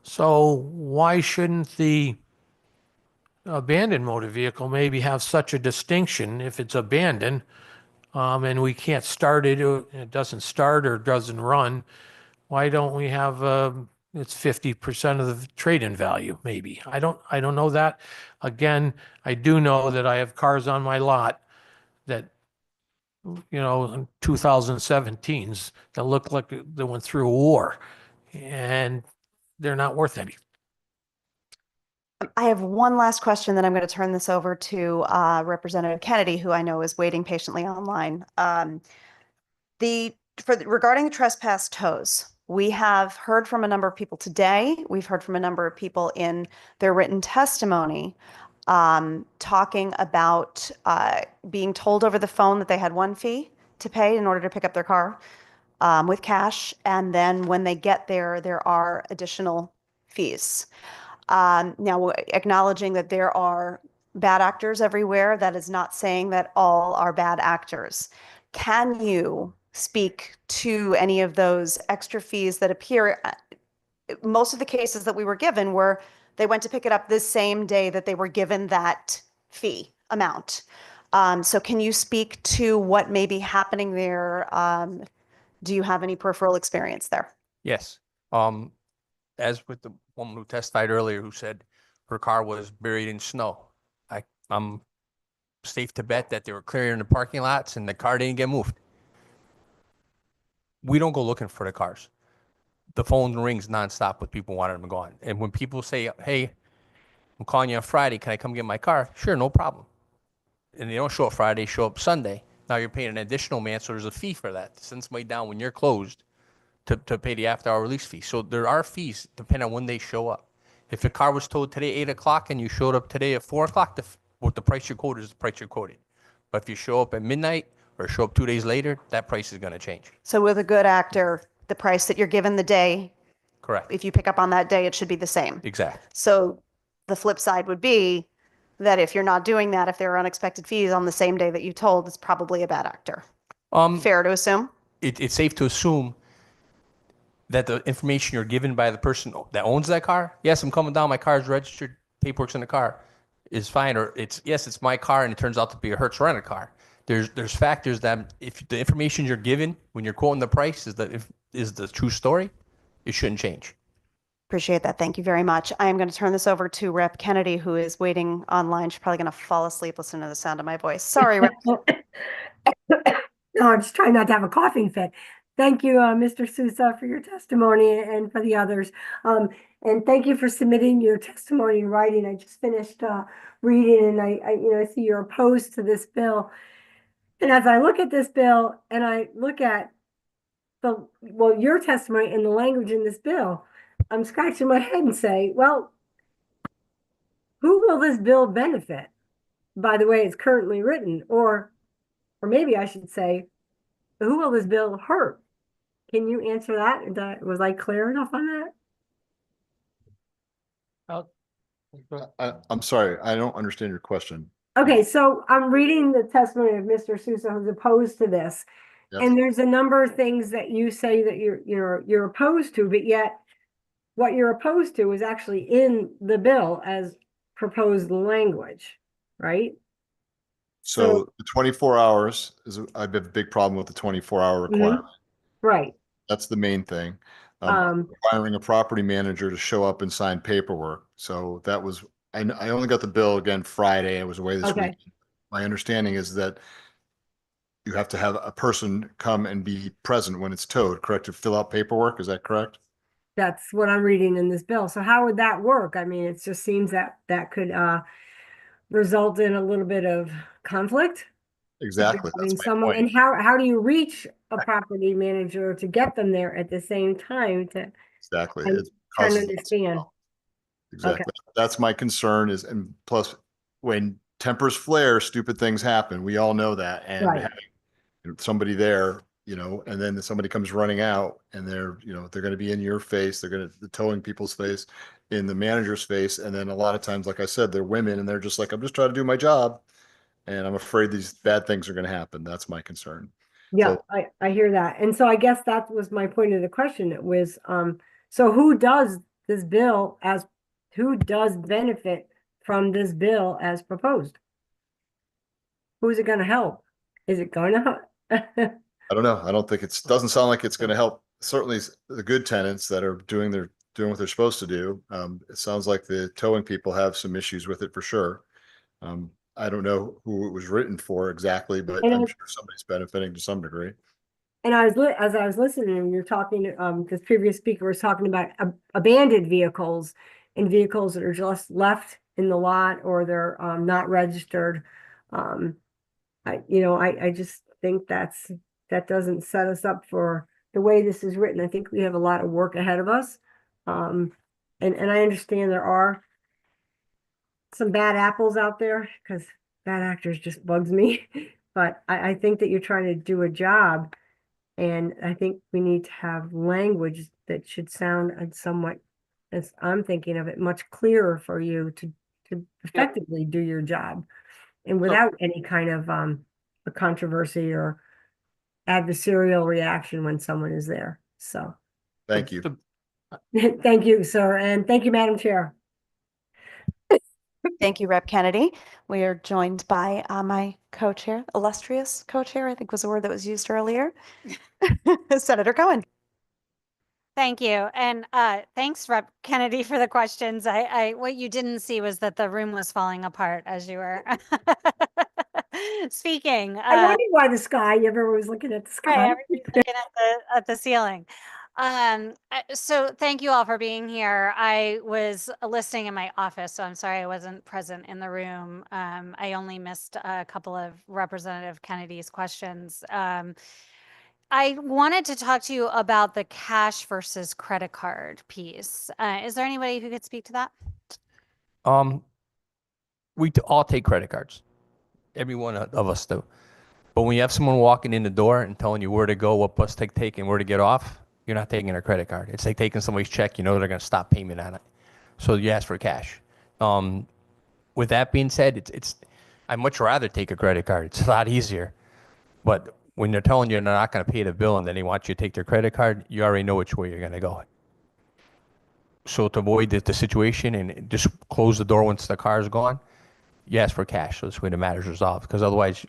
So why shouldn't the abandoned motor vehicle maybe have such a distinction if it's abandoned, and we can't start it, or it doesn't start or doesn't run? Why don't we have, it's 50% of the trade-in value, maybe? I don't know that. Again, I do know that I have cars on my lot that, 2017s that look like they went through a war, and they're not worth any. I have one last question, then I'm going to turn this over to Representative Kennedy, who I know is waiting patiently online. Regarding the trespass tows, we have heard from a number of people today. We've heard from a number of people in their written testimony talking about being told over the phone that they had one fee to pay in order to pick up their car with cash. And then when they get there, there are additional fees. Now, acknowledging that there are bad actors everywhere, that is not saying that all are bad actors. Can you speak to any of those extra fees that appear? Most of the cases that we were given were they went to pick it up the same day that they were given that fee amount. So can you speak to what may be happening there? Do you have any peripheral experience there? Yes. As with the woman who testified earlier who said her car was buried in snow, I'm safe to bet that they were clearing the parking lots and the car didn't get moved. We don't go looking for the cars. The phone rings nonstop with people wanting them gone. And when people say, hey, I'm calling you on Friday, can I come get my car? Sure, no problem. And they don't show up Friday, show up Sunday. Now you're paying an additional man, so there's a fee for that. Send somebody down when you're closed to pay the after-hour release fee. So there are fees depending on when they show up. If the car was towed today 8 o'clock and you showed up today at 4 o'clock, what the price you quoted is the price you're quoted. But if you show up at midnight or show up 2 days later, that price is going to change. So with a good actor, the price that you're given the day, Correct. if you pick up on that day, it should be the same. Exactly. So the flip side would be that if you're not doing that, if there are unexpected fees on the same day that you told, it's probably a bad actor. Fair to assume? It's safe to assume that the information you're given by the person that owns that car, yes, I'm coming down, my car is registered, paperwork's in the car, is fine. Or it's my car and it turns out to be a Hertz rental car. There's factors that if the information you're given when you're quoting the price is the true story, it shouldn't change. Appreciate that. Thank you very much. I am going to turn this over to Rep. Kennedy, who is waiting online. She's probably going to fall asleep listening to the sound of my voice. Sorry, Rep. No, I'm just trying not to have a coughing fit. Thank you, Mr. Sousa, for your testimony and for the others. And thank you for submitting your testimony in writing. I just finished reading, and I see you're opposed to this bill. And as I look at this bill and I look at your testimony and the language in this bill, I'm scratching my head and say, well, who will this bill benefit by the way it's currently written? Or maybe I should say, who will this bill hurt? Can you answer that? Was I clear enough on that? I'm sorry, I don't understand your question. Okay, so I'm reading the testimony of Mr. Sousa, who's opposed to this. Yes. And there's a number of things that you say that you're opposed to, but yet what you're opposed to is actually in the bill as proposed language, right? So the 24 hours I have a big problem with the 24-hour requirement. Right. That's the main thing. Requiring a property manager to show up and sign paperwork. So that was, I only got the bill again Friday. I was away this week. My understanding is that you have to have a person come and be present when it's towed, correct? To fill out paperwork. Is that correct? That's what I'm reading in this bill. So how would that work? I mean, it just seems that could result in a little bit of conflict. Exactly. I mean, That's my point. and how do you reach a property manager to get them there at the same time to Exactly. I'm It trying to causes understand. Exactly. Okay. That's my concern and plus when tempers flare, stupid things happen. We all know that. And Right. having somebody there, and then somebody comes running out and they're going to be in your face. They're going to the towing people's face, in the manager's face. And then a lot of times, like I said, they're women and they're just like, I'm just trying to do my job. And I'm afraid these bad things are going to happen. That's my concern. Yeah, So, I hear that. And so I guess that was my point of the question. It was, so who does benefit from this bill as proposed? Who's it gonna help? Is it gonna? I don't know. I don't think doesn't sound like it's going to help. Certainly the good tenants that are doing what they're supposed to do. It sounds like the towing people have some issues with it for sure. I don't know who it was written for exactly, but I'm sure somebody's benefiting to some degree. And as I was listening, you're talking, this previous speaker was talking about abandoned vehicles and vehicles that are just left in the lot or they're not registered. I just think that doesn't set us up for the way this is written. I think we have a lot of work ahead of us. And I understand there are some bad apples out there because bad actors just bugs me. But I think that you're trying to do a job. And I think we need to have language that should sound somewhat, as I'm thinking of it, much clearer for you to effectively do your job. And without any kind of a controversy or adversarial reaction when someone is there. So Thank you. thank you, sir. And thank you, Madam Chair. Thank you, Rep. Kennedy. We are joined by my co-chair, illustrious co-chair, I think was the word that was used earlier, Senator Cohen. Thank you. And thanks, Rep. Kennedy, for the questions. What you didn't see was that the room was falling apart as you were speaking. I wondered why the sky, everyone was looking at the sky. Right, everybody's looking at the ceiling. So thank you all for being here. I was listening in my office, so I'm sorry I wasn't present in the room. I only missed a couple of Representative Kennedy's questions. I wanted to talk to you about the cash versus credit card piece. Is there anybody who could speak to that? We all take credit cards. Every one of us do. But when you have someone walking in the door and telling you where to go, what bus to take, and where to get off, you're not taking a credit card. It's like taking somebody's check. You know they're going to stop payment on it. So you ask for cash. With that being said, I'd much rather take a credit card. It's a lot easier. But when they're telling you they're not going to pay the bill and then they want you to take their credit card, you already know which way you're going to go. So to avoid the situation and just close the door once the car is gone, you ask for cash. So this way the matter's resolved. Because otherwise,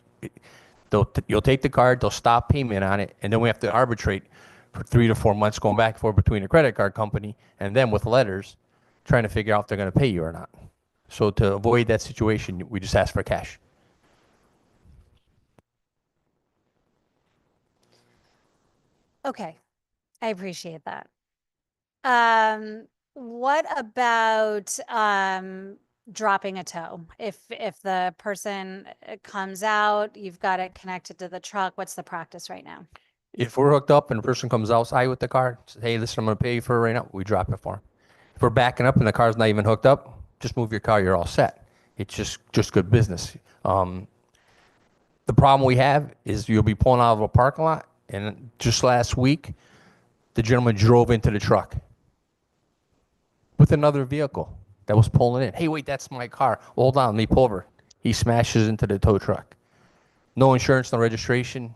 you'll take the card, they'll stop payment on it, and then we have to arbitrate for 3 to 4 months going back and forth between the credit card company and them with letters trying to figure out if they're going to pay you or not. So to avoid that situation, we just ask for cash. Okay, I appreciate that. What about dropping a tow? If the person comes out, you've got it connected to the truck, what's the practice right now? If we're hooked up and the person comes outside with the car, says, hey, listen, I'm going to pay you for it right now, we drop it for them. If we're backing up and the car's not even hooked up, just move your car, you're all set. It's just good business. The problem we have is you'll be pulling out of a parking lot, and just last week, the gentleman drove into the truck with another vehicle that was pulling in. Hey, wait, that's my car. Hold on, let me pull over. He smashes into the tow truck. No insurance, no registration,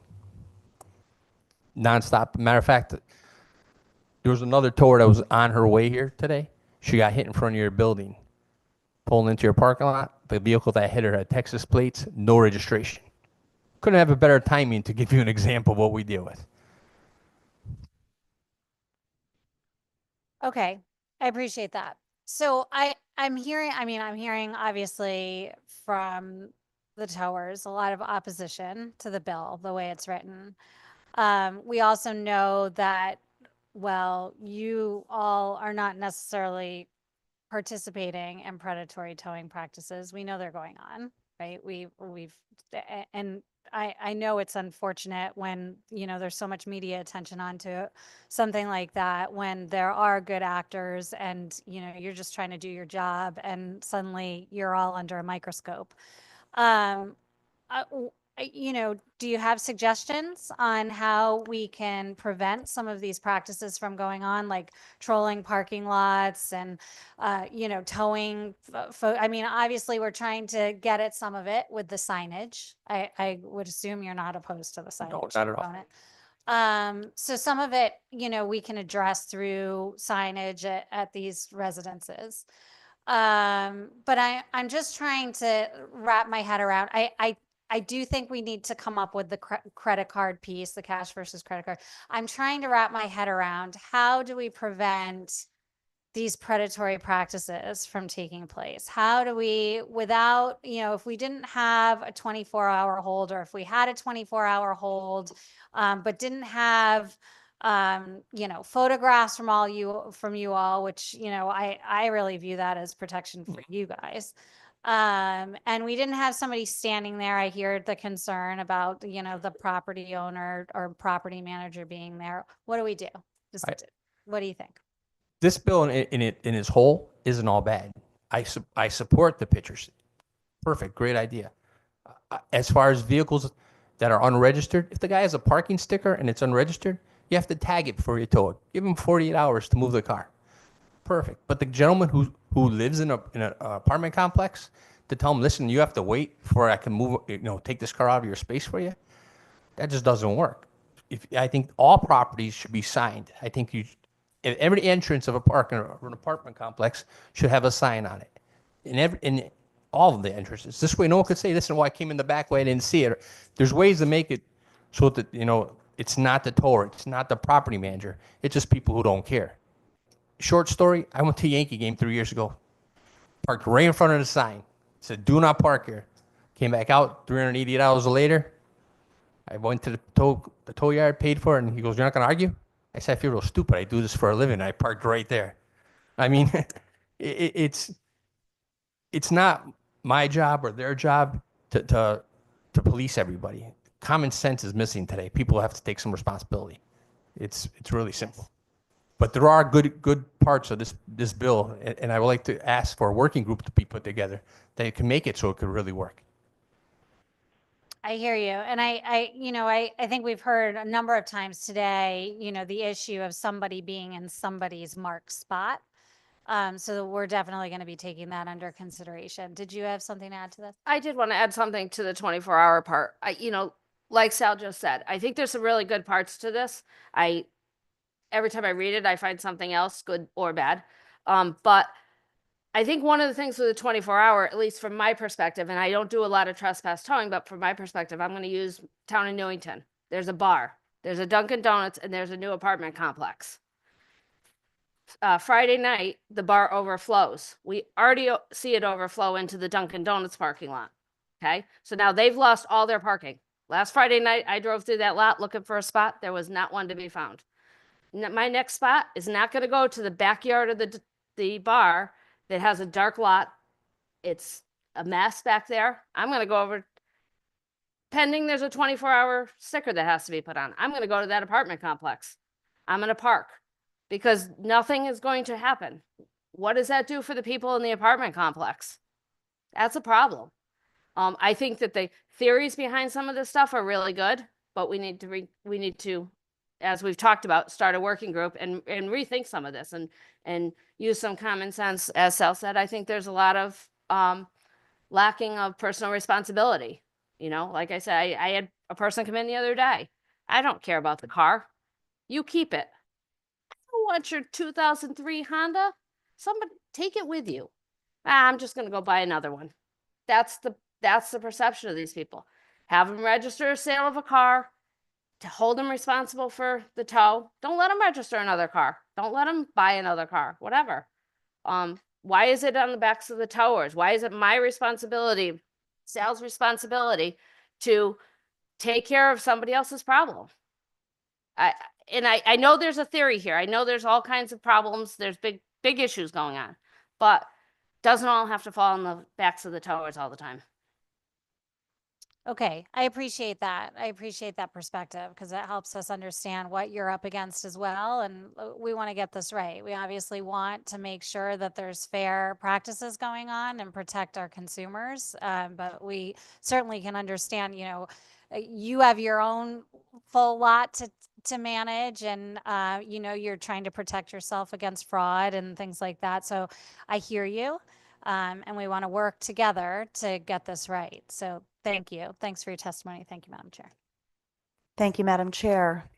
nonstop. Matter of fact, there was another tower that was on her way here today. She got hit in front of your building, pulling into your parking lot. The vehicle that hit her had Texas plates, no registration. Couldn't have a better timing to give you an example of what we deal with. Okay, I appreciate that. So I'm hearing obviously from the towers a lot of opposition to the bill, the way it's written. We also know that, well, you all are not necessarily participating in predatory towing practices. We know they're going on, right? And I know it's unfortunate when, there's so much media attention onto something like that, when there are good actors and, you're just trying to do your job and suddenly you're all under a microscope. You know, do you have suggestions on how we can prevent some of these practices from going on, like trolling parking lots and, you know, towing? I mean, obviously, we're trying to get at some of it with the signage. I would assume you're not opposed to the signage No, not at all. component. So some of it, you know, we can address through signage at these residences. But I'm just trying to wrap my head around. I do think we need to come up with the credit card piece, the cash versus credit card. I'm trying to wrap my head around how do we prevent these predatory practices from taking place? How do we, without, you know, if we didn't have a 24-hour hold, or if we had a 24-hour hold, but didn't have, you know, photographs from you all, which, you know, I really view that as protection for you guys. And we didn't have somebody standing there. I hear the concern about, you know, the property owner or property manager being there. What do we do? What do you think? This bill in its whole isn't all bad. I support the pictures. Perfect, great idea. As far as vehicles that are unregistered, if the guy has a parking sticker and it's unregistered, you have to tag it before you tow it. Give him 48 hours to move the car. Perfect. But the gentleman who lives in an apartment complex, to tell him, listen, you have to wait before I can move, you know, take this car out of your space for you, that just doesn't work. I think all properties should be signed. I think every entrance of a park or an apartment complex should have a sign on it. In all of the entrances. This way, no one could say, listen, I came in the back way, I didn't see it. There's ways to make it so that, you know, it's not the tower, it's not the property manager. It's just people who don't care. Short story, I went to a Yankee game 3 years ago. Parked right in front of the sign. Said, do not park here. Came back out $380 later. I went to the tow yard, paid for it, and he goes, you're not going to argue? I said, I feel real stupid. I do this for a living. I parked right there. I mean, it's not my job or their job to police everybody. Common sense is missing today. People have to take some responsibility. It's really simple. But there are good parts of this bill, and I would like to ask for a working group to be put together that can make it so it could really work. I hear you. And you know, I think we've heard a number of times today, you know, the issue of somebody being in somebody's marked spot. So we're definitely going to be taking that under consideration. Did you have something to add to this? I did want to add something to the 24-hour part. You know, like Sal just said, I think there's some really good parts to this. Every time I read it, I find something else, good or bad. But I think one of the things with the 24-hour, at least from my perspective, and I don't do a lot of trespass towing, but from my perspective, I'm going to use town of Newington. There's a bar, there's a Dunkin' Donuts, and there's a new apartment complex. Friday night, the bar overflows. We already see it overflow into the Dunkin' Donuts parking lot. Okay, so now they've lost all their parking. Last Friday night, I drove through that lot looking for a spot. There was not one to be found. My next spot is not going to go to the backyard of the bar that has a dark lot. It's a mess back there. I'm going to go over, pending there's a 24-hour sticker that has to be put on. I'm going to go to that apartment complex. I'm going to park because nothing is going to happen. What does that do for the people in the apartment complex? That's a problem. I think that the theories behind some of this stuff are really good, but we need to, as we've talked about, start a working group and rethink some of this and use some common sense. As Sal said, I think there's a lot of lacking of personal responsibility. You know, like I said, I had a person come in the other day. I don't care about the car. You keep it. I don't want your 2003 Honda. Somebody take it with you. I'm just going to go buy another one. That's the perception of these people. Have them register a sale of a car, to hold them responsible for the tow. Don't let them register another car. Don't let them buy another car, whatever. Why is it on the backs of the towers? Why is it my responsibility, Sal's responsibility, to take care of somebody else's problem? I know there's a theory here. I know there's all kinds of problems. There's big issues going on, but doesn't all have to fall on the backs of the towers all the time. Okay, I appreciate that. I appreciate that perspective because it helps us understand what you're up against as well. And we want to get this right. We obviously want to make sure that there's fair practices going on and protect our consumers. But we certainly can understand, you have your own full lot to manage and, you're trying to protect yourself against fraud and things like that. So I hear you. And we want to work together to get this right. So thank you. Thanks for your testimony. Thank you, Madam Chair. Thank you, Madam Chair.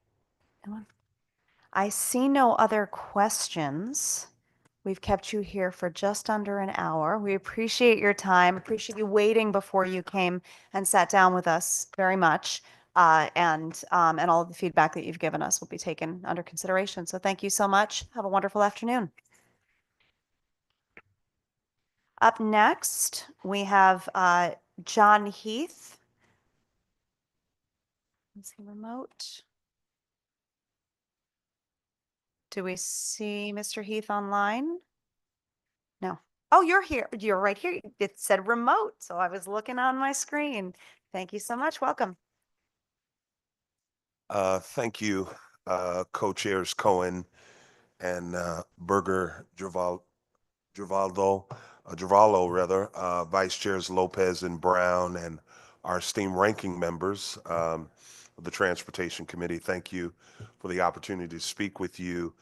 I see no other questions. We've kept you here for just under an hour. We appreciate your time, appreciate you waiting before you came and sat down with us very much. And all of the feedback that you've given us will be taken under consideration. So thank you so much. Have a wonderful afternoon. Up next, we have John Heath. Is he remote? Do we see Mr. Heath online? No. Oh, you're here. You're right here. It said remote, so I was looking on my screen. Thank you so much. Welcome. Thank you, co-chairs Cohen and Berger Givallo rather, vice chairs Lopez and Brown, and our esteemed ranking members of the Transportation Committee. Thank you for the opportunity to speak with you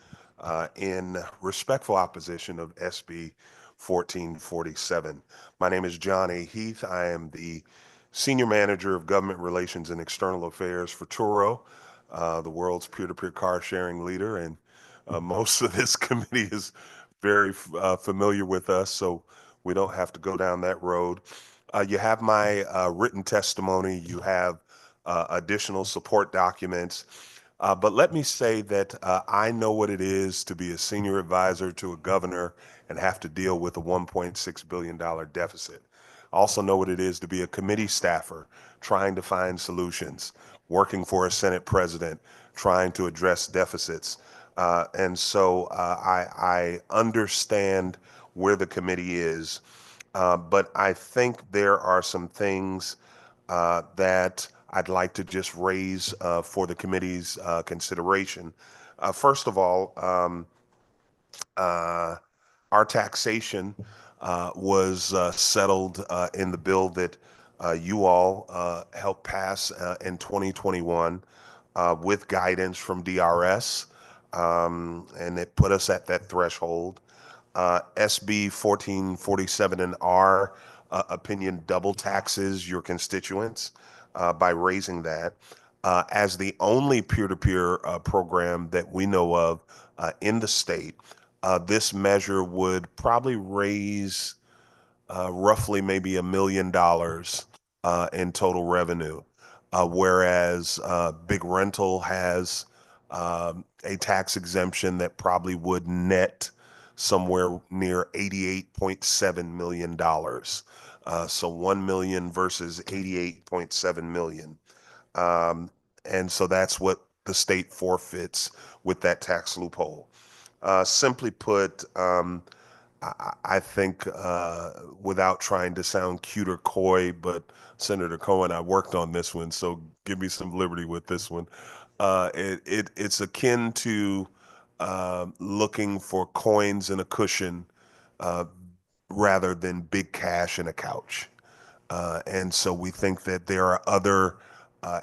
in respectful opposition of SB 1447. My name is John A. Heath. I am the Senior Manager of Government Relations and External Affairs for Turo, the world's peer-to-peer car sharing leader, and most of this committee is very familiar with us, so we don't have to go down that road. You have my written testimony. You have additional support documents. But let me say that I know what it is to be a senior advisor to a governor and have to deal with a $1.6 billion deficit. I also know what it is to be a committee staffer trying to find solutions, working for a Senate president, trying to address deficits. And so I understand where the committee is, but I think there are some things that I'd like to just raise for the committee's consideration. First of all, our taxation was settled in the bill that you all helped pass in 2021 with guidance from DRS, and it put us at that threshold. SB 1447 in our opinion double taxes your constituents by raising that. As the only peer-to-peer program that we know of in the state, this measure would probably raise roughly maybe $1 million in total revenue, whereas Big Rental has a tax exemption that probably would net somewhere near $88.7 million. So 1 million versus 88.7 million. And so that's what the state forfeits with that tax loophole. Simply put, I think without trying to sound cute or coy, but Senator Cohen, I worked on this one, so give me some liberty with this one. It's akin to looking for coins in a cushion rather than big cash in a couch. And so we think that there are other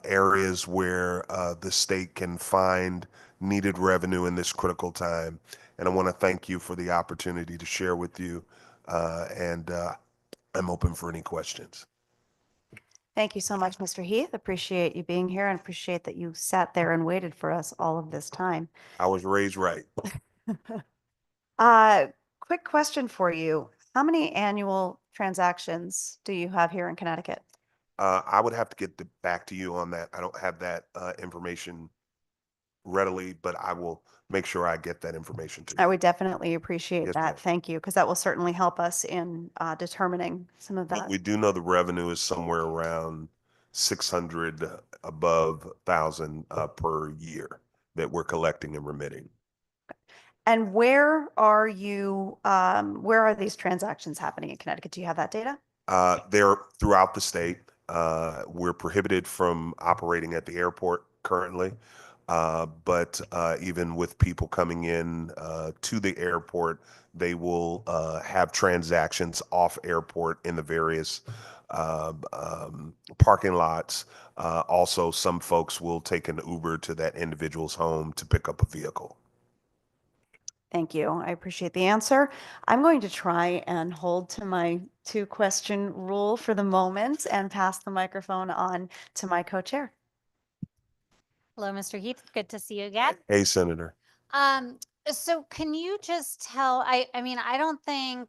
areas where the state can find needed revenue in this critical time. And I want to thank you for the opportunity to share with you. And I'm open for any questions. Thank you so much, Mr. Heath. Appreciate you being here and appreciate that you sat there and waited for us all of this time. I was raised right. Quick question for you. How many annual transactions do you have here in Connecticut? I would have to get back to you on that. I don't have that information readily, but I will make sure I get that information to you. I would definitely appreciate Yes, that. ma'am. Thank you, because that will certainly help us in determining some of But that. we do know the revenue is somewhere around 600 above 1,000 per year that we're collecting and remitting. And where are where are these transactions happening in Connecticut? Do you have that data? They're throughout the state. We're prohibited from operating at the airport currently. But even with people coming in to the airport, they will have transactions off airport in the various parking lots. Also, some folks will take an Uber to that individual's home to pick up a vehicle. Thank you. I appreciate the answer. I'm going to try and hold to my 2-question rule for the moment and pass the microphone on to my co-chair. Hello, Mr. Heath. Good to see you again. Hey, Senator. So can you just tell, I mean, I don't think,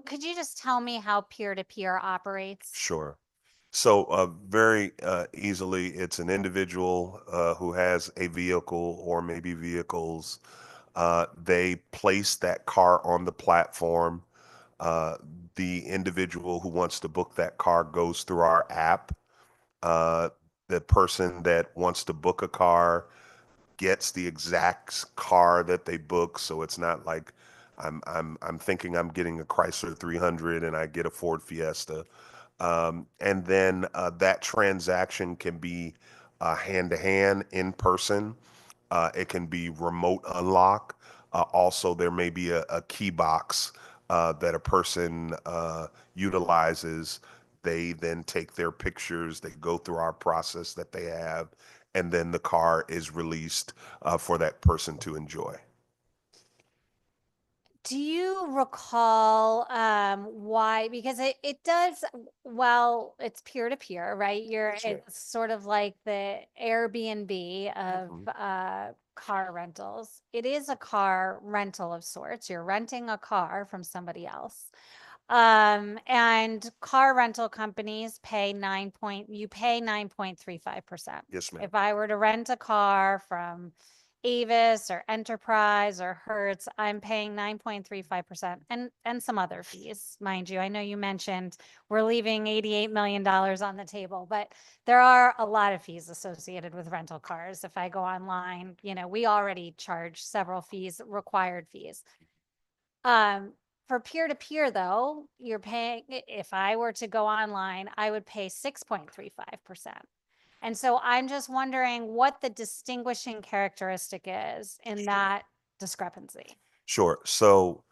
could you just tell me how peer-to-peer operates? Sure. So very easily, it's an individual who has a vehicle or maybe vehicles. They place that car on the platform. The individual who wants to book that car goes through our app. The person that wants to book a car gets the exact car that they book, so it's not like I'm thinking I'm getting a Chrysler 300 and I get a Ford Fiesta. And then that transaction can be hand to hand, in person. It can be remote unlock. Also, there may be a key box that a person utilizes. They then take their pictures, they go through our process that they have, and then the car is released for that person to enjoy. Do you recall why? Because it does, well, it's peer-to-peer, right? It's sort of like the Airbnb of car rentals. It is a car rental of sorts. You're renting a car from somebody else. And car rental companies pay 9.35%. Yes, ma'am. If I were to rent a car from Avis or Enterprise or Hertz, I'm paying 9.35% and some other fees, mind you. I know you mentioned we're leaving $88 million on the table, but there are a lot of fees associated with rental cars. If I go online, we already charge several fees, required fees. For peer-to-peer though, you're paying, if I were to go online, I would pay 6.35%. And so I'm just wondering what the distinguishing characteristic is in that discrepancy. Sure. So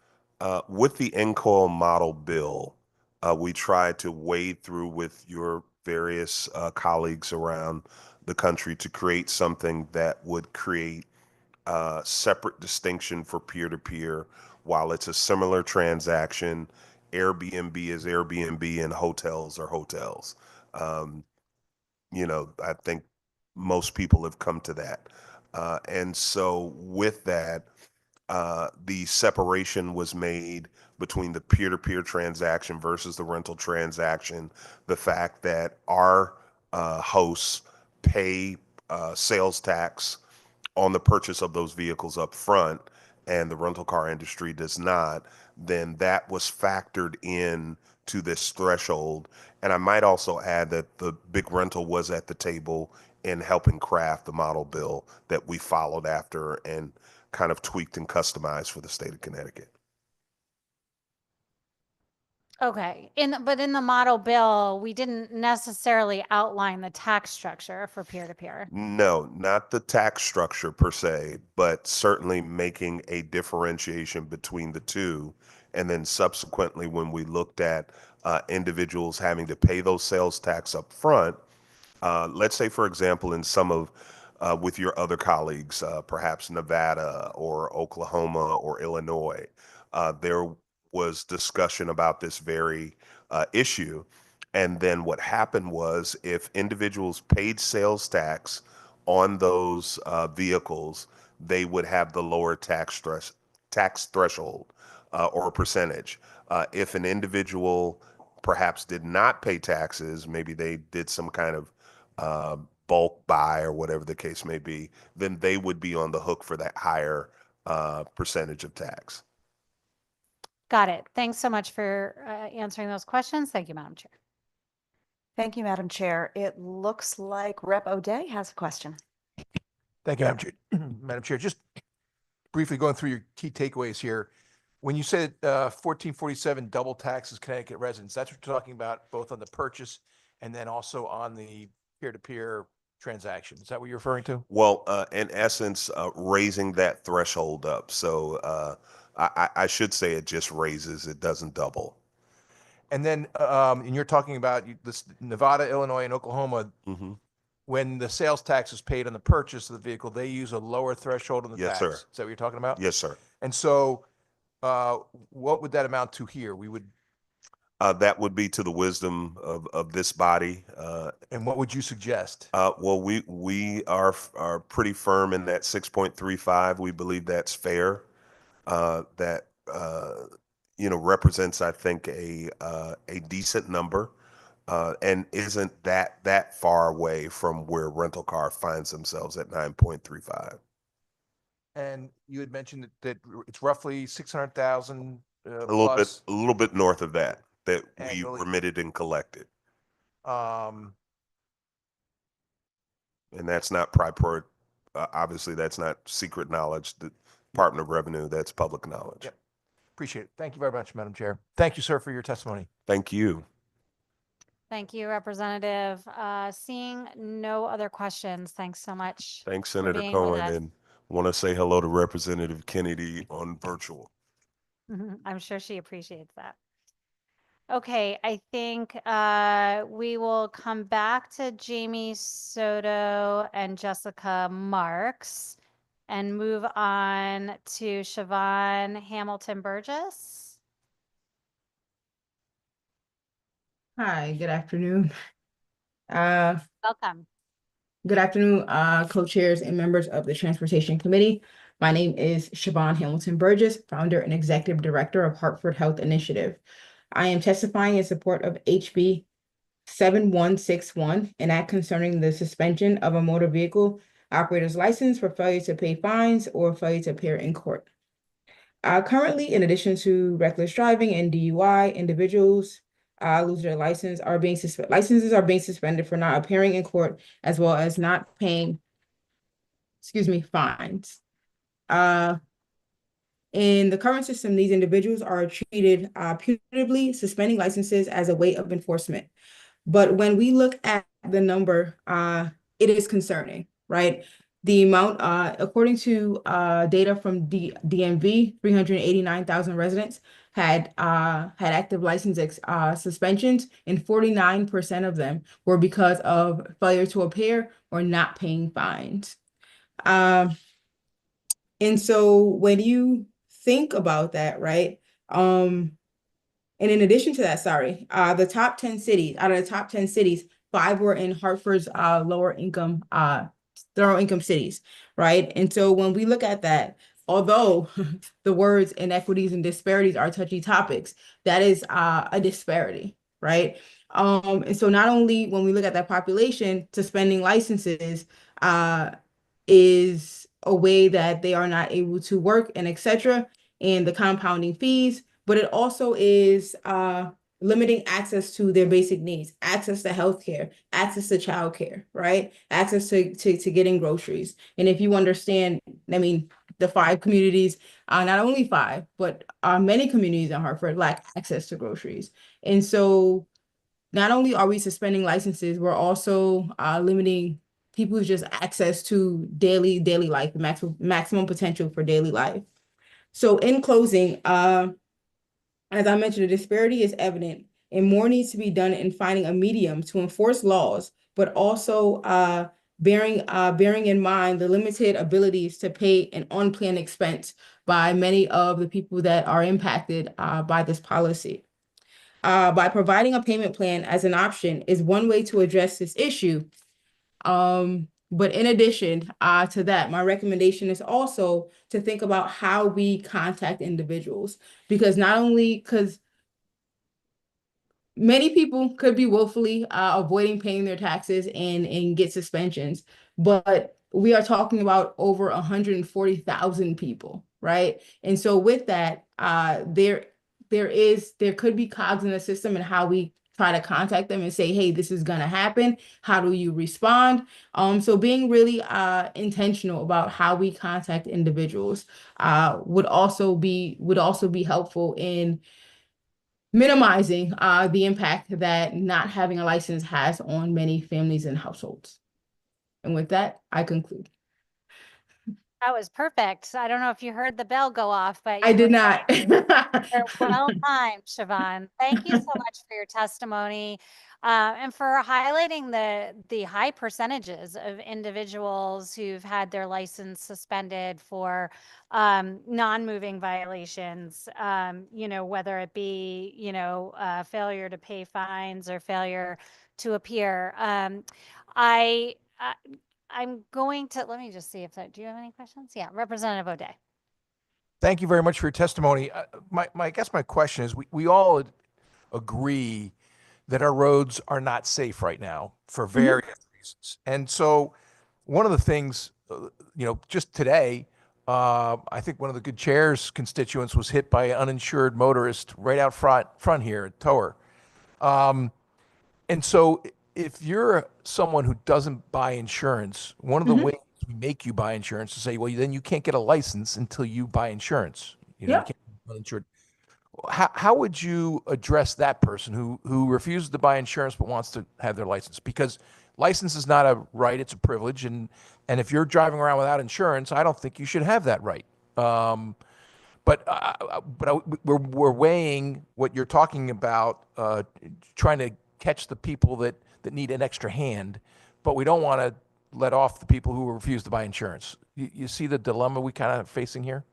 with the NCOIL model bill, we tried to wade through with your various colleagues around the country to create something that would create separate distinction for peer-to-peer. While it's a similar transaction, Airbnb is Airbnb and hotels are hotels. I think most people have come to that. And so with that, the separation was made between the peer-to-peer transaction versus the rental transaction. The fact that our hosts pay sales tax on the purchase of those vehicles up front and the rental car industry does not, then that was factored in to this threshold. And I might also add that the big rental was at the table in helping craft the model bill that we followed after and kind of tweaked and customized for the state of Connecticut. Okay. But in the model bill, we didn't necessarily outline the tax structure for peer-to-peer. No, not the tax structure per se, but certainly making a differentiation between the two. And then subsequently, when we looked at individuals having to pay those sales tax up front, let's say, for example, in some of with your other colleagues, perhaps Nevada or Oklahoma or Illinois, there was discussion about this very issue. And then what happened was if individuals paid sales tax on those vehicles, they would have the lower tax threshold or percentage. If an individual perhaps did not pay taxes, maybe they did some kind of bulk buy or whatever the case may be, then they would be on the hook for that higher percentage of tax. Got it. Thanks so much for answering those questions. Thank you, Madam Chair. Thank you, Madam Chair. It looks like Rep. O'Day has a question. Thank you, Madam Chair. Madam Chair, just briefly going through your key takeaways here. When you said 1447 double taxes Connecticut residents, that's what you're talking about both on the purchase and then also on the peer-to-peer transaction. Is that what you're referring to? Well, in essence, raising that threshold up. So I should say it just raises, it doesn't double. And then, and you're talking about this Nevada, Illinois, and Oklahoma, Mm-hmm. when the sales tax is paid on the purchase of the vehicle, they use a lower threshold on the Yes, tax. sir. Is that what you're talking about? Yes, sir. And so, what would that amount to here? We would. That would be to the wisdom of this body. And what would you suggest? Well, we are pretty firm in that 6.35. We believe that's fair. That represents, I think, a decent number, and isn't that far away from where rental car finds themselves at 9.35. And you had mentioned that it's roughly 600,000 A little bit north of that we annually. remitted and collected. Um, And that's not proper. Obviously, that's not secret knowledge. The Department of Revenue, that's public knowledge. Yep. Appreciate it. Thank you very much, Madam Chair. Thank you, sir, for your testimony. Thank you. Thank you, Representative. Seeing no other questions, thanks so much. Thanks, for Senator being with Cohen, us. and want to say hello to Representative Kennedy on virtual. I'm sure she appreciates that. Okay, I think we will come back to Jamie Soto and Jessica Marks and move on to Siobhan Hamilton Burgess. Hi, good afternoon. Welcome. Good afternoon, co-chairs and members of the Transportation Committee. My name is Siobhan Hamilton Burgess, founder and executive director of Hartford Health Initiative. I am testifying in support of HB 7161, an act concerning the suspension of a motor vehicle operator's license for failure to pay fines or failure to appear in court. Currently, in addition to reckless driving and DUI, individuals lose their license licenses are being suspended for not appearing in court, as well as not paying, fines. In the current system, these individuals are treated punitively, suspending licenses as a way of enforcement. But when we look at the number, it is concerning, right? The amount, according to data from DMV, 389,000 residents had active license suspensions, and 49% of them were because of failure to appear or not paying fines. And so when you think about that, right? And in addition to that, the top 10 cities, out of the top 10 cities, 5 were in Hartford's lower income cities, right? And so when we look at that, although the words inequities and disparities are touchy topics, that is a disparity, right? And so not only when we look at that population, suspending licenses is a way that they are not able to work and etc. and the compounding fees, but it also is limiting access to their basic needs, access to healthcare, access to childcare, right? Access to getting groceries. And if you understand, I mean, the 5 communities, not only 5, but many communities in Hartford lack access to groceries. And so not only are we suspending licenses, we're also limiting people's just access to daily life, maximum potential for daily life. So in closing, as I mentioned, the disparity is evident and more needs to be done in finding a medium to enforce laws, but also bearing in mind the limited abilities to pay an unplanned expense by many of the people that are impacted by this policy. By providing a payment plan as an option is one way to address this issue. But in addition to that, my recommendation is also to think about how we contact individuals, because many people could be willfully avoiding paying their taxes and get suspensions, but we are talking about over 140,000 people, right? And so with that, there could be cogs in the system and how we try to contact them and say, hey, this is going to happen. How do you respond? So being really intentional about how we contact individuals would also be helpful in minimizing the impact that not having a license has on many families and households. And with that, I conclude. That was perfect. I don't know if you heard the bell go off, but I you did were not. well timed, Siobhan. Thank you so much for your testimony, and for highlighting the high percentages of individuals who've had their license suspended for non-moving violations. You know, whether it be failure to pay fines or failure to appear. I'm going to, let me just see if that, do you have any questions? Yeah, Representative O'Day. Thank you very much for your testimony. I guess my question is, we all agree that our roads are not safe right now for various reasons. And so one of the things, just today, I think one of the good chair's constituents was hit by an uninsured motorist right out front here at Tower. And so if you're someone who doesn't buy insurance, one of the ways we make you buy insurance is to say, well, then you can't get a license until you buy insurance. You can't be uninsured. How would you address that person who refuses to buy insurance but wants to have their license? Because license is not a right, it's a privilege. And if you're driving around without insurance, I don't think you should have that right. We're weighing what you're talking about, trying to catch the people that need an extra hand, but we don't want to let off the people who refuse to buy insurance. You see the dilemma we kind of facing here?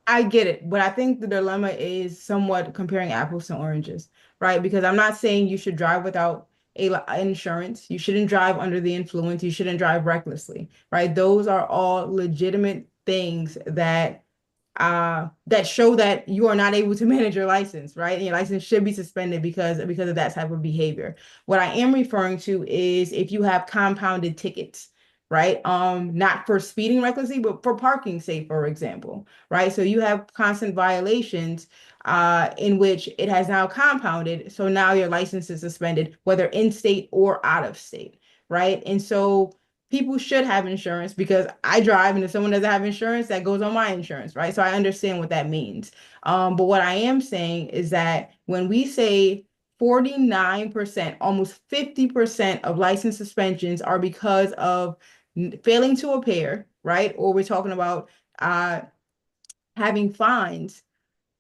I get it, but I think the dilemma is somewhat comparing apples to oranges, right? Because I'm not saying you should drive without insurance. You shouldn't drive under the influence. You shouldn't drive recklessly, right? Those are all legitimate things that show that you are not able to manage your license, right? And your license should be suspended because of that type of behavior. What I am referring to is if you have compounded tickets, right? Not for speeding recklessly, but for parking, say, for example, right? So you have constant violations in which it has now compounded. So now your license is suspended, whether in state or out of state, right? And so people should have insurance because I drive, and if someone doesn't have insurance, that goes on my insurance, right? So I understand what that means. But what I am saying is that when we say 49%, almost 50% of license suspensions are because of failing to appear, right? Or we're talking about having fines,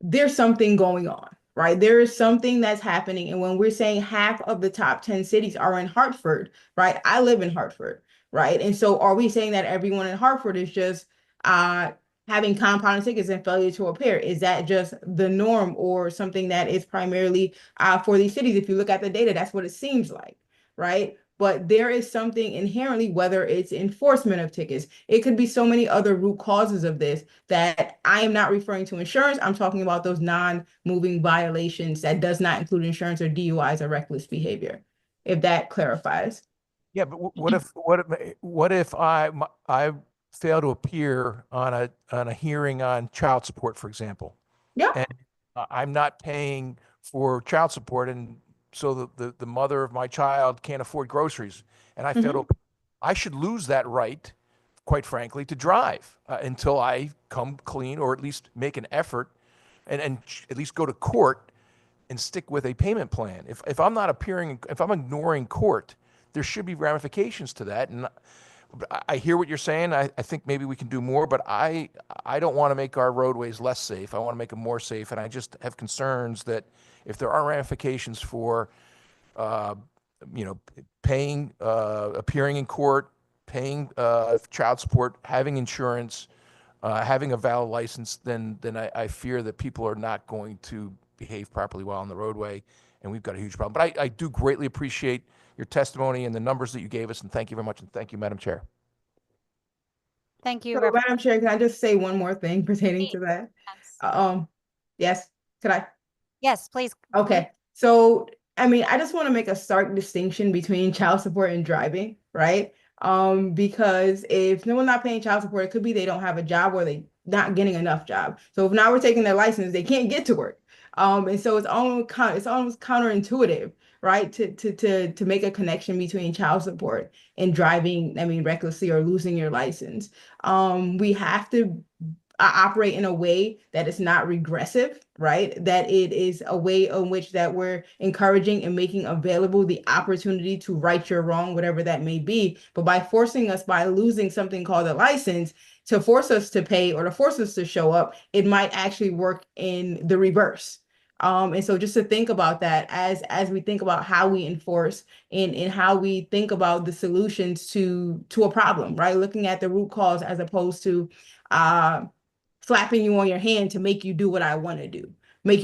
there's something going on, right? There is something that's happening. And when we're saying half of the top 10 cities are in Hartford, right? I live in Hartford, right? And so are we saying that everyone in Hartford is just having compounded tickets and failure to appear? Is that just the norm or something that is primarily for these cities? If you look at the data, that's what it seems like, right? But there is something inherently, whether it's enforcement of tickets, it could be so many other root causes of this that I am not referring to insurance. I'm talking about those non-moving violations that does not include insurance or DUIs or reckless behavior, if that clarifies. Yeah, but what if I fail to appear on a hearing on child support, for example? Yeah. And I'm not paying for child support, and so the mother of my child can't afford groceries, and I fail to, I should lose that right, quite frankly, to drive until I come clean, or at least make an effort and at least go to court and stick with a payment plan. If I'm not appearing, if I'm ignoring court, there should be ramifications to that. And I hear what you're saying. I think maybe we can do more, but I don't want to make our roadways less safe. I want to make them more safe. And I just have concerns that if there are ramifications for, paying, appearing in court, paying child support, having insurance, having a valid license, then I fear that people are not going to behave properly while on the roadway, and we've got a huge problem. But I do greatly appreciate your testimony and the numbers that you gave us, and thank you very much, and thank you, Madam Chair. Thank you. So, Madam Chair, can I just say one more thing pertaining to that? Yes, could I? Yes, please. Okay. So, I mean, I just want to make a stark distinction between child support and driving, right? Because if no one's not paying child support, it could be they don't have a job or they not getting enough job. So if now we're taking their license, they can't get to work. And so it's almost counterintuitive, right? To make a connection between child support and driving, I mean, recklessly or losing your license. We have to operate in a way that is not regressive, right? That it is a way in which that we're encouraging and making available the opportunity to right your wrong, whatever that may be. But by forcing us, by losing something called a license, to force us to pay or to force us to show up, it might actually work in the reverse. And so just to think about that as we think about how we enforce and how we think about the solutions to a problem, right? Looking at the root cause as opposed to slapping you on your hand to make you do what I want to do, make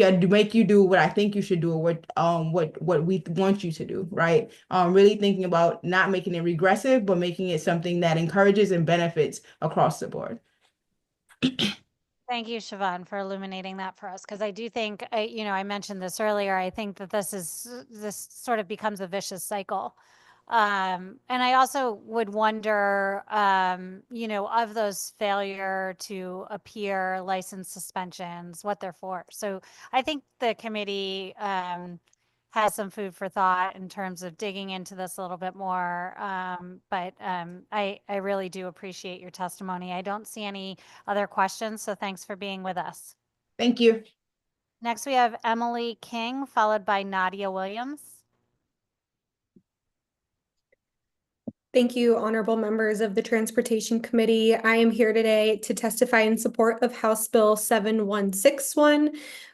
you do what I think you should do, or what we want you to do, right? Really thinking about not making it regressive, but making it something that encourages and benefits across the board. Thank you, Siobhan, for illuminating that for us, because I do think, I mentioned this earlier, I think that this sort of becomes a vicious cycle. And I also would wonder, of those failure to appear license suspensions, what they're for. So I think the committee has some food for thought in terms of digging into this a little bit more. But I really do appreciate your testimony. I don't see any other questions, so thanks for being with us. Thank you. Next, we have Emily King, followed by Nadia Williams. Thank you, honorable members of the Transportation Committee. I am here today to testify in support of House Bill 7161.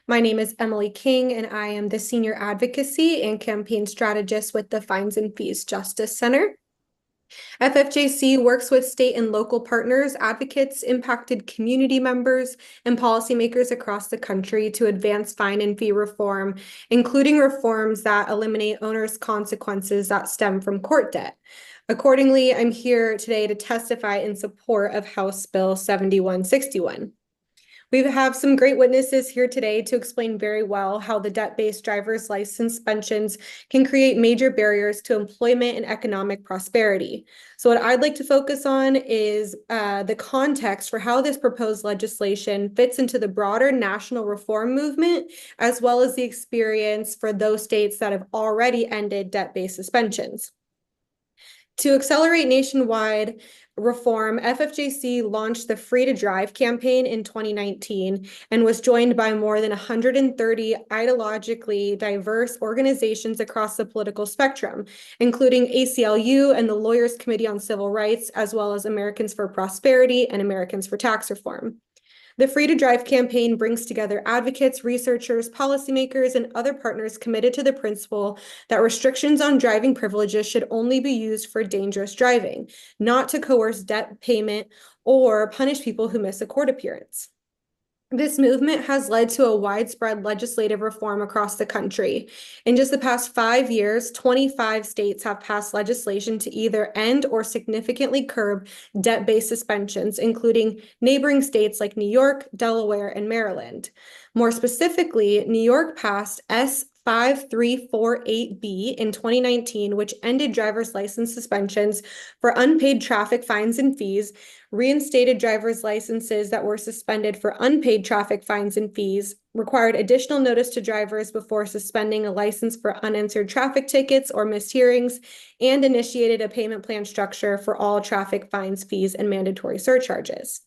My name is Emily King, and I am the Senior Advocacy and Campaign Strategist with the Fines and Fees Justice Center. FFJC works with state and local partners, advocates, impacted community members, and policymakers across the country to advance fine and fee reform, including reforms that eliminate onerous consequences that stem from court debt. Accordingly, I'm here today to testify in support of House Bill 7161. We have some great witnesses here today to explain very well how the debt-based driver's license suspensions can create major barriers to employment and economic prosperity. So what I'd like to focus on is the context for how this proposed legislation fits into the broader national reform movement, as well as the experience for those states that have already ended debt-based suspensions. To accelerate nationwide reform, FFJC launched the Free to Drive campaign in 2019 and was joined by more than 130 ideologically diverse organizations across the political spectrum, including ACLU and the Lawyers Committee on Civil Rights, as well as Americans for Prosperity and Americans for Tax Reform. The Free to Drive campaign brings together advocates, researchers, policymakers, and other partners committed to the principle that restrictions on driving privileges should only be used for dangerous driving, not to coerce debt payment or punish people who miss a court appearance. This movement has led to a widespread legislative reform across the country. In just the past 5 years, 25 states have passed legislation to either end or significantly curb debt-based suspensions, including neighboring states like New York, Delaware, and Maryland. More specifically, New York passed S. 5348B in 2019, which ended driver's license suspensions for unpaid traffic fines and fees, reinstated driver's licenses that were suspended for unpaid traffic fines and fees, required additional notice to drivers before suspending a license for unanswered traffic tickets or missed hearings, and initiated a payment plan structure for all traffic fines, fees, and mandatory surcharges.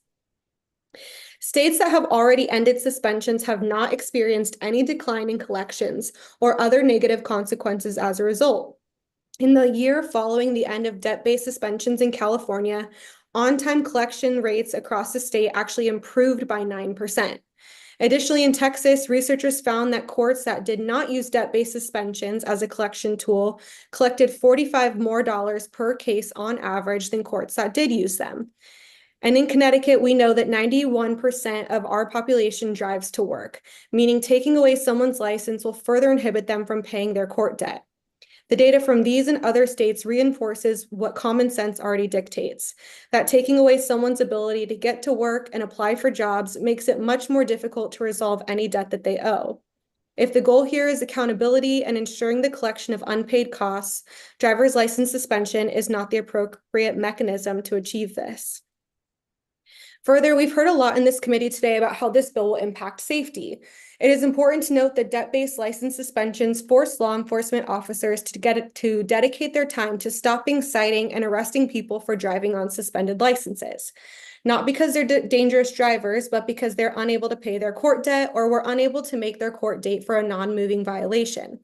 States that have already ended suspensions have not experienced any decline in collections or other negative consequences as a result. In the year following the end of debt-based suspensions in California, on-time collection rates across the state actually improved by 9%. Additionally, in Texas, researchers found that courts that did not use debt-based suspensions as a collection tool collected $45 more per case on average than courts that did use them. And in Connecticut, we know that 91% of our population drives to work, meaning taking away someone's license will further inhibit them from paying their court debt. The data from these and other states reinforces what common sense already dictates, that taking away someone's ability to get to work and apply for jobs makes it much more difficult to resolve any debt that they owe. If the goal here is accountability and ensuring the collection of unpaid costs, driver's license suspension is not the appropriate mechanism to achieve this. Further, we've heard a lot in this committee today about how this bill will impact safety. It is important to note that debt-based license suspensions force law enforcement officers to dedicate their time to stopping, citing, and arresting people for driving on suspended licenses. not because they're dangerous drivers, but because they're unable to pay their court debt or were unable to make their court date for a non-moving violation.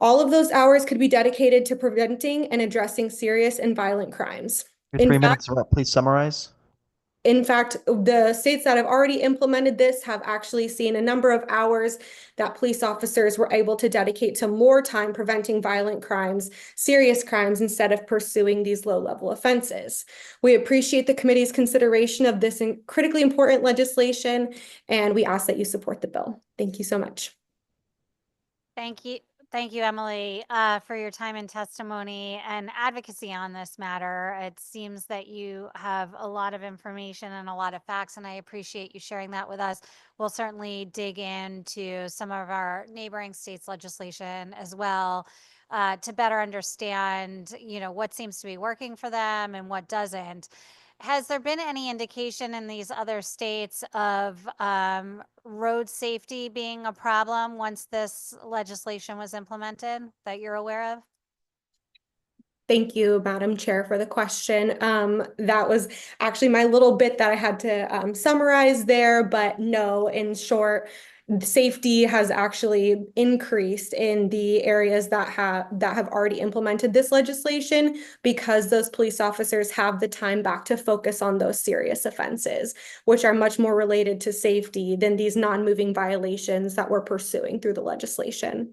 All of those hours could be dedicated to preventing and addressing serious and violent crimes. Your In 3 minutes are up. Please summarize. In fact, the states that have already implemented this have actually seen a number of hours that police officers were able to dedicate to more time preventing violent crimes, serious crimes, instead of pursuing these low-level offenses. We appreciate the committee's consideration of this critically important legislation, and we ask that you support the bill. Thank you so much. Thank you. Thank you, Emily, for your time and testimony and advocacy on this matter. It seems that you have a lot of information and a lot of facts, and I appreciate you sharing that with us. We'll certainly dig into some of our neighboring states' legislation as well to better understand, what seems to be working for them and what doesn't. Has there been any indication in these other states of road safety being a problem once this legislation was implemented that you're aware of? Thank you, Madam Chair, for the question. That was actually my little bit that I had to summarize there, but no, in short, safety has actually increased in the areas that have already implemented this legislation because those police officers have the time back to focus on those serious offenses, which are much more related to safety than these non-moving violations that we're pursuing through the legislation.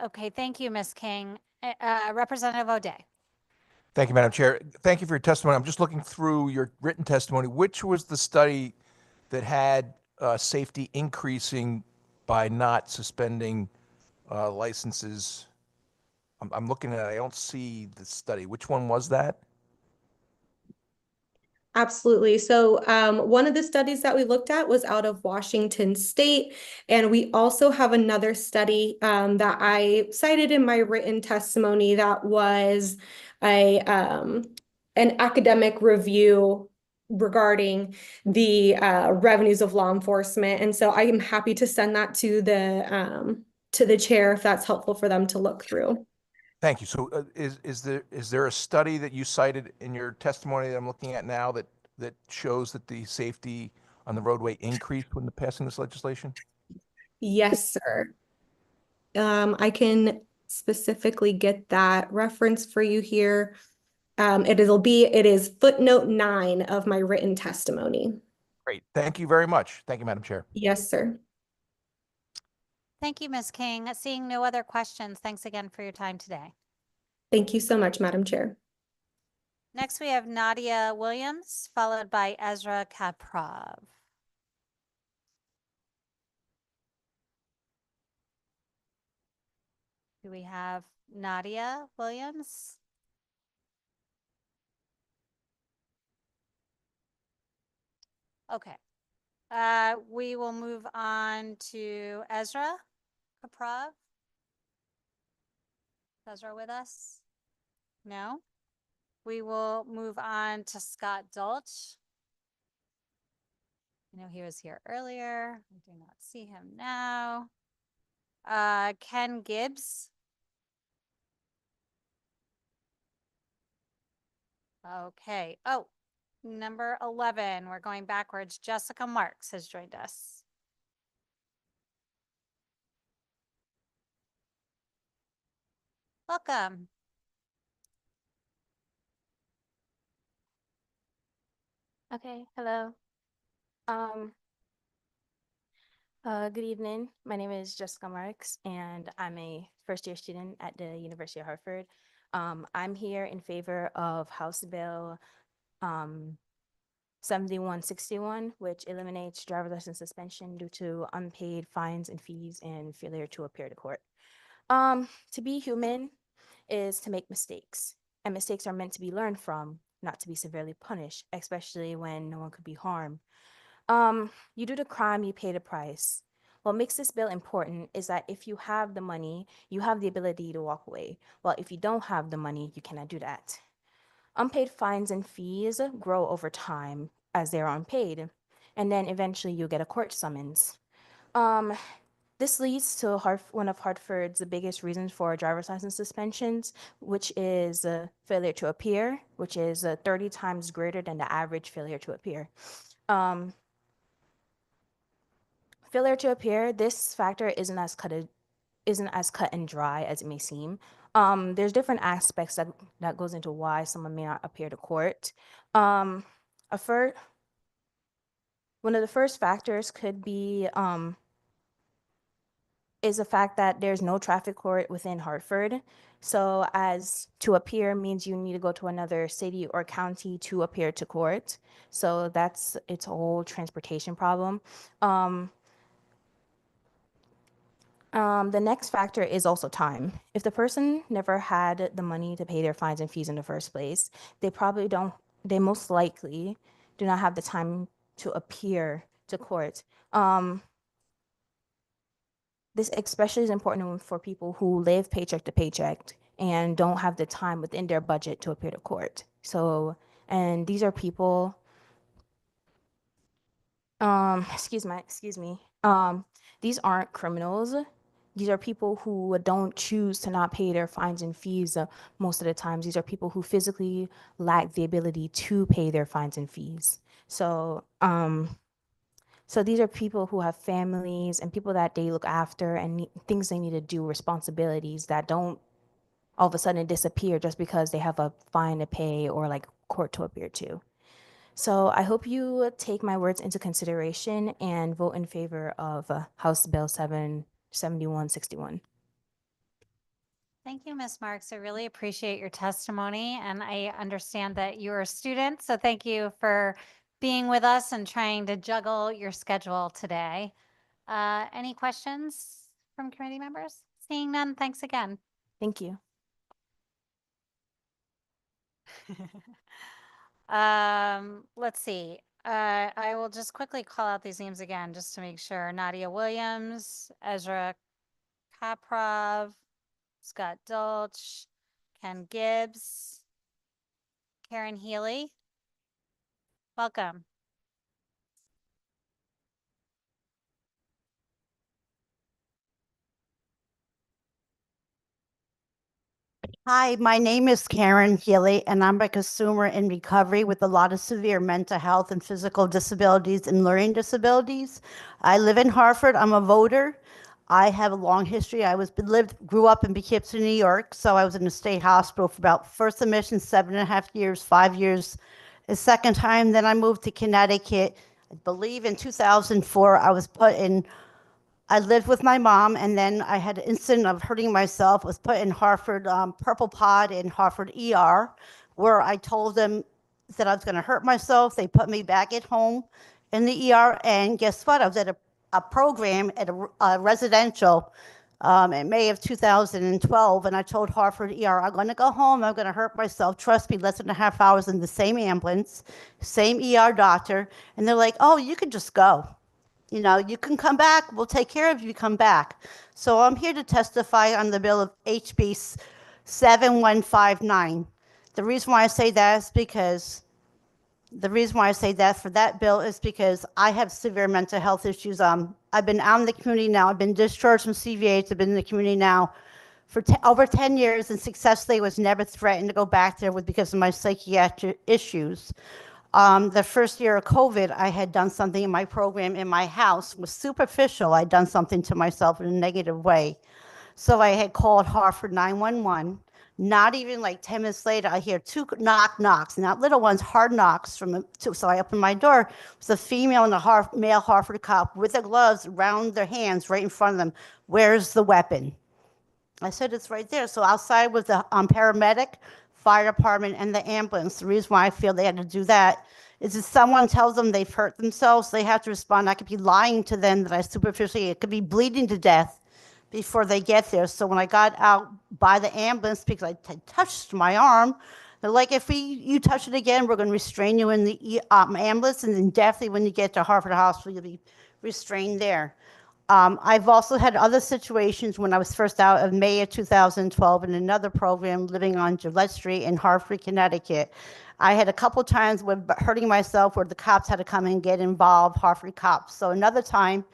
Okay, thank you, Ms. King. Representative O'Day. Thank you, Madam Chair. Thank you for your testimony. I'm just looking through your written testimony. Which was the study that had safety increasing by not suspending licenses? I'm looking at it. I don't see the study. Which one was that? Absolutely. So one of the studies that we looked at was out of Washington State. And we also have another study that I cited in my written testimony that was an academic review regarding the revenues of law enforcement. And so I am happy to send that to the chair if that's helpful for them to look through. Thank you. So is there a study that you cited in your testimony that I'm looking at now that shows that the safety on the roadway increased when passing this legislation? Yes, sir. I can specifically get that reference for you here. It is footnote 9 of my written testimony. Great. Thank you very much. Thank you, Madam Chair. Yes, sir. Thank you, Ms. King. Seeing no other questions, thanks again for your time today. Thank you so much, Madam Chair. Next, we have Nadia Williams, followed by Ezra Kaprov. Do we have Nadia Williams? Okay. We will move on to Ezra Kaprov. Ezra with us? No? We will move on to Scott Dolch. I know he was here earlier. I do not see him now. Ken Gibbs. Okay. Oh, number 11. We're going backwards. Jessica Marks has joined us. Welcome. Okay, hello. Good evening. My name is Jessica Marks, and I'm a first-year student at the University of Hartford. I'm here in favor of House Bill 7161, which eliminates driver's license suspension due to unpaid fines and fees and failure to appear to court. To be human is to make mistakes, and mistakes are meant to be learned from, not to be severely punished, especially when no one could be harmed. You do the crime, you pay the price. What makes this bill important is that if you have the money, you have the ability to walk away. Well, if you don't have the money, you cannot do that. Unpaid fines and fees grow over time as they're unpaid, and then eventually you'll get a court summons. This leads to one of Hartford's biggest reasons for driver's license suspensions, which is failure to appear, which is 30 times greater than the average failure to appear. Failure to appear, this factor isn't as cut and dry as it may seem. There's different aspects that goes into why someone may not appear to court. One of the first factors could be is the fact that there's no traffic court within Hartford. So as to appear means you need to go to another city or county to appear to court. So that's its whole transportation problem. The next factor is also time. If the person never had the money to pay their fines and fees in the first place, they most likely do not have the time to appear to court. This especially is important for people who live paycheck to paycheck and don't have the time within their budget to appear to court. So, and these are people, excuse me. These aren't criminals. These are people who don't choose to not pay their fines and fees most of the times. These are people who physically lack the ability to pay their fines and fees. So, so these are people who have families and people that they look after and things they need to do, responsibilities that don't all of a sudden disappear just because they have a fine to pay or like court to appear to. So I hope you take my words into consideration and vote in favor of House Bill 77161. Thank you, Ms. Marks. I really appreciate your testimony, and I understand that you're a student, so thank you for being with us and trying to juggle your schedule today. Any questions from committee members? Seeing none, thanks again. Thank you. Let's see. I will just quickly call out these names again just to make sure. Nadia Williams, Ezra Kaprov, Scott Dolch, Ken Gibbs, Karen Healy. Welcome. Hi, my name is Karen Healy, and I'm a consumer in recovery with a lot of severe mental health and physical disabilities and learning disabilities. I live in Hartford. I'm a voter. I have a long history. Grew up in Poughkeepsie, New York, so I was in the state hospital for about first admission 7.5 years, 5 years. The second time, then I moved to Connecticut. I believe in 2004, I lived with my mom, and then I had an incident of hurting myself, was put in Hartford Purple Pod in Hartford ER, where I told them that I was going to hurt myself. They put me back at home in the ER, and guess what? I was at a program at a residential in May of 2012, and I told Hartford ER, I'm going to go home, I'm going to hurt myself. Trust me, less than a half hours in the same ambulance, same ER doctor, and they're like, oh, you can just go. You know, you can come back. We'll take care of you. Come back. So I'm here to testify on the bill of HB 7159. The reason why I say that is because for that bill is because I have severe mental health issues. I've been out in the community now. I've been discharged from CVH. I've been in the community now for over 10 years and successfully was never threatened to go back there because of my psychiatric issues. The first year of COVID, I had done something in my program in my house, was superficial. I'd done something to myself in a negative way. So I had called Hartford 911. Not even like 10 minutes later, I hear 2 knocks, not little ones, hard knocks so I opened my door. It was a female and a male Hartford cop with their gloves around their hands right in front of them. Where's the weapon? I said, it's right there. So outside was the paramedic, fire department, and the ambulance. The reason why I feel they had to do that is if someone tells them they've hurt themselves, they have to respond. I could be lying to them that it could be bleeding to death before they get there. So when I got out by the ambulance, because I had touched my arm, they're like, if you touch it again, we're going to restrain you in the ambulance, and then definitely when you get to Hartford Hospital, you'll be restrained there. I've also had other situations when I was first out of May of 2012 in another program living on Gillette Street in Hartford, Connecticut. I had a couple times with hurting myself where the cops had to come and get involved, Hartford cops. So another time,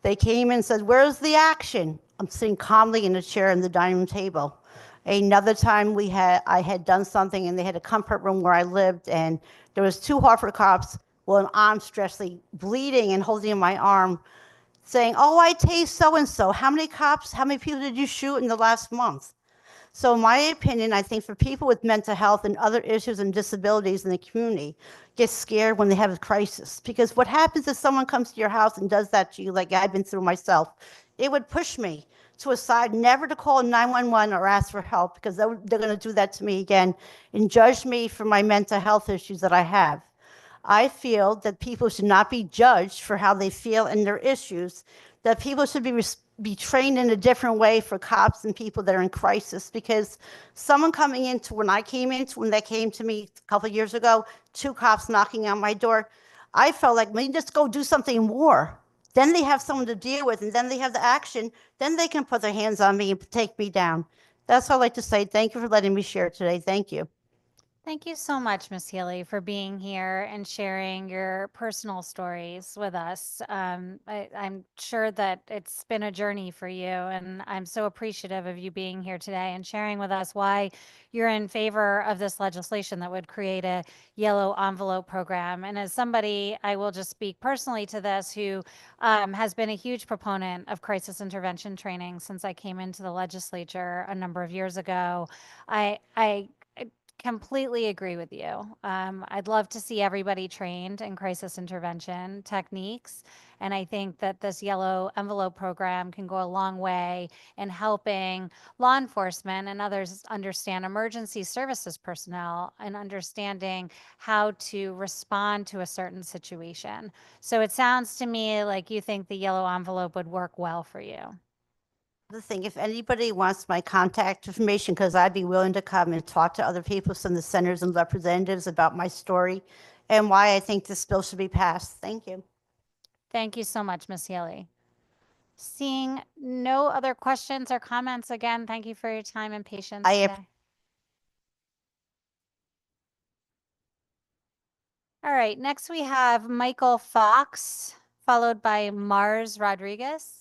They came and said, "Where's the action?" I'm sitting calmly in a chair in the dining room table. Another time I had done something and they had a comfort room where I lived, and there was 2 Hartford cops with an arm stretched, bleeding and holding my arm, saying, "Oh, I tased so-and-so. How many people did you shoot in the last month?" So in my opinion, I think for people with mental health and other issues and disabilities in the community, get scared when they have a crisis. Because what happens if someone comes to your house and does that to you, like I've been through myself, it would push me to a side, never to call 911 or ask for help, because they're going to do that to me again and judge me for my mental health issues that I have. I feel that people should not be judged for how they feel and their issues, that people should be trained in a different way for cops and people that are in crisis, because someone coming into, when they came to me a couple of years ago, 2 cops knocking on my door, I felt like, let me just go do something more. Then they have someone to deal with, and then they have the action. Then they can put their hands on me and take me down. That's all I'd like to say. Thank you for letting me share today. Thank you. Thank you so much, Ms. Healy, for being here and sharing your personal stories with us. I'm sure that it's been a journey for you, and I'm so appreciative of you being here today and sharing with us why you're in favor of this legislation that would create a yellow envelope program. And as somebody, I will just speak personally to this, who has been a huge proponent of crisis intervention training since I came into the legislature a number of years ago. I completely agree with you. I'd love to see everybody trained in crisis intervention techniques. And I think that this yellow envelope program can go a long way in helping law enforcement and others understand emergency services personnel and understanding how to respond to a certain situation. So it sounds to me like you think the yellow envelope would work well for you. The thing, if anybody wants my contact information, because I'd be willing to come and talk to other people, some of the senators and representatives, about my story and why I think this bill should be passed. Thank you. Thank you so much, Ms. Healy. Seeing no other questions or comments, again, thank you for your time and patience today. All right, next we have Michael Fox, followed by Mars Rodriguez.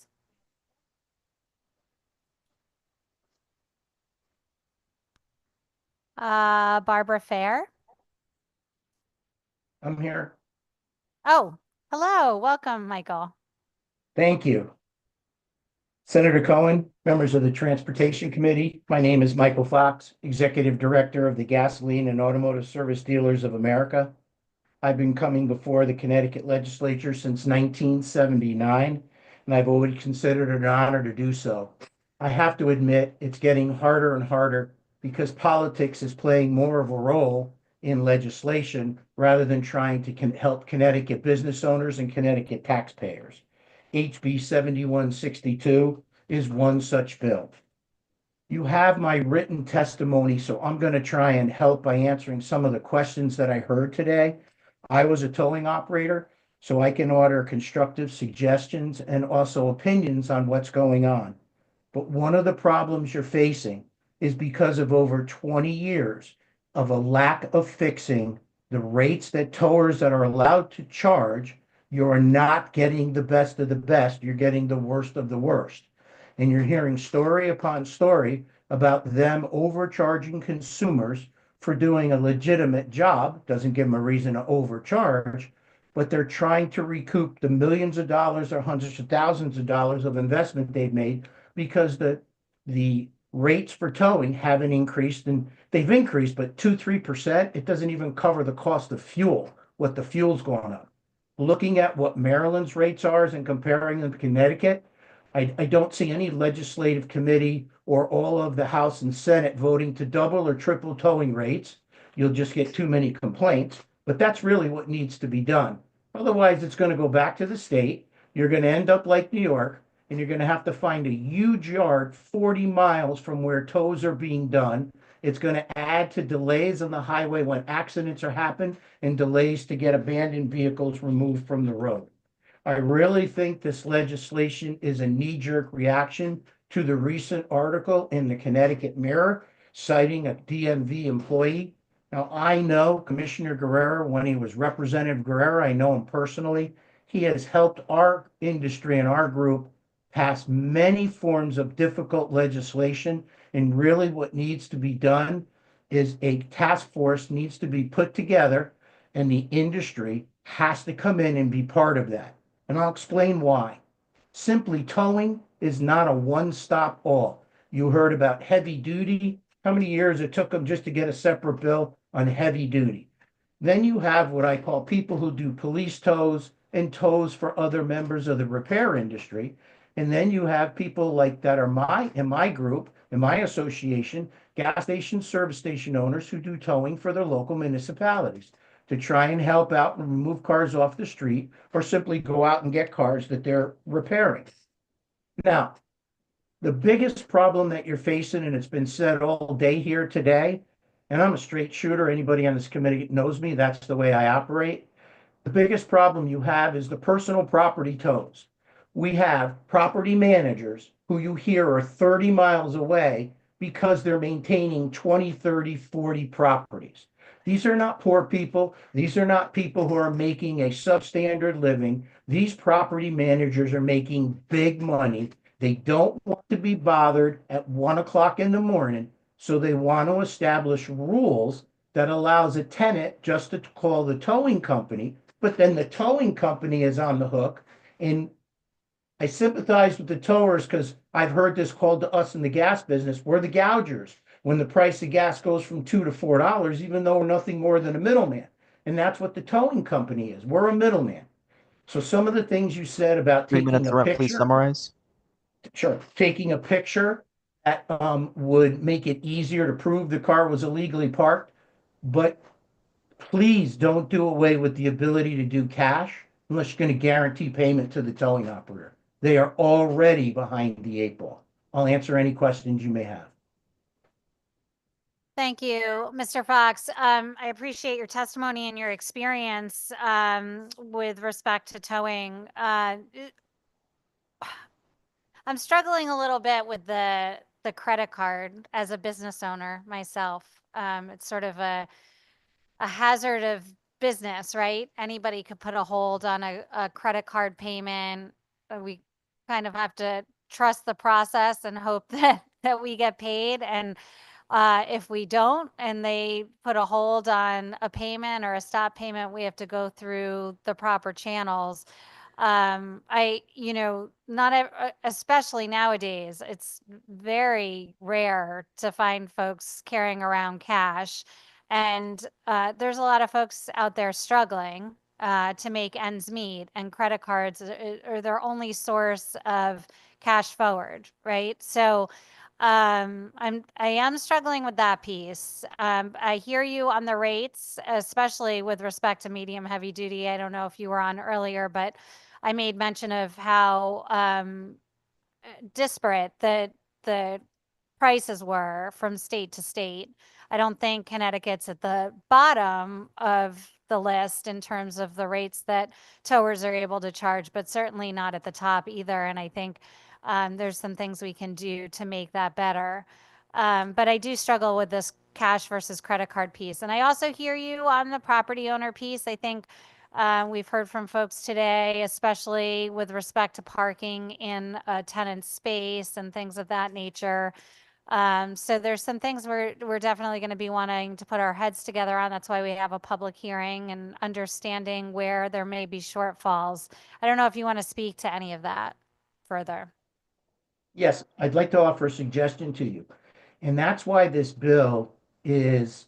Barbara Fair. I'm here. Oh, hello. Welcome, Michael. Thank you. Senator Cohen, members of the Transportation Committee, my name is Michael Fox, Executive Director of the Gasoline and Automotive Service Dealers of America. I've been coming before the Connecticut Legislature since 1979, and I've always considered it an honor to do so. I have to admit, it's getting harder and harder because politics is playing more of a role in legislation rather than trying to help Connecticut business owners and Connecticut taxpayers. HB 7162 is one such bill. You have my written testimony, so I'm going to try and help by answering some of the questions that I heard today. I was a towing operator, so I can offer constructive suggestions and also opinions on what's going on. But one of the problems you're facing is because of over 20 years of a lack of fixing the rates that towers that are allowed to charge. You're not getting the best of the best. You're getting the worst of the worst. And you're hearing story upon story about them overcharging consumers for doing a legitimate job. Doesn't give them a reason to overcharge, but they're trying to recoup the millions of dollars or hundreds of thousands of dollars of investment they've made because the rates for towing haven't increased, and they've increased, but 2-3%. It doesn't even cover the cost of fuel, what the fuel's going up. Looking at what Maryland's rates are and comparing them to Connecticut, I don't see any legislative committee or all of the House and Senate voting to double or triple towing rates. You'll just get too many complaints, but that's really what needs to be done. Otherwise, it's going to go back to the state. You're going to end up like New York, and you're going to have to find a huge yard 40 miles from where tows are being done. It's going to add to delays on the highway when accidents are happening and delays to get abandoned vehicles removed from the road. I really think this legislation is a knee-jerk reaction to the recent article in the Connecticut Mirror citing a DMV employee. Now, I know Commissioner Guerrero, when he was Representative Guerrero, I know him personally. He has helped our industry and our group pass many forms of difficult legislation. And really what needs to be done is a task force needs to be put together, and the industry has to come in and be part of that. And I'll explain why. Simply towing is not a one-stop all. You heard about heavy duty, how many years it took them just to get a separate bill on heavy duty. Then you have what I call people who do police tows and tows for other members of the repair industry. And then you have people like that are in my group, in my association, gas station, service station owners who do towing for their local municipalities to try and help out and remove cars off the street, or simply go out and get cars that they're repairing. Now, the biggest problem that you're facing, and it's been said all day here today, and I'm a straight shooter. Anybody on this committee knows me. That's the way I operate. The biggest problem you have is the personal property tows. We have property managers who you hear are 30 miles away because they're maintaining 20, 30, 40 properties. These are not poor people. These are not people who are making a substandard living. These property managers are making big money. They don't want to be bothered at 1 o'clock in the morning, so they want to establish rules that allows a tenant just to call the towing company, but then the towing company is on the hook. And I sympathize with the towers because I've heard this called to us in the gas business. We're the gougers when the price of gas goes from $2 to $4, even though we're nothing more than a middleman. And that's what the towing company is. We're a middleman. So some of the things you said about taking a picture. Please summarize. Sure. Taking a picture that would make it easier to prove the car was illegally parked. But please don't do away with the ability to do cash unless you're going to guarantee payment to the towing operator. They are already behind the 8 ball. I'll answer any questions you may have. Thank you, Mr. Fox. I appreciate your testimony and your experience with respect to towing. I'm struggling a little bit with the credit card as a business owner myself. It's sort of a hazard of business, right? Anybody could put a hold on a credit card payment. We kind of have to trust the process and hope that we get paid. And if we don't, and they put a hold on a payment or a stop payment, we have to go through the proper channels. Especially nowadays, it's very rare to find folks carrying around cash. And there's a lot of folks out there struggling to make ends meet, and credit cards are their only source of cash forward, right? So I am struggling with that piece. I hear you on the rates, especially with respect to medium heavy duty. I don't know if you were on earlier, but I made mention of how disparate the prices were from state to state. I don't think Connecticut's at the bottom of the list in terms of the rates that towers are able to charge, but certainly not at the top either. And I think there's some things we can do to make that better. But I do struggle with this cash versus credit card piece. And I also hear you on the property owner piece. I think we've heard from folks today, especially with respect to parking in a tenant space and things of that nature. So there's some things we're definitely going to be wanting to put our heads together on. That's why we have a public hearing and understanding where there may be shortfalls. I don't know if you want to speak to any of that further. Yes, I'd like to offer a suggestion to you. And that's why this bill is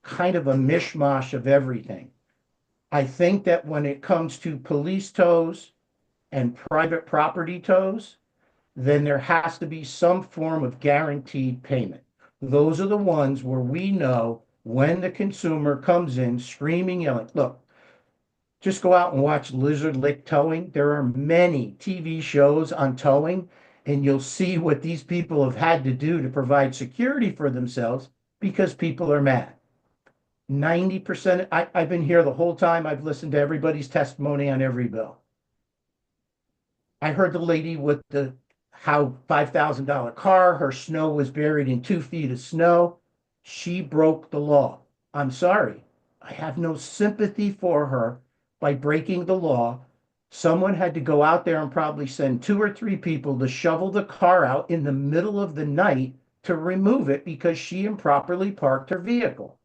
kind of a mishmash of everything. I think that when it comes to police tows and private property tows, then there has to be some form of guaranteed payment. Those are the ones where we know when the consumer comes in screaming, yelling, look, just go out and watch Lizard Lick Towing. There are many TV shows on towing, and you'll see what these people have had to do to provide security for themselves because people are mad. 90%, I've been here the whole time. I've listened to everybody's testimony on every bill. I heard the lady with the $5,000 car, her snow was buried in 2 feet of snow. She broke the law. I'm sorry. I have no sympathy for her by breaking the law Someone had to go out there and probably send 2 or 3 people to shovel the car out in the middle of the night to remove it because she improperly parked her vehicle.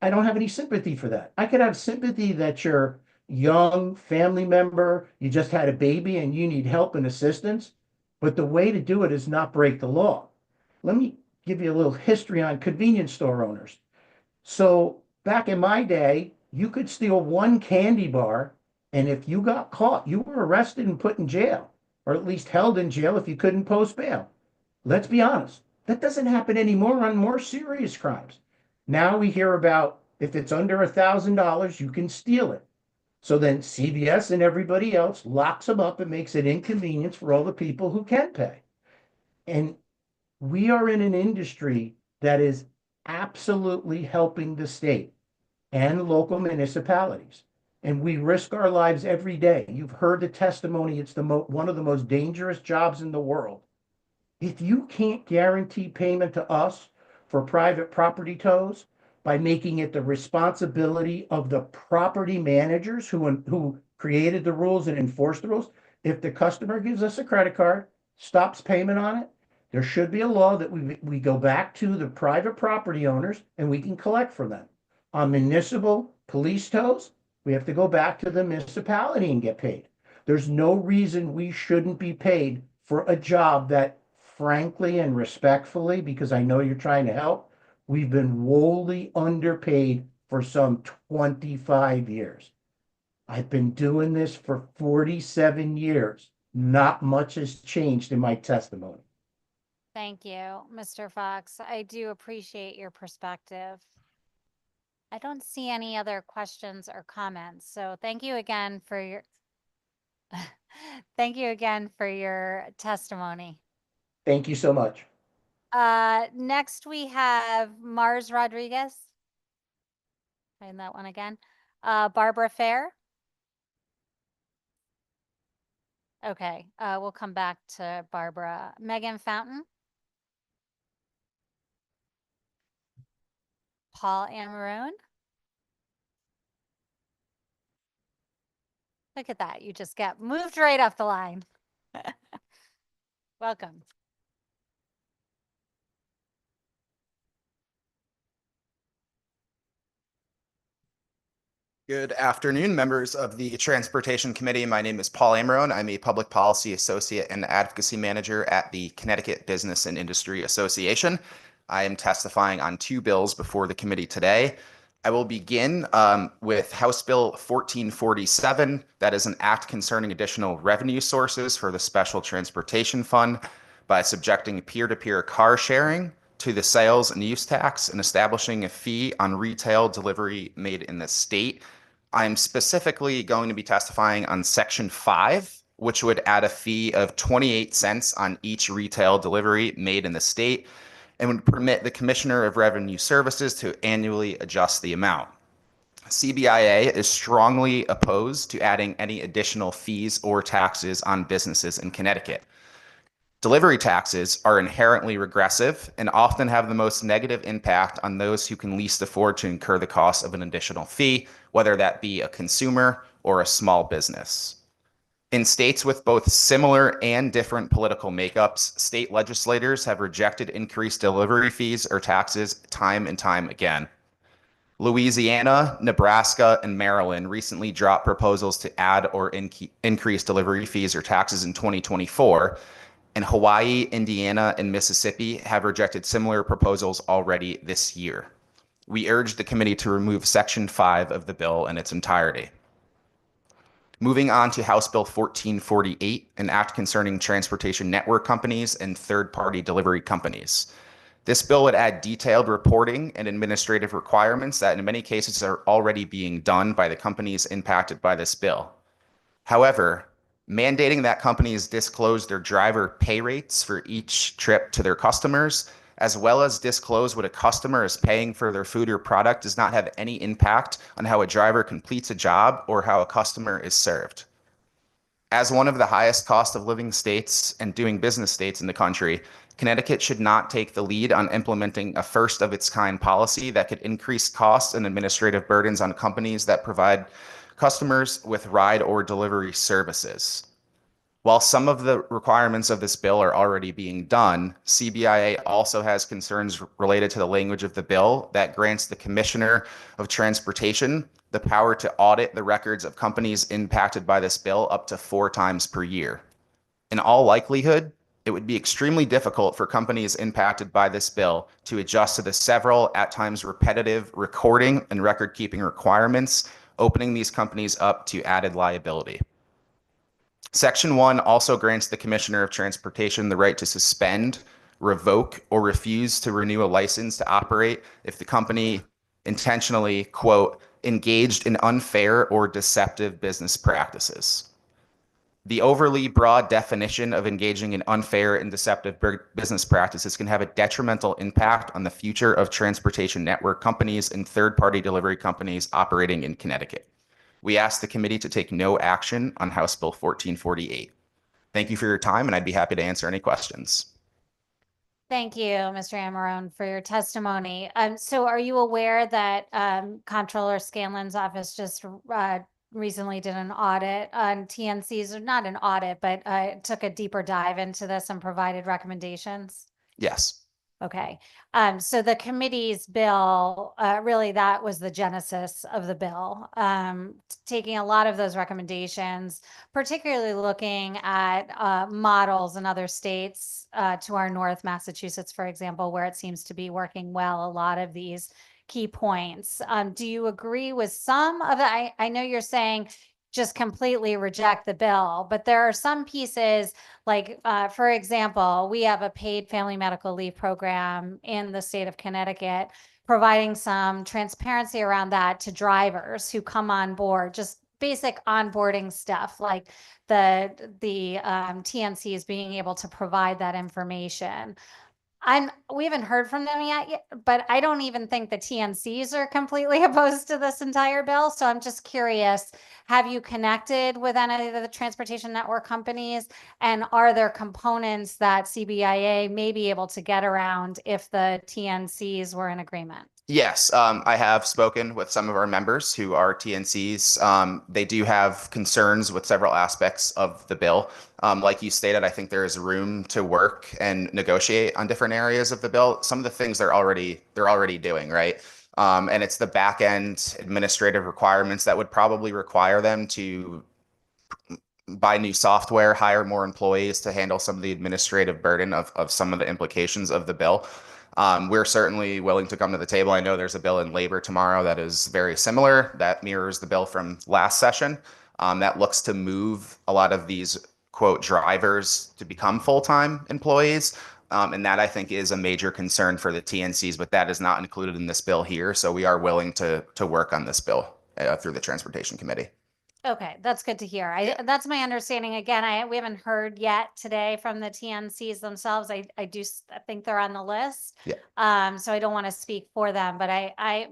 I don't have any sympathy for that. I could have sympathy that you're young, family member, you just had a baby and you need help and assistance, but the way to do it is not break the law. Let me give you a little history on convenience store owners. So back in my day, you could steal one candy bar, and if you got caught, you were arrested and put in jail, or at least held in jail if you couldn't post bail. Let's be honest, that doesn't happen anymore on more serious crimes. Now we hear about if it's under $1,000, you can steal it. So then CVS and everybody else locks them up and makes it inconvenience for all the people who can pay. And we are in an industry that is absolutely helping the state and local municipalities. And we risk our lives every day. You've heard the testimony. It's one of the most dangerous jobs in the world. If you can't guarantee payment to us for private property tows by making it the responsibility of the property managers who created the rules and enforced the rules, if the customer gives us a credit card, stops payment on it, there should be a law that we go back to the private property owners and we can collect from them. On municipal police tows, we have to go back to the municipality and get paid. There's no reason we shouldn't be paid for a job that, frankly and respectfully, because I know you're trying to help, we've been woefully underpaid for some 25 years. I've been doing this for 47 years. Not much has changed in my testimony. Thank you, Mr. Fox. I do appreciate your perspective. I don't see any other questions or comments. So thank you again for your thank you again for your testimony. Thank you so much. Next we have Mars Rodriguez. Find that one again. Barbara Fair. Okay, we'll come back to Barbara. Megan Fountain. Paul Amaroon. Look at that. You just got moved right off the line. Welcome. Good afternoon, members of the Transportation Committee. My name is Paul Amaroun. I'm a Public Policy Associate and Advocacy Manager at the Connecticut Business and Industry Association. I am testifying on 2 bills before the committee today. I will begin with House Bill 1447. That is an act concerning additional revenue sources for the Special Transportation Fund by subjecting peer-to-peer car sharing to the sales and use tax and establishing a fee on retail delivery made in the state. I'm specifically going to be testifying on Section 5, which would add a fee of 28 cents on each retail delivery made in the state and would permit the Commissioner of Revenue Services to annually adjust the amount. CBIA is strongly opposed to adding any additional fees or taxes on businesses in Connecticut. Delivery taxes are inherently regressive and often have the most negative impact on those who can least afford to incur the cost of an additional fee, whether that be a consumer or a small business. In states with both similar and different political makeups, state legislators have rejected increased delivery fees or taxes time and time again. Louisiana, Nebraska, and Maryland recently dropped proposals to add or increase delivery fees or taxes in 2024, and Hawaii, Indiana, and Mississippi have rejected similar proposals already this year. We urge the committee to remove Section 5 of the bill in its entirety. Moving on to House Bill 1448, an act concerning transportation network companies and third-party delivery companies. This bill would add detailed reporting and administrative requirements that in many cases are already being done by the companies impacted by this bill. However, mandating that companies disclose their driver pay rates for each trip to their customers, as well as disclose what a customer is paying for their food or product, does not have any impact on how a driver completes a job or how a customer is served. As one of the highest cost of living states and doing business states in the country, Connecticut should not take the lead on implementing a first of its kind policy that could increase costs and administrative burdens on companies that provide customers with ride or delivery services. While some of the requirements of this bill are already being done, CBIA also has concerns related to the language of the bill that grants the Commissioner of Transportation the power to audit the records of companies impacted by this bill up to 4 times per year. In all likelihood, it would be extremely difficult for companies impacted by this bill to adjust to the several, at times repetitive, recording and record-keeping requirements, opening these companies up to added liability. Section 1 also grants the Commissioner of Transportation the right to suspend, revoke, or refuse to renew a license to operate if the company intentionally, quote, engaged in unfair or deceptive business practices. The overly broad definition of engaging in unfair and deceptive business practices can have a detrimental impact on the future of transportation network companies and third-party delivery companies operating in Connecticut. We ask the committee to take no action on House Bill 1448. Thank you for your time, and I'd be happy to answer any questions. Thank you, Mr. Amarone, for your testimony. So are you aware that Comptroller Scanlon's office just recently did an audit on TNCs, or not an audit, but took a deeper dive into this and provided recommendations? Yes. Okay. So the committee's bill, really that was the genesis of the bill, taking a lot of those recommendations, particularly looking at models in other states to our north, Massachusetts, for example, where it seems to be working well, a lot of these key points. Do you agree with some of it? I know you're saying just completely reject the bill, but there are some pieces like, for example, we have a paid family medical leave program in the state of Connecticut, providing some transparency around that to drivers who come on board, just basic onboarding stuff like the TNCs being able to provide that information. We haven't heard from them yet, but I don't even think the TNCs are completely opposed to this entire bill. So I'm just curious, have you connected with any of the transportation network companies? And are there components that CBIA may be able to get around if the TNCs were in agreement? Yes, I have spoken with some of our members who are TNCs. They do have concerns with several aspects of the bill. Like you stated, I think there is room to work and negotiate on different areas of the bill. Some of the things they're already doing, right? And it's the back end administrative requirements that would probably require them to buy new software, hire more employees to handle some of the administrative burden of some of the implications of the bill. We're certainly willing to come to the table. I know there's a bill in labor tomorrow that is very similar, that mirrors the bill from last session, that looks to move a lot of these, quote, drivers to become full-time employees. And that I think is a major concern for the TNCs, but that is not included in this bill here. So we are willing to work on this bill through the Transportation Committee. Okay, that's good to hear. That's my understanding. Again, we haven't heard yet today from the TNCs themselves. I think they're on the list. Yeah. So I don't want to speak for them, but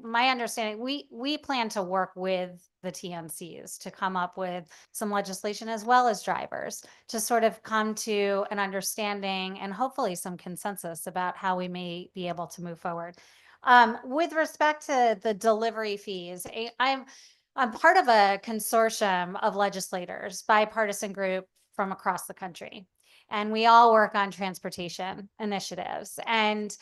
my understanding, we plan to work with the TNCs to come up with some legislation as well as drivers to sort of come to an understanding and hopefully some consensus about how we may be able to move forward. With respect to the delivery fees, I'm part of a consortium of legislators, bipartisan group from across the country, and we all work on transportation initiatives. And,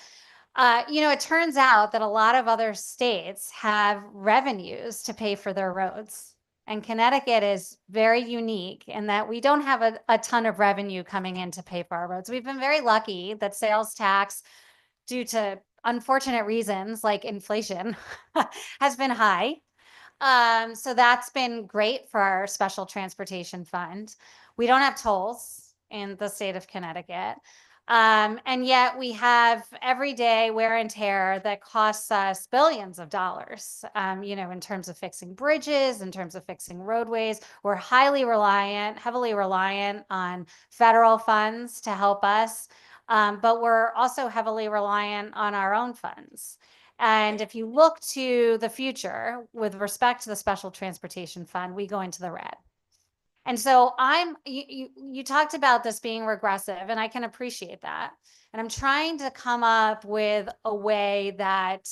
it turns out that a lot of other states have revenues to pay for their roads. And Connecticut is very unique in that we don't have a ton of revenue coming in to pay for our roads. We've been very lucky that sales tax, due to unfortunate reasons like inflation, has been high. So that's been great for our special transportation fund. We don't have tolls in the state of Connecticut. And yet we have everyday wear and tear that costs us billions of dollars, in terms of fixing bridges, in terms of fixing roadways. We're heavily reliant on federal funds to help us. But we're also heavily reliant on our own funds. And if you look to the future with respect to the Special Transportation Fund, we go into the red. And so you talked about this being regressive, and I can appreciate that. And I'm trying to come up with a way that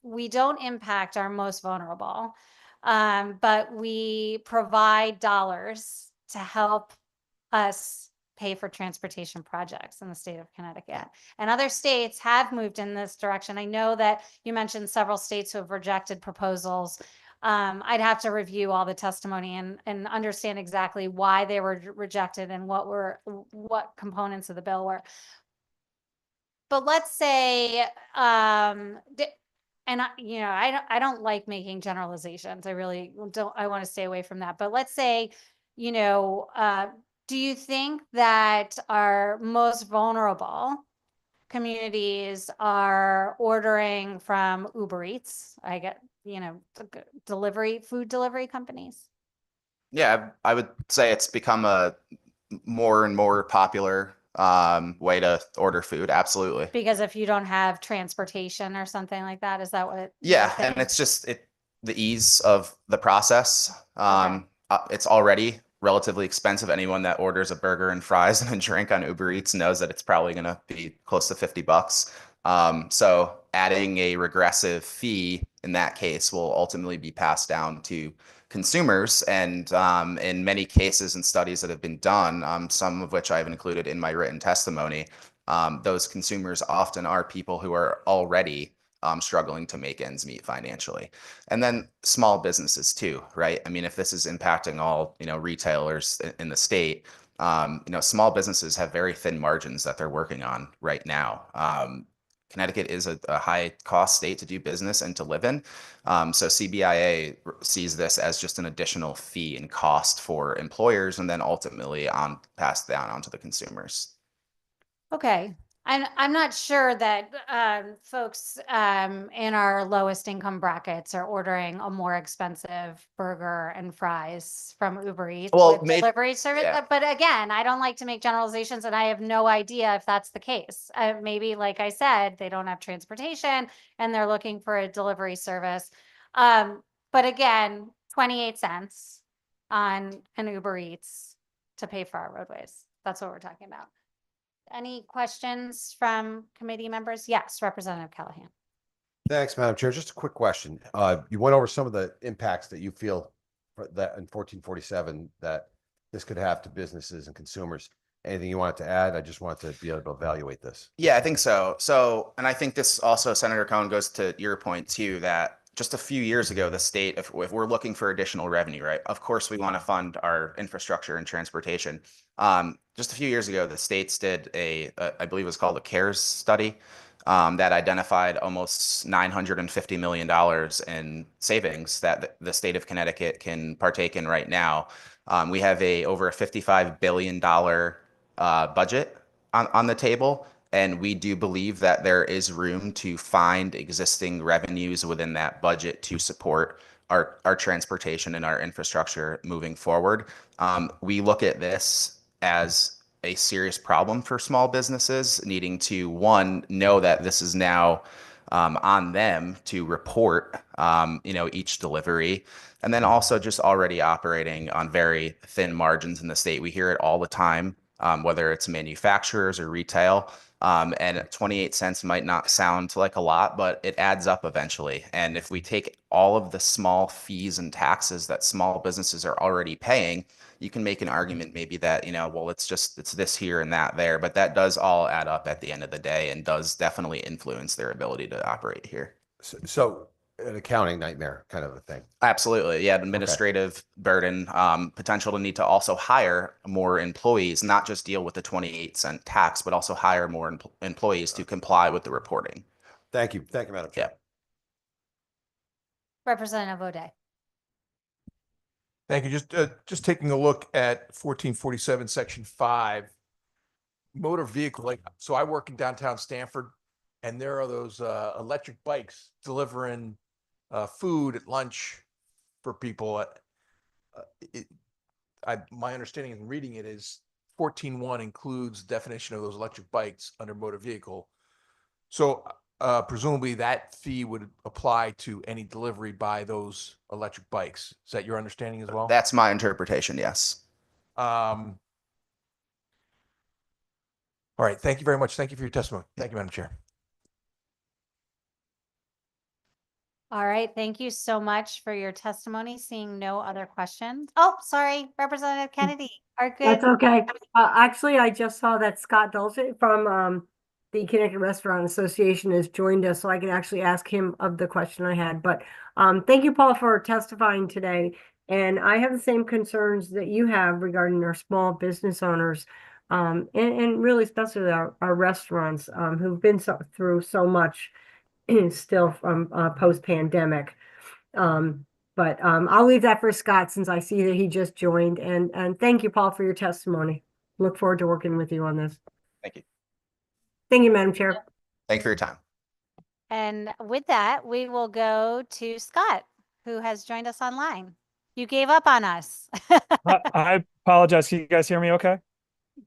we don't impact our most vulnerable. But we provide dollars to help us pay for transportation projects in the state of Connecticut. And other states have moved in this direction. I know that you mentioned several states who have rejected proposals. I'd have to review all the testimony and understand exactly why they were rejected and what components of the bill were. But let's say, and I don't like making generalizations. I really don't. I want to stay away from that. But let's say, do you think that our most vulnerable communities are ordering from Uber Eats? I get, food delivery companies. Yeah, I would say it's become a more and more popular way to order food. Absolutely. Because if you don't have transportation or something like that, is that what? Yeah, and it's just the ease of the process. It's already relatively expensive. Anyone that orders a burger and fries and a drink on Uber Eats knows that it's probably going to be close to $50. So adding a regressive fee in that case will ultimately be passed down to consumers. And in many cases and studies that have been done, some of which I've included in my written testimony, those consumers often are people who are already struggling to make ends meet financially. And then small businesses too, right? I mean, if this is impacting all, retailers in the state, small businesses have very thin margins that they're working on right now. Connecticut is a high cost state to do business and to live in. So CBIA sees this as just an additional fee and cost for employers and then ultimately passed down onto the consumers. Okay. I'm not sure that folks in our lowest income brackets are ordering a more expensive burger and fries from Uber Eats with delivery service. Yeah. But again, I don't like to make generalizations, and I have no idea if that's the case. Maybe, like I said, they don't have transportation and they're looking for a delivery service. But again, 28 cents on an Uber Eats to pay for our roadways. That's what we're talking about. Any questions from committee members? Yes, Representative Callahan. Thanks, Madam Chair. Just a quick question. You went over some of the impacts that you feel that in 1447 that this could have to businesses and consumers. Anything you wanted to add? I just wanted to be able to evaluate this. Yeah, I think so. And I think this also, Senator Cohen, goes to your point too, that just a few years ago, the state, if we're looking for additional revenue, right? Of course, we want to fund our infrastructure and transportation. Just a few years ago, the states did I believe it was called a CARES study that identified almost $950 million in savings that the state of Connecticut can partake in right now. We have over a $55 billion budget on the table. And we do believe that there is room to find existing revenues within that budget to support our transportation and our infrastructure moving forward. We look at this as a serious problem for small businesses needing to, one, know that this is now on them to report, each delivery. And then also just already operating on very thin margins in the state. We hear it all the time, whether it's manufacturers or retail. And 28 cents might not sound like a lot, but it adds up eventually. And if we take all of the small fees and taxes that small businesses are already paying, you can make an argument maybe that, well, it's this here and that there, but that does all add up at the end of the day and does definitely influence their ability to operate here. So an accounting nightmare kind of a thing. Absolutely. Yeah. Administrative burden, potential to need to also hire more employees, not just deal with the 28-cent tax, but also hire more employees to comply with the reporting. Thank you. Thank you, Madam Chair. Yeah. Representative O'Day. Thank you. Just taking a look at 1447, Section 5, motor vehicle. So I work in downtown Stamford, and there are those electric bikes delivering food at lunch for people. My understanding in reading it is 14.1 includes definition of those electric bikes under motor vehicle. So presumably that fee would apply to any delivery by those electric bikes. Is that your understanding as well? That's my interpretation, yes. All right. Thank you very much. Thank you for your testimony. Thank you, Madam Chair. All right, thank you so much for your testimony. Seeing no other questions. Oh, sorry, Representative Kennedy. Are good. That's okay. Actually, I just saw that Scott Dulcet from the Connecticut Restaurant Association has joined us, so I can actually ask him of the question I had. But thank you, Paul, for testifying today. And I have the same concerns that you have regarding our small business owners, and really especially our restaurants who've been through so much still from post-pandemic. But I'll leave that for Scott since I see that he just joined. And thank you, Paul, for your testimony. Look forward to working with you on this. Thank you. Thank you, Madam Chair. Thank you for your time. And with that, we will go to Scott, who has joined us online. You gave up on us. I apologize. Can you guys hear me okay?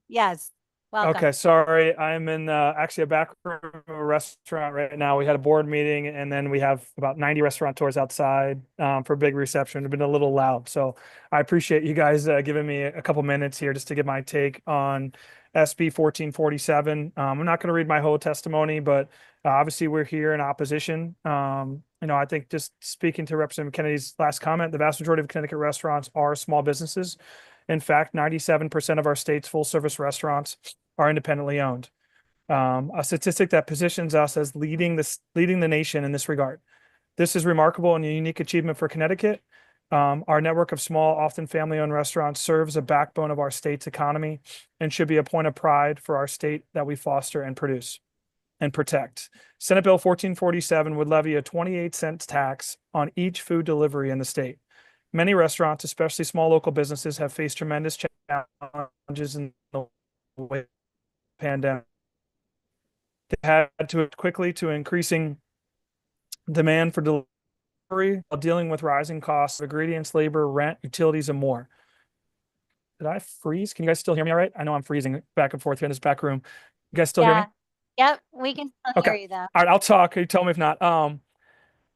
Yes. Welcome. Okay, sorry. I'm in actually a back room of a restaurant right now. We had a board meeting and then we have about 90 restaurateurs outside for a big reception. It's been a little loud. So I appreciate you guys giving me a couple minutes here just to give my take on SB 1447. I'm not going to read my whole testimony, but obviously we're here in opposition. I think just speaking to Representative Kennedy's last comment, the vast majority of Connecticut restaurants are small businesses. In fact, 97% of our state's full service restaurants are independently owned. A statistic that positions us as leading the nation in this regard. This is remarkable and a unique achievement for Connecticut. Our network of small, often family-owned restaurants serves a backbone of our state's economy and should be a point of pride for our state that we foster and produce and protect. Senate Bill 1447 would levy a 28-cent tax on each food delivery in the state. Many restaurants, especially small local businesses, have faced tremendous challenges in the pandemic. They had to quickly to increasing demand for delivery while dealing with rising costs of ingredients, labor, rent, utilities, and more. Did I freeze? Can you guys still hear me all right? I know I'm freezing back and forth here in this back room. You guys still hear me? Yep, we can still hear you though. All right, I'll talk. You tell me if not.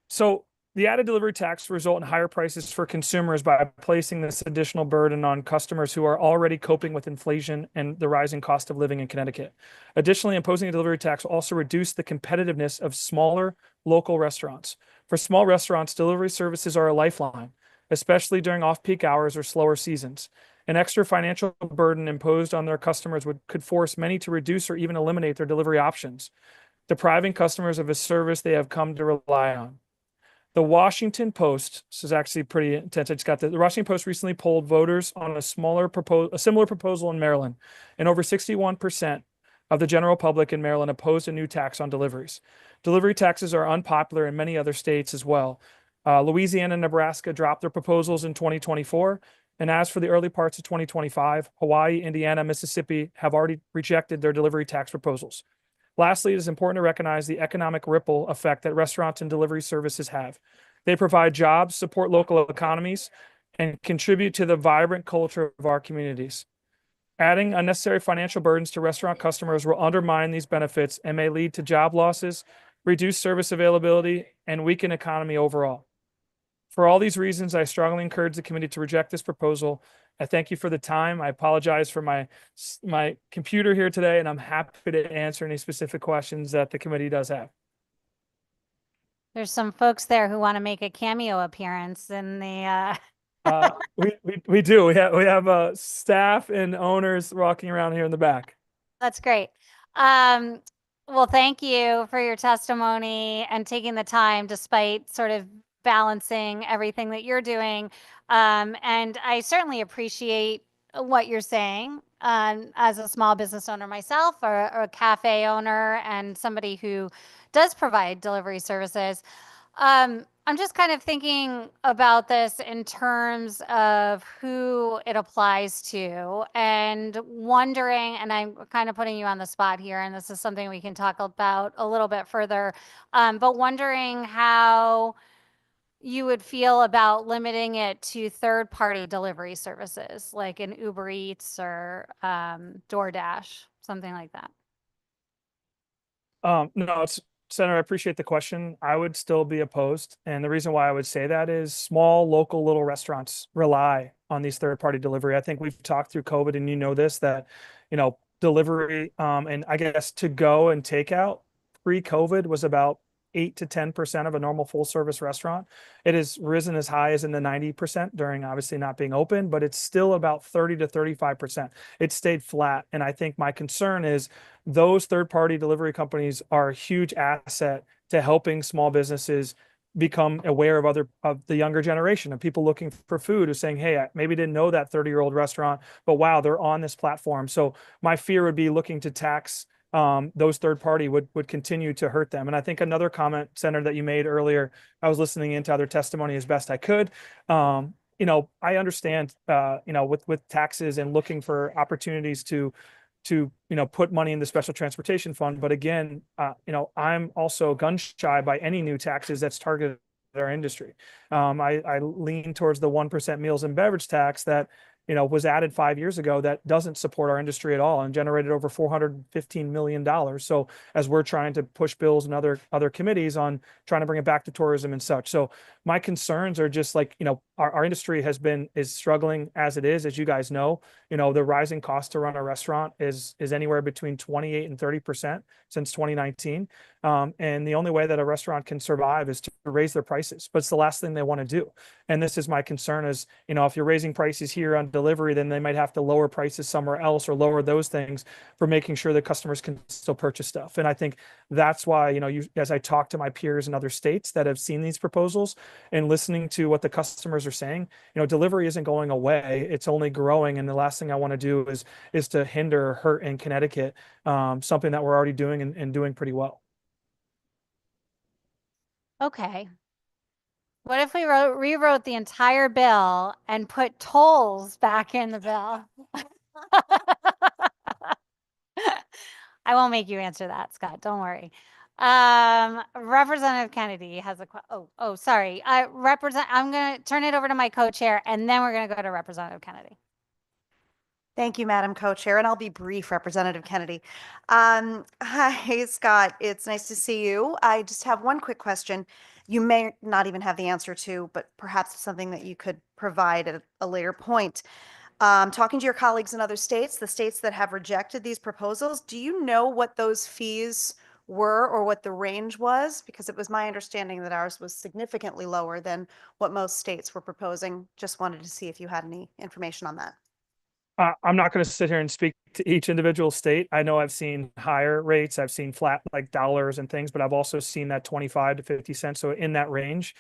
So the added delivery tax will result in higher prices for consumers by placing this additional burden on customers who are already coping with inflation and the rising cost of living in Connecticut. Additionally, imposing a delivery tax will also reduce the competitiveness of smaller local restaurants. For small restaurants, delivery services are a lifeline, especially during off-peak hours or slower seasons. An extra financial burden imposed on their customers could force many to reduce or even eliminate their delivery options, depriving customers of a service they have come to rely on. The Washington Post, this is actually pretty intense. I just got the Washington Post recently polled voters on a similar proposal in Maryland, and over 61% of the general public in Maryland opposed a new tax on deliveries. Delivery taxes are unpopular in many other states as well. Louisiana and Nebraska dropped their proposals in 2024. And as for the early parts of 2025, Hawaii, Indiana, Mississippi have already rejected their delivery tax proposals. Lastly, it is important to recognize the economic ripple effect that restaurants and delivery services have. They provide jobs, support local economies, and contribute to the vibrant culture of our communities. Adding unnecessary financial burdens to restaurant customers will undermine these benefits and may lead to job losses, reduced service availability, and weaken economy overall. For all these reasons, I strongly encourage the committee to reject this proposal. I thank you for the time. I apologize for my computer here today, and I'm happy to answer any specific questions that the committee does have. There's some folks there who want to make a cameo appearance in the. We do. We have staff and owners walking around here in the back. That's great. Well, thank you for your testimony and taking the time despite sort of balancing everything that you're doing. And I certainly appreciate what you're saying as a small business owner myself, or a cafe owner and somebody who does provide delivery services. I'm just kind of thinking about this in terms of who it applies to and wondering, and I'm kind of putting you on the spot here, and this is something we can talk about a little bit further, but wondering how you would feel about limiting it to third-party delivery services like an Uber Eats or DoorDash, something like that. No, Senator, I appreciate the question. I would still be opposed. And the reason why I would say that is small, local, little restaurants rely on these third-party delivery. I think we've talked through COVID, and you know this, that, delivery and I guess to go and takeout pre-COVID was about 8 to 10% of a normal full service restaurant. It has risen as high as in the 90% during obviously not being open, but it's still about 30 to 35%. It stayed flat. And I think my concern is those third-party delivery companies are a huge asset to helping small businesses become aware of the younger generation of people looking for food, who's saying, hey, I maybe didn't know that 30-year-old restaurant, but wow, they're on this platform. So my fear would be looking to tax those third party would continue to hurt them. And I think another comment, Senator, that you made earlier, I was listening into other testimony as best I could. I understand, with taxes and looking for opportunities to put money in the special transportation fund. But again, I'm also gun shy by any new taxes that's targeted at our industry. I lean towards the 1% meals and beverage tax that was added 5 years ago that doesn't support our industry at all and generated over $415 million. So as we're trying to push bills and other committees on trying to bring it back to tourism and such. So my concerns are just like, our industry is struggling as it is, as you guys know. The rising cost to run a restaurant is anywhere between 28 and 30% since 2019. And the only way that a restaurant can survive is to raise their prices, but it's the last thing they want to do. And this is my concern is, if you're raising prices here on delivery, then they might have to lower prices somewhere else or lower those things for making sure that customers can still purchase stuff. And I think that's why, as I talk to my peers in other states that have seen these proposals and listening to what the customers are saying, delivery isn't going away. It's only growing. And the last thing I want to do is to hinder or hurt in Connecticut, something that we're already doing and doing pretty well. Okay. What if we rewrote the entire bill and put tolls back in the bill? I won't make you answer that, Scott. Don't worry. Representative Kennedy has sorry. I'm going to turn it over to my co-chair and then we're going to go to Representative Kennedy. Thank you, Madam Co-Chair, and I'll be brief, Representative Kennedy. Hi, Scott. It's nice to see you. I just have one quick question. You may not even have the answer to, but perhaps it's something that you could provide at a later point. Talking to your colleagues in other states, the states that have rejected these proposals, do you know what those fees were or what the range was? Because it was my understanding that ours was significantly lower than what most states were proposing. Just wanted to see if you had any information on that. I'm not going to sit here and speak to each individual state. I know I've seen higher rates. I've seen flat like dollars and things, but I've also seen that 25 to 50 cents. So in that range,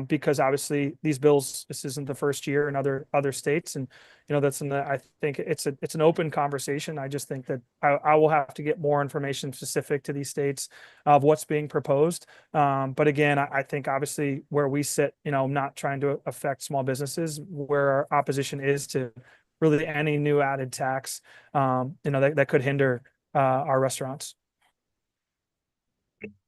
because obviously these bills, this isn't the first year in other states. And, I think it's an open conversation. I just think that I will have to get more information specific to these states of what's being proposed. But again, I think obviously where we sit, not trying to affect small businesses, where our opposition is to really any new added tax, that could hinder our restaurants.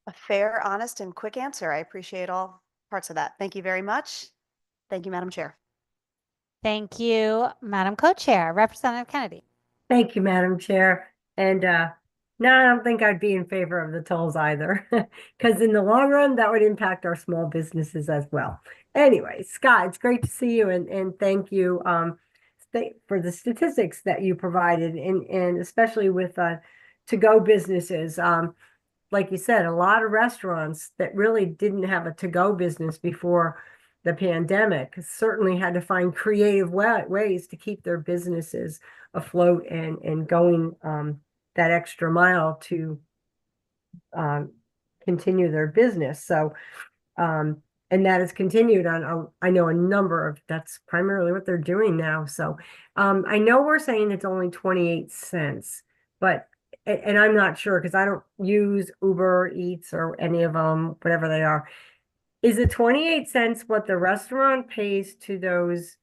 A fair, honest, and quick answer. I appreciate all parts of that. Thank you very much. Thank you, Madam Chair. Thank you, Madam Co-Chair. Representative Kennedy. Thank you, Madam Chair. And no, I don't think I'd be in favor of the tolls either, because in the long run, that would impact our small businesses as well. Anyway, Scott, it's great to see you and thank you for the statistics that you provided, and especially with to-go businesses. Like you said, a lot of restaurants that really didn't have a to-go business before the pandemic certainly had to find creative ways to keep their businesses afloat and going that extra mile to continue their business. So, and that has continued on, I know a number of, that's primarily what they're doing now. So I know we're saying it's only 28 cents, but, and I'm not sure because I don't use Uber Eats or any of them, whatever they are. Is it 28 cents what the restaurant pays to those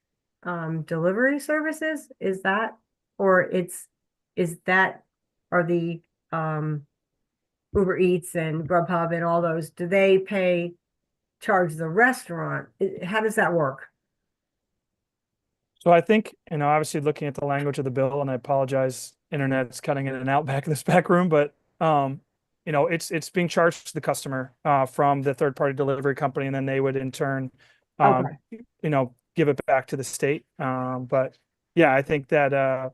delivery services? Is that, or are the Uber Eats and Grubhub and all those, do they charge the restaurant? How does that work? So I think, obviously looking at the language of the bill, and I apologize, internet's cutting in and out back in this back room, but it's being charged to the customer from the third party delivery company, and then they would in turn, give it back to the state. But yeah, I think that,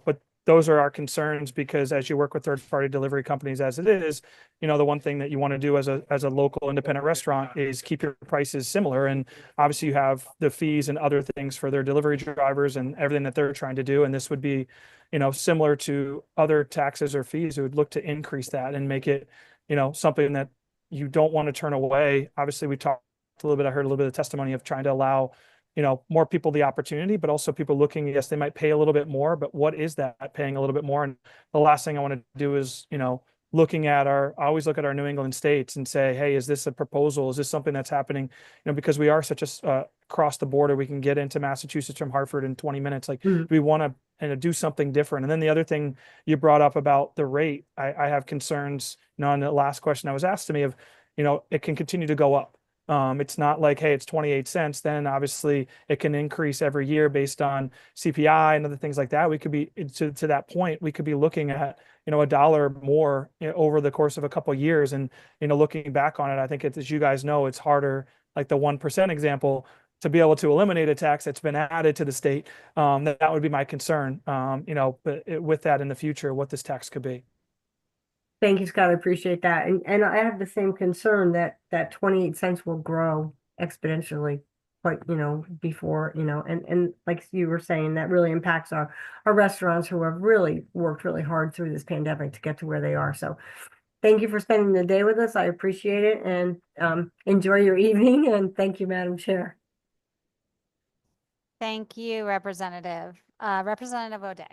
but those are our concerns, because as you work with third-party delivery companies as it is, the one thing that you want to do as a local independent restaurant is keep your prices similar. And obviously you have the fees and other things for their delivery drivers and everything that they're trying to do. And this would be, similar to other taxes or fees. It would look to increase that and make it, something that you don't want to turn away. Obviously, we talked a little bit, I heard a little bit of testimony of trying to allow, more people the opportunity, but also people looking, yes, they might pay a little bit more, but what is that paying a little bit more? And the last thing I want to do is, looking at I always look at our New England states and say, hey, is this a proposal? Is this something that's happening? Because we are such a across the border, we can get into Massachusetts from Hartford in 20 minutes. Like we want to do something different. And then the other thing you brought up about the rate, I have concerns, on the last question that was asked to me of, it can continue to go up. It's not like, hey, it's 28 cents. Then obviously it can increase every year based on CPI and other things like that. We could be to that point, we could be looking at, $1 more over the course of a couple of years. And, looking back on it, I think as you guys know, it's harder, like the 1% example, to be able to eliminate a tax that's been added to the state. That would be my concern, but with that in the future, what this tax could be. Thank you, Scott. I appreciate that. And I have the same concern that 28 cents will grow exponentially quite, before, and like you were saying, that really impacts our restaurants who have really worked really hard through this pandemic to get to where they are. So thank you for spending the day with us. I appreciate it, and enjoy your evening. And thank you, Madam Chair. Thank you, Representative. Representative O'Day.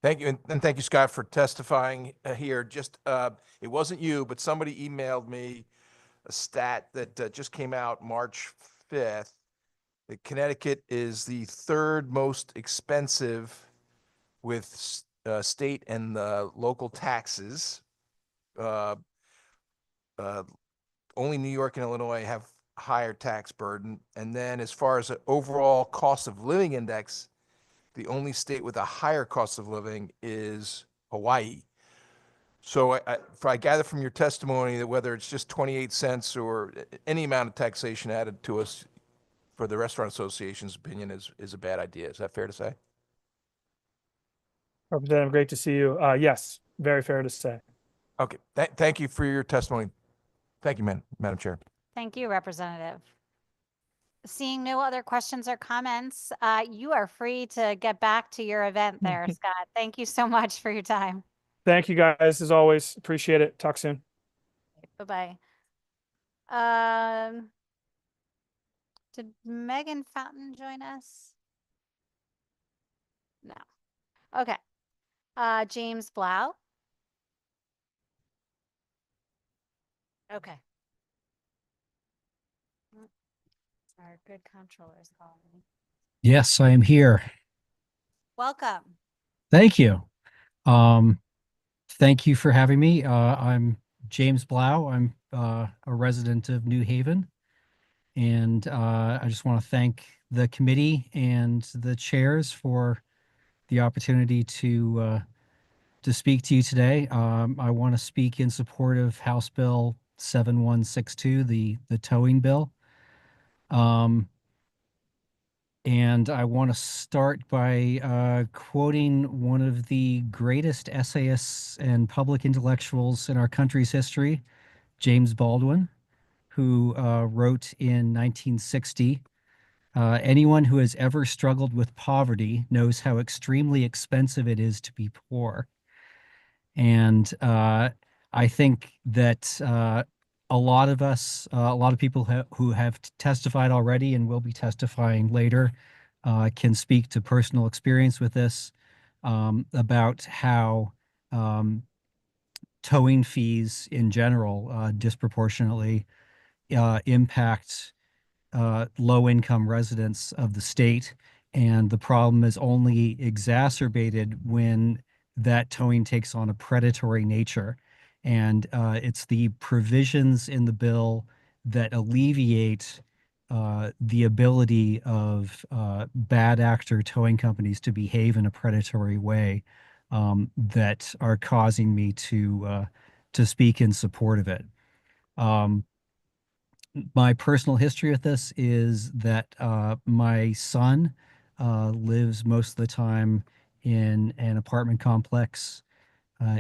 Thank you. And thank you, Scott, for testifying here. Just, it wasn't you, but somebody emailed me a stat that just came out March 5th. That Connecticut is the third most expensive with state and local taxes. Only New York and Illinois have higher tax burden. And then as far as the overall cost of living index, the only state with a higher cost of living is Hawaii. So I gather from your testimony that whether it's just 28 cents or any amount of taxation added to us for the Restaurant Association's opinion is a bad idea. Is that fair to say? Representative, great to see you. Yes, very fair to say. Okay. Thank you for your testimony. Thank you, Madam Chair. Thank you, Representative. Seeing no other questions or comments, you are free to get back to your event there, Scott. Thank you so much for your time. Thank you, guys, as always. Appreciate it. Talk soon. Bye-bye. Did Megan Fountain join us? No. Okay. James Blau. Okay. Our good comptroller's calling me. Yes, I am here. Welcome. Thank you. Thank you for having me. I'm James Blau. I'm a resident of New Haven. And I just want to thank the committee and the chairs for the opportunity to speak to you today. I want to speak in support of House Bill 7162, the towing bill. And I want to start by quoting one of the greatest essayists and public intellectuals in our country's history, James Baldwin, who wrote in 1960, anyone who has ever struggled with poverty knows how extremely expensive it is to be poor. And I think that a lot of us, a lot of people who have testified already and will be testifying later can speak to personal experience with this about how towing fees in general disproportionately impact low-income residents of the state. And the problem is only exacerbated when that towing takes on a predatory nature. And it's the provisions in the bill that alleviate the ability of bad actor towing companies to behave in a predatory way that are causing me to speak in support of it. My personal history with this is that my son lives most of the time in an apartment complex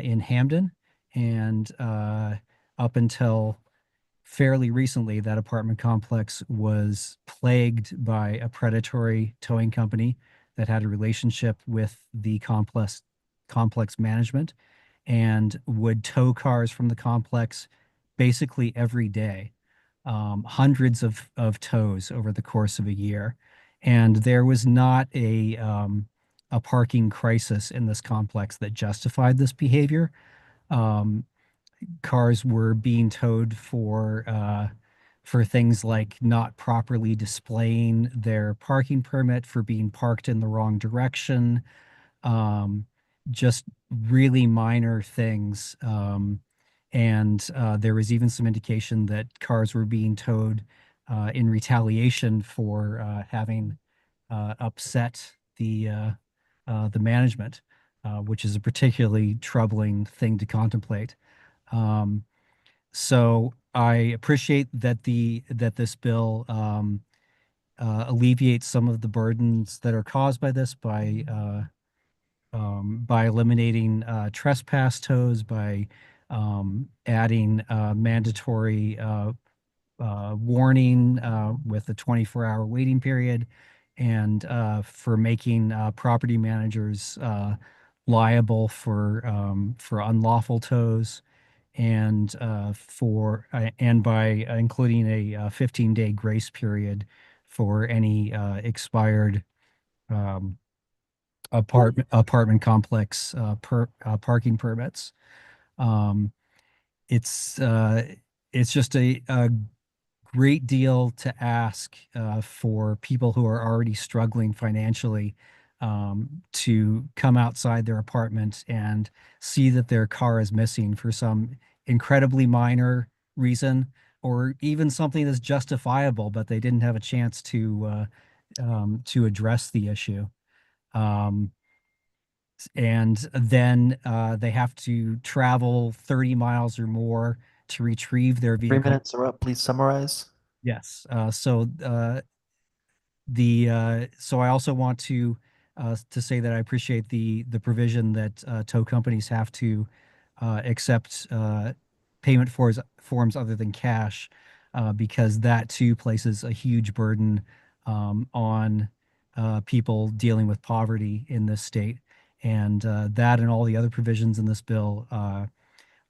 in Hamden. And up until fairly recently, that apartment complex was plagued by a predatory towing company that had a relationship with the complex management and would tow cars from the complex basically every day, hundreds of tows over the course of a year. And there was not a parking crisis in this complex that justified this behavior. Cars were being towed for things like not properly displaying their parking permit, for being parked in the wrong direction, just really minor things. And there was even some indication that cars were being towed in retaliation for having upset the management, which is a particularly troubling thing to contemplate. So I appreciate that this bill alleviates some of the burdens that are caused by this by eliminating trespass tows, by adding mandatory warning with a 24-hour waiting period, and for making property managers liable for unlawful tows, and by including a 15-day grace period for any expired apartment complex parking permits. It's just a great deal to ask for people who are already struggling financially to come outside their apartment and see that their car is missing for some incredibly minor reason, or even something that's justifiable, but they didn't have a chance to address the issue. And then they have to travel 30 miles or more to retrieve their vehicle. 3 minutes are up. Please summarize. Yes. So I also want to say that I appreciate the provision that tow companies have to accept payment forms other than cash, because that too places a huge burden on people dealing with poverty in this state. And that and all the other provisions in this bill,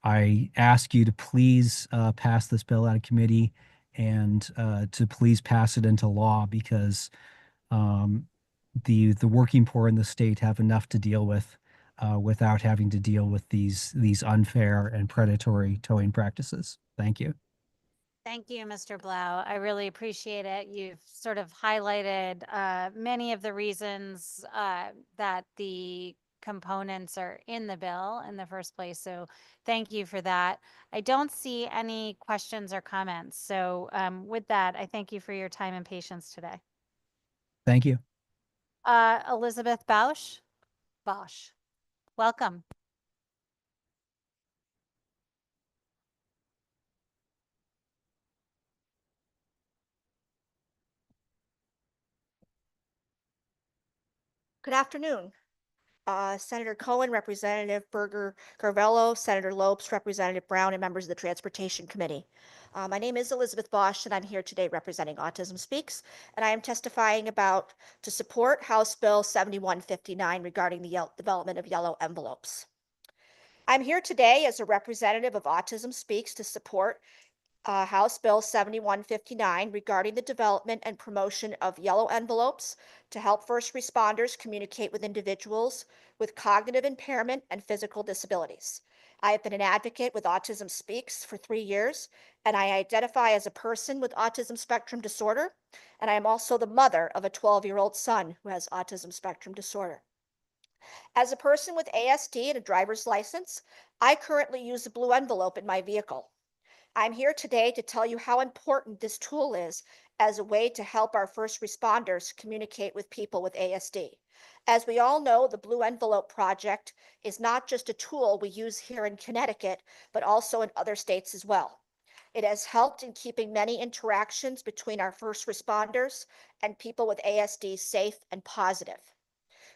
I ask you to please pass this bill out of committee and to please pass it into law, because the working poor in the state have enough to deal with without having to deal with these unfair and predatory towing practices. Thank you. Thank you, Mr. Blau. I really appreciate it. You've sort of highlighted many of the reasons that the components are in the bill in the first place. So thank you for that. I don't see any questions or comments. So with that, I thank you for your time and patience today. Thank you. Elizabeth Bosch, welcome. Good afternoon. Senator Cohen, Representative Berger Carvello, Senator Lopes, Representative Brown, and members of the Transportation Committee. My name is Elizabeth Bosch, and I'm here today representing Autism Speaks, and I am testifying to support House Bill 7159 regarding the development of yellow envelopes. I'm here today as a representative of Autism Speaks to support House Bill 7159 regarding the development and promotion of yellow envelopes to help first responders communicate with individuals with cognitive impairment and physical disabilities. I have been an advocate with Autism Speaks for 3 years, and I identify as a person with autism spectrum disorder, and I am also the mother of a 12-year-old son who has autism spectrum disorder. As a person with ASD and a driver's license, I currently use a blue envelope in my vehicle. I'm here today to tell you how important this tool is as a way to help our first responders communicate with people with ASD. As we all know, the Blue Envelope Project is not just a tool we use here in Connecticut, but also in other states as well. It has helped in keeping many interactions between our first responders and people with ASD safe and positive.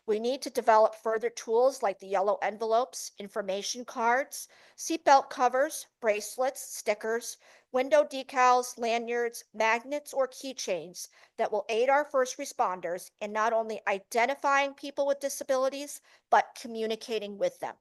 We need to develop further tools like the yellow envelopes, information cards, seatbelt covers, bracelets, stickers, window decals, lanyards, magnets, or keychains that will aid our first responders in not only identifying people with disabilities, but communicating with them.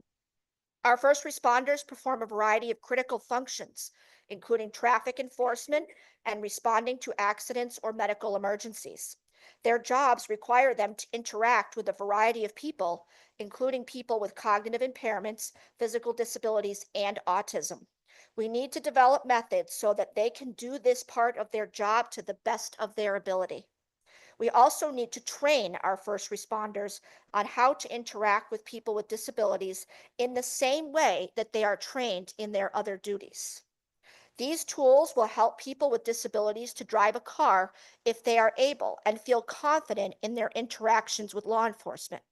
Our first responders perform a variety of critical functions, including traffic enforcement and responding to accidents or medical emergencies. Their jobs require them to interact with a variety of people, including people with cognitive impairments, physical disabilities, and autism. We need to develop methods so that they can do this part of their job to the best of their ability. We also need to train our first responders on how to interact with people with disabilities in the same way that they are trained in their other duties. These tools will help people with disabilities to drive a car if they are able and feel confident in their interactions with law enforcement.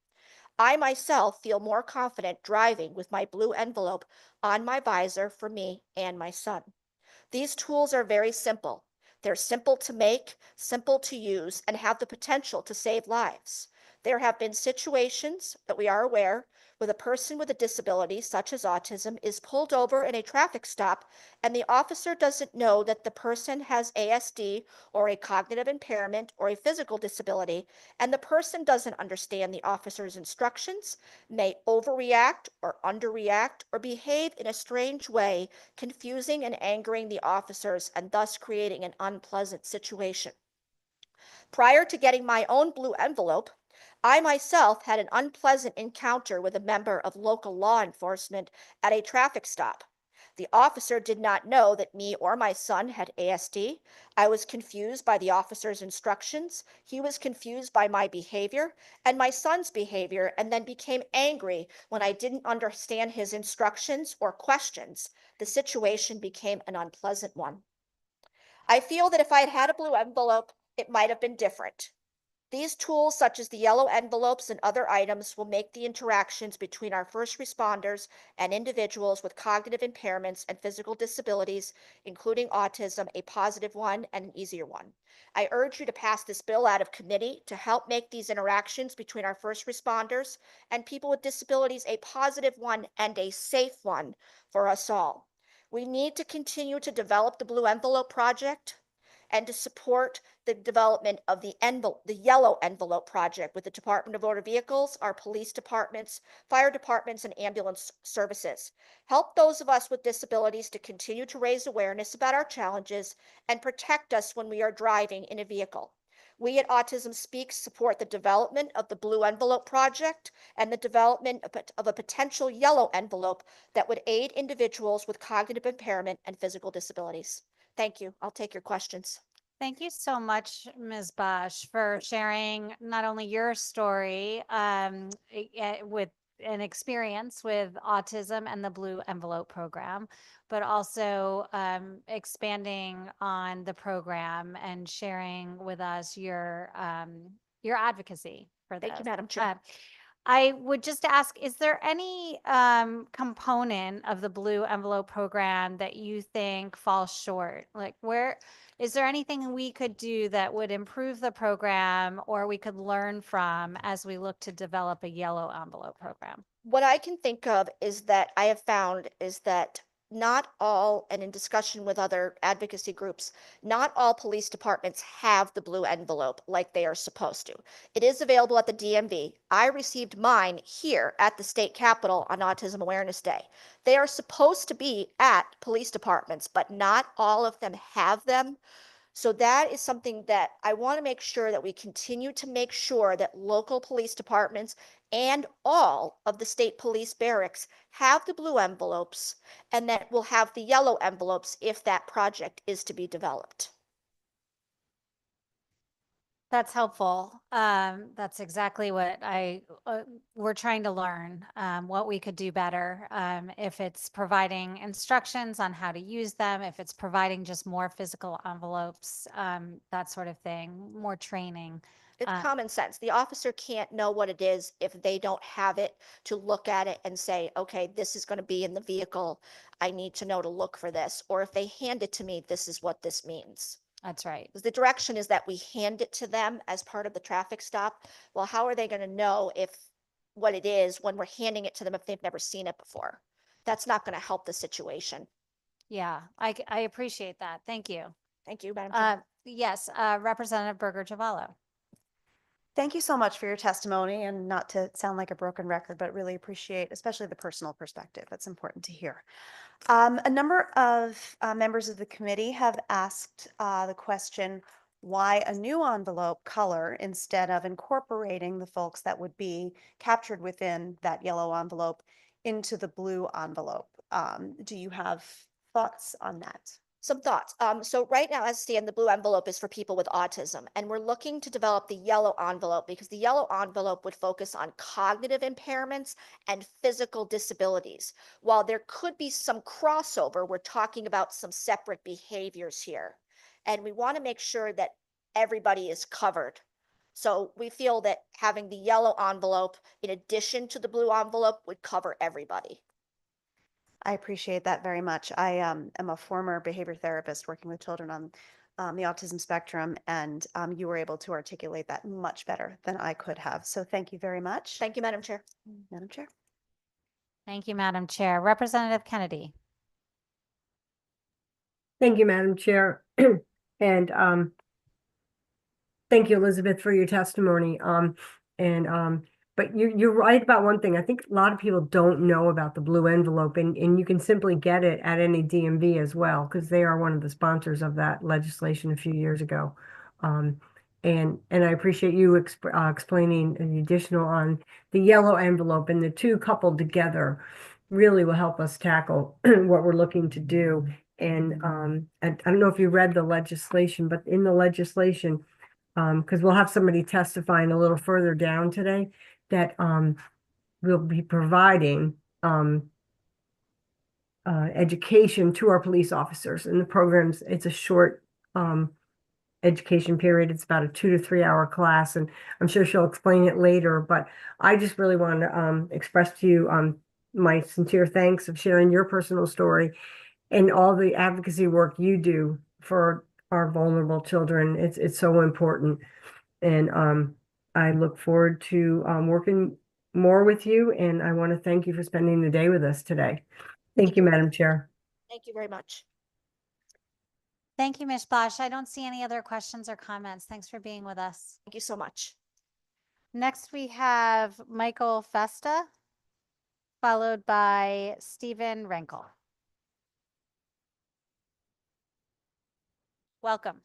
I myself feel more confident driving with my blue envelope on my visor for me and my son. These tools are very simple. They're simple to make, simple to use, and have the potential to save lives. There have been situations that we are aware where a person with a disability, such as autism, is pulled over in a traffic stop and the officer doesn't know that the person has ASD or a cognitive impairment or a physical disability, and the person doesn't understand the officer's instructions, may overreact or underreact, or behave in a strange way, confusing and angering the officers and thus creating an unpleasant situation. Prior to getting my own blue envelope, I myself had an unpleasant encounter with a member of local law enforcement at a traffic stop. The officer did not know that me or my son had ASD. I was confused by the officer's instructions. He was confused by my behavior and my son's behavior, and then became angry when I didn't understand his instructions or questions. The situation became an unpleasant one. I feel that if I had had a blue envelope, it might have been different. These tools, such as the yellow envelopes and other items, will make the interactions between our first responders and individuals with cognitive impairments and physical disabilities, including autism, a positive one and an easier one. I urge you to pass this bill out of committee to help make these interactions between our first responders and people with disabilities a positive one and a safe one for us all. We need to continue to develop the Blue Envelope Project and to support the development of the yellow envelope project with the Department of Motor Vehicles, our police departments, fire departments, and ambulance services. Help those of us with disabilities to continue to raise awareness about our challenges and protect us when we are driving in a vehicle. We at Autism Speaks support the development of the Blue Envelope Project and the development of a potential yellow envelope that would aid individuals with cognitive impairment and physical disabilities. Thank you. I'll take your questions. Thank you so much, Ms. Bosch, for sharing not only your story with an experience with autism and the Blue Envelope program, but also expanding on the program and sharing with us your advocacy for this. Thank you, Madam Chair. I would just ask, is there any component of the Blue Envelope program that you think falls short? Like, is there anything we could do that would improve the program or we could learn from as we look to develop a yellow envelope program? What I can think of is that I have found is that not all, and in discussion with other advocacy groups, not all police departments have the blue envelope like they are supposed to. It is available at the DMV. I received mine here at the state capitol on Autism Awareness Day. They are supposed to be at police departments, but not all of them have them. So that is something that I want to make sure that we continue to make sure that local police departments and all of the state police barracks have the blue envelopes, and that we'll have the yellow envelopes if that project is to be developed. That's helpful. That's exactly what we're trying to learn, what we could do better. If it's providing instructions on how to use them, if it's providing just more physical envelopes, that sort of thing, more training. It's common sense. The officer can't know what it is if they don't have it to look at it and say, okay, this is going to be in the vehicle. I need to know to look for this. Or if they hand it to me, this is what this means. That's right. Because the direction is that we hand it to them as part of the traffic stop. Well, how are they going to know what it is when we're handing it to them if they've never seen it before? That's not going to help the situation. Yeah, I appreciate that. Thank you. Thank you, Madam Chair. Yes, Representative Berger Javallo. Thank you so much for your testimony, and not to sound like a broken record, but really appreciate especially the personal perspective. That's important to hear. A number of members of the committee have asked the question, why a new envelope color instead of incorporating the folks that would be captured within that yellow envelope into the blue envelope? Do you have thoughts on that? Some thoughts. So right now, as I stand, the blue envelope is for people with autism, and we're looking to develop the yellow envelope because the yellow envelope would focus on cognitive impairments and physical disabilities. While there could be some crossover, we're talking about some separate behaviors here, and we want to make sure that everybody is covered. So we feel that having the yellow envelope in addition to the blue envelope would cover everybody. I appreciate that very much. I am a former behavior therapist working with children on the autism spectrum, and you were able to articulate that much better than I could have. So thank you very much. Thank you, Madam Chair. Madam Chair. Thank you, Madam Chair. Representative Kennedy. Thank you, Madam Chair. And thank you, Elizabeth, for your testimony. But you're right about one thing. I think a lot of people don't know about the blue envelope, and you can simply get it at any DMV as well, because they are one of the sponsors of that legislation a few years ago. And I appreciate you explaining the additional on the yellow envelope, and the two coupled together really will help us tackle what we're looking to do. And I don't know if you read the legislation, but in the legislation, because we'll have somebody testifying a little further down today, that we'll be providing education to our police officers. And the programs, it's a short education period. It's about a 2 to 3 hour class, and I'm sure she'll explain it later. But I just really want to express to you my sincere thanks of sharing your personal story and all the advocacy work you do for our vulnerable children. It's so important. And I look forward to working more with you, and I want to thank you for spending the day with us today. Thank you, Madam Chair. Thank you very much. Thank you, Ms. Bosch. I don't see any other questions or comments. Thanks for being with us. Thank you so much. Next, we have Michael Festa, followed by Stephen Renkel. Welcome.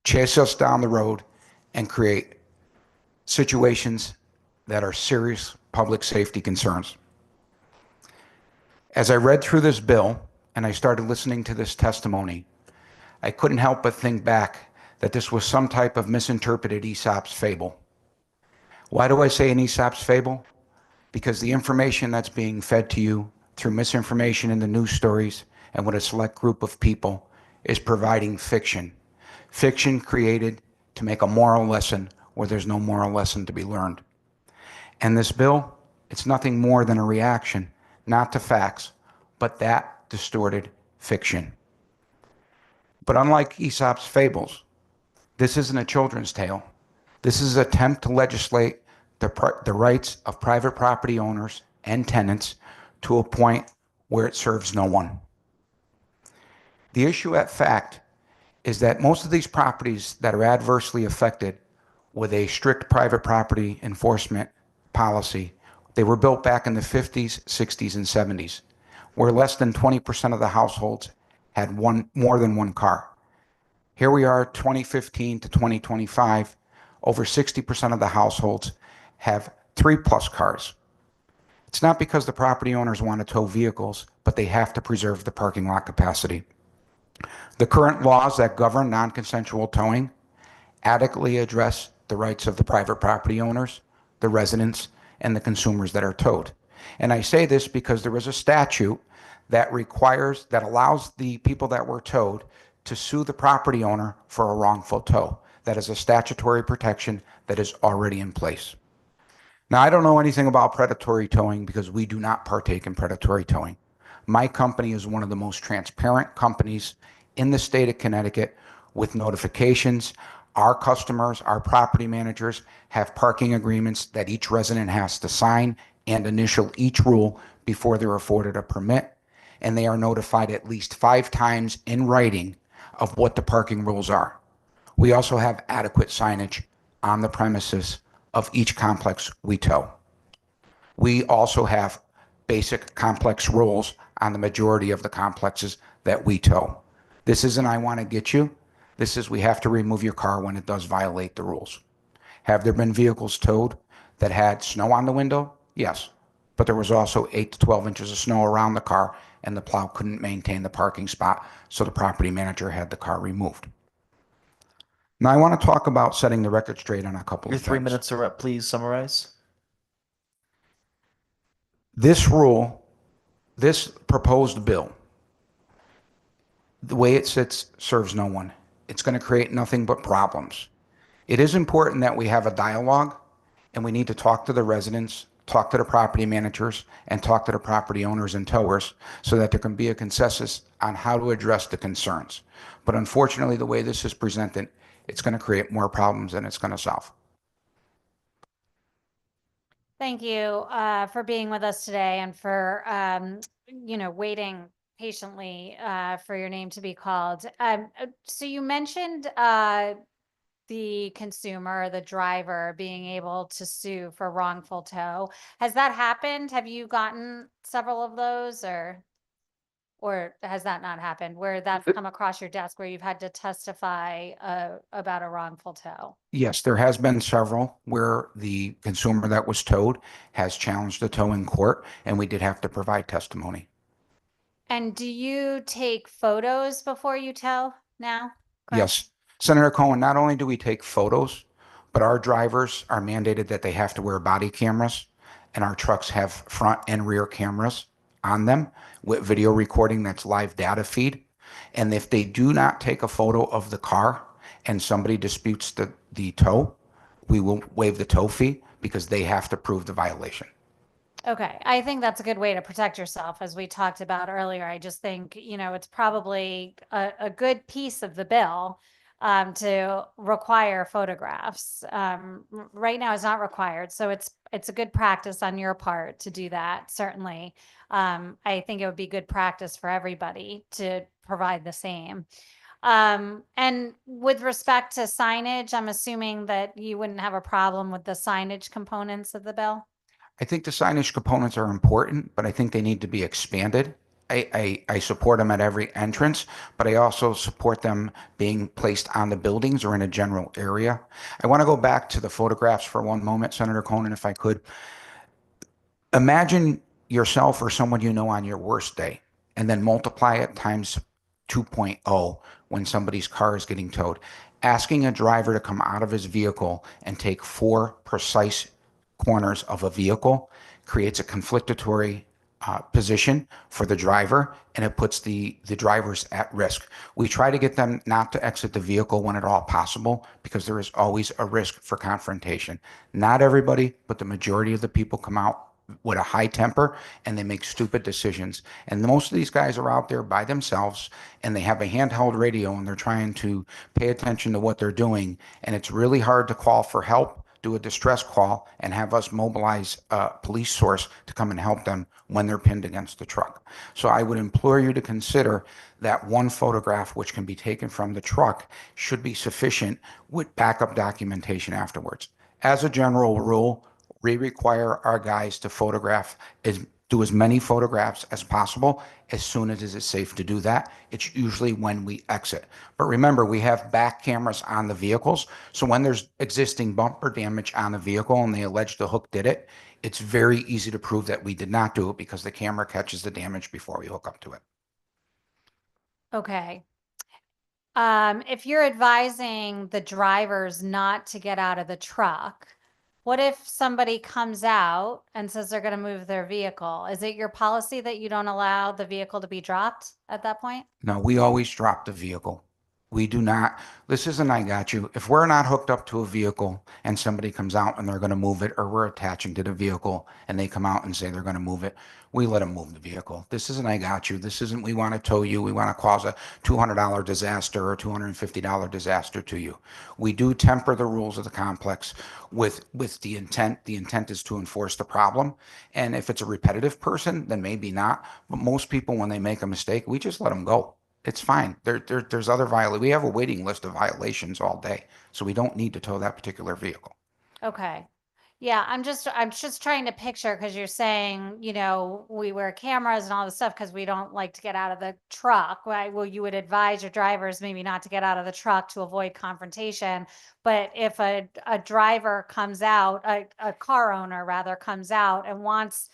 Chase us down the road and create situations that are serious public safety concerns. As I read through this bill and I started listening to this testimony, I couldn't help but think back that this was some type of misinterpreted Aesop's fable. Why do I say an Aesop's fable? Because the information that's being fed to you through misinformation in the news stories and with a select group of people is providing fiction. Fiction created to make a moral lesson where there's no moral lesson to be learned. And this bill, it's nothing more than a reaction, not to facts, but that distorted fiction. But unlike Aesop's fables, this isn't a children's tale. This is an attempt to legislate the rights of private property owners and tenants to a point where it serves no one. The issue at fact is that most of these properties that are adversely affected with a strict private property enforcement policy, they were built back in the 50s, 60s, and 70s, where less than 20% of the households had more than one car. Here we are, 2015 to 2025, over 60% of the households have 3+ cars. It's not because the property owners want to tow vehicles, but they have to preserve the parking lot capacity. The current laws that govern non-consensual towing adequately address the rights of the private property owners, the residents, and the consumers that are towed. And I say this because there is a statute that allows the people that were towed to sue the property owner for a wrongful tow. That is a statutory protection that is already in place. Now, I don't know anything about predatory towing because we do not partake in predatory towing. My company is one of the most transparent companies in the state of Connecticut with notifications. Our customers, our property managers have parking agreements that each resident has to sign and initial each rule before they're afforded a permit. And they are notified at least 5 times in writing of what the parking rules are. We also have adequate signage on the premises of each complex we tow. We also have basic complex rules on the majority of the complexes that we tow. This isn't I want to get you. This is we have to remove your car when it does violate the rules. Have there been vehicles towed that had snow on the window? Yes. But there was also 8 to 12 inches of snow around the car and the plow couldn't maintain the parking spot, so the property manager had the car removed. Now I want to talk about setting the record straight on a couple Your of 3 things. minutes are up. Please summarize. This rule, this proposed bill, the way it sits serves no one. It's going to create nothing but problems. It is important that we have a dialogue, and we need to talk to the residents, talk to the property managers, and talk to the property owners and towers so that there can be a consensus on how to address the concerns. But unfortunately, the way this is presented, it's going to create more problems than it's going to solve. Thank you for being with us today and for waiting patiently for your name to be called. So you mentioned the consumer, the driver, being able to sue for wrongful tow. Has that happened? Have you gotten several of those, or has that not happened, where that's come across your desk where you've had to testify about a wrongful tow? Yes, there has been several where the consumer that was towed has challenged the tow in court, and we did have to provide testimony. And do you take photos before you tow now? Yes. Senator Cohen, not only do we take photos, but our drivers are mandated that they have to wear body cameras, and our trucks have front and rear cameras on them with video recording that's live data feed. And if they do not take a photo of the car and somebody disputes the tow, we will waive the tow fee because they have to prove the violation. Okay, I think that's a good way to protect yourself, as we talked about earlier. I just think, it's probably a good piece of the bill to require photographs. Right now, it's not required, so it's a good practice on your part to do that. Certainly, I think it would be good practice for everybody to provide the same. And with respect to signage, I'm assuming that you wouldn't have a problem with the signage components of the bill? I think the signage components are important, but I think they need to be expanded. I support them at every entrance, but I also support them being placed on the buildings or in a general area. I want to go back to the photographs for one moment, Senator Cohen, if I could. Imagine yourself or someone you know on your worst day, and then multiply it times 2.0 when somebody's car is getting towed. Asking a driver to come out of his vehicle and take 4 precise corners of a vehicle creates a conflictory position for the driver, and it puts the drivers at risk. We try to get them not to exit the vehicle when at all possible because there is always a risk for confrontation. Not everybody, but the majority of the people come out with a high temper and they make stupid decisions. And most of these guys are out there by themselves and they have a handheld radio and they're trying to pay attention to what they're doing. And it's really hard to call for help do a distress call and have us mobilize a police source to come and help them when they're pinned against the truck. So I would implore you to consider that one photograph, which can be taken from the truck, should be sufficient with backup documentation afterwards. As a general rule, we require our guys to do as many photographs as possible as soon as it is safe to do that. It's usually when we exit. But remember, we have back cameras on the vehicles. So when there's existing bumper damage on the vehicle and they allege the hook did it, it's very easy to prove that we did not do it because the camera catches the damage before we hook up to it. Okay. If you're advising the drivers not to get out of the truck, what if somebody comes out and says they're going to move their vehicle? Is it your policy that you don't allow the vehicle to be dropped at that point? No, we always drop the vehicle. We do not. This isn't I got you. If we're not hooked up to a vehicle and somebody comes out and they're going to move it, or we're attaching to the vehicle and they come out and say they're going to move it, we let them move the vehicle. This isn't I got you. This isn't we want to tow you. We want to cause a $200 disaster or $250 disaster to you. We do temper the rules of the complex with the intent. The intent is to enforce the problem. And if it's a repetitive person, then maybe not. But most people, when they make a mistake, we just let them go. It's fine. There's other violations. We have a waiting list of violations all day, so we don't need to tow that particular vehicle. Okay. Yeah, I'm just trying to picture, because you're saying, we wear cameras and all this stuff because we don't like to get out of the truck, right? Well, you would advise your drivers maybe not to get out of the truck to avoid confrontation. But if a driver comes out, a car owner rather comes out and wants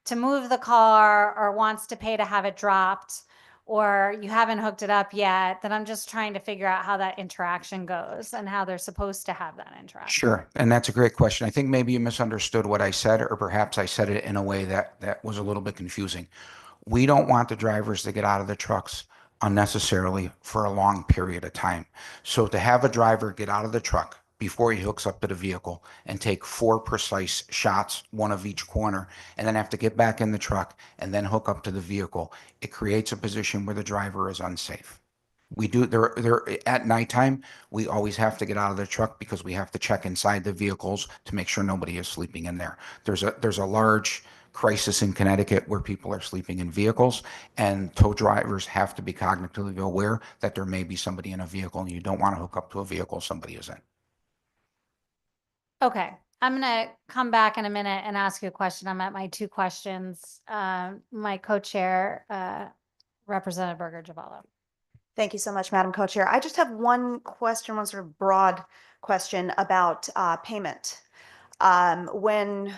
to move the car or wants to pay to have it dropped, or you haven't hooked it up yet, then I'm just trying to figure out how that interaction goes and how they're supposed to have that interaction. Sure. And that's a great question. I think maybe you misunderstood what I said, or perhaps I said it in a way that was a little bit confusing. We don't want the drivers to get out of the trucks unnecessarily for a long period of time. So to have a driver get out of the truck before he hooks up to the vehicle and take 4 precise shots, one of each corner, and then have to get back in the truck and then hook up to the vehicle, it creates a position where the driver is unsafe. We do there at nighttime, we always have to get out of the truck because we have to check inside the vehicles to make sure nobody is sleeping in there. There's a large crisis in Connecticut where people are sleeping in vehicles, and tow drivers have to be cognitively aware that there may be somebody in a vehicle, and you don't want to hook up to a vehicle somebody is in. Okay, I'm going to come back in a minute and ask you a question. I'm at my 2 questions. My co-chair, Representative Berger Javallo. Thank you so much, Madam Co-Chair. I just have one question, one sort of broad question about payment. When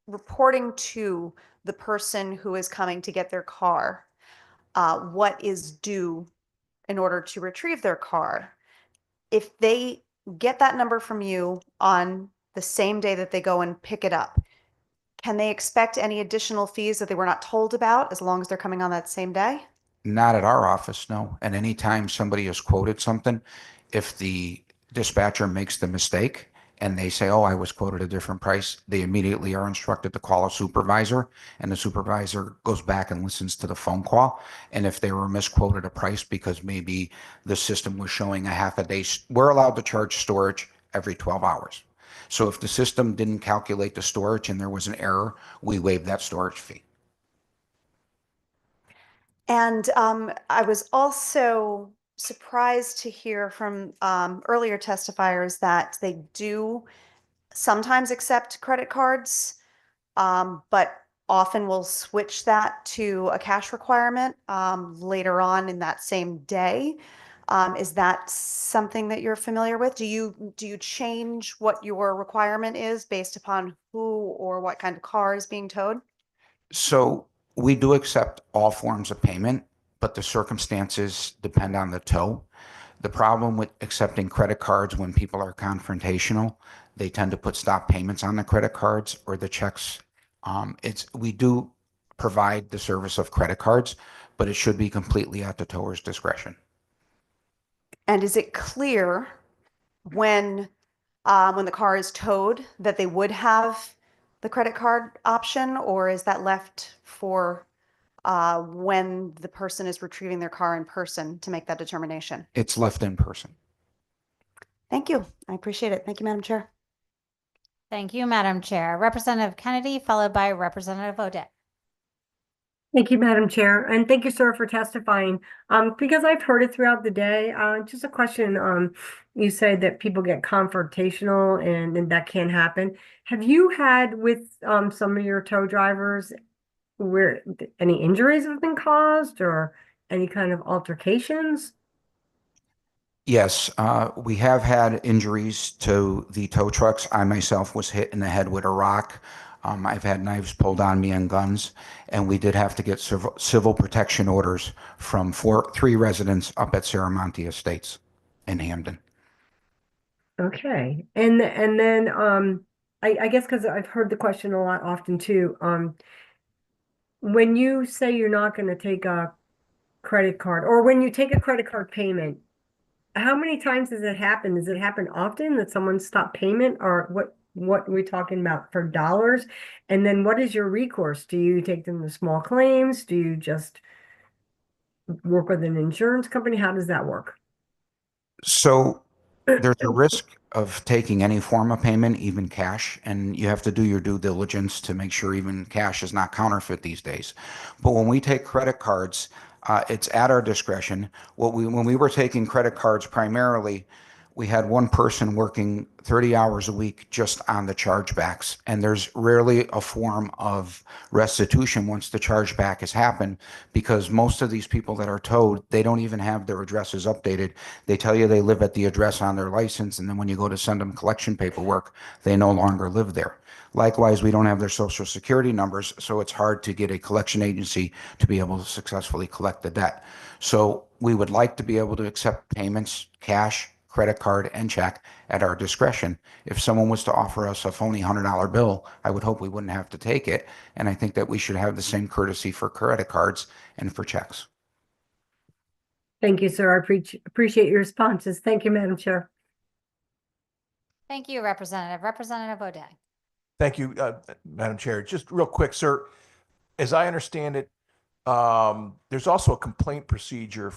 reporting to the person who is coming to get their car, what is due in order to retrieve their car, if they get that number from you on the same day that they go and pick it up, can they expect any additional fees that they were not told about as long as they're coming on that same day? Not at our office, no. And anytime somebody has quoted something, if the dispatcher makes the mistake and they say, oh, I was quoted a different price, they immediately are instructed to call a supervisor, and the supervisor goes back and listens to the phone call. And if they were misquoted a price because maybe the system was showing a half a day, we're allowed to charge storage every 12 hours. So if the system didn't calculate the storage and there was an error, we waive that storage fee. And I was also surprised to hear from earlier testifiers that they do sometimes accept credit cards, but often will switch that to a cash requirement later on in that same day. Is that something that you're familiar with? Do you change what your requirement is based upon who or what kind of car is being towed? So we do accept all forms of payment, but the circumstances depend on the tow. The problem with accepting credit cards when people are confrontational, they tend to put stop payments on the credit cards or the checks. We do provide the service of credit cards, but it should be completely at the tower's discretion. And is it clear when the car is towed that they would have the credit card option, or is that left for when the person is retrieving their car in person to make that determination? It's left in person. Thank you. I appreciate it. Thank you, Madam Chair. Thank you, Madam Chair. Representative Kennedy, followed by Representative O'Day. Thank you, Madam Chair, and thank you, sir, for testifying. Because I've heard it throughout the day, just a question. You say that people get confrontational and that can happen. Have you had with some of your tow drivers where any injuries have been caused or any kind of altercations? Yes, we have had injuries to the tow trucks. I myself was hit in the head with a rock. I've had knives pulled on me and guns, and we did have to get civil protection orders from three residents up at Saramonte Estates in Hamden. Okay, and then I guess because I've heard the question a lot often too. When you say you're not going to take a credit card, or when you take a credit card payment, how many times does it happen? Does it happen often that someone stop payment, or what are we talking about for dollars? And then what is your recourse? Do you take them to small claims? Do you just work with an insurance company? How does that work? So there's a risk of taking any form of payment, even cash, and you have to do your due diligence to make sure even cash is not counterfeit these days. But when we take credit cards, it's at our discretion. When we were taking credit cards primarily, we had one person working 30 hours a week just on the chargebacks, and there's rarely a form of restitution once the chargeback has happened, because most of these people that are towed, they don't even have their addresses updated. They tell you they live at the address on their license, and then when you go to send them collection paperwork, they no longer live there. Likewise, we don't have their social security numbers, so it's hard to get a collection agency to be able to successfully collect the debt. So we would like to be able to accept payments, cash, credit card, and check at our discretion. If someone was to offer us a phony $100 bill, I would hope we wouldn't have to take it. And I think that we should have the same courtesy for credit cards and for checks. Thank you, sir. I appreciate your responses. Thank you, Madam Chair. Thank you, Representative. Representative O'Day. Thank you, Madam Chair. Just real quick, sir, as I understand it, there's also a complaint procedure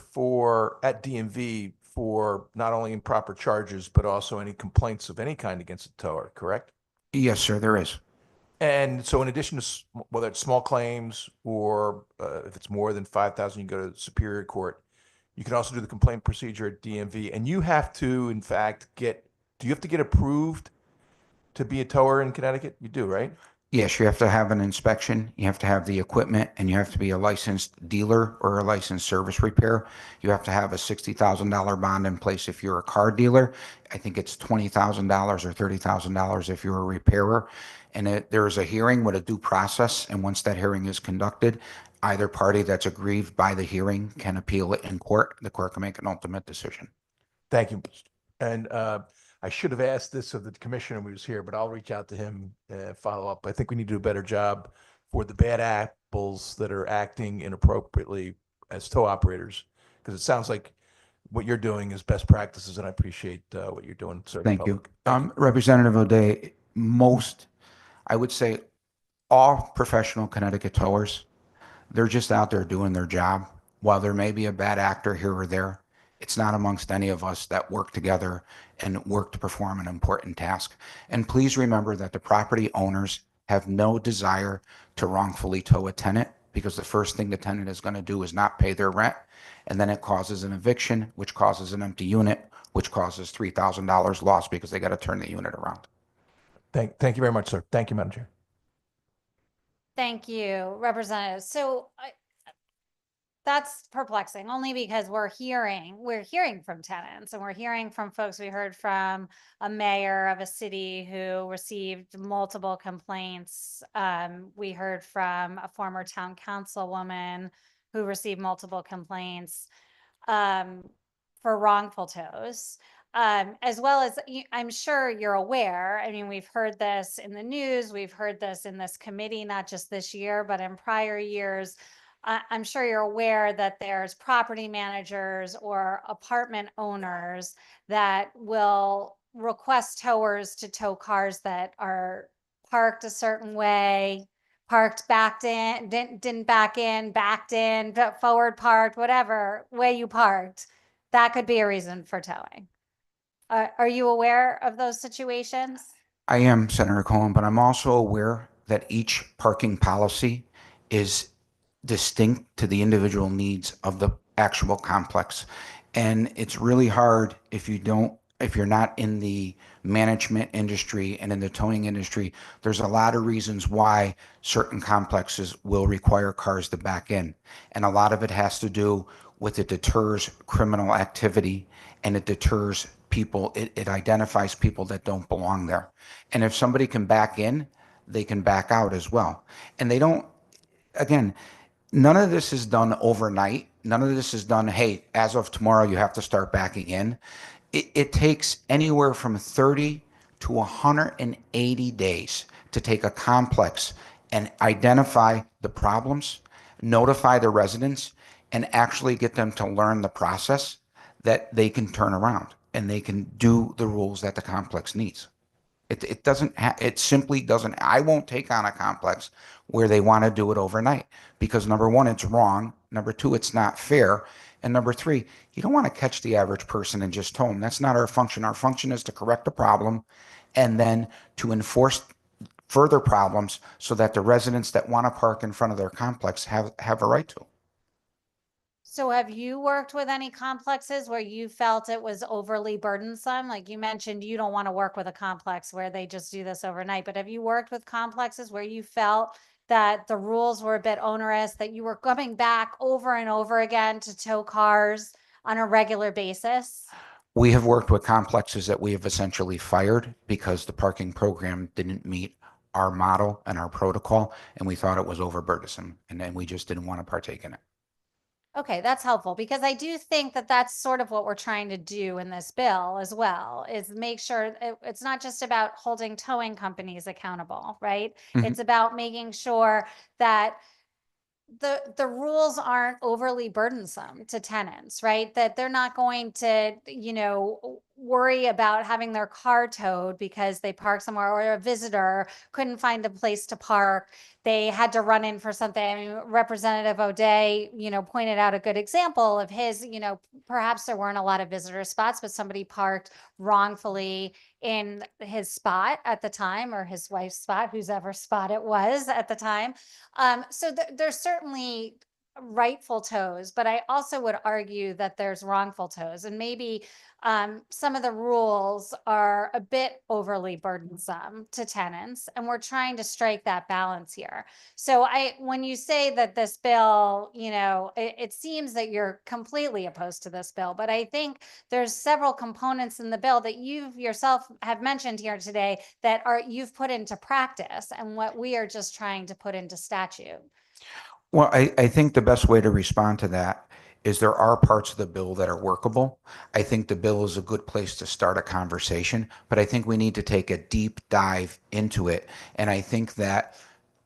at DMV for not only improper charges, but also any complaints of any kind against a tower, correct? Yes, sir, there is. And so in addition to whether it's small claims or if it's more than 5,000, you go to Superior Court. You can also do the complaint procedure at DMV, and you have to, in fact, do you have to get approved to be a tower in Connecticut? You do, right? Yes, you have to have an inspection, you have to have the equipment, and you have to be a licensed dealer or a licensed service repair. You have to have a $60,000 bond in place if you're a car dealer. I think it's $20,000 or $30,000 if you're a repairer. And there's a hearing with a due process, and once that hearing is conducted, either party that's aggrieved by the hearing can appeal it in court. The court can make an ultimate decision. Thank you. And I should have asked this of the commissioner when he was here, but I'll reach out to him and follow up. I think we need to do a better job for the bad apples that are acting inappropriately as tow operators, because it sounds like what you're doing is best practices, and I appreciate what you're doing, sir. Thank you. Representative O'Day, I would say all professional Connecticut towers, they're just out there doing their job. While there may be a bad actor here or there, it's not amongst any of us that work together and work to perform an important task. And please remember that the property owners have no desire to wrongfully tow a tenant, because the first thing the tenant is going to do is not pay their rent. And then it causes an eviction, which causes an empty unit, which causes $3,000 loss because they got to turn the unit around. Thank you very much, sir. Thank you, Madam Chair. Thank you, Representative. So that's perplexing, only because we're hearing from tenants, and we're hearing from folks. We heard from a mayor of a city who received multiple complaints. We heard from a former town councilwoman who received multiple complaints for wrongful tows. As well as, I'm sure you're aware, I mean, we've heard this in the news, we've heard this in this committee, not just this year, but in prior years. I'm sure you're aware that there's property managers or apartment owners that will request towers to tow cars that are parked a certain way, parked backed in, didn't back in, backed in, forward parked, whatever way you parked. That could be a reason for towing. Are you aware of those situations? I am, Senator Cohen, but I'm also aware that each parking policy is distinct to the individual needs of the actual complex. And it's really hard if you're not in the management industry and in the towing industry. There's a lot of reasons why certain complexes will require cars to back in. And a lot of it has to do with it deters criminal activity, and it deters people, it identifies people that don't belong there. And if somebody can back in, they can back out as well. And they don't, again, none of this is done overnight. None of this is done, hey, as of tomorrow, you have to start backing in. It takes anywhere from 30 to 180 days to take a complex and identify the problems, notify the residents, and actually get them to learn the process that they can turn around and they can do the rules that the complex needs. It simply doesn't. I won't take on a complex where they want to do it overnight because number one, it's wrong. Number two, it's not fair. And number three, you don't want to catch the average person and just tow them. That's not our function. Our function is to correct the problem and then to enforce further problems so that the residents that want to park in front of their complex have a right to. So have you worked with any complexes where you felt it was overly burdensome? Like you mentioned, you don't want to work with a complex where they just do this overnight, but have you worked with complexes where you felt that the rules were a bit onerous, that you were coming back over and over again to tow cars on a regular basis? We have worked with complexes that we have essentially fired because the parking program didn't meet our model and our protocol, and we thought it was overburdensome, and then we just didn't want to partake in it. Okay, that's helpful because I do think that that's sort of what we're trying to do in this bill as well, is make sure it's not just about holding towing companies accountable, right? Mhm. It's about making sure that the rules aren't overly burdensome to tenants, right? That they're not going to, worry about having their car towed because they parked somewhere or a visitor couldn't find a place to park. They had to run in for something. I mean, Representative O'Day, pointed out a good example of his, perhaps there weren't a lot of visitor spots, but somebody parked wrongfully in his spot at the time, or his wife's spot, whosever spot it was at the time. So there's certainly rightful tows, but I also would argue that there's wrongful tows, and maybe some of the rules are a bit overly burdensome to tenants, and we're trying to strike that balance here. So when you say that this bill, it seems that you're completely opposed to this bill, but I think there's several components in the bill that you yourself have mentioned here today that you've put into practice, and what we are just trying to put into statute. Well, I think the best way to respond to that is there are parts of the bill that are workable. I think the bill is a good place to start a conversation, but I think we need to take a deep dive into it. And I think that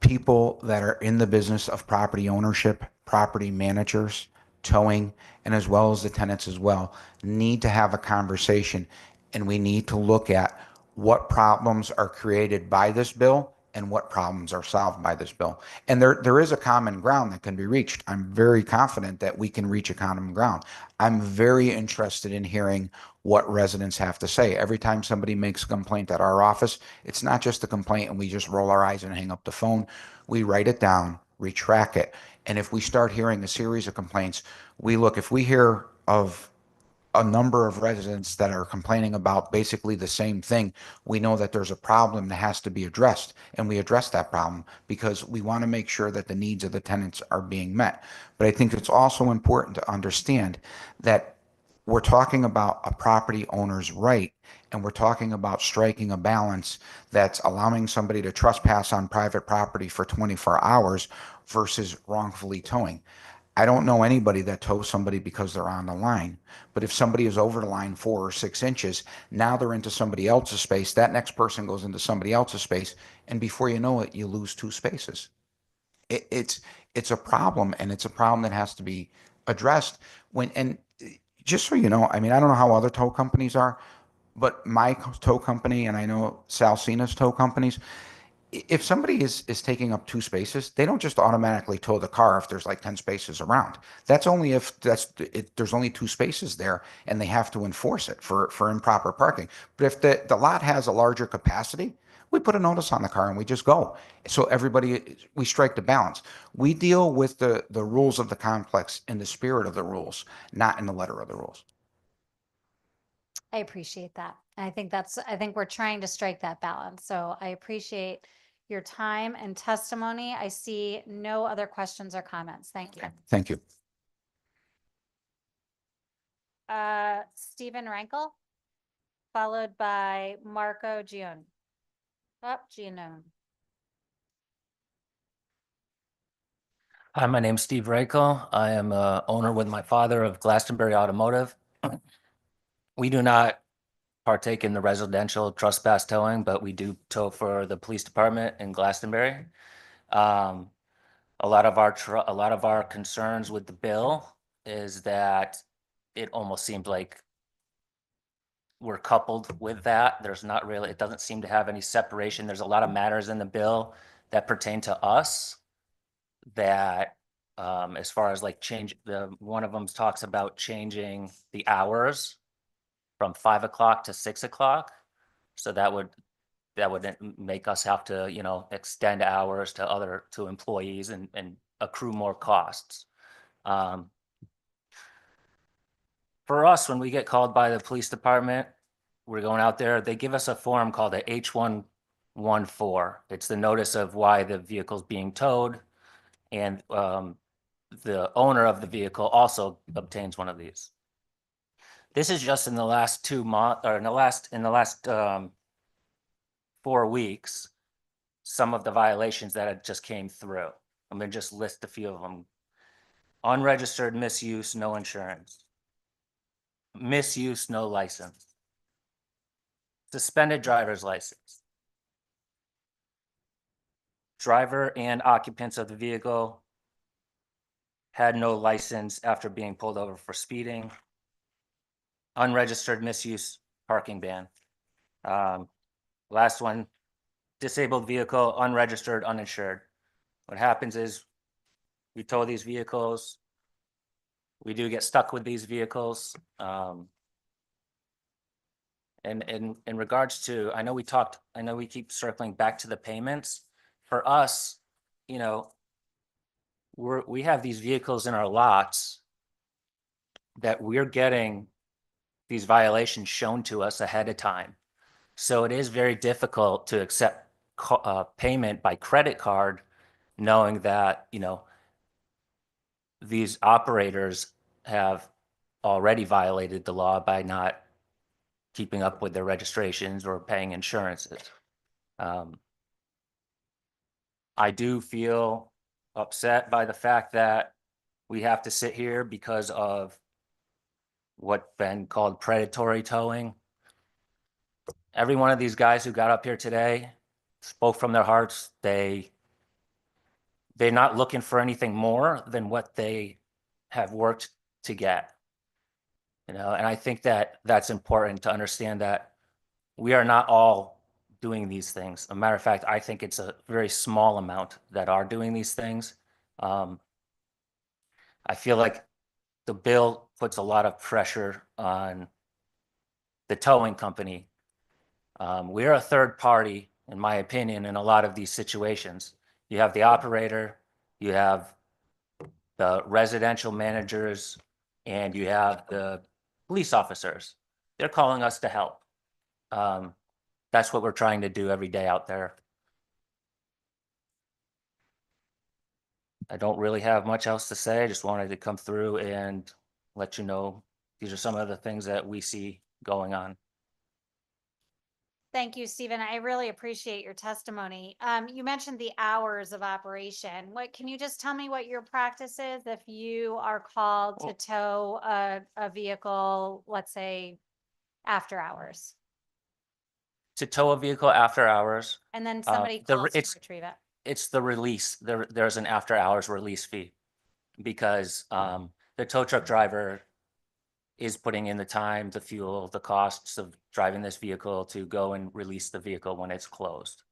people that are in the business of property ownership, property managers, towing, and as well as the tenants as well, need to have a conversation. And we need to look at what problems are created by this bill and what problems are solved by this bill. And there is a common ground that can be reached. I'm very confident that we can reach a common ground. I'm very interested in hearing what residents have to say. Every time somebody makes a complaint at our office, it's not just a complaint and we just roll our eyes and hang up the phone. We write it down, we track it. And if we start hearing a series of complaints, if we hear of a number of residents that are complaining about basically the same thing, we know that there's a problem that has to be addressed, and we address that problem because we want to make sure that the needs of the tenants are being met. But I think it's also important to understand that we're talking about a property owner's right, and we're talking about striking a balance that's allowing somebody to trespass on private property for 24 hours versus wrongfully towing. I don't know anybody that tows somebody because they're on the line. But if somebody is over the line 4 or 6 inches, now they're into somebody else's space. That next person goes into somebody else's space. And before you know it, you lose 2 spaces. It's a problem, and it's a problem that has to be addressed. And just so you know, I mean, I don't know how other tow companies are, but my tow company, and I know Salsina's tow companies, If somebody is taking up 2 spaces, they don't just automatically tow the car if there's like 10 spaces around. That's only if there's only 2 spaces there and they have to enforce it for improper parking. But if the lot has a larger capacity, we put a notice on the car and we just go. So we strike the balance. We deal with the rules of the complex in the spirit of the rules, not in the letter of the rules. I appreciate that. I think we're trying to strike that balance. So I appreciate your time and testimony. I see no other questions or comments. Thank you. Thank you. Stephen Rankel, followed by Marco Gion. Gianone. Hi, my name's Steve Reichel. I am a owner with my father of Glastonbury Automotive. We do not partake in the residential trespass towing, but we do tow for the police department in Glastonbury. A lot of our concerns with the bill is that it almost seems like we're coupled with that. It doesn't seem to have any separation. There's a lot of matters in the bill that pertain to us that as far as like one of them talks about changing the hours from 5 o'clock to 6 o'clock. So that would make us have to, extend hours to employees and accrue more costs. For us, when we get called by the police department, we're going out there, they give us a form called a H114. It's the notice of why the vehicle's being towed. And the owner of the vehicle also obtains one of these. This is just in the last 2 months, or in the last 4 weeks, some of the violations that had just came through. I'm going to just list a few of them. Unregistered misuse, no insurance. Misuse, no license. Suspended driver's license. Driver and occupants of the vehicle had no license after being pulled over for speeding. Unregistered misuse, parking ban. Last one, disabled vehicle, unregistered, uninsured. What happens is we tow these vehicles. We do get stuck with these vehicles. And in regards to, I know we keep circling back to the payments. For us, we have these vehicles in our lots that we're getting these violations shown to us ahead of time. So it is very difficult to accept payment by credit card, knowing that, these operators have already violated the law by not keeping up with their registrations or paying insurances. I do feel upset by the fact that we have to sit here because of what's been called predatory towing. Every one of these guys who got up here today spoke from their hearts. They're not looking for anything more than what they have worked to get. And I think that that's important to understand, that we are not all doing these things. As a matter of fact, I think it's a very small amount that are doing these things. I feel like the bill puts a lot of pressure on the towing company. We're a third party, in my opinion, in a lot of these situations. You have the operator, you have the residential managers, and you have the police officers. They're calling us to help. That's what we're trying to do every day out there. I don't really have much else to say. I just wanted to come through and let you know these are some of the things that we see going on. Thank you, Stephen. I really appreciate your testimony. You mentioned the hours of operation. Can you just tell me what your practice is if you are called to tow a vehicle, let's say after hours? To tow a vehicle after hours. And then somebody calls to retrieve it. It's the release. There's an after hours release fee because the tow truck driver is putting in the time, the fuel, the costs of driving this vehicle to go and release the vehicle when it's closed.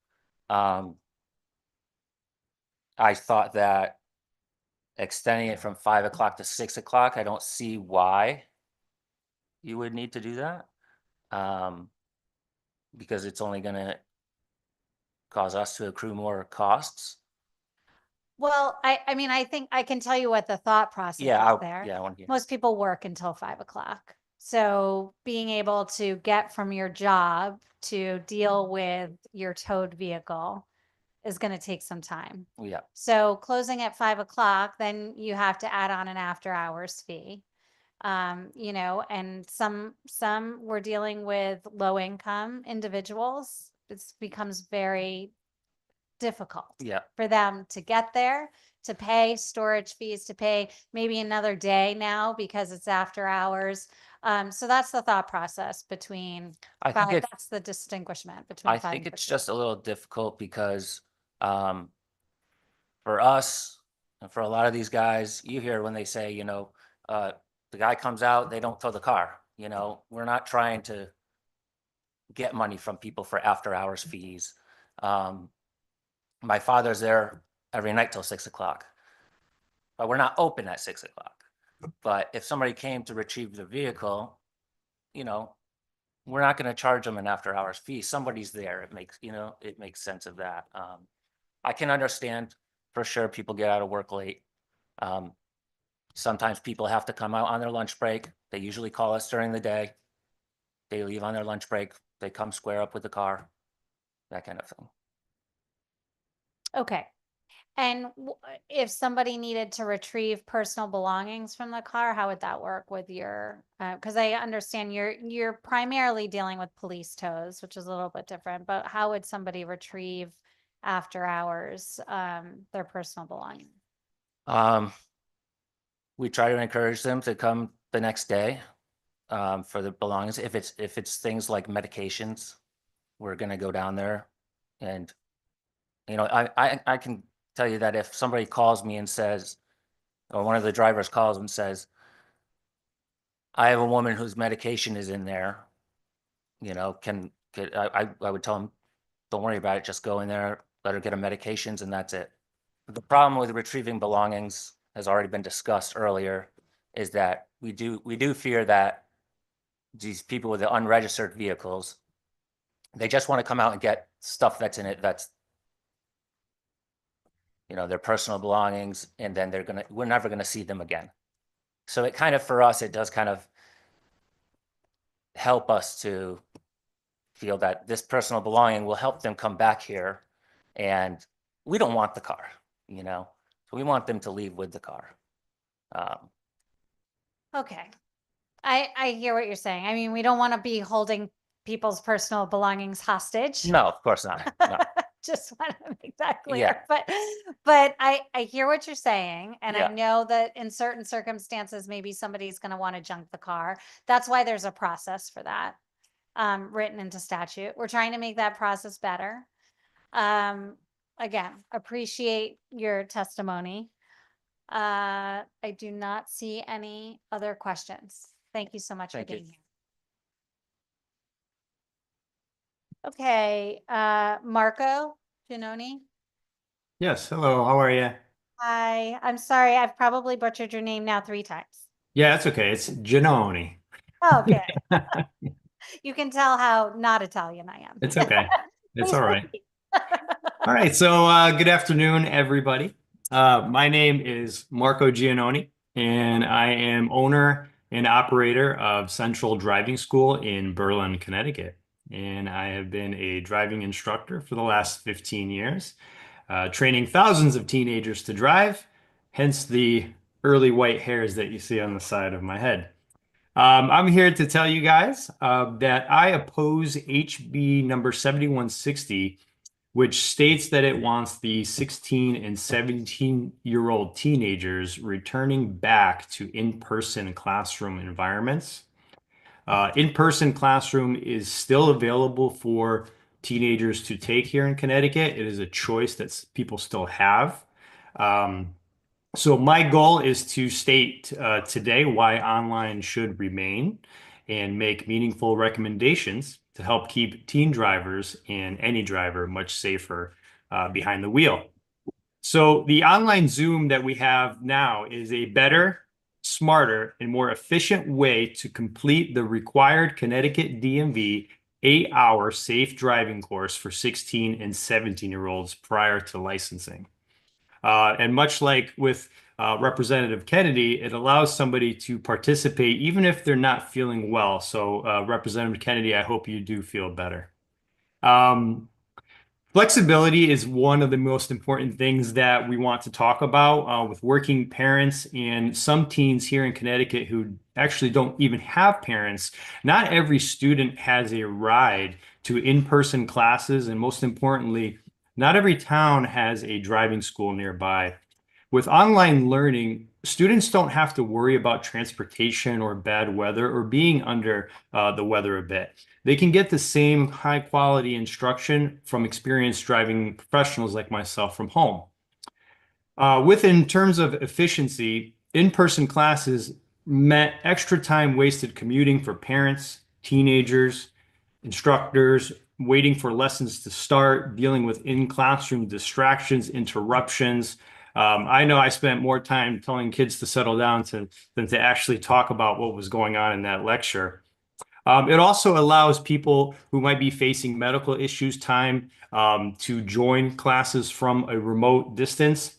I thought that extending it from 5 o'clock to 6 o'clock, I don't see why you would need to do that. Because it's only gonna cause us to accrue more costs. Well, I mean, I think I can tell you what the thought process Yeah, is there. I want to hear. Most people work until 5 o'clock. So being able to get from your job to deal with your towed vehicle is going to take some time. Yeah. So closing at 5 o'clock, then you have to add on an after hours fee. You know, and some we're dealing with low income individuals. It becomes very difficult Yeah. for them to get there, to pay storage fees, to pay maybe another day now because it's after hours. So that's the thought process between I think five, it's, that's the distinguishment between I five think and it's 6. just a little difficult because for us and for a lot of these guys, you hear when they say, you know, the guy comes out, they don't tow the car. You know, we're not trying to get money from people for after hours fees. My father's there every night till 6 o'clock, but we're not open at 6 o'clock. But if somebody came to retrieve the vehicle, you know, we're not going to charge them an after hours fee. Somebody's there. It makes, you know, it makes sense of that. I can understand for sure people get out of work late. Sometimes people have to come out on their lunch break. They usually call us during the day. They leave on their lunch break. They come square up with the car, that kind of thing. Okay. And if somebody needed to retrieve personal belongings from the car, how would that work with your, because I understand you're primarily dealing with police tows, which is a little bit different, but how would somebody retrieve after hours, their personal belongings? We try to encourage them to come the next day for the belongings. If it's things like medications, we're gonna go down there, and you know, I can tell you that if somebody calls me and says, or one of the drivers calls and says, I have a woman whose medication is in there, you know, I would tell them, don't worry about it, just go in there, let her get her medications, and that's it. The problem with retrieving belongings has already been discussed earlier, is that we do fear that these people with the unregistered vehicles, they just want to come out and get stuff that's in it that's, you know, their personal belongings, and then we're never gonna see them again. So it kind of, for us, it does kind of help us to feel that this personal belonging will help them come back here, and we don't want the car, you know, so we want them to leave with the car. Okay. I hear what you're saying. I mean, we don't want to be holding people's personal belongings hostage. No, of course not. No. Just want to make that clear. Yeah. But I hear what you're saying. And Yeah. I know that in certain circumstances, maybe somebody's going to want to junk the car. That's why there's a process for that, written into statute. We're trying to make that process better. Again, appreciate your testimony. I do not see any other questions. Thank you so much for Thank you. being here. Okay, Marco Giannoni. Yes, hello, how are you? Hi, I'm sorry, I've probably butchered your name now 3 times. Yeah, that's okay. It's Giannoni. Okay. You can tell how not Italian I am. It's okay. It's Please all right. proceed. All right, so good afternoon, everybody. My name is Marco Giannoni, and I am owner and operator of Central Driving School in Berlin, Connecticut. And I have been a driving instructor for the last 15 years, training thousands of teenagers to drive, hence the early white hairs that you see on the side of my head. I'm here to tell you guys that I oppose HB number 7160, which states that it wants the 16 and 17-year-old teenagers returning back to in-person classroom environments. In-person classroom is still available for teenagers to take here in Connecticut. It is a choice that people still have. So my goal is to state today why online should remain and make meaningful recommendations to help keep teen drivers and any driver much safer behind the wheel. So the online Zoom that we have now is a better, smarter, and more efficient way to complete the required Connecticut DMV 8-hour safe driving course for 16 and 17-year-olds prior to licensing. And much like with Representative Kennedy, it allows somebody to participate even if they're not feeling well. So Representative Kennedy, I hope you do feel better. Flexibility is one of the most important things that we want to talk about with working parents and some teens here in Connecticut who actually don't even have parents. Not every student has a ride to in-person classes, and most importantly, not every town has a driving school nearby. With online learning, students don't have to worry about transportation or bad weather or being under the weather a bit. They can get the same high quality instruction from experienced driving professionals like myself from home. In terms of efficiency, in-person classes meant extra time wasted commuting for parents, teenagers, instructors, waiting for lessons to start, dealing with in-classroom distractions, interruptions. I know I spent more time telling kids to settle down than to actually talk about what was going on in that lecture. It also allows people who might be facing medical issues time to join classes from a remote distance.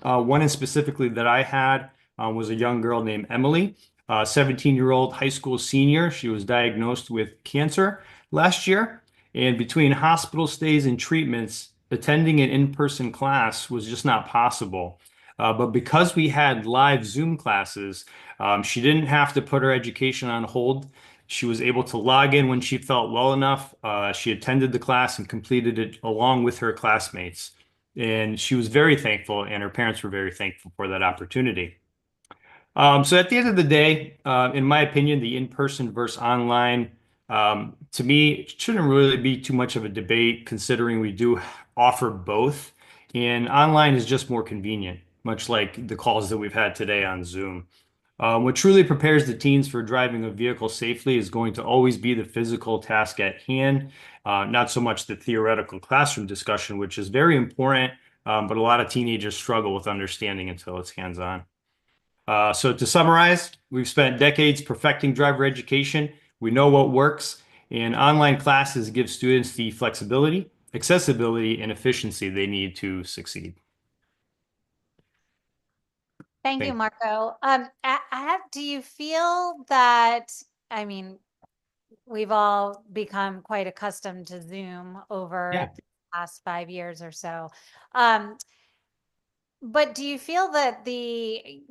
One specifically that I had was a young girl named Emily, a 17-year-old high school senior. She was diagnosed with cancer last year. And between hospital stays and treatments, attending an in-person class was just not possible. But because we had live Zoom classes, she didn't have to put her education on hold. She was able to log in when she felt well enough. She attended the class and completed it along with her classmates. And she was very thankful, and her parents were very thankful for that opportunity. So at the end of the day, in my opinion, the in-person versus online, to me, it shouldn't really be too much of a debate considering we do offer both. And online is just more convenient, much like the calls that we've had today on Zoom. What truly prepares the teens for driving a vehicle safely is going to always be the physical task at hand, not so much the theoretical classroom discussion, which is very important, but a lot of teenagers struggle with understanding until it's hands-on. So to summarize, we've spent decades perfecting driver education. We know what works, and online classes give students the flexibility, accessibility, and efficiency they need to succeed. Thank you, Marco. Do you feel that, I mean, we've all become quite accustomed to Zoom over the past 5 years or so. But do you feel that the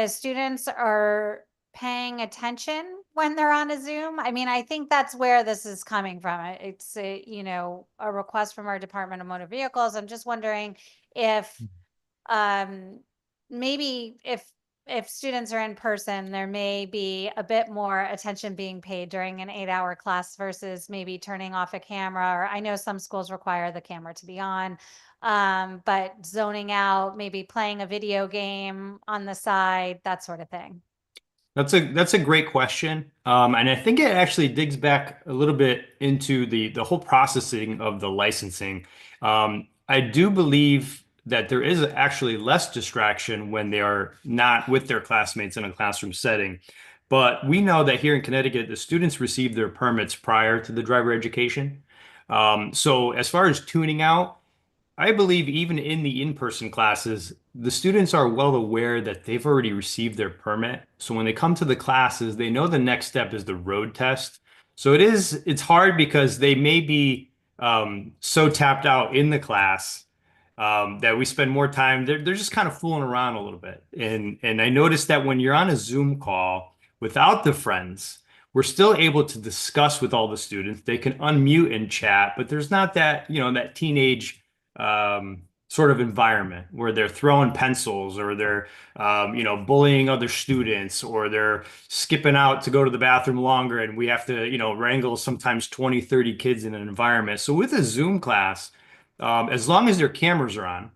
students are paying attention when they're on a Zoom? I mean, I think that's where this is coming from. It's a request from our Department of Motor Vehicles. I'm just wondering if maybe if students are in person, there may be a bit more attention being paid during an 8-hour class versus maybe turning off a camera, or I know some schools require the camera to be on, but zoning out, maybe playing a video game on the side, that sort of thing. That's a great question. And I think it actually digs back a little bit into the whole processing of the licensing. I do believe that there is actually less distraction when they are not with their classmates in a classroom setting. But we know that here in Connecticut, the students receive their permits prior to the driver education. So as far as tuning out, I believe even in the in-person classes, the students are well aware that they've already received their permit. So when they come to the classes, they know the next step is the road test. So it's hard because they may be so tapped out in the class that we spend more time. They're just kind of fooling around a little bit. And I noticed that when you're on a Zoom call without the friends, we're still able to discuss with all the students. They can unmute and chat, but there's not that, that teenage sort of environment where they're throwing pencils or they're, bullying other students, or they're skipping out to go to the bathroom longer. And we have to, wrangle sometimes 20, 30 kids in an environment. So with a Zoom class, as long as their cameras are on,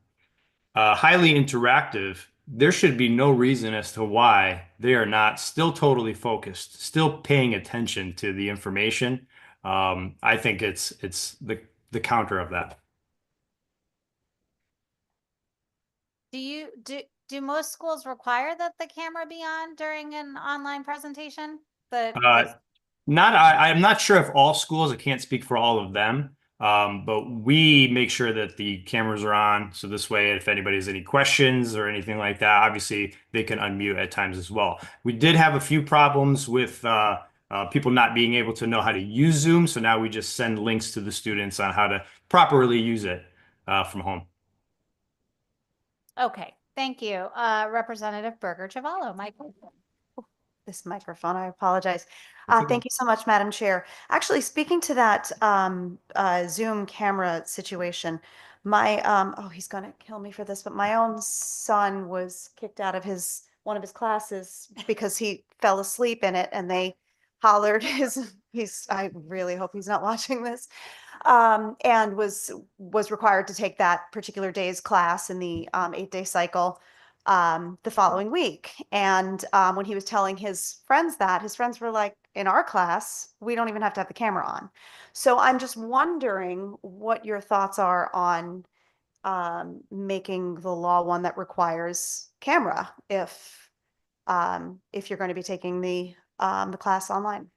highly interactive, there should be no reason as to why they are not still totally focused, still paying attention to the information. I think it's the counter of that. Do most schools require that the camera be on during an online presentation? The I'm not sure if all schools, I can't speak for all of them. But we make sure that the cameras are on. So this way, if anybody has any questions or anything like that, obviously they can unmute at times as well. We did have a few problems with people not being able to know how to use Zoom. So now we just send links to the students on how to properly use it from home. Okay, thank you. Representative Berger Chavallo, Michael. This microphone, I apologize. Thank you so much, Madam Chair. Actually, speaking to that Zoom camera situation, my oh, he's gonna kill me for this, but my own son was kicked out of one of his classes because he fell asleep in it, and they hollered I really hope he's not watching this. And was required to take that particular day's class in the 8-day cycle the following week. And when he was telling his friends that, his friends were like, in our class, we don't even have to have the camera on. So I'm just wondering what your thoughts are on making the law one that requires camera if you're going to be taking the class online.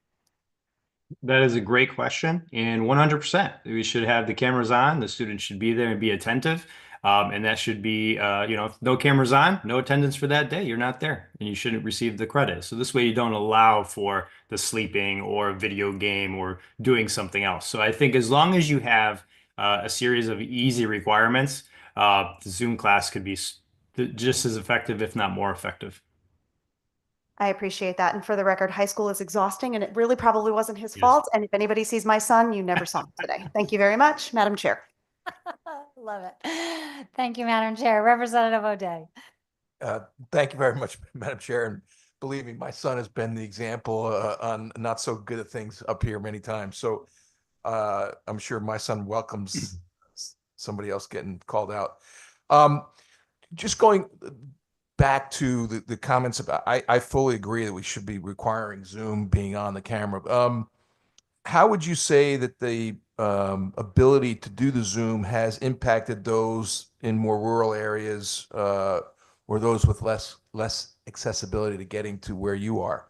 That is a great question, and 100%. We should have the cameras on. The students should be there and be attentive. And that should be, if no cameras on, no attendance for that day. You're not there and you shouldn't receive the credit. So this way you don't allow for the sleeping or video game or doing something else. So I think as long as you have a series of easy requirements, the Zoom class could be just as effective, if not more effective. I appreciate that. And for the record, high school is exhausting and it really probably wasn't his fault. And if anybody sees my son, you never saw him today. Thank you very much, Madam Chair. Love it. Thank you, Madam Chair. Representative O'Day. Thank you very much, Madam Chair. And believe me, my son has been the example on not so good at things up here many times. So I'm sure my son welcomes somebody else getting called out. Just going back to the comments about, I fully agree that we should be requiring Zoom being on the camera. How would you say that the ability to do the Zoom has impacted those in more rural areas or those with less accessibility to getting to where you are?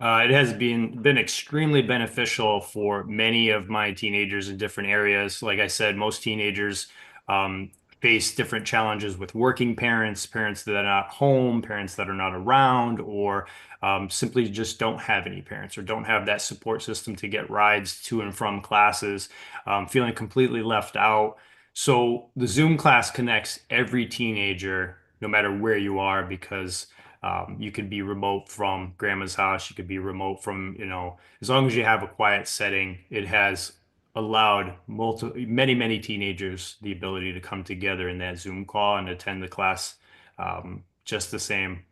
It has been extremely beneficial for many of my teenagers in different areas. Like I said, most teenagers face different challenges with working parents, parents that are not home, parents that are not around, or simply just don't have any parents or don't have that support system to get rides to and from classes, feeling completely left out. So the Zoom class connects every teenager, no matter where you are, because you could be remote from grandma's house. You could be remote from, as long as you have a quiet setting, it has allowed many teenagers the ability to come together in that Zoom call and attend the class just the same.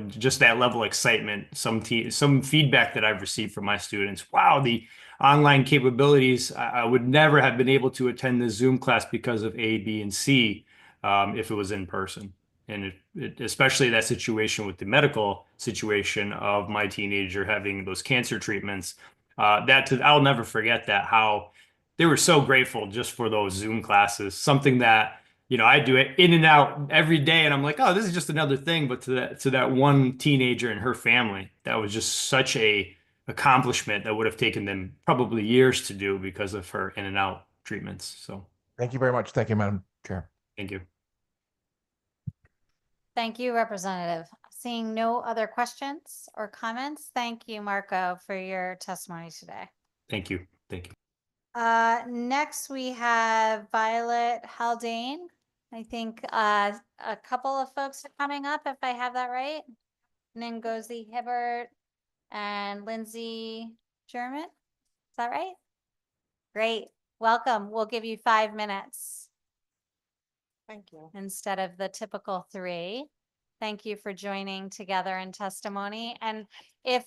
Just that level of excitement. Some feedback that I've received from my students. Wow, the online capabilities. I would never have been able to attend the Zoom class because of A, B, and C if it was in person. And especially that situation with the medical situation of my teenager having those cancer treatments, I'll never forget that, how they were so grateful just for those Zoom classes, something that, I do it in and out every day. And I'm like, oh, this is just another thing. But to that one teenager and her family, that was just such a accomplishment that would have taken them probably years to do because of her in and out treatments. So thank you very much. Thank you, Madam Chair. Thank you. Thank you, Representative. Seeing no other questions or comments, thank you, Marco, for your testimony today. Thank you. Thank you. Next, we have Violet Haldane. I think a couple of folks are coming up, if I have that right. Ngozi Hibbert and Lindsay German. Is that right? Great. Welcome. We'll give you 5 minutes. Thank you. Instead of the typical 3. Thank you for joining together in testimony. And if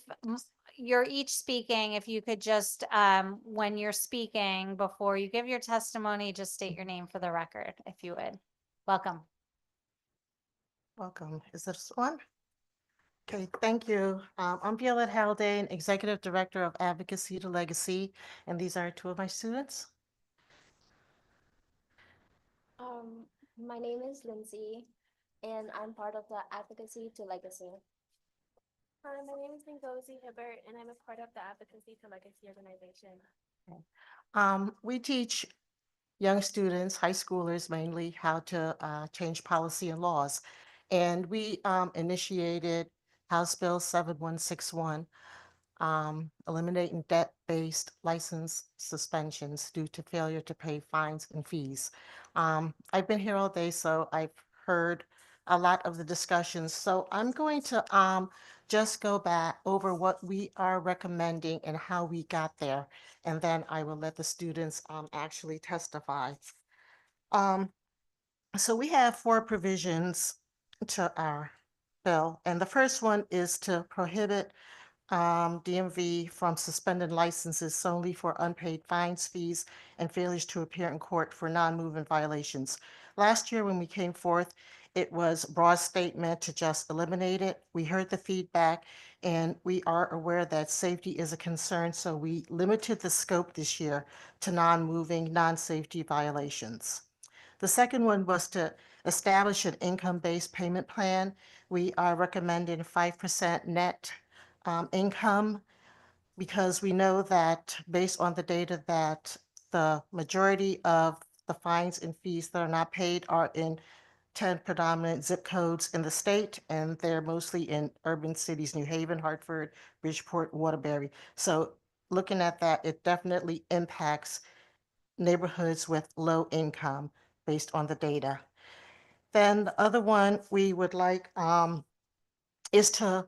you're each speaking, if you could just, when you're speaking, before you give your testimony, just state your name for the record, if you would. Welcome. Welcome. Is this one? Okay, thank you. I'm Violet Haldane, Executive Director of Advocacy to Legacy, and these are 2 of my students. My name is Lindsay, and I'm part of the Advocacy to Legacy. Hi, my name is Ngozi Hibbert, and I'm a part of the Advocacy to Legacy organization. We teach young students, high schoolers mainly, how to change policy and laws. And we initiated House Bill 7161, eliminating debt-based license suspensions due to failure to pay fines and fees. I've been here all day, so I've heard a lot of the discussions. So I'm going to just go back over what we are recommending and how we got there. And then I will let the students actually testify. So we have 4 provisions to our bill. And the first one is to prohibit DMV from suspending licenses solely for unpaid fines, fees, and failures to appear in court for non-movement violations. Last year, when we came forth, it was a broad statement to just eliminate it. We heard the feedback, and we are aware that safety is a concern, so we limited the scope this year to non-moving, non-safety violations. The second one was to establish an income-based payment plan. We are recommending 5% net income, because we know that based on the data that the majority of the fines and fees that are not paid are in 10 predominant zip codes in the state, and they're mostly in urban cities, New Haven, Hartford, Bridgeport, Waterbury. So looking at that, it definitely impacts neighborhoods with low income based on the data. Then the other one we would like is to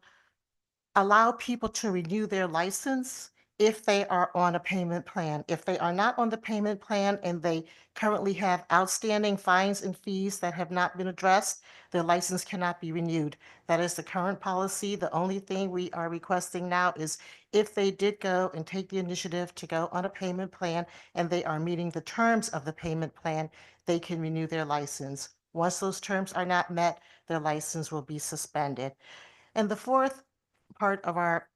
allow people to renew their license if they are on a payment plan. If they are not on the payment plan and they currently have outstanding fines and fees that have not been addressed, their license cannot be renewed. That is the current policy. The only thing we are requesting now is if they did go and take the initiative to go on a payment plan and they are meeting the terms of the payment plan, they can renew their license. Once those terms are not met, their license will be suspended. And the fourth part of our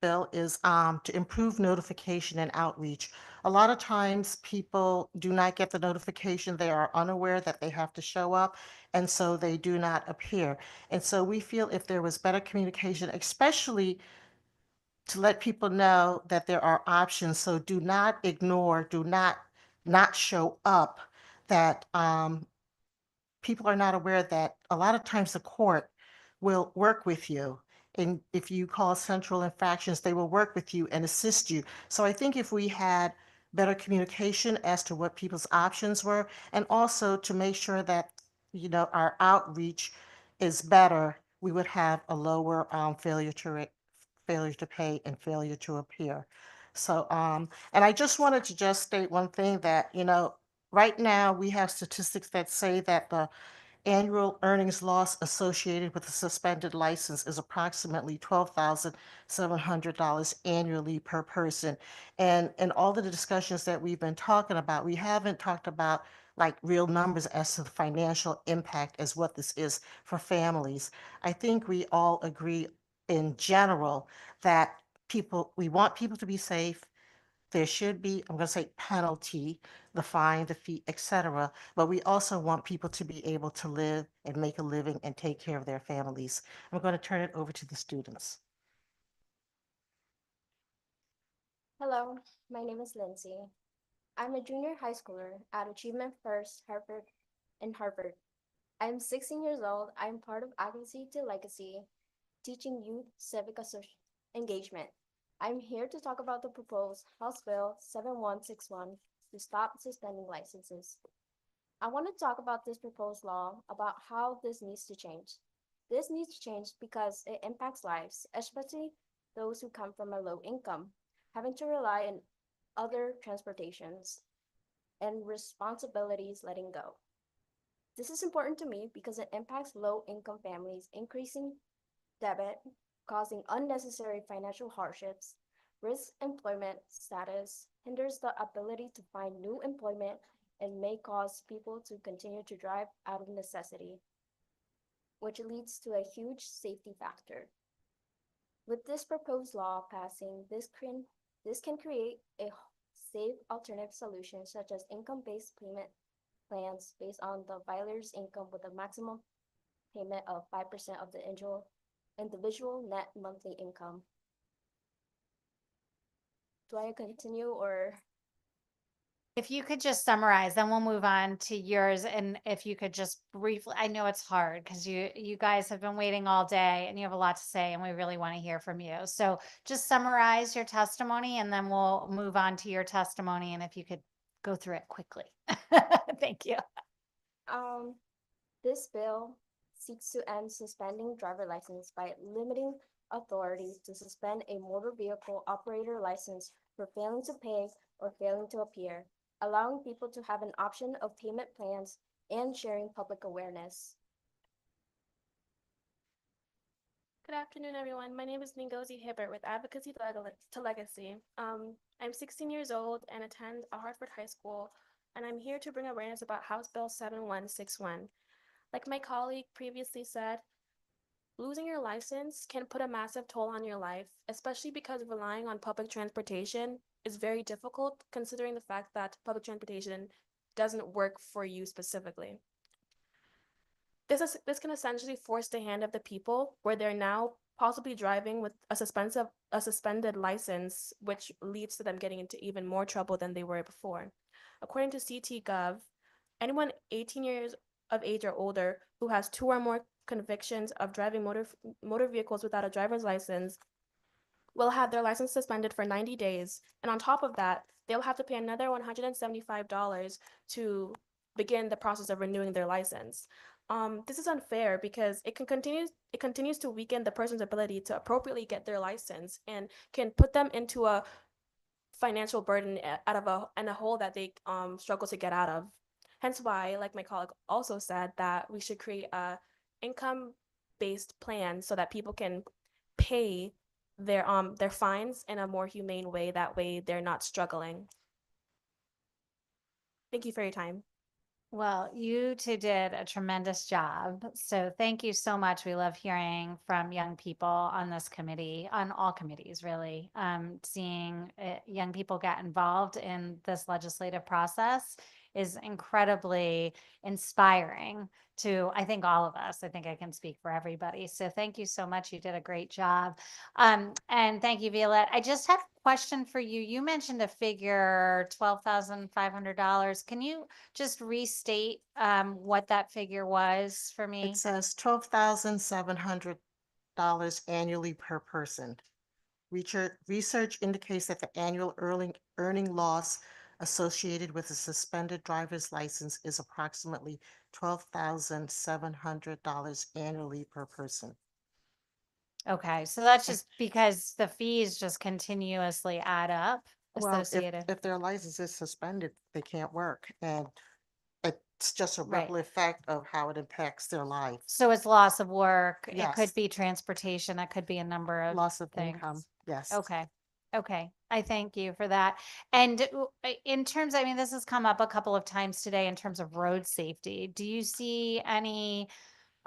bill is to improve notification and outreach. A lot of times people do not get the notification. They are unaware that they have to show up, and so they do not appear. And so we feel if there was better communication, especially to let people know that there are options. So do not ignore, do not show up, that people are not aware that a lot of times the court will work with you. And if you call central infractions, they will work with you and assist you. So I think if we had better communication as to what people's options were, and also to make sure that, our outreach is better, we would have a lower failure to pay and failure to appear. So, and I just wanted to just state one thing that, right now we have statistics that say that the annual earnings loss associated with a suspended license is approximately $12,700 annually per person. And in all of the discussions that we've been talking about, we haven't talked about like real numbers as to the financial impact as what this is for families. I think we all agree in general that we want people to be safe. There should be, I'm going to say penalty, the fine, the fee, etc. But we also want people to be able to live and make a living and take care of their families. I'm going to turn it over to the students. Hello, my name is Lindsay. I'm a junior high schooler at Achievement First Harvard in Harvard. I'm 16 years old. I'm part of Advocacy to Legacy, teaching youth civic engagement. I'm here to talk about the proposed House Bill 7161 to stop suspending licenses. I want to talk about this proposed law, about how this needs to change. This needs to change because it impacts lives, especially those who come from a low income, having to rely on other transportations and responsibilities letting go. This is important to me because it impacts low-income families, increasing debt, causing unnecessary financial hardships, risks employment status, hinders the ability to find new employment, and may cause people to continue to drive out of necessity, which leads to a huge safety factor. With this proposed law passing, this can create a safe alternative solution such as income-based payment plans based on the violator's income with a maximum payment of 5% of the individual net monthly income. Do I continue or? If you could just summarize, then we'll move on to yours. And if you could just briefly, I know it's hard because you guys have been waiting all day and you have a lot to say and we really want to hear from you. So just summarize your testimony and then we'll move on to your testimony. And if you could go through it quickly. Thank you. This bill seeks to end suspending driver license by limiting authority to suspend a motor vehicle operator license for failing to pay or failing to appear, allowing people to have an option of payment plans and sharing public awareness. Good afternoon, everyone. My name is Ngozi Hibbert with Advocacy to Legacy. I'm 16 years old and attend a Hartford high school, and I'm here to bring awareness about House Bill 7161. Like my colleague previously said, losing your license can put a massive toll on your life, especially because relying on public transportation is very difficult considering the fact that public transportation doesn't work for you specifically. This can essentially force the hand of the people where they're now possibly driving with a suspended license, which leads to them getting into even more trouble than they were before. According to CT.gov, anyone 18 years of age or older who has 2 or more convictions of driving motor vehicles without a driver's license will have their license suspended for 90 days. And on top of that, they'll have to pay another $175 to begin the process of renewing their license. This is unfair because it continues to weaken the person's ability to appropriately get their license and can put them into a financial burden and a hole that they struggle to get out of. Hence why, like my colleague also said, that we should create a income-based plan so that people can pay their fines in a more humane way. That way they're not struggling. Thank you for your time. Well, you two did a tremendous job. So thank you so much. We love hearing from young people on this committee, on all committees, really. Seeing young people get involved in this legislative process is incredibly inspiring to, I think, all of us. I think I can speak for everybody. So thank you so much. You did a great job. And thank you, Violette. I just have a question for you. You mentioned a figure, $12,500. Can you just restate what that figure was for me? It says $12,700 annually per person. Research indicates that the annual earning loss associated with a suspended driver's license is approximately $12,700 annually per person. Okay, so that's just because the fees just continuously add up Well, associated. if their license is suspended, they can't work. And it's just a Right. ripple effect of how it impacts their life. So it's loss of work. It Yes. could be transportation. It could be a number of Loss of things. income, yes. Okay. Okay. I thank you for that. And in terms, I mean, this has come up a couple of times today in terms of road safety. Do you see any,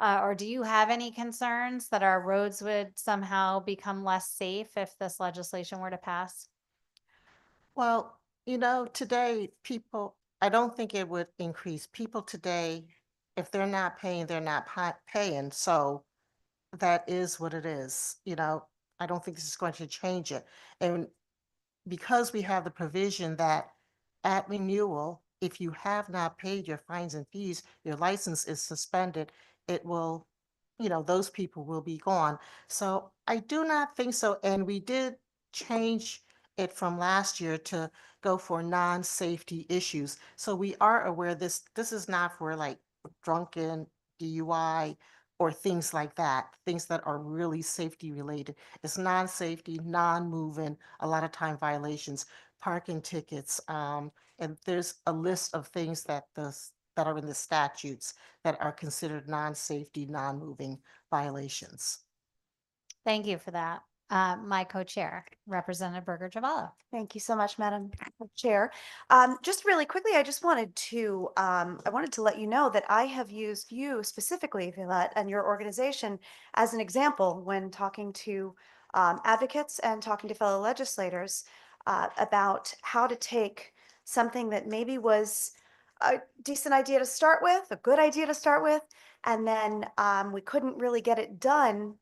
or do you have any concerns that our roads would somehow become less safe if this legislation were to pass? Well, today I don't think it would increase. People today, if they're not paying, they're not paying. So that is what it is. I don't think this is going to change it. And because we have the provision that at renewal, if you have not paid your fines and fees, your license is suspended, it will, those people will be gone. So I do not think so. And we did change it from last year to go for non-safety issues. So we are aware this is not for like drunken DUI or things like that, things that are really safety related. It's non-safety, non-moving, a lot of time violations, parking tickets, and there's a list of things that are in the statutes that are considered non-safety, non-moving violations. Thank you for that. My co-chair, Representative Berger Javala. Thank you so much, Madam Chair. Just really quickly, I wanted to let you know that I have used you specifically, Violette, and your organization as an example when talking to advocates and talking to fellow legislators about how to take something that maybe was a decent idea to start with, a good idea to start with, and then we couldn't really get it done.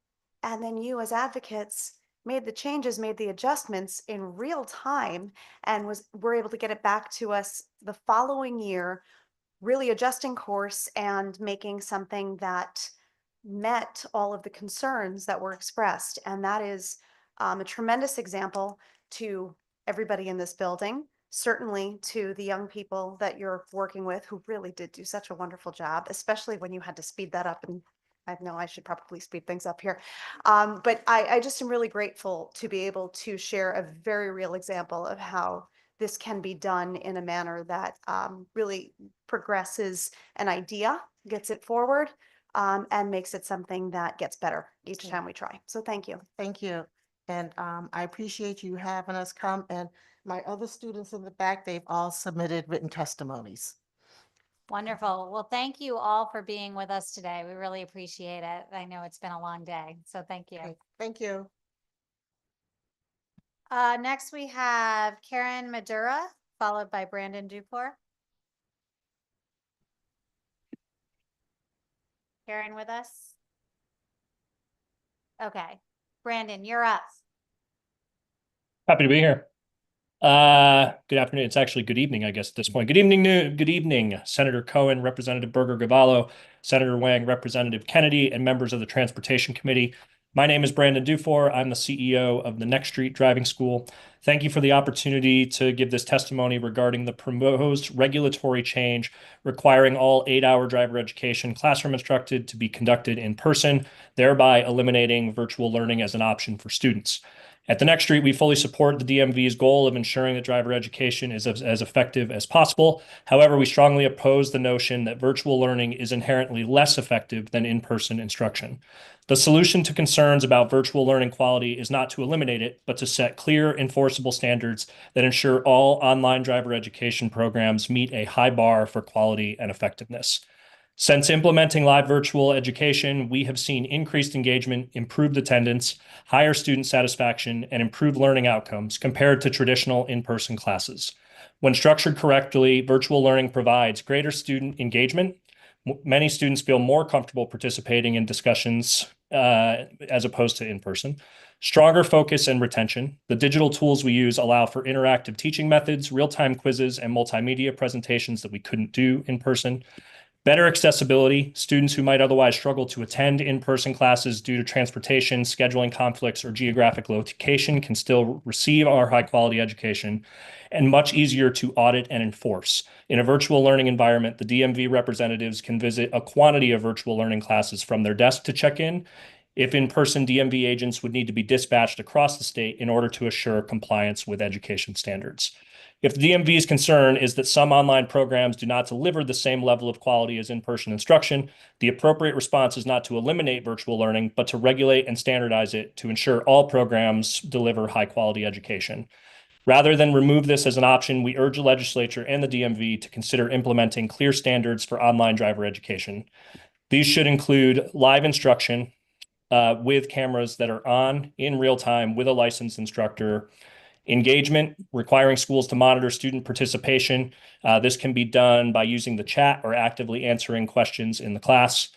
And then you as advocates made the changes, made the adjustments in real time, and were able to get it back to us the following year, really adjusting course and making something that met all of the concerns that were expressed. And that is a tremendous example to everybody in this building, certainly to the young people that you're working with who really did do such a wonderful job, especially when you had to speed that up. And I know I should probably speed things up here. But I just am really grateful to be able to share a very real example of how this can be done in a manner that really progresses an idea, gets it forward, and makes it something that gets better each time we try. So thank you. Thank you. And I appreciate you having us come. And my other students in the back, they've all submitted written testimonies. Wonderful. Well, thank you all for being with us today. We really appreciate it. I know it's been a long day, so thank you. Okay, thank you. Next we have Karen Madura, followed by Brandon Dufour. Karen with us? Okay. Brandon, you're up. Happy to be here. Good afternoon. It's actually good evening, I guess, at this point. Good evening, Senator Cohen, Representative Berger-Gavallo, Senator Wang, Representative Kennedy, and members of the Transportation Committee. My name is Brandon Dufour. I'm the CEO of the Next Street Driving School. Thank you for the opportunity to give this testimony regarding the proposed regulatory change requiring all 8-hour driver education classroom instructed to be conducted in person, thereby eliminating virtual learning as an option for students. At the Next Street, we fully support the DMV's goal of ensuring that driver education is as effective as possible. However, we strongly oppose the notion that virtual learning is inherently less effective than in-person instruction. The solution to concerns about virtual learning quality is not to eliminate it, but to set clear, enforceable standards that ensure all online driver education programs meet a high bar for quality and effectiveness. Since implementing live virtual education, we have seen increased engagement, improved attendance, higher student satisfaction, and improved learning outcomes compared to traditional in-person classes. When structured correctly, virtual learning provides greater student engagement. Many students feel more comfortable participating in discussions as opposed to in-person. Stronger focus and retention. The digital tools we use allow for interactive teaching methods, real-time quizzes, and multimedia presentations that we couldn't do in person. Better accessibility. Students who might otherwise struggle to attend in-person classes due to transportation, scheduling conflicts, or geographic location can still receive our high-quality education, and much easier to audit and enforce. In a virtual learning environment, the DMV representatives can visit a quantity of virtual learning classes from their desk to check in. If in-person, DMV agents would need to be dispatched across the state in order to assure compliance with education standards. If the DMV's concern is that some online programs do not deliver the same level of quality as in-person instruction, the appropriate response is not to eliminate virtual learning, but to regulate and standardize it to ensure all programs deliver high-quality education. Rather than remove this as an option, we urge the legislature and the DMV to consider implementing clear standards for online driver education. These should include live instruction with cameras that are on in real time with a licensed instructor, engagement, requiring schools to monitor student participation. This can be done by using the chat or actively answering questions in the class.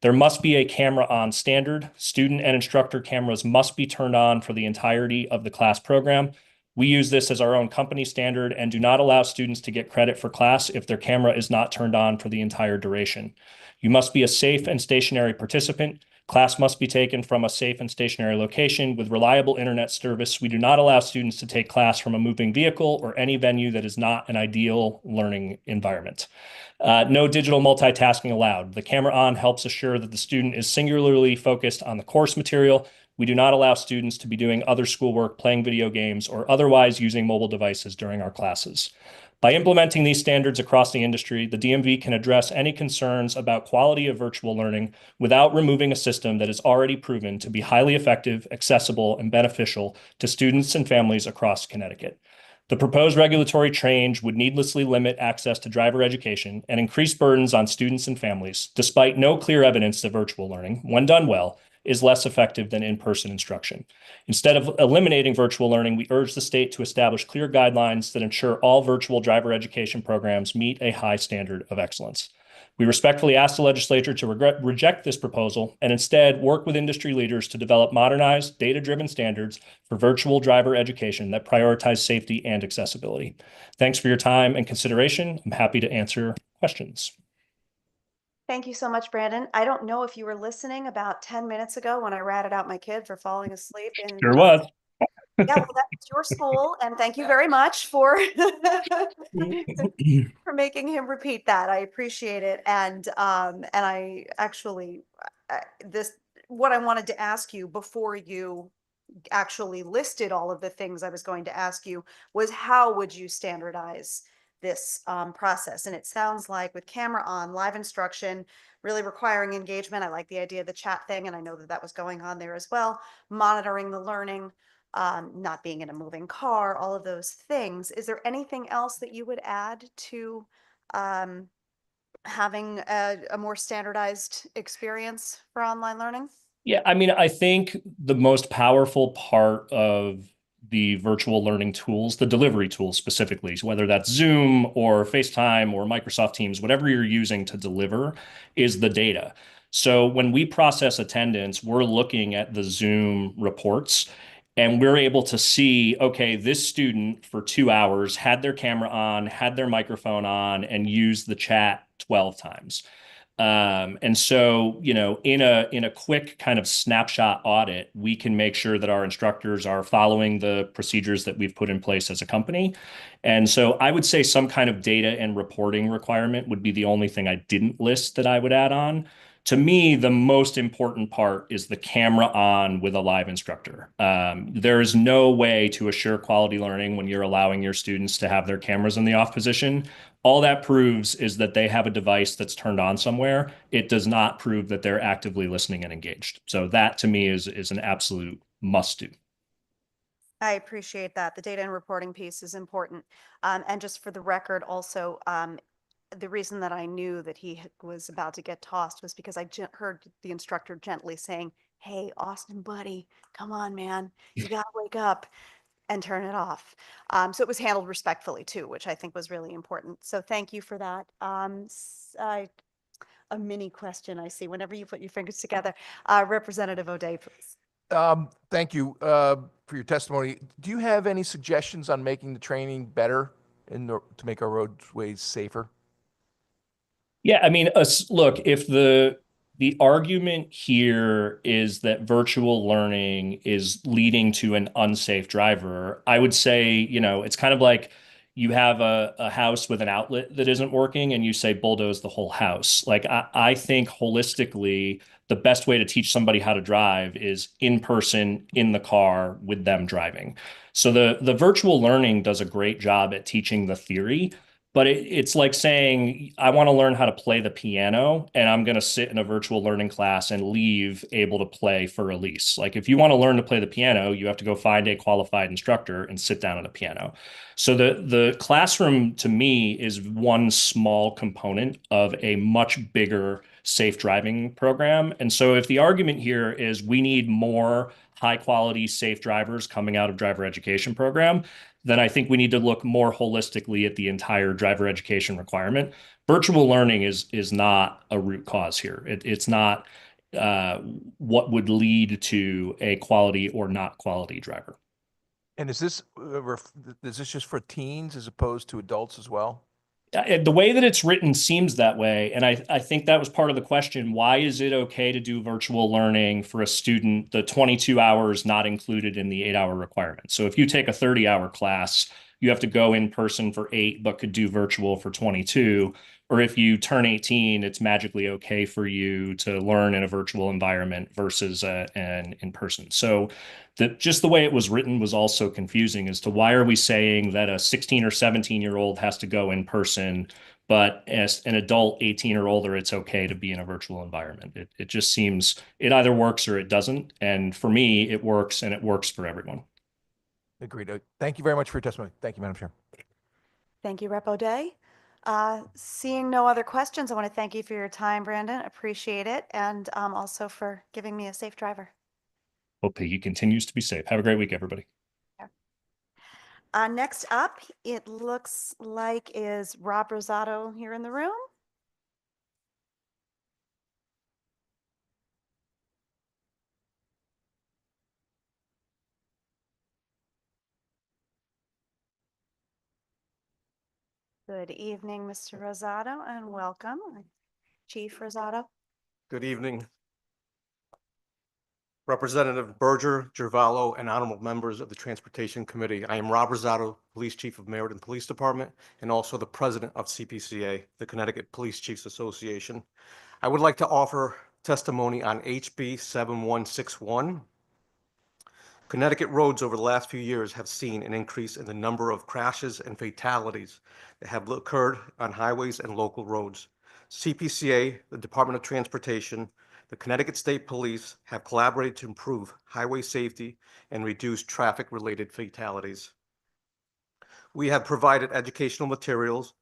There must be a camera on standard. Student and instructor cameras must be turned on for the entirety of the class program. We use this as our own company standard and do not allow students to get credit for class if their camera is not turned on for the entire duration. You must be a safe and stationary participant. Class must be taken from a safe and stationary location with reliable internet service. We do not allow students to take class from a moving vehicle or any venue that is not an ideal learning environment. No digital multitasking allowed. The camera on helps assure that the student is singularly focused on the course material. We do not allow students to be doing other schoolwork, playing video games, or otherwise using mobile devices during our classes. By implementing these standards across the industry, the DMV can address any concerns about quality of virtual learning without removing a system that is already proven to be highly effective, accessible, and beneficial to students and families across Connecticut. The proposed regulatory change would needlessly limit access to driver education and increase burdens on students and families, despite no clear evidence that virtual learning, when done well, is less effective than in-person instruction. Instead of eliminating virtual learning, we urge the state to establish clear guidelines that ensure all virtual driver education programs meet a high standard of excellence. We respectfully ask the legislature to reject this proposal and instead work with industry leaders to develop modernized, data-driven standards for virtual driver education that prioritize safety and accessibility. Thanks for your time and consideration. I'm happy to answer questions. Thank you so much, Brandon. I don't know if you were listening about 10 minutes ago when I ratted out my kid for falling asleep. Sure was. Yeah, well, that's your school, and thank you very much for for making him repeat that. I appreciate it, and I actually what I wanted to ask you before you actually listed all of the things I was going to ask you was how would you standardize this process? And it sounds like with camera on, live instruction, really requiring engagement. I like the idea of the chat thing, and I know that that was going on there as well. Monitoring the learning. Not being in a moving car, all of those things. Is there anything else that you would add to having a more standardized experience for online learning? Yeah, I mean, I think the most powerful part of the virtual learning tools, the delivery tools specifically, so whether that's Zoom or FaceTime or Microsoft Teams, whatever you're using to deliver, is the data. So when we process attendance, we're looking at the Zoom reports and we're able to see, okay, this student for 2 hours had their camera on, had their microphone on, and used the chat 12 times. And so, you know, in a quick kind of snapshot audit, we can make sure that our instructors are following the procedures that we've put in place as a company. And so I would say some kind of data and reporting requirement would be the only thing I didn't list that I would add on. To me, the most important part is the camera on with a live instructor. There is no way to assure quality learning when you're allowing your students to have their cameras in the off position. All that proves is that they have a device that's turned on somewhere. It does not prove that they're actively listening and engaged. So that to me is an absolute must do. I appreciate that. The data and reporting piece is important. And just for the record, also, the reason that I knew that he was about to get tossed was because I heard the instructor gently saying, "Hey, Austin, buddy, come on, man, you gotta wake up and turn it off." So it was handled respectfully too, which I think was really important. So thank you for that. A mini question I see whenever you put your fingers together. Representative O'Day, please. Thank you for your testimony. Do you have any suggestions on making the training better to make our roadways safer? Yeah, I mean, look, if the argument here is that virtual learning is leading to an unsafe driver, I would say, you know, it's kind of like you have a house with an outlet that isn't working and you say bulldoze the whole house. Like I think holistically, the best way to teach somebody how to drive is in person, in the car with them driving. So the virtual learning does a great job at teaching the theory. But it's like saying, I want to learn how to play the piano, and I'm going to sit in a virtual learning class and leave able to play for a lease. Like if you want to learn to play the piano, you have to go find a qualified instructor and sit down at a piano. So the classroom to me is one small component of a much bigger safe driving program. And so if the argument here is we need more high quality safe drivers coming out of driver education program, then I think we need to look more holistically at the entire driver education requirement. Virtual learning is not a root cause here. It's not what would lead to a quality or not quality driver. And is this just for teens as opposed to adults as well? The way that it's written seems that way. And I think that was part of the question. Why is it okay to do virtual learning for a student, the 22 hours not included in the 8-hour requirement? So if you take a 30-hour class, you have to go in person for 8, but could do virtual for 22. Or if you turn 18, it's magically okay for you to learn in a virtual environment versus an in person. So just the way it was written was also confusing as to why are we saying that a 16 or 17-year-old has to go in person, but as an adult 18 or older, it's okay to be in a virtual environment. It just seems it either works or it doesn't. And for me, it works and it works for everyone. Agreed. Thank you very much for your testimony. Thank you, Madam Chair. Thank you, Rep. O'Day. Seeing no other questions, I want to thank you for your time, Brandon. Appreciate it. And also for giving me a safe driver. Hope he continues to be safe. Have a great week, everybody. Next up, it looks like is Rob Rosato here in the room. Good evening, Mr. Rosato, and welcome, Chief Rosato. Good evening. Representative Berger, Gervallo, and honorable members of the Transportation Committee. I am Rob Rosato, Police Chief of Meriden Police Department, and also the President of CPCA, the Connecticut Police Chiefs Association. I would like to offer testimony on HB 7161. Connecticut roads over the last few years have seen an increase in the number of crashes and fatalities that have occurred on highways and local roads. CPCA, the Department of Transportation, the Connecticut State Police have collaborated to improve highway safety and reduce traffic-related fatalities. We have provided educational materials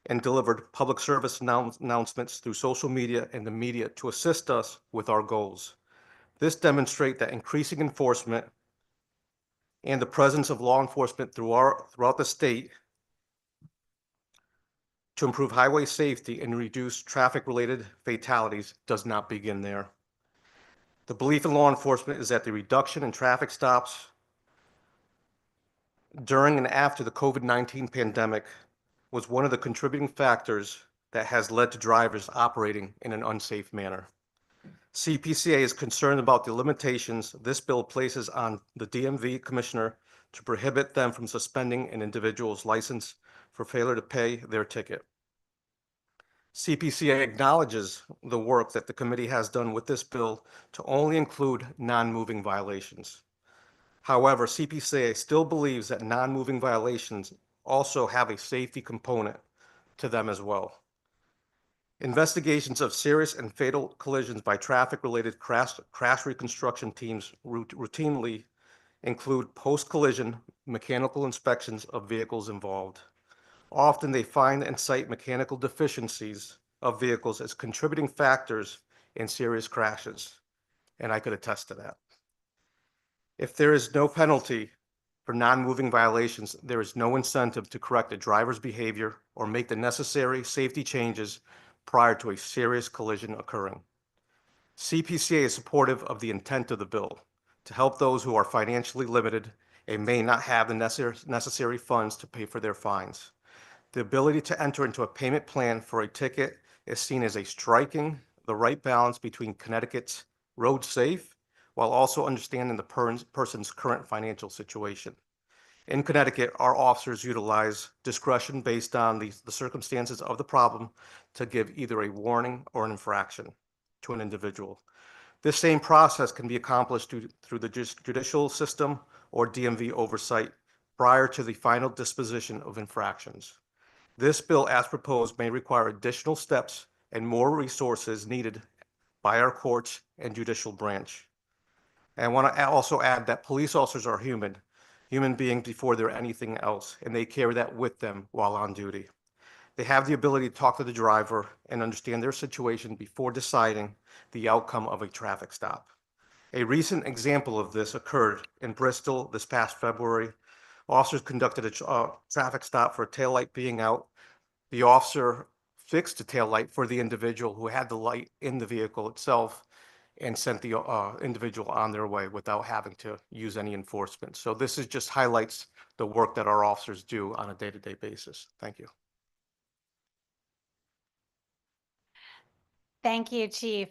and delivered public service announcements through social media and the media to assist us with our goals. This demonstrates that increasing enforcement and the presence of law enforcement throughout the state to improve highway safety and reduce traffic-related fatalities does not begin there. The belief in law enforcement is that the reduction in traffic stops during and after the COVID-19 pandemic was one of the contributing factors that has led to drivers operating in an unsafe manner. CPCA is concerned about the limitations this bill places on the DMV commissioner to prohibit them from suspending an individual's license for failure to pay their ticket. CPCA acknowledges the work that the committee has done with this bill to only include non-moving violations. However, CPCA still believes that non-moving violations also have a safety component to them as well. Investigations of serious and fatal collisions by traffic-related crash reconstruction teams routinely include post-collision mechanical inspections of vehicles involved. Often they find and cite mechanical deficiencies of vehicles as contributing factors in serious crashes, and I could attest to that. If there is no penalty for non-moving violations, there is no incentive to correct a driver's behavior or make the necessary safety changes prior to a serious collision occurring. CPCA is supportive of the intent of the bill to help those who are financially limited and may not have the necessary funds to pay for their fines. The ability to enter into a payment plan for a ticket is seen as striking the right balance between Connecticut's road safe while also understanding the person's current financial situation. In Connecticut, our officers utilize discretion based on the circumstances of the problem to give either a warning or an infraction to an individual. This same process can be accomplished through the judicial system or DMV oversight prior to the final disposition of infractions. This bill, as proposed, may require additional steps and more resources needed by our courts and judicial branch. And I want to also add that police officers are human beings before they're anything else, and they carry that with them while on duty. They have the ability to talk to the driver and understand their situation before deciding the outcome of a traffic stop. A recent example of this occurred in Bristol this past February. Officers conducted a traffic stop for a taillight being out. The officer fixed the taillight for the individual who had the light in the vehicle itself and sent the individual on their way without having to use any enforcement. So this is just highlights the work that our officers do on a day-to-day basis. Thank you. Thank you, Chief,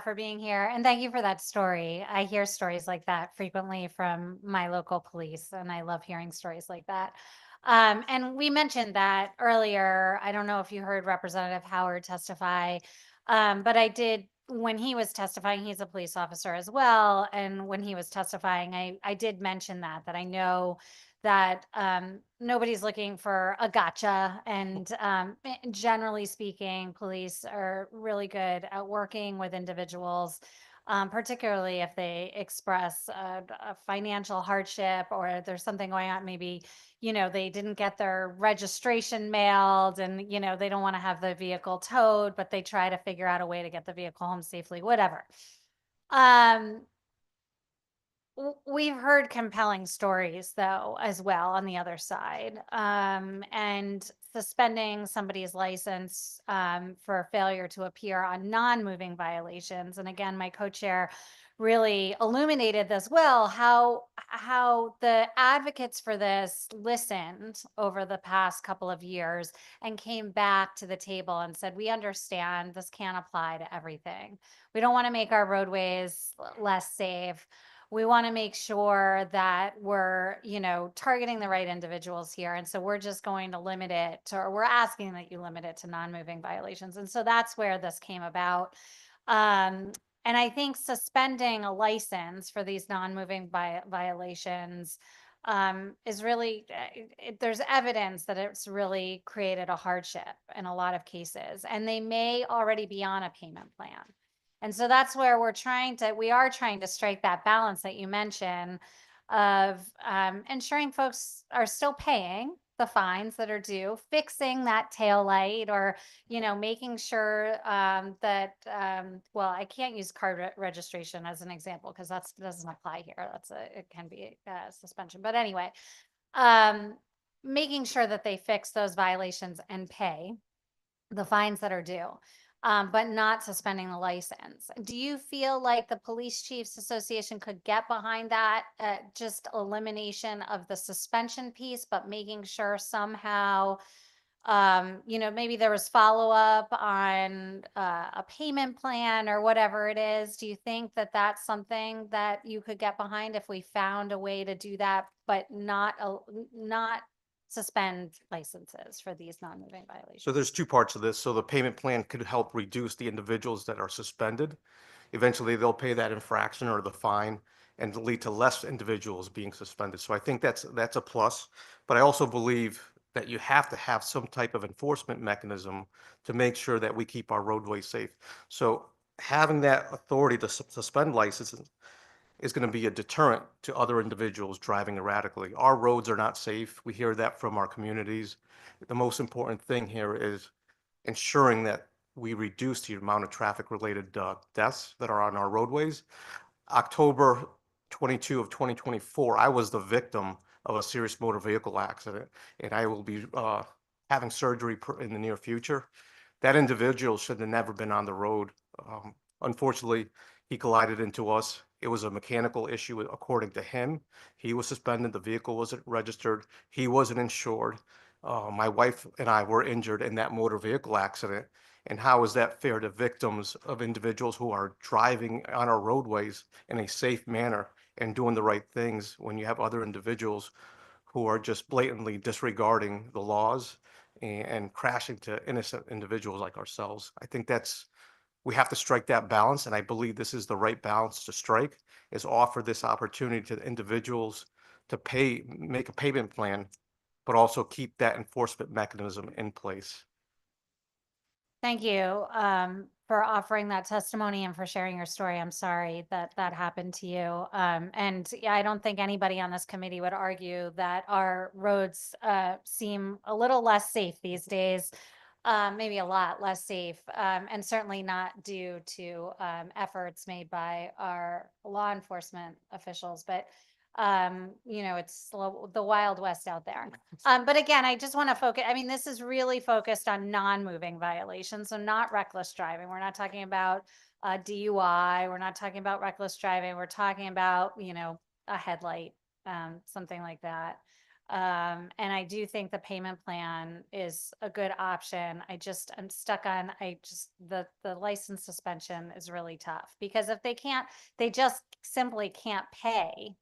for being here. And thank you for that story. I hear stories like that frequently from my local police, and I love hearing stories like that. And we mentioned that earlier. I don't know if you heard Representative Howard testify, but I did. When he was testifying, he's a police officer as well. And when he was testifying, I did mention that I know that nobody's looking for a gotcha. And generally speaking, police are really good at working with individuals particularly if they express a financial hardship or there's something going on, maybe, they didn't get their registration mailed and, they don't want to have the vehicle towed, but they try to figure out a way to get the vehicle home safely, whatever. We've heard compelling stories, though, as well on the other side, and suspending somebody's license for failure to appear on non-moving violations. And again, my co-chair really illuminated this well, how the advocates for this listened over the past couple of years and came back to the table and said, we understand this can't apply to everything. We don't want to make our roadways less safe. We want to make sure that we're, targeting the right individuals here. And so we're just going to limit it to, or we're asking that you limit it to non-moving violations. And so that's where this came about. And I think suspending a license for these non-moving violations is really, there's evidence that it's really created a hardship in a lot of cases. And they may already be on a payment plan. And so that's where we are trying to strike that balance that you mentioned of ensuring folks are still paying the fines that are due, fixing that tail light, or, making sure that, well, I can't use car registration as an example because that doesn't apply here. It can be a suspension. But anyway, making sure that they fix those violations and pay the fines that are due. But not suspending the license. Do you feel like the Police Chiefs Association could get behind that, just elimination of the suspension piece, but making sure somehow, maybe there was follow-up on a payment plan or whatever it is? Do you think that that's something that you could get behind if we found a way to do that, but not suspend licenses for these non-moving violations? So there's two parts of this. So the payment plan could help reduce the individuals that are suspended. Eventually, they'll pay that infraction or the fine and lead to less individuals being suspended. So I think that's a plus. But I also believe that you have to have some type of enforcement mechanism to make sure that we keep our roadways safe. So having that authority to suspend licenses is going to be a deterrent to other individuals driving erratically. Our roads are not safe. We hear that from our communities. The most important thing here is ensuring that we reduce the amount of traffic-related deaths that are on our roadways. October 22 of 2024, I was the victim of a serious motor vehicle accident, and I will be having surgery in the near future. That individual should have never been on the road. Unfortunately, he collided into us. It was a mechanical issue, according to him. He was suspended. The vehicle wasn't registered. He wasn't insured. My wife and I were injured in that motor vehicle accident. And how is that fair to victims of individuals who are driving on our roadways in a safe manner and doing the right things when you have other individuals who are just blatantly disregarding the laws and crashing to innocent individuals like ourselves? I think we have to strike that balance, and I believe this is the right balance to strike, is offer this opportunity to individuals to make a payment plan, but also keep that enforcement mechanism in place. Thank you for offering that testimony and for sharing your story. I'm sorry that that happened to you. And yeah, I don't think anybody on this committee would argue that our roads seem a little less safe these days. Maybe a lot less safe, and certainly not due to efforts made by our law enforcement officials, but it's the Wild West out there. But again, I just want to focus, this is really focused on non-moving violations, so not reckless driving. We're not talking about DUI, we're not talking about reckless driving, we're talking about, a headlight, something like that. And I do think the payment plan is a good option. I'm stuck on, the license suspension is really tough because if they just simply can't pay,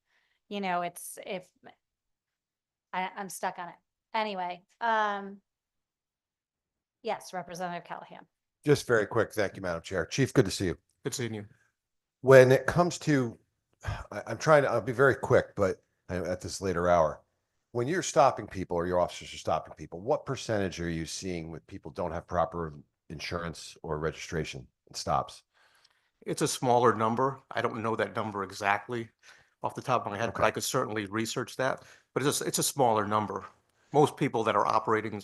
I'm stuck on it. Anyway, yes, Representative Callahan. Just very quick. Thank you, Madam Chair. Chief, good to see you. Good seeing you. When it comes to, I'll be very quick, but at this later hour, when you're stopping people or your officers are stopping people, what percentage are you seeing with people don't have proper insurance or registration and stops? It's a smaller number. I don't know that number exactly off the top of my head, but I could certainly research that. But it's a smaller number. Most people that are operating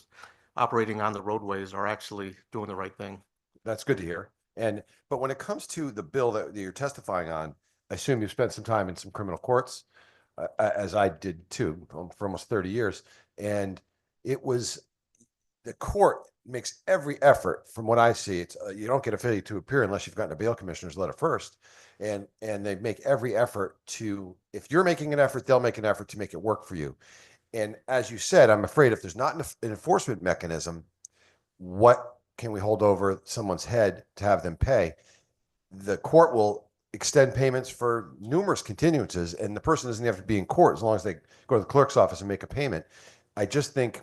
on the roadways are actually doing the right thing. That's good to hear. But when it comes to the bill that you're testifying on, I assume you've spent some time in some criminal courts, as I did too, for almost 30 years. And it was the court makes every effort, from what I see. It's you don't get a failure to appear unless you've gotten a bail commissioner's letter first, and they make every effort to. If you're making an effort, they'll make an effort to make it work for you. And as you said, I'm afraid if there's not an enforcement mechanism, what can we hold over someone's head to have them pay? The court will extend payments for numerous continuances, and the person doesn't have to be in court as long as they go to the clerk's office and make a payment. I just think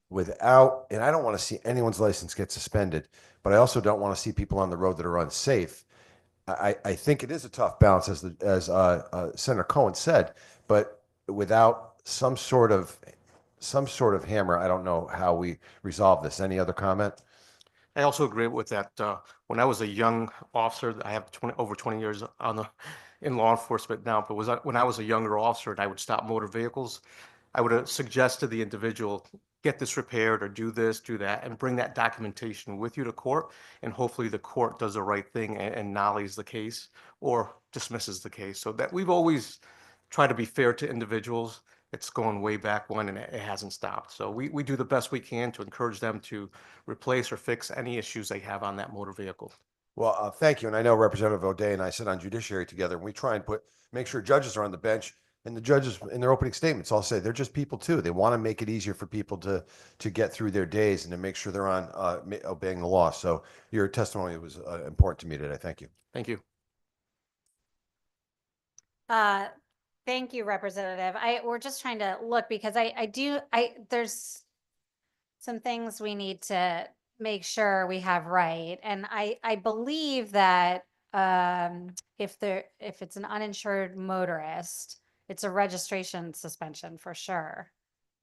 without, and I don't want to see anyone's license get suspended, but I also don't want to see people on the road that are unsafe. I think it is a tough balance, as Senator Cohen said, but without some sort of hammer, I don't know how we resolve this. Any other comment? I also agree with that. When I was a young officer, I have over 20 years in law enforcement now, but when I was a younger officer and I would stop motor vehicles, I would suggest to the individual, get this repaired or do this, do that, and bring that documentation with you to court. And hopefully the court does the right thing and nollies the case or dismisses the case. So that we've always tried to be fair to individuals. It's going way back when, and it hasn't stopped. So we do the best we can to encourage them to replace or fix any issues they have on that motor vehicle. Well, thank you. And I know Representative O'Day and I sit on Judiciary together, and we try and make sure judges are on the bench. And the judges in their opening statements all say they're just people too. They want to make it easier for people to get through their days and to make sure they're on obeying the law. So your testimony was important to me today. Thank you. Thank you. Thank you, Representative. We're just trying to look because there's some things we need to make sure we have right. And I believe that if it's an uninsured motorist, it's a registration suspension for sure.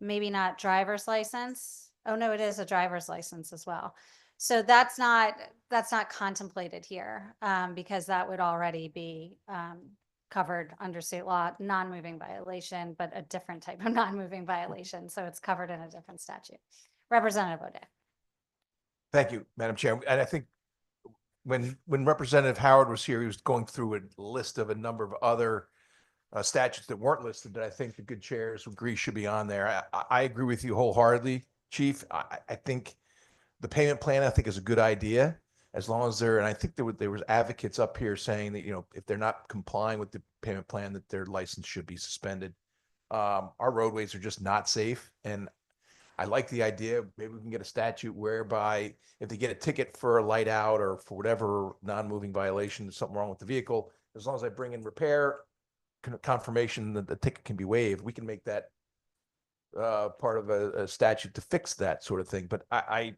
Maybe not driver's license. Oh no, it is a driver's license as well. So that's not contemplated here because that would already be covered under state law, non-moving violation, but a different type of non-moving violation. So it's covered in a different statute. Representative O'Day. Thank you, Madam Chair. And I think when Representative Howard was here, he was going through a list of a number of other statutes that weren't listed that I think the good chairs agree should be on there. I agree with you wholeheartedly, Chief. I think the payment plan, I think, is a good idea, as long as and I think there was advocates up here saying that, if they're not complying with the payment plan, that their license should be suspended. Our roadways are just not safe. And I like the idea. Maybe we can get a statute whereby if they get a ticket for a light out or for whatever non-moving violation, there's something wrong with the vehicle, as long as I bring in repair confirmation that the ticket can be waived, we can make that part of a statute to fix that sort of thing. But I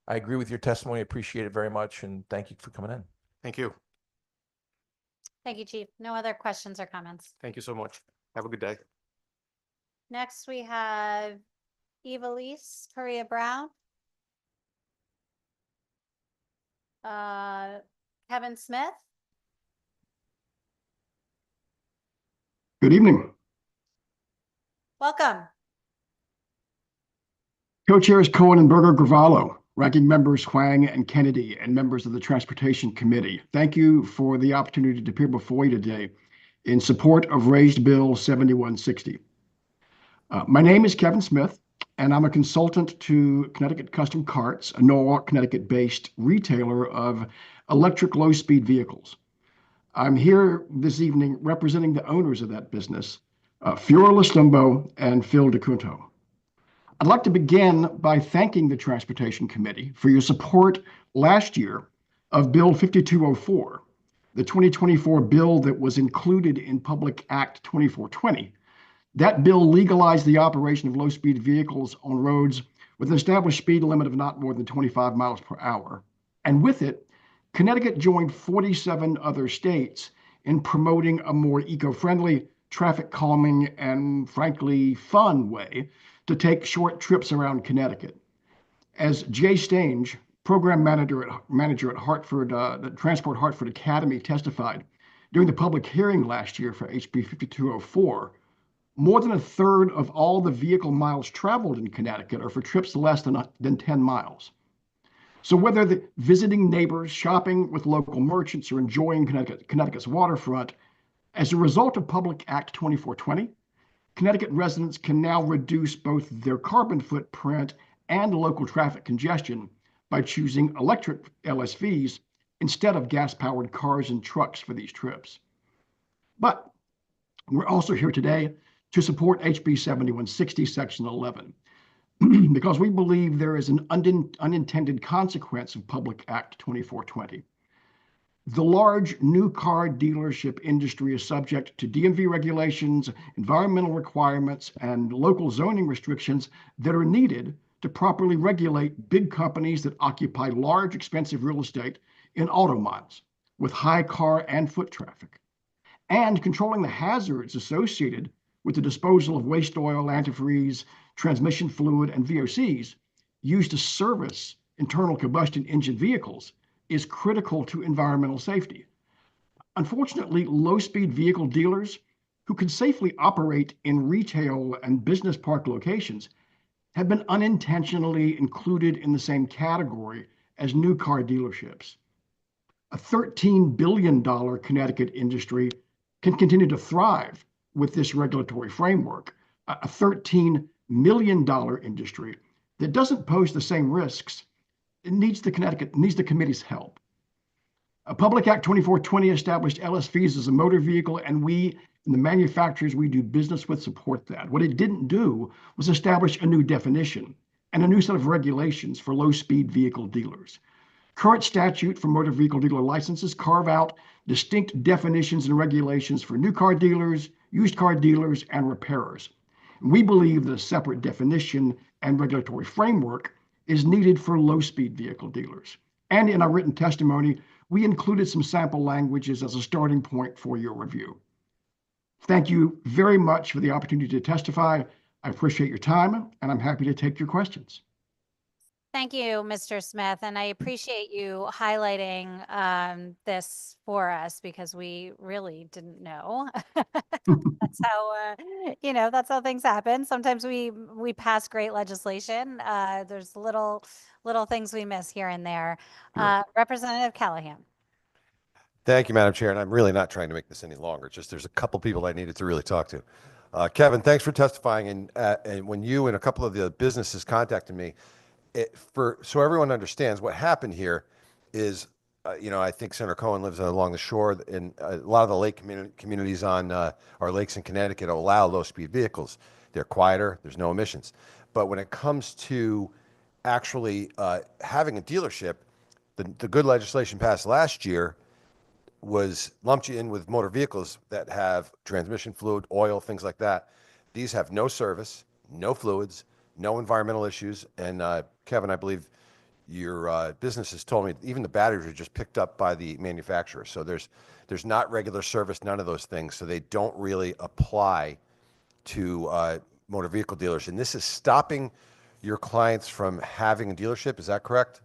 agree with your testimony. I appreciate it very much. And thank you for coming in. Thank you. Thank you, Chief. No other questions or comments. Thank you so much. Have a good day. Next, we have Evelise Correa Brown. Kevin Smith. Good evening. Welcome. Co-chairs Cohen and Berger Gravallo, ranking members Huang and Kennedy, and members of the Transportation Committee. Thank you for the opportunity to appear before you today in support of Raised Bill 7160. My name is Kevin Smith, and I'm a consultant to Connecticut Custom Carts, a Norwalk, Connecticut-based retailer of electric low-speed vehicles. I'm here this evening representing the owners of that business, Fiora Lustumbo and Phil DeCunto. I'd like to begin by thanking the Transportation Committee for your support last year of Bill 5204, the 2024 bill that was included in Public Act 2420. That bill legalized the operation of low-speed vehicles on roads with an established speed limit of not more than 25 miles per hour. And with it, Connecticut joined 47 other states in promoting a more eco-friendly, traffic calming, and frankly, fun way to take short trips around Connecticut. As Jay Stange, program manager at Hartford, the Transport Hartford Academy, testified during the public hearing last year for HB 5204. More than a third of all the vehicle miles traveled in Connecticut are for trips less than 10 miles. So whether the visiting neighbors, shopping with local merchants, or enjoying Connecticut's waterfront, as a result of Public Act 2420, Connecticut residents can now reduce both their carbon footprint and local traffic congestion by choosing electric LSVs instead of gas-powered cars and trucks for these trips. But we're also here today to support HB 7160, Section 11, because we believe there is an unintended consequence of Public Act 2420. The large new car dealership industry is subject to DMV regulations, environmental requirements, and local zoning restrictions that are needed to properly regulate big companies that occupy large, expensive real estate in auto miles with high car and foot traffic, and controlling the hazards associated with the disposal of waste oil, antifreeze, transmission fluid, and VOCs used to service internal combustion engine vehicles is critical to environmental safety. Unfortunately, low-speed vehicle dealers who can safely operate in retail and business park locations have been unintentionally included in the same category as new car dealerships. A $13 billion Connecticut industry can continue to thrive with this regulatory framework, a $13 million industry that doesn't pose the same risks. It needs the committee's help. Public Act 2420 established LSVs as a motor vehicle, and we and the manufacturers we do business with support that. What it didn't do was establish a new definition and a new set of regulations for low-speed vehicle dealers. Current statute for motor vehicle dealer licenses carve out distinct definitions and regulations for new car dealers, used car dealers, and repairers. We believe that a separate definition and regulatory framework is needed for low-speed vehicle dealers. And in our written testimony, we included some sample languages as a starting point for your review. Thank you very much for the opportunity to testify. I appreciate your time, and I'm happy to take your questions. Thank you, Mr. Smith, and I appreciate you highlighting this for us because we really didn't know. That's how that's how things happen. Sometimes we pass great legislation. There's little things we miss here and there. Representative Callahan. Thank you, Madam Chair. And I'm really not trying to make this any longer. Just there's a couple people I needed to really talk to. Kevin, thanks for testifying. And when you and a couple of the businesses contacted me, so everyone understands what happened here is, I think Senator Cohen lives along the shore, and a lot of the lake communities on our lakes in Connecticut allow low-speed vehicles. They're quieter. There's no emissions. But when it comes to actually having a dealership, the good legislation passed last year was lumped you in with motor vehicles that have transmission fluid, oil, things like that. These have no service, no fluids, no environmental issues. And Kevin, I believe your business has told me even the batteries are just picked up by the manufacturer. So there's not regular service, none of those things. So they don't really apply to motor vehicle dealers. And this is stopping your clients from having a dealership. Is that correct?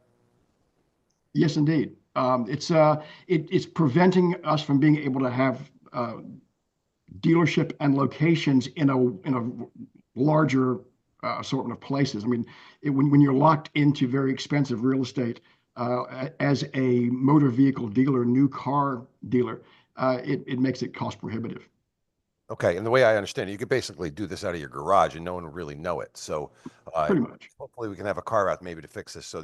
Yes, indeed. It's preventing us from being able to have dealership and locations in a larger assortment of places. I mean, when you're locked into very expensive real estate as a motor vehicle dealer, new car dealer, it makes it cost prohibitive. Okay, and the way I understand it, you could basically do this out of your garage and no one would really know it. So pretty much. Hopefully we can have a carve out maybe to fix this. So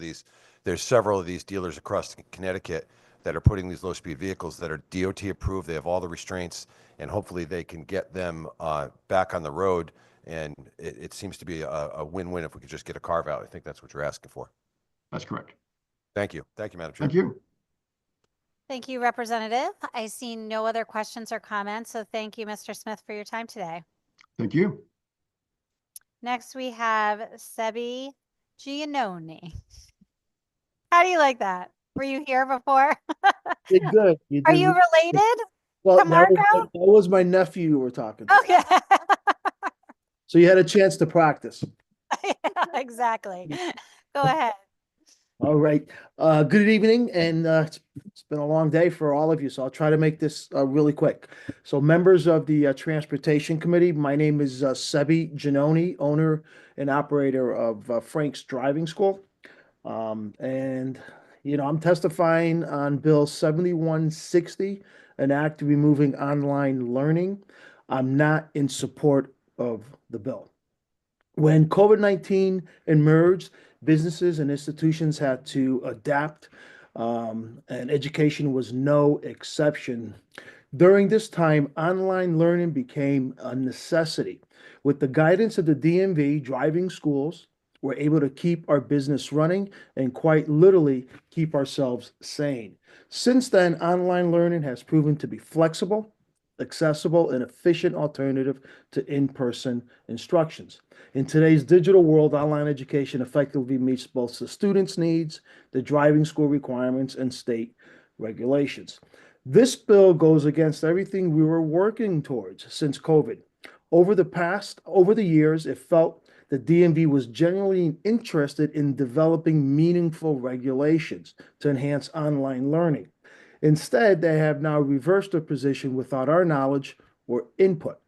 there's several of these dealers across Connecticut that are putting these low-speed vehicles that are DOT approved. They have all the restraints, and hopefully they can get them back on the road. And it seems to be a win-win if we could just get a carve out. I think that's what you're asking for. That's correct. Thank you. Thank you, Madam Chair. Thank you. Thank you, Representative. I see no other questions or comments, so thank you, Mr. Smith, for your time today. Thank you. Next, we have Sebi Giannone. How do you like that? Were you here before? Did good. Are you related Well, to Marco? that was my nephew you were talking to. Okay. So you had a chance to practice. Yeah, exactly. Go ahead. All right. Good evening, and it's been a long day for all of you, so I'll try to make this really quick. So, members of the Transportation Committee, my name is Sebi Giannoni, owner and operator of Frank's Driving School. And, I'm testifying on Bill 7160, an act removing online learning. I'm not in support of the bill. When COVID-19 emerged, businesses and institutions had to adapt, and education was no exception. During this time, online learning became a necessity. With the guidance of the DMV, driving schools were able to keep our business running and quite literally keep ourselves sane. Since then, online learning has proven to be flexible, accessible, and efficient alternative to in-person instructions. In today's digital world, online education effectively meets both the students' needs, the driving school requirements, and state regulations. This bill goes against everything we were working towards since COVID. Over the years, it felt the DMV was genuinely interested in developing meaningful regulations to enhance online learning. Instead, they have now reversed their position without our knowledge or input.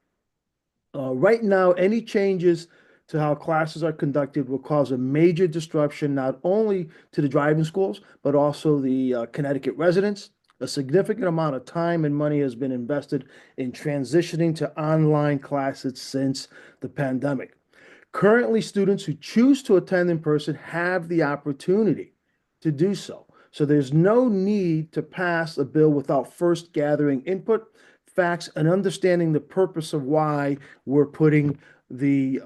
Right now, any changes to how classes are conducted will cause a major disruption not only to the driving schools, but also the Connecticut residents. A significant amount of time and money has been invested in transitioning to online classes since the pandemic. Currently, students who choose to attend in person have the opportunity to do so. So there's no need to pass a bill without first gathering input, facts, and understanding the purpose of why we're putting the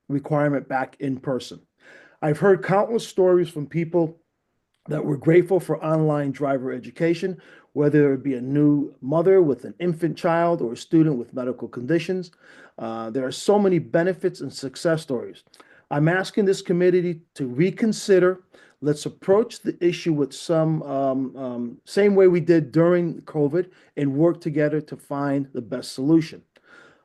requirement back in person. I've heard countless stories from people that were grateful for online driver education, whether it be a new mother with an infant child or a student with medical conditions. There are so many benefits and success stories. I'm asking this committee to reconsider. Let's approach the issue with some same way we did during COVID and work together to find the best solution.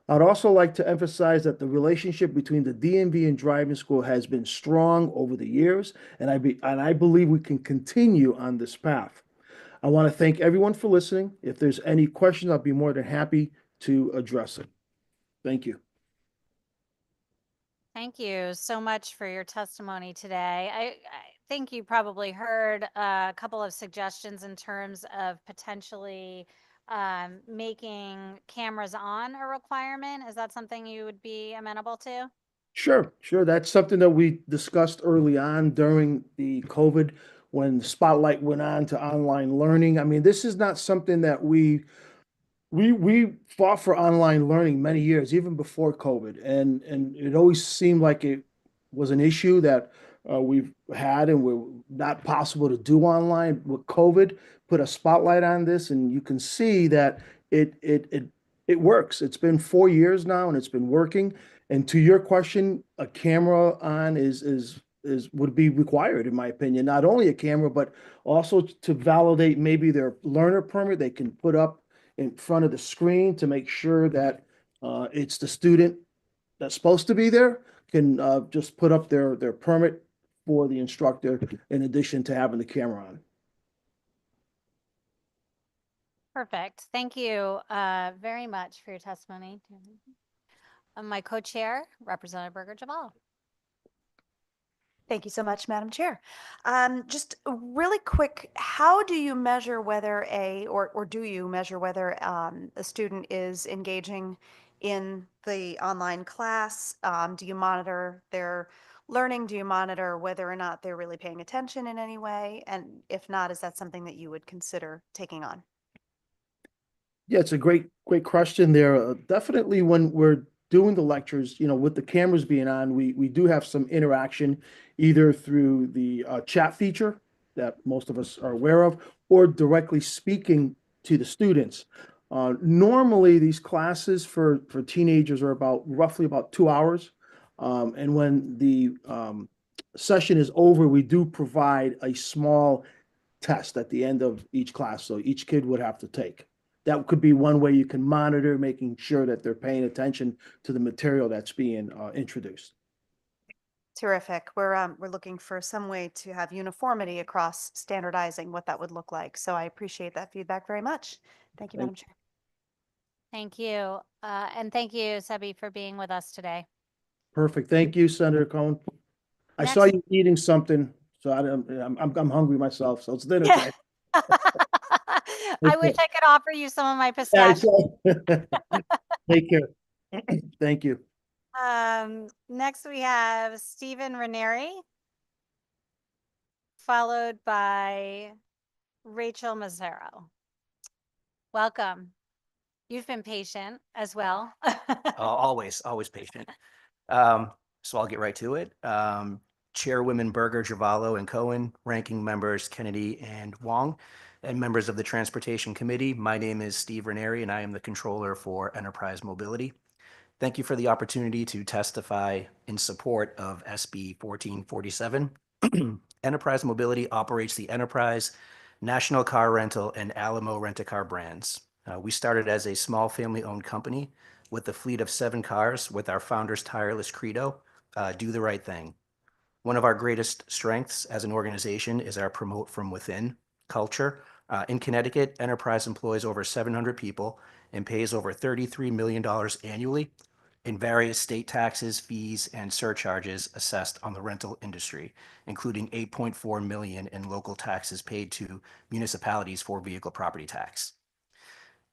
I'd also like to emphasize that the relationship between the DMV and driving school has been strong over the years, and I believe we can continue on this path. I want to thank everyone for listening. If there's any questions, I'll be more than happy to address it. Thank you. Thank you so much for your testimony today. I think you probably heard a couple of suggestions in terms of potentially making cameras on a requirement. Is that something you would be amenable to? Sure. That's something that we discussed early on during the COVID when the spotlight went on to online learning. I mean, this is not something that we fought for online learning many years, even before COVID, and it always seemed like it was an issue that we've had and we're not possible to do online. With COVID, put a spotlight on this, and you can see that it works. It's been 4 years now, and it's been working. And to your question, a camera on is would be required, in my opinion. Not only a camera, but also to validate maybe their learner permit. They can put up in front of the screen to make sure that it's the student that's supposed to be there, can just put up their permit for the instructor in addition to having the camera on. Perfect. Thank you very much for your testimony. My co-chair, Representative Berger Javal. Thank you so much, Madam Chair. Just really quick, how do you measure whether or do you measure whether a student is engaging in the online class? Do you monitor their learning? Do you monitor whether or not they're really paying attention in any way? And if not, is that something that you would consider taking on? Yeah, it's a great question there. Definitely when we're doing the lectures, with the cameras being on, we do have some interaction either through the chat feature that most of us are aware of or directly speaking to the students. Normally, these classes for teenagers are roughly about 2 hours. And when the session is over, we do provide a small test at the end of each class. So each kid would have to take. That could be one way you can monitor, making sure that they're paying attention to the material that's being introduced. Terrific. We're looking for some way to have uniformity across standardizing what that would look like. So I appreciate that feedback very much. Thank you, Madam Chair. Thank you. And thank you, Sebi, for being with us today. Perfect. Thank you, Senator Cohen. I saw Next- you eating something, so I'm hungry myself, so it's dinner Yeah. time. I wish I could offer you some of my Yeah, I pistachio. saw. Take care. Thank you. Next we have Stephen Ranieri, followed by Rachel Mazzaro. Welcome. You've been patient as well. Always patient. So I'll get right to it. Chairwomen Berger, Giavallo, and Cohen, ranking members Kennedy and Wong, and members of the Transportation Committee. My name is Steve Ranieri, and I am the Controller for Enterprise Mobility. Thank you for the opportunity to testify in support of SB 1447. Enterprise Mobility operates the Enterprise, National Car Rental, and Alamo Rent-A-Car brands. We started as a small family-owned company with a fleet of 7 cars with our founder's tireless credo, do the right thing. One of our greatest strengths as an organization is our promote from within culture. In Connecticut, Enterprise employs over 700 people and pays over $33 million annually in various state taxes, fees, and surcharges assessed on the rental industry, including $8.4 million in local taxes paid to municipalities for vehicle property tax.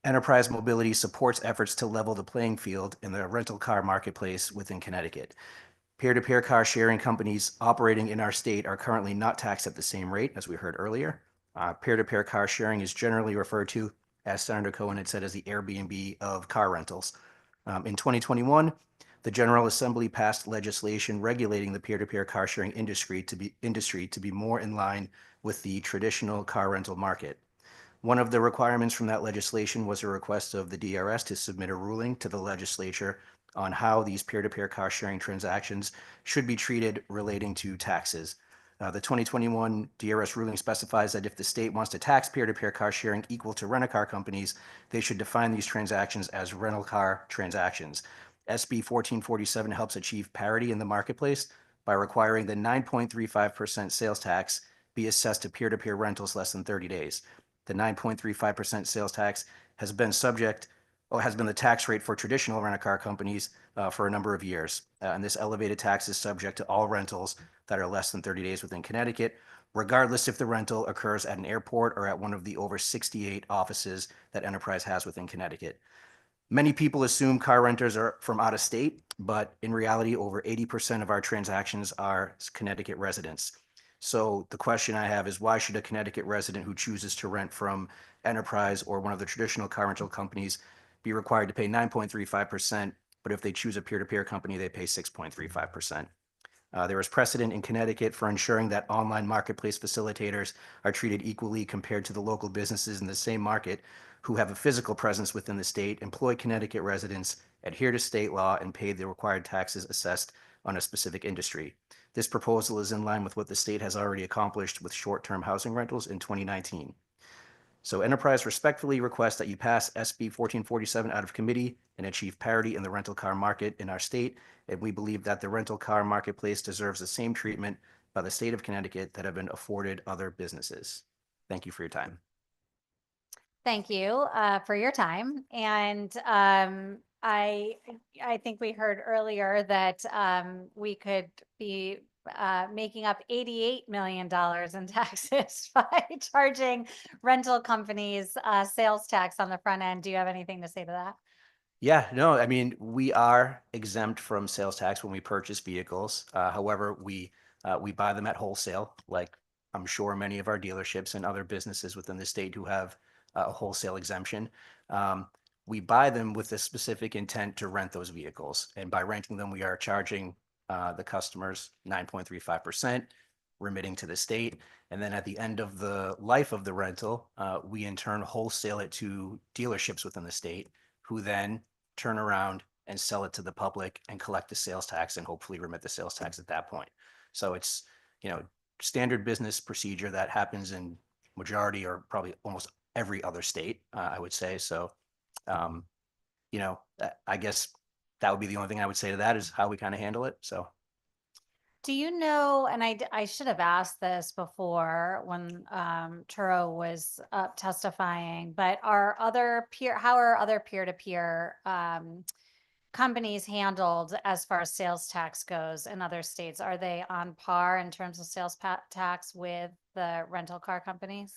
Enterprise Mobility supports efforts to level the playing field in the rental car marketplace within Connecticut. Peer-to-peer car sharing companies operating in our state are currently not taxed at the same rate, as we heard earlier. Peer-to-peer car sharing is generally referred to, as Senator Cohen had said, as the Airbnb of car rentals. In 2021, the General Assembly passed legislation regulating the peer-to-peer car sharing industry to be more in line with the traditional car rental market. One of the requirements from that legislation was a request of the DRS to submit a ruling to the legislature on how these peer-to-peer car sharing transactions should be treated relating to taxes. The 2021 DRS ruling specifies that if the state wants to tax peer-to-peer car sharing equal to rent-a-car companies, they should define these transactions as rental car transactions. SB 1447 helps achieve parity in the marketplace by requiring the 9.35% sales tax be assessed to peer-to-peer rentals less than 30 days. The 9.35% sales tax has been the tax rate for traditional rent-a-car companies for a number of years. And this elevated tax is subject to all rentals that are less than 30 days within Connecticut, regardless if the rental occurs at an airport or at one of the over 68 offices that Enterprise has within Connecticut. Many people assume car renters are from out of state, but in reality, over 80% of our transactions are Connecticut residents. So the question I have is, why should a Connecticut resident who chooses to rent from Enterprise or one of the traditional car rental companies be required to pay 9.35%, but if they choose a peer-to-peer company, they pay 6.35%? There is precedent in Connecticut for ensuring that online marketplace facilitators are treated equally compared to the local businesses in the same market who have a physical presence within the state, employ Connecticut residents, adhere to state law, and pay the required taxes assessed on a specific industry. This proposal is in line with what the state has already accomplished with short-term housing rentals in 2019. So Enterprise respectfully requests that you pass SB 1447 out of committee and achieve parity in the rental car market in our state. And we believe that the rental car marketplace deserves the same treatment by the state of Connecticut that have been afforded other businesses. Thank you for your time. Thank you for your time. And I think we heard earlier that we could be making up $88 million in taxes by charging rental companies sales tax on the front end. Do you have anything to say to that? Yeah, no, I mean, we are exempt from sales tax when we purchase vehicles. However, we buy them at wholesale, like I'm sure many of our dealerships and other businesses within the state who have a wholesale exemption. We buy them with a specific intent to rent those vehicles. And by renting them, we are charging the customers 9.35%, remitting to the state. And then at the end of the life of the rental, we in turn wholesale it to dealerships within the state, who then turn around and sell it to the public and collect the sales tax and hopefully remit the sales tax at that point. So it's, standard business procedure that happens in majority or probably almost every other state, I would say. So, I guess that would be the only thing I would say to that is how we kind of handle it. So. Do you know, and I should have asked this before when Turo was up testifying, but how are other peer-to-peer companies handled as far as sales tax goes in other states? Are they on par in terms of sales tax with the rental car companies?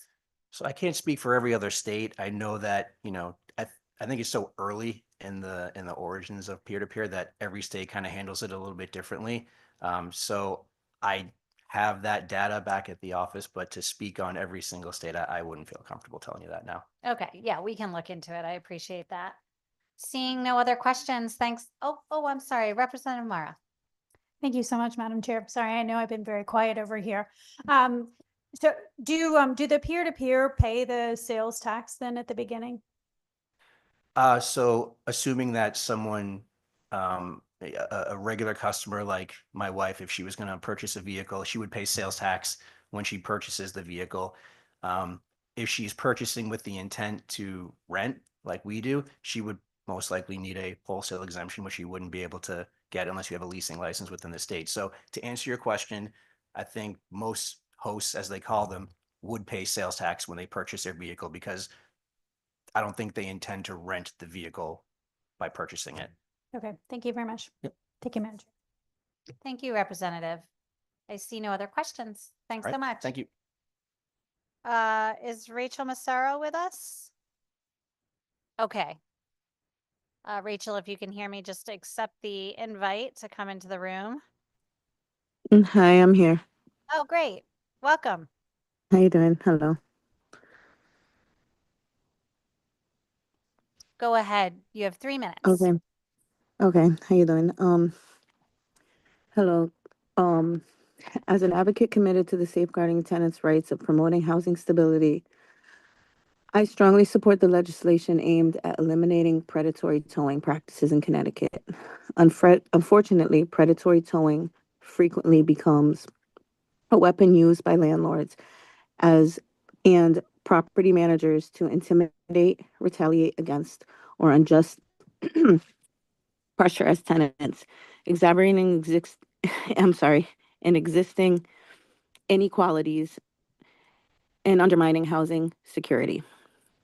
So I can't speak for every other state. I know that, I think it's so early in the origins of peer-to-peer that every state kind of handles it a little bit differently. So I have that data back at the office, but to speak on every single state, I wouldn't feel comfortable telling you that now. Okay, yeah, we can look into it. I appreciate that. Seeing no other questions, thanks. Oh, I'm sorry, Representative Mara. Thank you so much, Madam Chair. Sorry, I know I've been very quiet over here. So do the peer-to-peer pay the sales tax then at the beginning? So assuming that someone, a regular customer like my wife, if she was going to purchase a vehicle, she would pay sales tax when she purchases the vehicle. If she's purchasing with the intent to rent, like we do, she would most likely need a wholesale exemption, which you wouldn't be able to get unless you have a leasing license within the state. So to answer your question, I think most hosts, as they call them, would pay sales tax when they purchase their vehicle because I don't think they intend to rent the vehicle by purchasing it. Okay, thank you very much. Yep. Thank you, Madam Chair. Thank you, Representative. I see no other questions. Thanks All so right, much. thank you. Is Rachel Massaro with us? Okay. Rachel, if you can hear me, just accept the invite to come into the room. Hi, I'm here. Oh, great. Welcome. How you doing? Hello. Go ahead. You have 3 minutes. Okay. Okay. How you doing? Hello. As an advocate committed to the safeguarding tenants' rights of promoting housing stability, I strongly support the legislation aimed at eliminating predatory towing practices in Connecticut. Unfortunately, predatory towing frequently becomes a weapon used by landlords and property managers to intimidate, retaliate against, or unjust pressure as tenants, exacerbating existing inequalities and undermining housing security.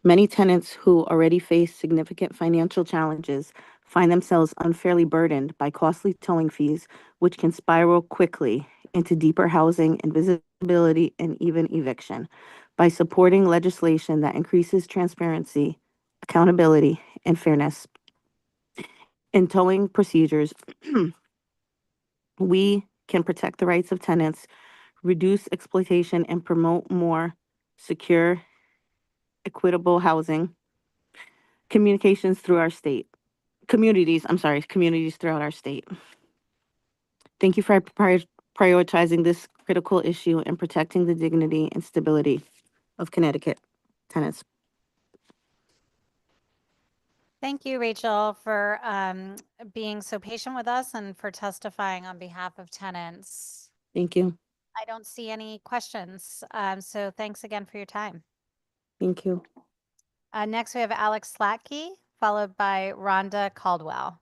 Many tenants who already face significant financial challenges find themselves unfairly burdened by costly towing fees, which can spiral quickly into deeper housing invisibility and even eviction. By supporting legislation that increases transparency, accountability, and fairness in towing procedures, we can protect the rights of tenants, reduce exploitation, and promote more secure, equitable housing communities throughout our state. Thank you for prioritizing this critical issue and protecting the dignity and stability of Connecticut tenants. Thank you, Rachel, for being so patient with us and for testifying on behalf of tenants. Thank you. I don't see any questions. So thanks again for your time. Thank you. Next, we have Alex Slatke, followed by Rhonda Caldwell.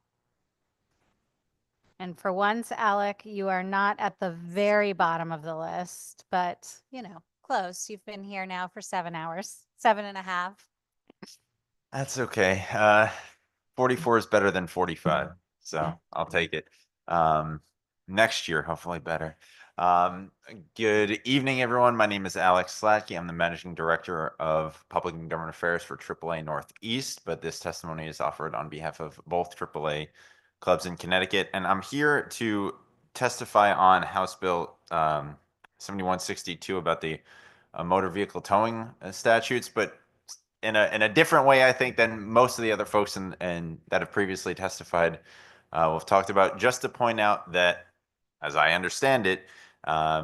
And for once, Alec, you are not at the very bottom of the list, but close. You've been here now for 7 hours, 7.5. That's okay. 44 is better than 45, so I'll take it. Next year, hopefully better. Good evening, everyone. My name is Alex Slatke. I'm the Managing Director of Public and Government Affairs for AAA Northeast, but this testimony is offered on behalf of both AAA clubs in Connecticut, and I'm here to testify on House Bill 7162 about the motor vehicle towing statutes, but in a different way, I think, than most of the other folks and that have previously testified we've talked about, just to point out that, as I understand it,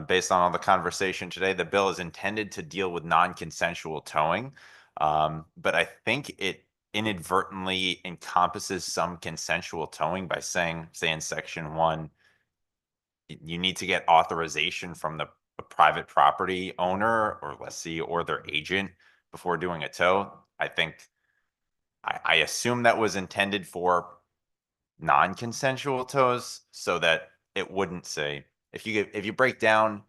based on all the conversation today, the bill is intended to deal with non-consensual towing, but I think it inadvertently encompasses some consensual towing by saying, say in section 1, you need to get authorization from the private property owner or lessee or their agent before doing a tow. I assume that was intended for non-consensual tows so that it if you break down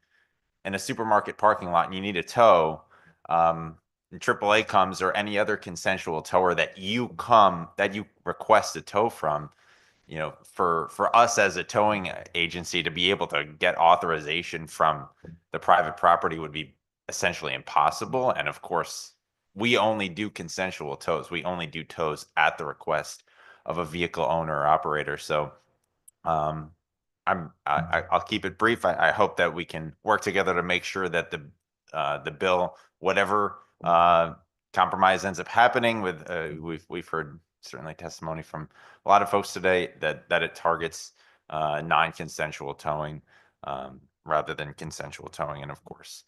in a supermarket parking lot and you need a tow, and AAA comes or any other consensual tower that you request a tow from, you know, for us as a towing agency to be able to get authorization from the private property would be essentially impossible. And of course, we only do consensual tows. We only do tows at the request of a vehicle owner or operator. So I'll keep it brief. I hope that we can work together to make sure that the bill, whatever compromise ends up happening with, we've heard certainly testimony from a lot of folks today that it targets non-consensual towing rather than consensual towing, and of course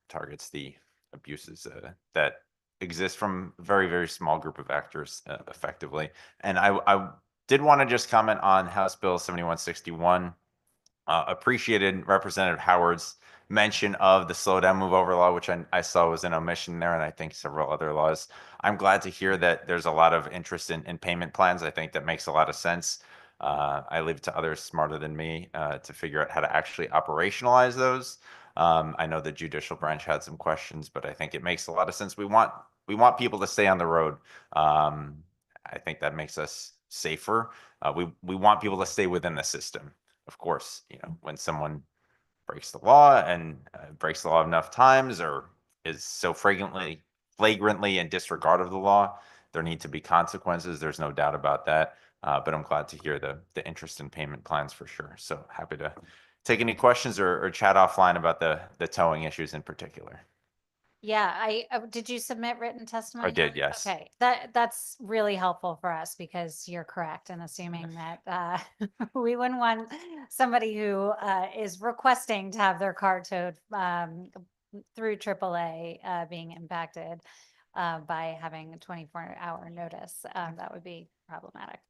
targets the abuses that exist from a very, very small group of actors effectively. And I did want to just comment on House Bill 7161. Appreciated Representative Howard's mention of the slow down move over law, which I saw was an omission there, and I think several other laws. I'm glad to hear that there's a lot of interest in payment plans. I think that makes a lot of sense. I leave it to others smarter than me to figure out how to actually operationalize those. I know the judicial branch had some questions, but I think it makes a lot of sense. We want people to stay on the road. I think that makes us safer. We want people to stay within the system. Of course, you know, when someone breaks the law and breaks the law enough times or is so flagrantly in disregard of the law, there need to be consequences. There's no doubt about that. But I'm glad to hear the interest in payment plans for sure. So happy to take any questions or chat offline about the towing issues in particular. Yeah, did you submit written testimony? I did, yes. Okay, that's really helpful for us because you're correct in assuming that we wouldn't want somebody who is requesting to have their car towed through AAA being impacted by having a 24-hour notice. That would be problematic.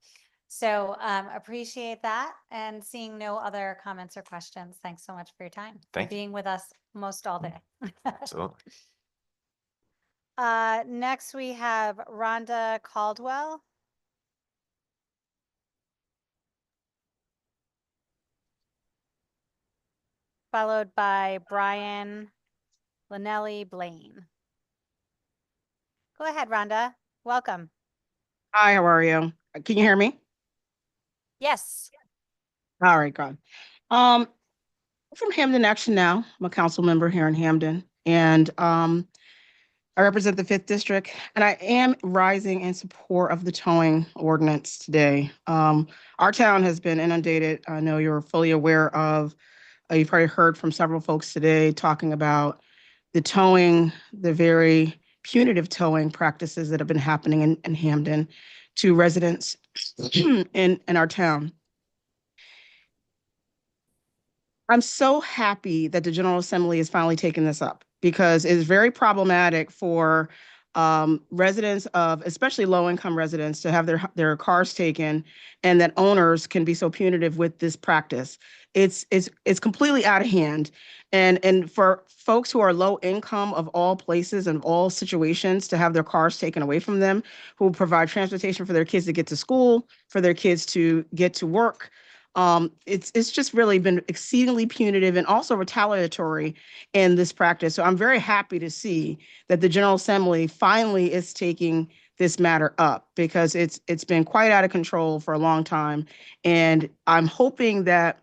So appreciate that, and seeing no other comments or questions. Thanks so much for your time and being with us most all day. Absolutely. Next we have Rhonda Caldwell. Followed by Brian Linnelli Blaine. Go ahead, Rhonda. Welcome. Hi, how are you? Can you hear me? Yes. All right, good. From Hamden Action Now. I'm a council member here in Hamden, and I represent the 5th District, and I am rising in support of the towing ordinance today. Our town has been inundated. I know you're fully aware of, you've probably heard from several folks today talking about the towing, the very punitive towing practices that have been happening in Hamden to residents in our town. I'm so happy that the General Assembly is finally taking this up because it's very problematic for residents of, especially low-income residents, to have their cars taken, and that owners can be so punitive with this practice. It's completely out of hand, and for folks who are low income of all places and all situations to have their cars taken away from them, who provide transportation for their kids to get to school, for their kids to get to work. It's just really been exceedingly punitive and also retaliatory in this practice. So I'm very happy to see that the General Assembly finally is taking this matter up because it's been quite out of control for a long time. And I'm hoping that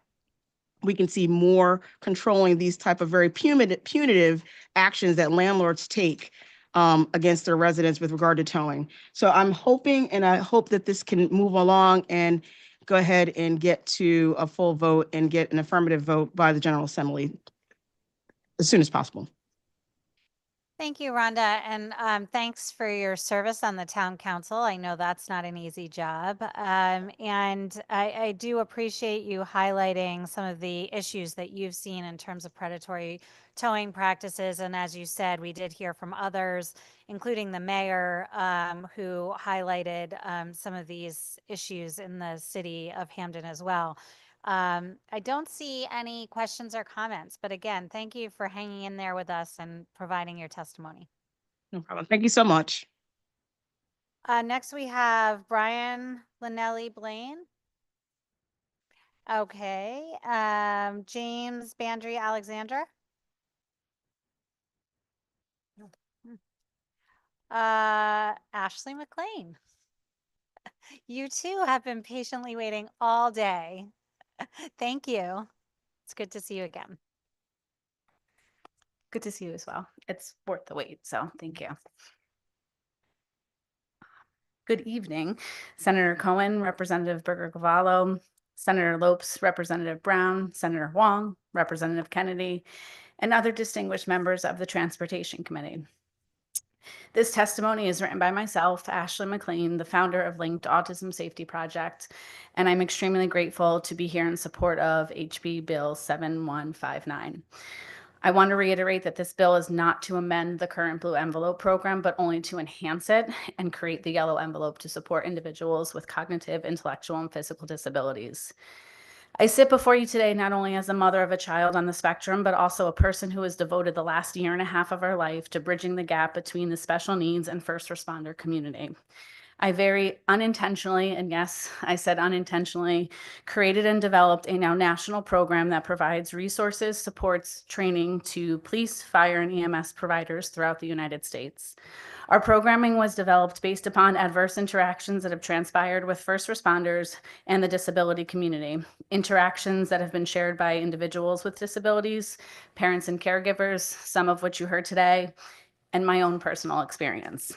we can see more controlling these type of very punitive actions that landlords take against their residents with regard to towing. So I'm hoping, and I hope that this can move along and go ahead and get to a full vote and get an affirmative vote by the General Assembly as soon as possible. Thank you, Rhonda, and thanks for your service on the town council. I know that's not an easy job, and I do appreciate you highlighting some of the issues that you've seen in terms of predatory towing practices. And as you said, we did hear from others, including the mayor, who highlighted some of these issues in the city of Hamden as well. I don't see any questions or comments, but again, thank you for hanging in there with us and providing your testimony. No problem. Thank you so much. Next, we have Brian Linnelli Blaine. Okay, James Bandry Alexander. Ashley McLean. You too have been patiently waiting all day. Thank you. It's good to see you again. Good to see you as well. It's worth the wait, so thank you. Good evening, Senator Cohen, Representative Berger-Cavallo, Senator Lopes, Representative Brown, Senator Wong, Representative Kennedy, and other distinguished members of the Transportation Committee. This testimony is written by myself, Ashley McLean, the founder of Linked Autism Safety Project, and I'm extremely grateful to be here in support of HB Bill 7159. I want to reiterate that this bill is not to amend the current Blue Envelope program, but only to enhance it and create the Yellow Envelope to support individuals with cognitive, intellectual, and physical disabilities. I sit before you today not only as a mother of a child on the spectrum, but also a person who has devoted the last year and a half of our life to bridging the gap between the special needs and first responder community. I very unintentionally, and yes, I said unintentionally, created and developed a now national program that provides resources, supports, training to police, fire, and EMS providers throughout the United States. Our programming was developed based upon adverse interactions that have transpired with first responders and the disability community, interactions that have been shared by individuals with disabilities, parents and caregivers, some of which you heard today, and my own personal experience.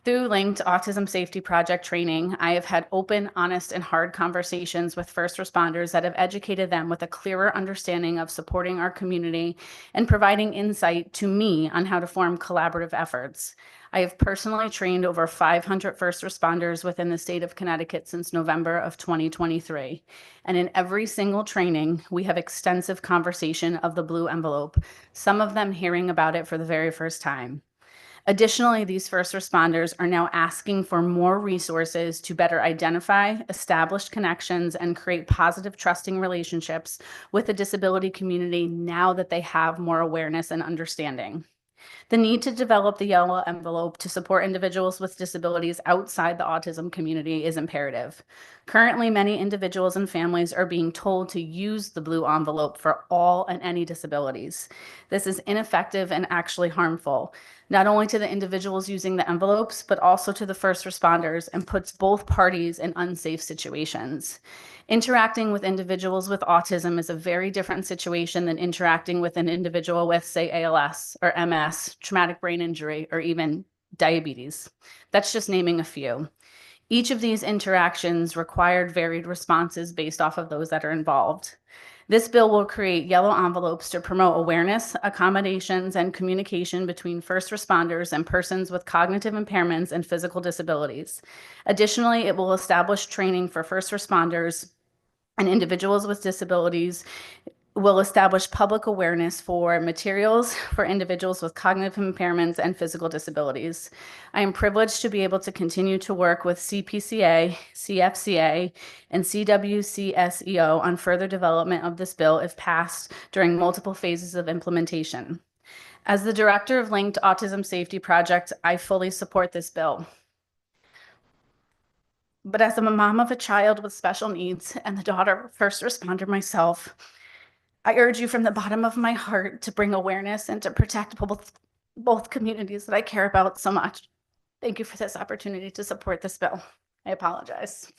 Through Linked Autism Safety Project training, I have had open, honest, and hard conversations with first responders that have educated them with a clearer understanding of supporting our community and providing insight to me on how to form collaborative efforts. I have personally trained over 500 first responders within the state of Connecticut since November of 2023. And in every single training, we have extensive conversation of the Blue Envelope, some of them hearing about it for the very first time. Additionally, these first responders are now asking for more resources to better identify, establish connections, and create positive, trusting relationships with the disability community now that they have more awareness and understanding. The need to develop the Yellow Envelope to support individuals with disabilities outside the autism community is imperative. Currently, many individuals and families are being told to use the Blue Envelope for all and any disabilities. This is ineffective and actually harmful, not only to the individuals using the envelopes, but also to the first responders, and puts both parties in unsafe situations. Interacting with individuals with autism is a very different situation than interacting with an individual with, say, ALS or MS, traumatic brain injury, or even diabetes. That's just naming a few. Each of these interactions required varied responses based off of those that are involved. This bill will create yellow envelopes to promote awareness, accommodations, and communication between first responders and persons with cognitive impairments and physical disabilities. Additionally, it will establish training for first responders and individuals with disabilities, will establish public awareness for materials for individuals with cognitive impairments and physical disabilities. I am privileged to be able to continue to work with CPCA, CFCA, and CWCSEO on further development of this bill if passed during multiple phases of implementation. As the director of Linked Autism Safety Project, I fully support this bill. But as I'm a mom of a child with special needs and the daughter of a first responder myself, I urge you from the bottom of my heart to bring awareness and to protect both communities that I care about so much. Thank you for this opportunity to support this bill. I apologize.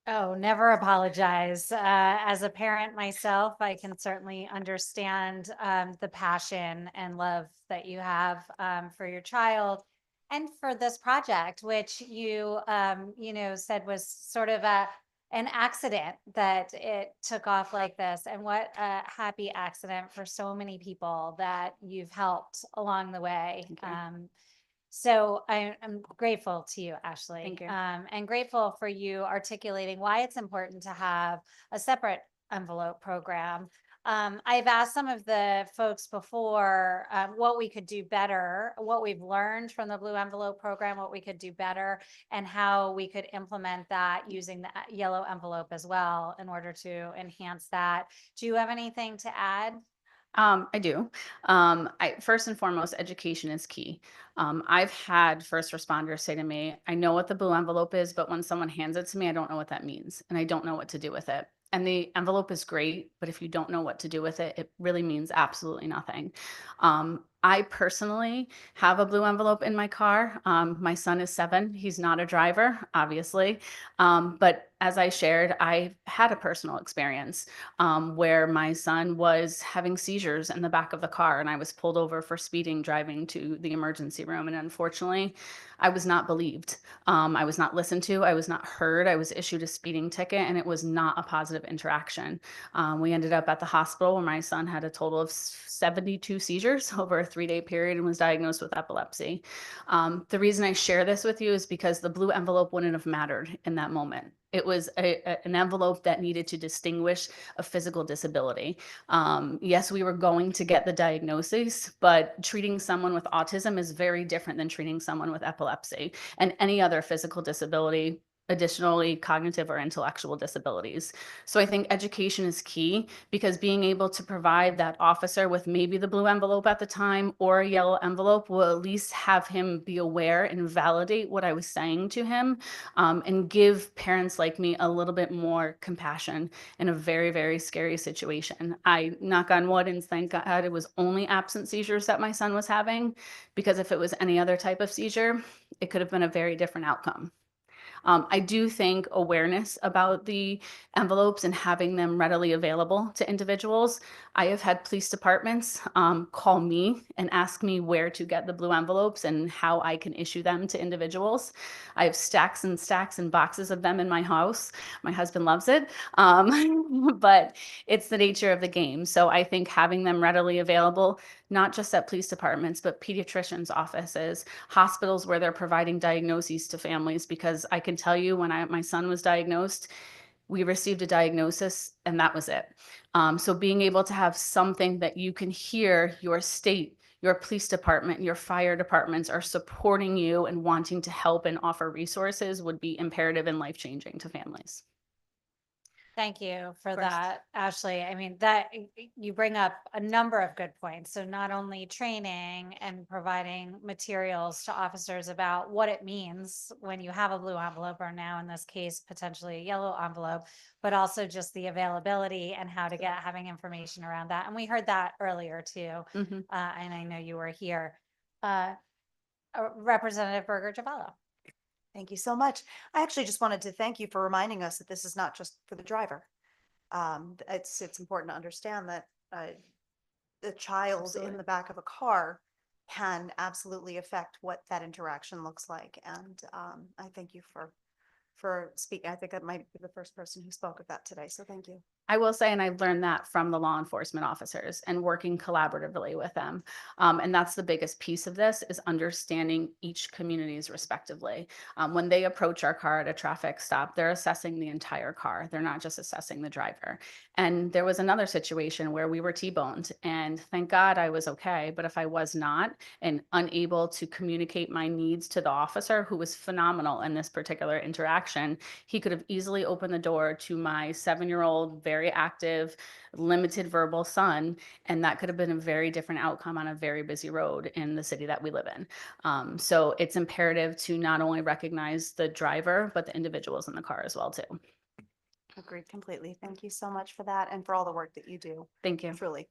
Oh, never apologize. As a parent myself, I can certainly understand the passion and love that you have for your child and for this project, which you said was sort of an accident that it took off like this. And what a happy accident for so many people that you've helped along the way. So I'm grateful to you, Ashley. Thank you. And grateful for you articulating why it's important to have a separate envelope program. I've asked some of the folks before what we could do better, what we've learned from the Blue Envelope program, what we could do better, and how we could implement that using the yellow envelope as well in order to enhance that. Do you have anything to add? I do. First and foremost, education is key. I've had first responders say to me, I know what the blue envelope is, but when someone hands it to me, I don't know what that means, and I don't know what to do with it. And the envelope is great, but if you don't know what to do with it, it really means absolutely nothing. I personally have a blue envelope in my car. My son is 7. He's not a driver, obviously. But as I shared, I had a personal experience where my son was having seizures in the back of the car, and I was pulled over for speeding driving to the emergency room. And unfortunately, I was not believed. I was not listened to. I was not heard. I was issued a speeding ticket, and it was not a positive interaction. We ended up at the hospital where my son had a total of 72 seizures over a 3-day period and was diagnosed with epilepsy. The reason I share this with you is because the blue envelope wouldn't have mattered in that moment. It was an envelope that needed to distinguish a physical disability. Yes, we were going to get the diagnosis, but treating someone with autism is very different than treating someone with epilepsy and any other physical disability, additionally cognitive or intellectual disabilities. So I think education is key, because being able to provide that officer with maybe the blue envelope at the time or a yellow envelope will at least have him be aware and validate what I was saying to him, and give parents like me a little bit more compassion in a very, very scary situation. I knock on wood and thank God it was only absent seizures that my son was having, because if it was any other type of seizure, it could have been a very different outcome. I do think awareness about the envelopes and having them readily available to individuals. I have had police departments call me and ask me where to get the blue envelopes and how I can issue them to individuals. I have stacks and stacks and boxes of them in my house. My husband loves it, but it's the nature of the game. So I think having them readily available, not just at police departments, but pediatricians' offices, hospitals where they're providing diagnoses to families, because I can tell you when my son was diagnosed, we received a diagnosis and that was it. So being able to have something that you can hear your state, your police department, your fire departments are supporting you and wanting to help and offer resources would be imperative and life-changing to families. Thank you for course. that, Ashley. I mean, that you bring up a number of good points. So not only training and providing materials to officers about what it means when you have a blue envelope, or now in this case, potentially a yellow envelope, but also just the availability and how to get having information around that. And we heard that earlier too. And I know you were here. Representative Berger-Javallo. Thank you so much. I actually just wanted to thank you for reminding us that this is not just for the driver. It's important to understand that the child in the back of a car can absolutely affect what that interaction looks like. And I thank you for speaking. I think I might be the first person who spoke of that today. So thank you. I will say, and I've learned that from the law enforcement officers and working collaboratively with them. And that's the biggest piece of this, is understanding each community's respectively. When they approach our car at a traffic stop, they're assessing the entire car. They're not just assessing the driver. And there was another situation where we were T-boned, and thank God I was okay. But if I was not and unable to communicate my needs to the officer, who was phenomenal in this particular interaction, he could have easily opened the door to my 7-year-old, very active, limited verbal son, and that could have been a very different outcome on a very busy road in the city that we live in. So it's imperative to not only recognize the driver, but the individuals in the car as well too. Agreed completely. Thank you so much for that and for all the work that you do. Thank you. Truly.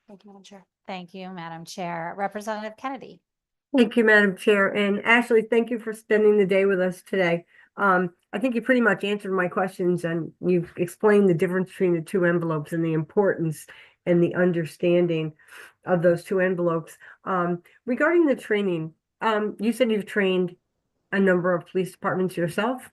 Thank you, Madam Chair. Thank you, Madam Chair. Representative Kennedy. Thank you, Madam Chair. And Ashley, thank you for spending the day with us today. I think you pretty much answered my questions, and you've explained the difference between the two envelopes and the importance and the understanding of those two envelopes. Regarding the training, you said you've trained a number of police departments yourself.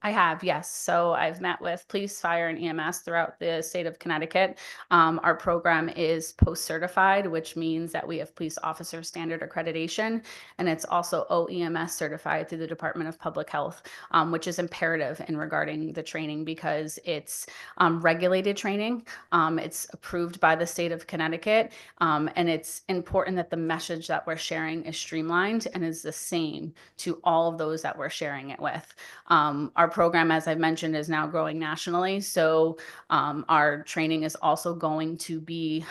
I have, yes. So I've met with police, fire, and EMS throughout the state of Connecticut. Our program is post-certified, which means that we have police officer standard accreditation, and it's also OEMS certified through the Department of Public Health, which is imperative in regarding the training, because it's regulated training. It's approved by the state of Connecticut, and it's important that the message that we're sharing is streamlined and is the same to all of those that we're sharing it with. Our program, as I mentioned, is now growing nationally. So our training is also going to be,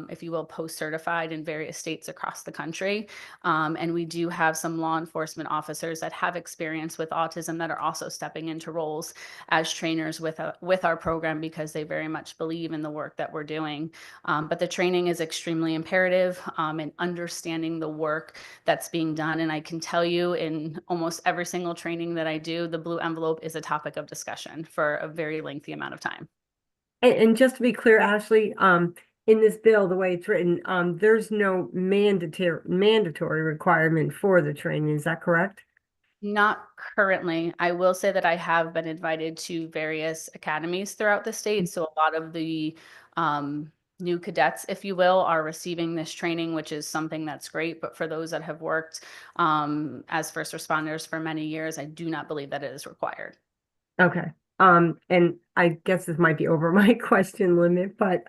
if you will, post-certified in various states across the country. And we do have some law enforcement officers that have experience with autism that are also stepping into roles as trainers with our program, because they very much believe in the work that we're doing. But the training is extremely imperative in understanding the work that's being done. And I can tell you, in almost every single training that I do, the blue envelope is a topic of discussion for a very lengthy amount of time. And just to be clear, Ashley, in this bill, the way it's written, there's no mandatory requirement for the training. Is that correct? Not currently. I will say that I have been invited to various academies throughout the state. So a lot of the new cadets, if you will, are receiving this training, which is something that's great. But for those that have worked as first responders for many years, I do not believe that it is required. Okay. And I guess this might be over my question limit, but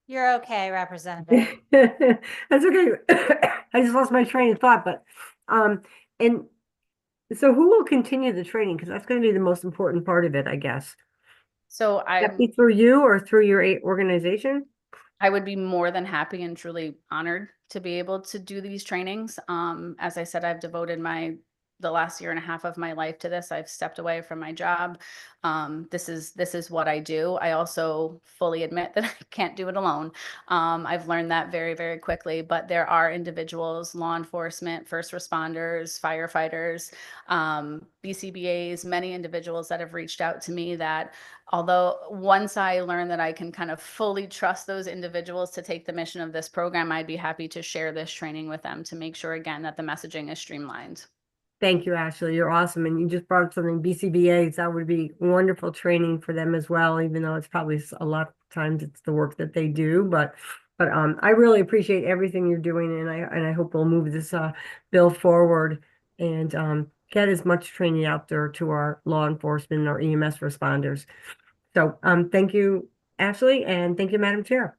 You're okay, Representative. that's okay. I just lost my train of thought, but and so who will continue the training? Because that's going to be the most important part of it, I guess. So That be through you or through your organization? I would be more than happy and truly honored to be able to do these trainings. As I said, I've devoted the last year and a half of my life to this. I've stepped away from my job. This is what I do. I also fully admit that I can't do it alone. I've learned that very, very quickly, but there are individuals, law enforcement, first responders, firefighters, BCBAs, many individuals that have reached out to me that, although once I learn that I can kind of fully trust those individuals to take the mission of this program, I'd be happy to share this training with them to make sure, again, that the messaging is streamlined. Thank you, Ashley. You're awesome. And you just brought up something, BCBAs, that would be wonderful training for them as well, even though it's probably a lot of times it's the work that they do. But I really appreciate everything you're doing, and I hope we'll move this bill forward and get as much training out there to our law enforcement and our EMS responders. So thank you, Ashley, and thank you, Madam Chair.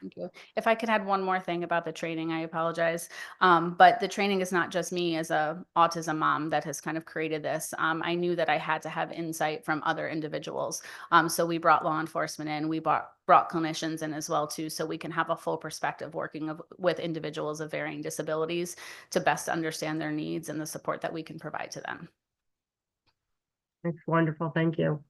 Thank you. If I could add one more thing about the training, I apologize. But the training is not just me as a autism mom that has kind of created this. I knew that I had to have insight from other individuals. So we brought law enforcement in, we brought clinicians in as well too, so we can have a full perspective working with individuals of varying disabilities to best understand their needs and the support that we can provide to them. That's wonderful. Thank you.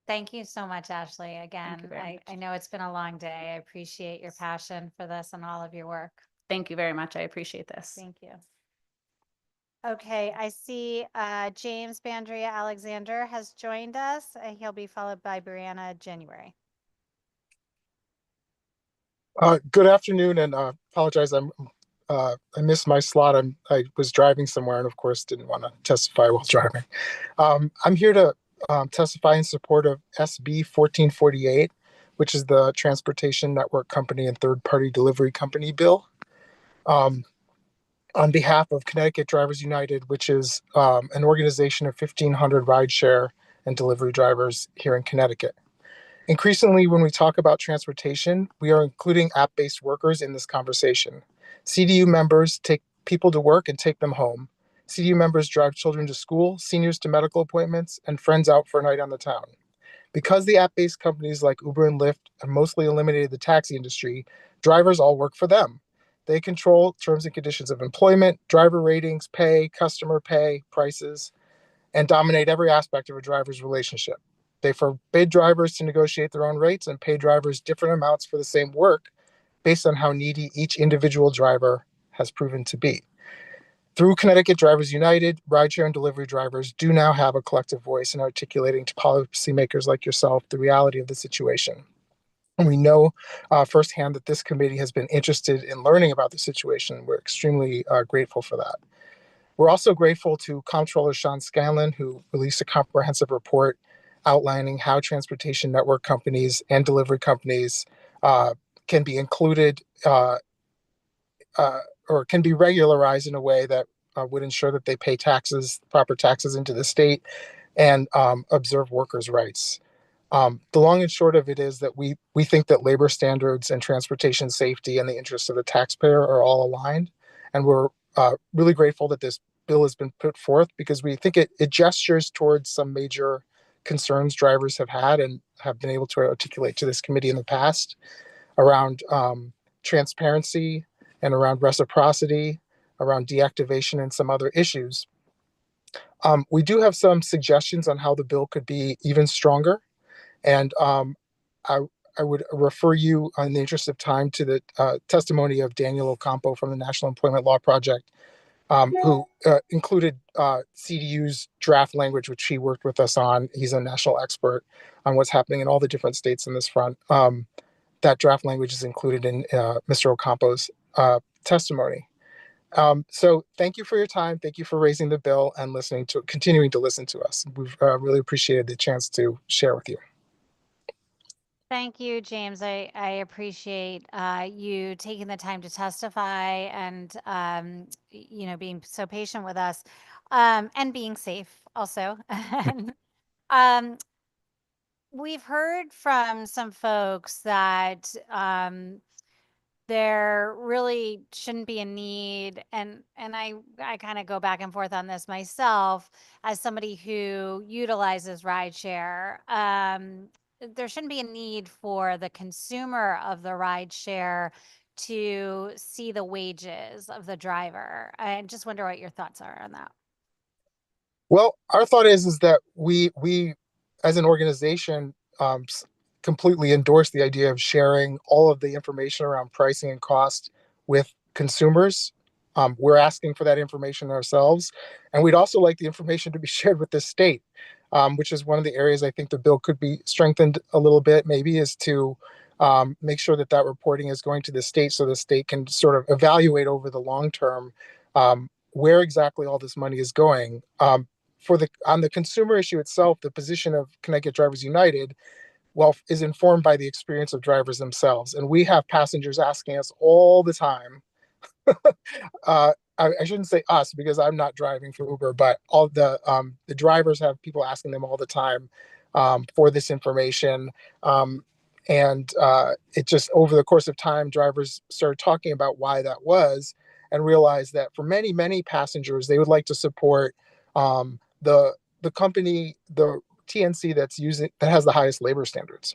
Thank you so much, Ashley. Again, I know it's been a long day. I appreciate your passion for this and all of your work. Thank you very much. I appreciate this. Thank you. Okay, I see James Bandria Alexander has joined us. He'll be followed by Brianna January. Good afternoon, and apologize. I missed my slot. I was driving somewhere, and of course, didn't want to testify while driving. I'm here to testify in support of SB 1448, which is the Transportation Network Company and Third Party Delivery Company bill. On behalf of Connecticut Drivers United, which is an organization of 1,500 rideshare and delivery drivers here in Connecticut. Increasingly, when we talk about transportation, we are including app-based workers in this conversation. CDU members take people to work and take them home. CDU members drive children to school, seniors to medical appointments, and friends out for a night on the town. Because the app-based companies like Uber and Lyft have mostly eliminated the taxi industry, drivers all work for them. They control terms and conditions of employment, driver ratings, pay, customer pay, prices, and dominate every aspect of a driver's relationship. They forbid drivers to negotiate their own rates and pay drivers different amounts for the same work based on how needy each individual driver has proven to be. Through Connecticut Drivers United, rideshare and delivery drivers do now have a collective voice in articulating to policymakers like yourself the reality of the situation. And we know firsthand that this committee has been interested in learning about the situation. We're extremely grateful for that. We're also grateful to Comptroller Sean Scanlon, who released a comprehensive report outlining how transportation network companies and delivery companies can be included or can be regularized in a way that would ensure that they pay taxes, proper taxes into the state, and observe workers' rights. The long and short of it is that we think that labor standards and transportation safety and the interests of the taxpayer are all aligned, and we're really grateful that this bill has been put forth because we think it gestures towards some major concerns drivers have had and have been able to articulate to this committee in the past around transparency and around reciprocity, around deactivation and some other issues. We do have some suggestions on how the bill could be even stronger. And I would refer you, in the interest of time, to the testimony of Daniel Ocampo from the National Employment Law Project, who included CDU's draft language, which he worked with us on. He's a national expert on what's happening in all the different states in this front. That draft language is included in Mr. Ocampo's testimony. So thank you for your time. Thank you for raising the bill and continuing to listen to us. We've really appreciated the chance to share with you. Thank you, James. I appreciate you taking the time to testify and, being so patient with us and being safe also. And, we've heard from some folks that there really shouldn't be a need, and I kind of go back and forth on this myself as somebody who utilizes rideshare. There shouldn't be a need for the consumer of the rideshare to see the wages of the driver. I just wonder what your thoughts are on that. Well, our thought is that we as an organization completely endorse the idea of sharing all of the information around pricing and cost with consumers. We're asking for that information ourselves, and we'd also like the information to be shared with the state, which is one of the areas I think the bill could be strengthened a little bit, maybe, is to make sure that reporting is going to the state so the state can sort of evaluate over the long term where exactly all this money is going. On the consumer issue itself, the position of Connecticut Drivers United, is informed by the experience of drivers themselves. And we have passengers asking us all the time. I shouldn't say us because I'm not driving for Uber, but all the drivers have people asking them all the time for this information. And it just, over the course of time, drivers started talking about why that was and realized that for many, many passengers, they would like to support the company, the TNC that has the highest labor standards.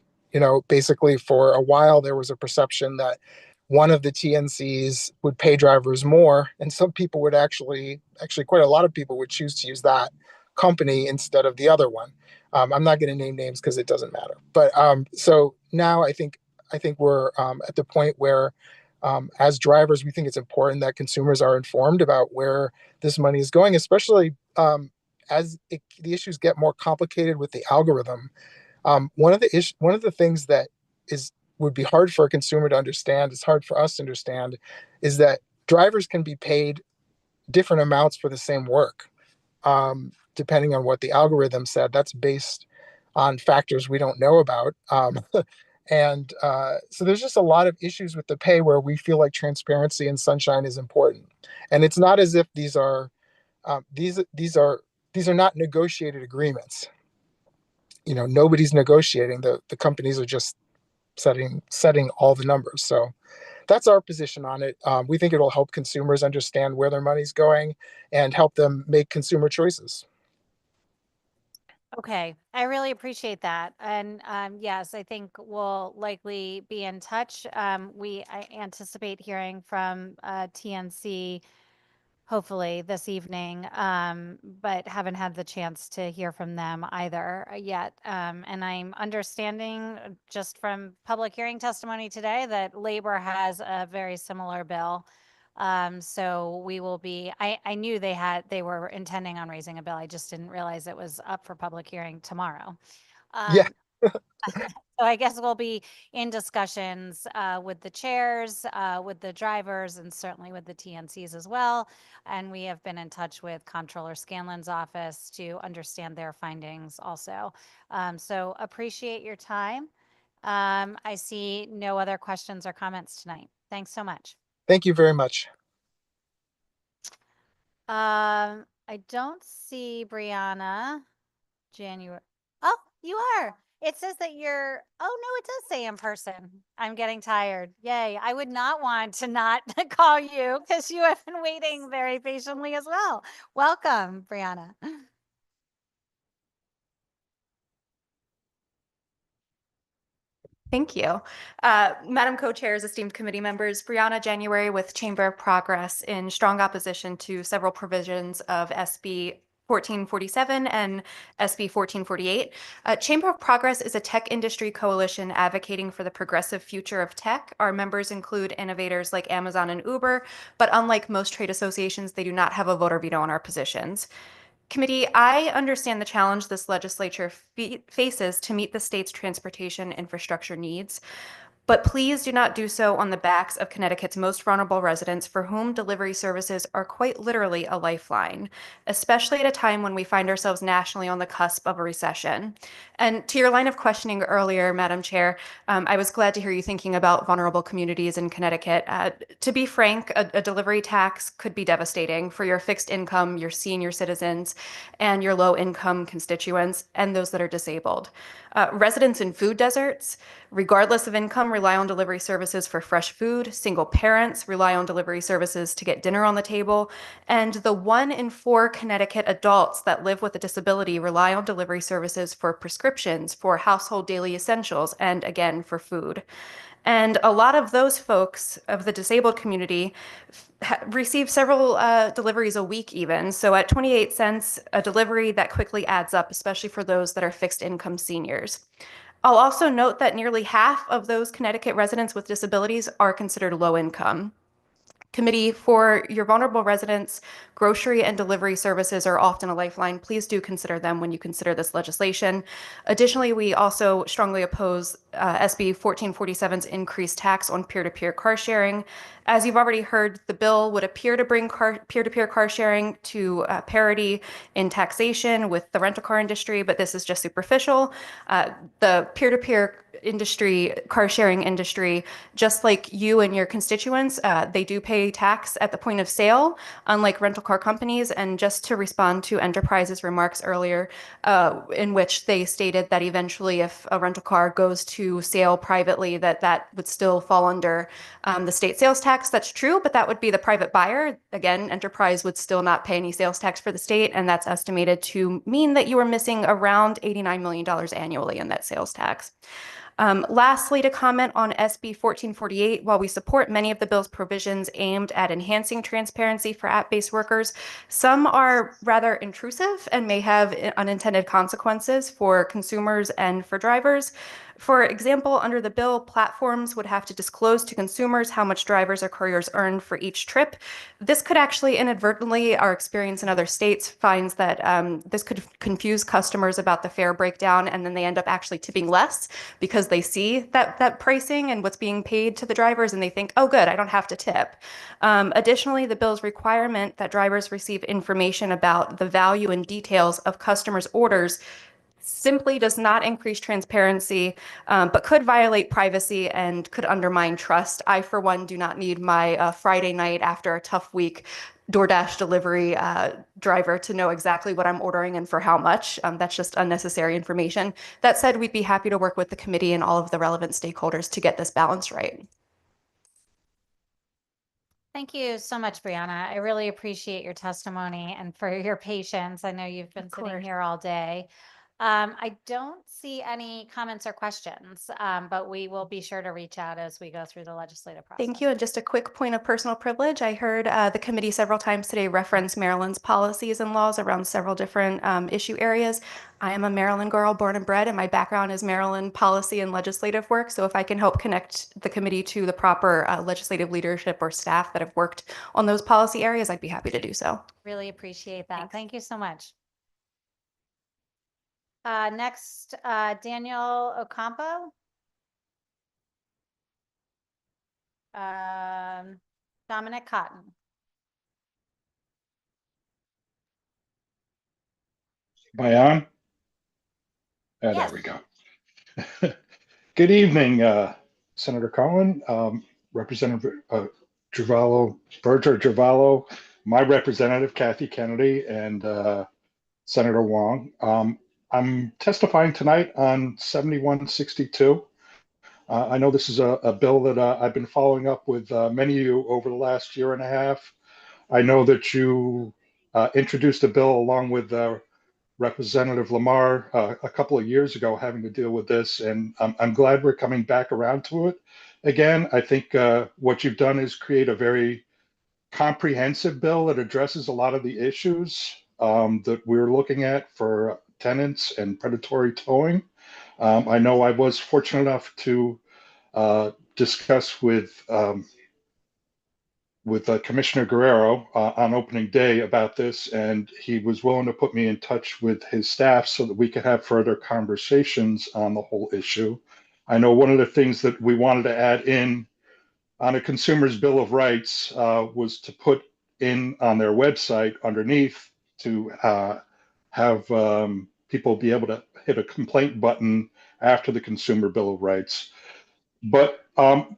Basically for a while, there was a perception that one of the TNCs would pay drivers more, and some people would actually quite a lot of people would choose to use that company instead of the other one. I'm not going to name names because it doesn't matter. But so now I think we're at the point where, as drivers, we think it's important that consumers are informed about where this money is going, especially as the issues get more complicated with the algorithm. One of the things that would be hard for a consumer to understand, it's hard for us to understand, is that drivers can be paid different amounts for the same work, depending on what the algorithm said. That's based on factors we don't know about. And so there's just a lot of issues with the pay where we feel like transparency and sunshine is important. And it's not as if these are not negotiated agreements. Nobody's negotiating. The companies are just setting all the numbers. So that's our position on it. We think it'll help consumers understand where their money's going and help them make consumer choices. Okay, I really appreciate that. And yes, I think we'll likely be in touch. I anticipate hearing from TNC hopefully this evening, but haven't had the chance to hear from them either yet. And I'm understanding just from public hearing testimony today that Labor has a very similar bill. So we will be, I knew they were intending on raising a bill. I just didn't realize it was up for public hearing tomorrow. Yeah. So I guess we'll be in discussions with the chairs, with the drivers, and certainly with the TNCs as well. And we have been in touch with Comptroller Scanlon's office to understand their findings also. So appreciate your time. I see no other questions or comments tonight. Thanks so much. Thank you very much. I don't see Brianna. January. Oh, you are. It says that you're, oh no, it does say in person. I'm getting tired. Yay. I would not want to not call you because you have been waiting very patiently as well. Welcome, Brianna. Thank you. Madam Co-Chairs, esteemed committee members, Brianna January with Chamber of Progress in strong opposition to several provisions of SB 1447 and SB 1448. Chamber of Progress is a tech industry coalition advocating for the progressive future of tech. Our members include innovators like Amazon and Uber, but unlike most trade associations, they do not have a voter veto on our positions. Committee, I understand the challenge this legislature faces to meet the state's transportation infrastructure needs, but please do not do so on the backs of Connecticut's most vulnerable residents for whom delivery services are quite literally a lifeline, especially at a time when we find ourselves nationally on the cusp of a recession. And to your line of questioning earlier, Madam Chair, I was glad to hear you thinking about vulnerable communities in Connecticut. To be frank, a delivery tax could be devastating for your fixed income, your senior citizens, and your low income constituents, and those that are disabled. Residents in food deserts, regardless of income, rely on delivery services for fresh food. Single parents rely on delivery services to get dinner on the table. And the 1 in 4 Connecticut adults that live with a disability rely on delivery services for prescriptions, for household daily essentials, and again, for food. And a lot of those folks of the disabled community receive several deliveries a week even. So at 28 cents a delivery, that quickly adds up, especially for those that are fixed income seniors. I'll also note that nearly half of those Connecticut residents with disabilities are considered low income. Committee, for your vulnerable residents, grocery and delivery services are often a lifeline. Please do consider them when you consider this legislation. Additionally, we also strongly oppose SB 1447's increased tax on peer-to-peer car sharing. As you've already heard, the bill would appear to bring peer-to-peer car sharing to parity in taxation with the rental car industry, but this is just superficial. The peer-to-peer industry, car sharing industry, just like you and your constituents, they do pay tax at the point of sale, unlike rental car companies. And just to respond to Enterprise's remarks earlier, in which they stated that eventually if a rental car goes to sale privately, that would still fall under the state sales tax. That's true, but that would be the private buyer. Again, Enterprise would still not pay any sales tax for the state, and that's estimated to mean that you are missing around $89 million annually in that sales tax. Lastly, to comment on SB 1448, while we support many of the bill's provisions aimed at enhancing transparency for app-based workers, some are rather intrusive and may have unintended consequences for consumers and for drivers. For example, under the bill, platforms would have to disclose to consumers how much drivers or couriers earn for each trip. This could actually inadvertently, our experience in other states finds that this could confuse customers about the fare breakdown, and then they end up actually tipping less because they see that pricing and what's being paid to the drivers, and they think, oh, good, I don't have to tip. Additionally, the bill's requirement that drivers receive information about the value and details of customers' orders simply does not increase transparency, but could violate privacy and could undermine trust. I, for one, do not need my Friday night after a tough week DoorDash delivery driver to know exactly what I'm ordering and for how much. That's just unnecessary information. That said, we'd be happy to work with the committee and all of the relevant stakeholders to get this balance right. Thank you so much, Brianna. I really appreciate your testimony and for your patience. I know you've been sitting here all day. I don't see any comments or questions, but we will be sure to reach out as we go through the legislative process. Thank you. And just a quick point of personal privilege. I heard the committee several times today reference Maryland's policies and laws around several different issue areas. I am a Maryland girl, born and bred, and my background is Maryland policy and legislative work. So if I can help connect the committee to the proper legislative leadership or staff that have worked on those policy areas, I'd be happy to do so. Really appreciate that. Thanks. Thank you so much. Next, Daniel Ocampo. Dominic Cotton. Am I on? Yes. There we go. Good evening, Senator Cohen, Representative Givallo, Berger Givallo, my representative, Kathy Kennedy, and Senator Wong. I'm testifying tonight on 7162. I know this is a bill that I've been following up with many of you over the last year and a half. I know that you introduced a bill along with Representative Lamar a couple of years ago having to deal with this, and I'm glad we're coming back around to it again. I think what you've done is create a very comprehensive bill that addresses a lot of the issues that we're looking at for tenants and predatory towing. I know I was fortunate enough to discuss with Commissioner Guerrero on opening day about this, and he was willing to put me in touch with his staff so that we could have further conversations on the whole issue. I know one of the things that we wanted to add in on a consumer's bill of rights was to put in on their website underneath to have people be able to hit a complaint button after the consumer bill of rights. But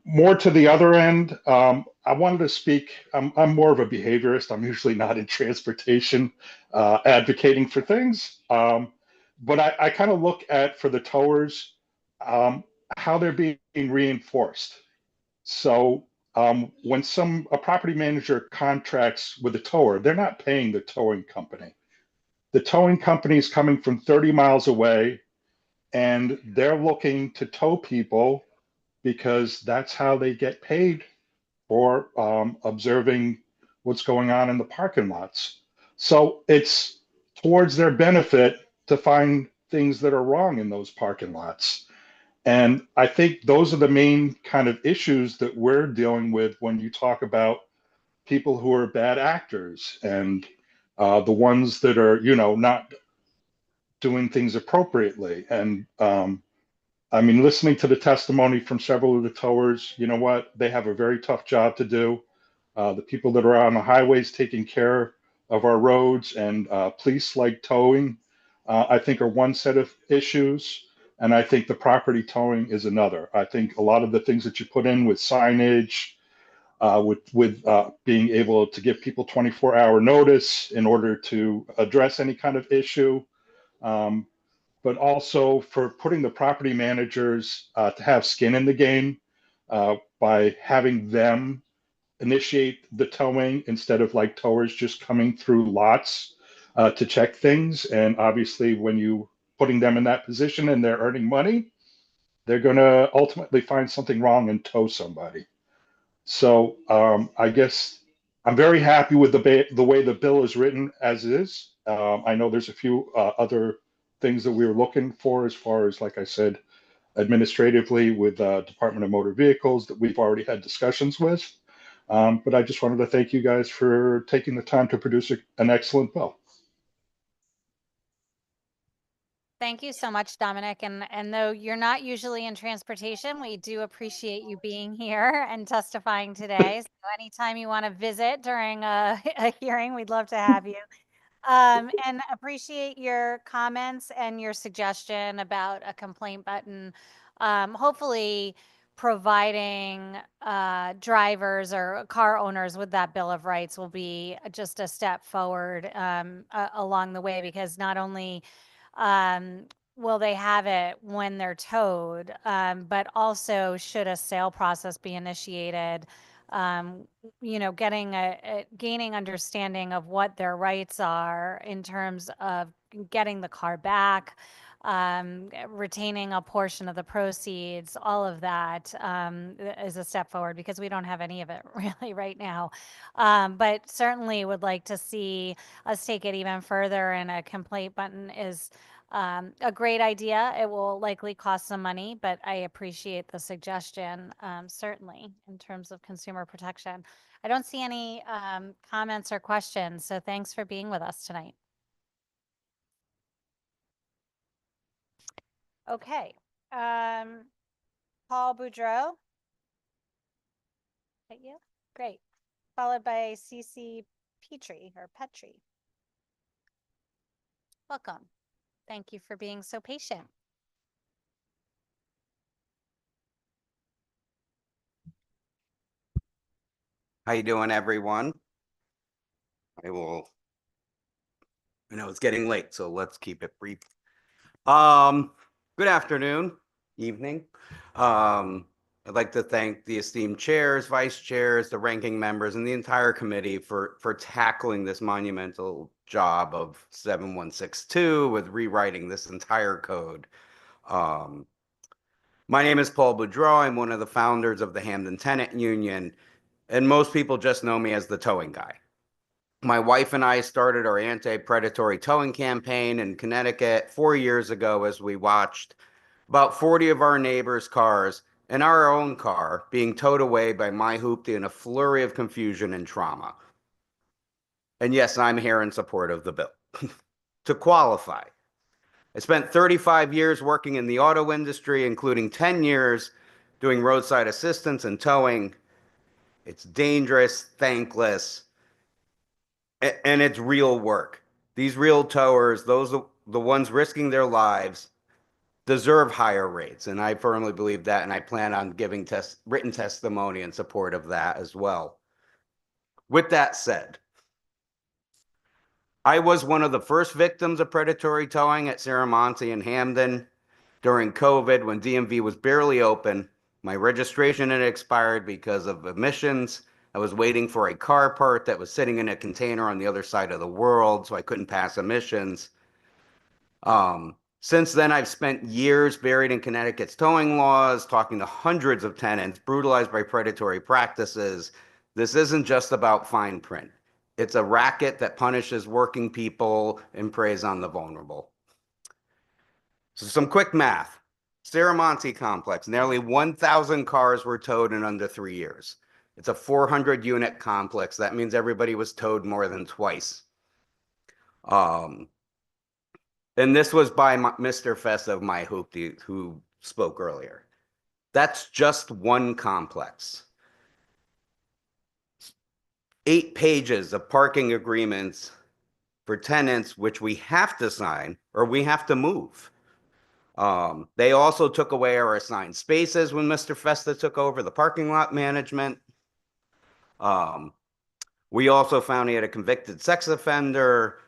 more to the other end, I wanted to speak. I'm more of a behaviorist. I'm usually not in transportation advocating for things. But I kind of look at, for the towers, how they're being reinforced. So when a property manager contracts with a tower, they're not paying the towing company. The towing company is coming from 30 miles away, and they're looking to tow people because that's how they get paid for observing what's going on in the parking lots. So it's towards their benefit to find things that are wrong in those parking lots. And I think those are the main kind of issues that we're dealing with when you talk about people who are bad actors and the ones that are, not doing things appropriately. And I mean, listening to the testimony from several of the towers, you know what? They have a very tough job to do. The people that are on the highways taking care of our roads and police like towing, I think are one set of issues. And I think the property towing is another. I think a lot of the things that you put in with signage, with being able to give people 24-hour notice in order to address any kind of issue, but also for putting the property managers to have skin in the game by having them initiate the towing instead of like towers just coming through lots to check things. And obviously, when you putting them in that position and they're earning money, they're going to ultimately find something wrong and tow somebody. So I guess I'm very happy with the way the bill is written as is. I know there's a few other things that we were looking for as far as, like I said, administratively with Department of Motor Vehicles that we've already had discussions with. But I just wanted to thank you guys for taking the time to produce an excellent bill. Thank you so much, Dominic. And though you're not usually in transportation, we do appreciate you being here and testifying today. So anytime you want to visit during a hearing, we'd love to have you. And appreciate your comments and your suggestion about a complaint button. Hopefully providing drivers or car owners with that Bill of Rights will be just a step forward along the way, because not only will they have it when they're towed, but also should a sale process be initiated, gaining understanding of what their rights are in terms of getting the car back, retaining a portion of the proceeds, all of that is a step forward, because we don't have any of it really right now. But certainly would like to see us take it even further, and a complaint button is a great idea. It will likely cost some money, but I appreciate the suggestion, certainly, in terms of consumer protection. I don't see any comments or questions, so thanks for being with us tonight. Okay. Paul Boudreau. Is that you? Great. Followed by CC Petrie or Petrie. Welcome. Thank you for being so patient. How you doing, everyone? I know it's getting late, so let's keep it brief. Good afternoon, evening. I'd like to thank the esteemed chairs, vice chairs, the ranking members, and the entire committee for tackling this monumental job of 7162 with rewriting this entire code. My name is Paul Boudreau. I'm one of the founders of the Hamden Tenant Union, and most people just know me as the towing guy. My wife and I started our anti-predatory towing campaign in Connecticut 4 years ago as we watched about 40 of our neighbors' cars and our own car being towed away by my hoopty in a flurry of confusion and trauma. And yes, I'm here in support of the bill. To qualify, I spent 35 years working in the auto industry, including 10 years doing roadside assistance and towing. It's dangerous, thankless, and it's real work. These real towers, those the ones risking their lives, deserve higher rates. And I firmly believe that, and I plan on giving written testimony in support of that as well. With that said, I was one of the first victims of predatory towing at Saramonte in Hamden during COVID when DMV was barely open. My registration had expired because of emissions. I was waiting for a car part that was sitting in a container on the other side of the world, so I couldn't pass emissions. Since then, I've spent years buried in Connecticut's towing laws, talking to hundreds of tenants brutalized by predatory practices. This isn't just about fine print. It's a racket that punishes working people and preys on the vulnerable. So some quick math. Saramonte complex, nearly 1,000 cars were towed in under 3 years. It's a 400-unit complex. That means everybody was towed more than twice. And this was by Mr. Fess of my hoopty who spoke earlier. That's just one complex. 8 pages of parking agreements for tenants, which we have to sign or we have to move. They also took away our assigned spaces when Mr. Festa took over the parking lot management. We also found he had a convicted sex offender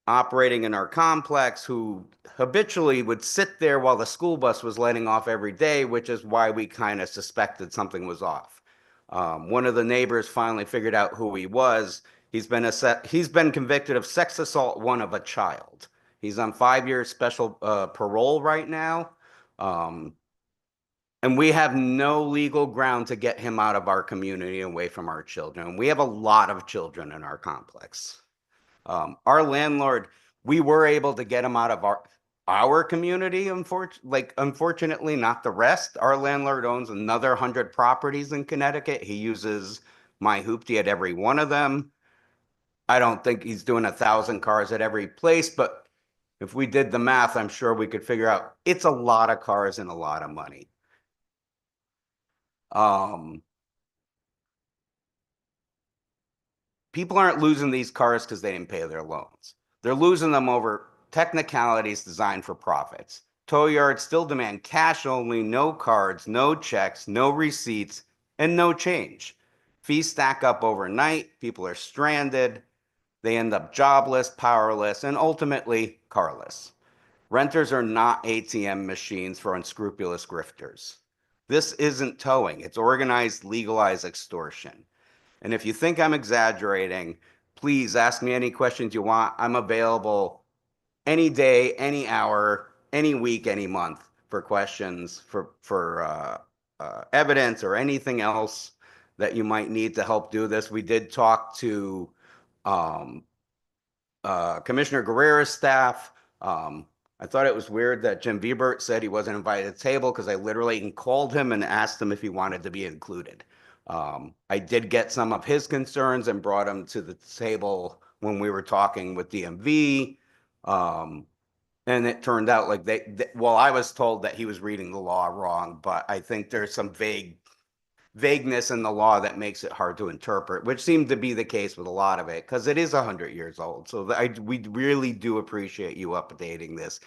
operating in our complex who habitually would sit there while the school bus was letting off every day, which is why we kind of suspected something was off. One of the neighbors finally figured out who he was. He's been convicted of sex assault 1 of a child. He's on 5-year special parole right now. And we have no legal ground to get him out of our community away from our children. We have a lot of children in our complex. Our landlord, we were able to get him out of our community, unfortunately, not the rest. Our landlord owns another 100 properties in Connecticut. He uses my hoopty at every one of them. I don't think he's doing 1,000 cars at every place, but if we did the math, I'm sure we could figure out it's a lot of cars and a lot of money. People aren't losing these cars because they didn't pay their loans. They're losing them over technicalities designed for profits. Tow yards still demand cash only, no cards, no checks, no receipts, and no change. Fees stack up overnight. People are stranded. They end up jobless, powerless, and ultimately carless. Renters are not ATM machines for unscrupulous grifters. This isn't towing. It's organized, legalized extortion. And if you think I'm exaggerating, please ask me any questions you want. I'm available any day, any hour, any week, any month for questions, for evidence or anything else that you might need to help do this. We did talk to Commissioner Guerrero's staff. I thought it was weird that Jim Viebert said he wasn't invited to the table because I literally called him and asked him if he wanted to be included. I did get some of his concerns and brought him to the table when we were talking with DMV. And it turned out like well, I was told that he was reading the law wrong, but I think there's some vagueness in the law that makes it hard to interpret, which seemed to be the case with a lot of it because it is 100 years old. So we really do appreciate you updating this.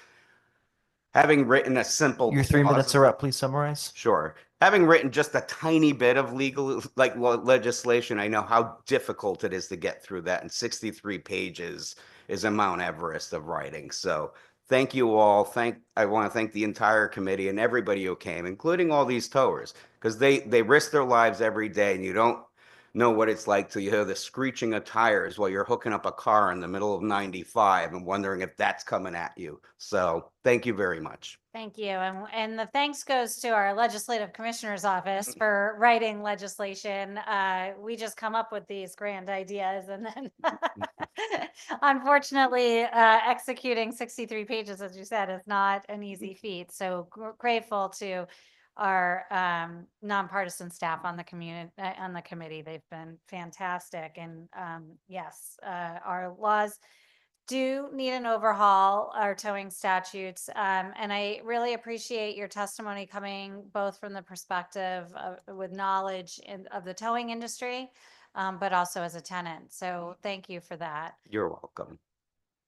Having written a simple Your 3 minutes are up. Please summarize. Sure. Having written just a tiny bit of legal legislation, I know how difficult it is to get through that. And 63 pages is a Mount Everest of writing. So thank you all. I want to thank the entire committee and everybody who came, including all these towers, because they risk their lives every day, and you don't know what it's like till you hear the screeching of tires while you're hooking up a car in the middle of 95 and wondering if that's coming at you. So thank you very much. Thank you. And the thanks goes to our legislative commissioner's office for writing legislation. We just come up with these grand ideas and then unfortunately, executing 63 pages, as you said, is not an easy feat. So grateful to our nonpartisan staff on the committee. They've been fantastic. And yes, our laws do need an overhaul, our towing statutes. And I really appreciate your testimony coming both from the perspective with knowledge of the towing industry, but also as a tenant. So thank you for that. You're welcome.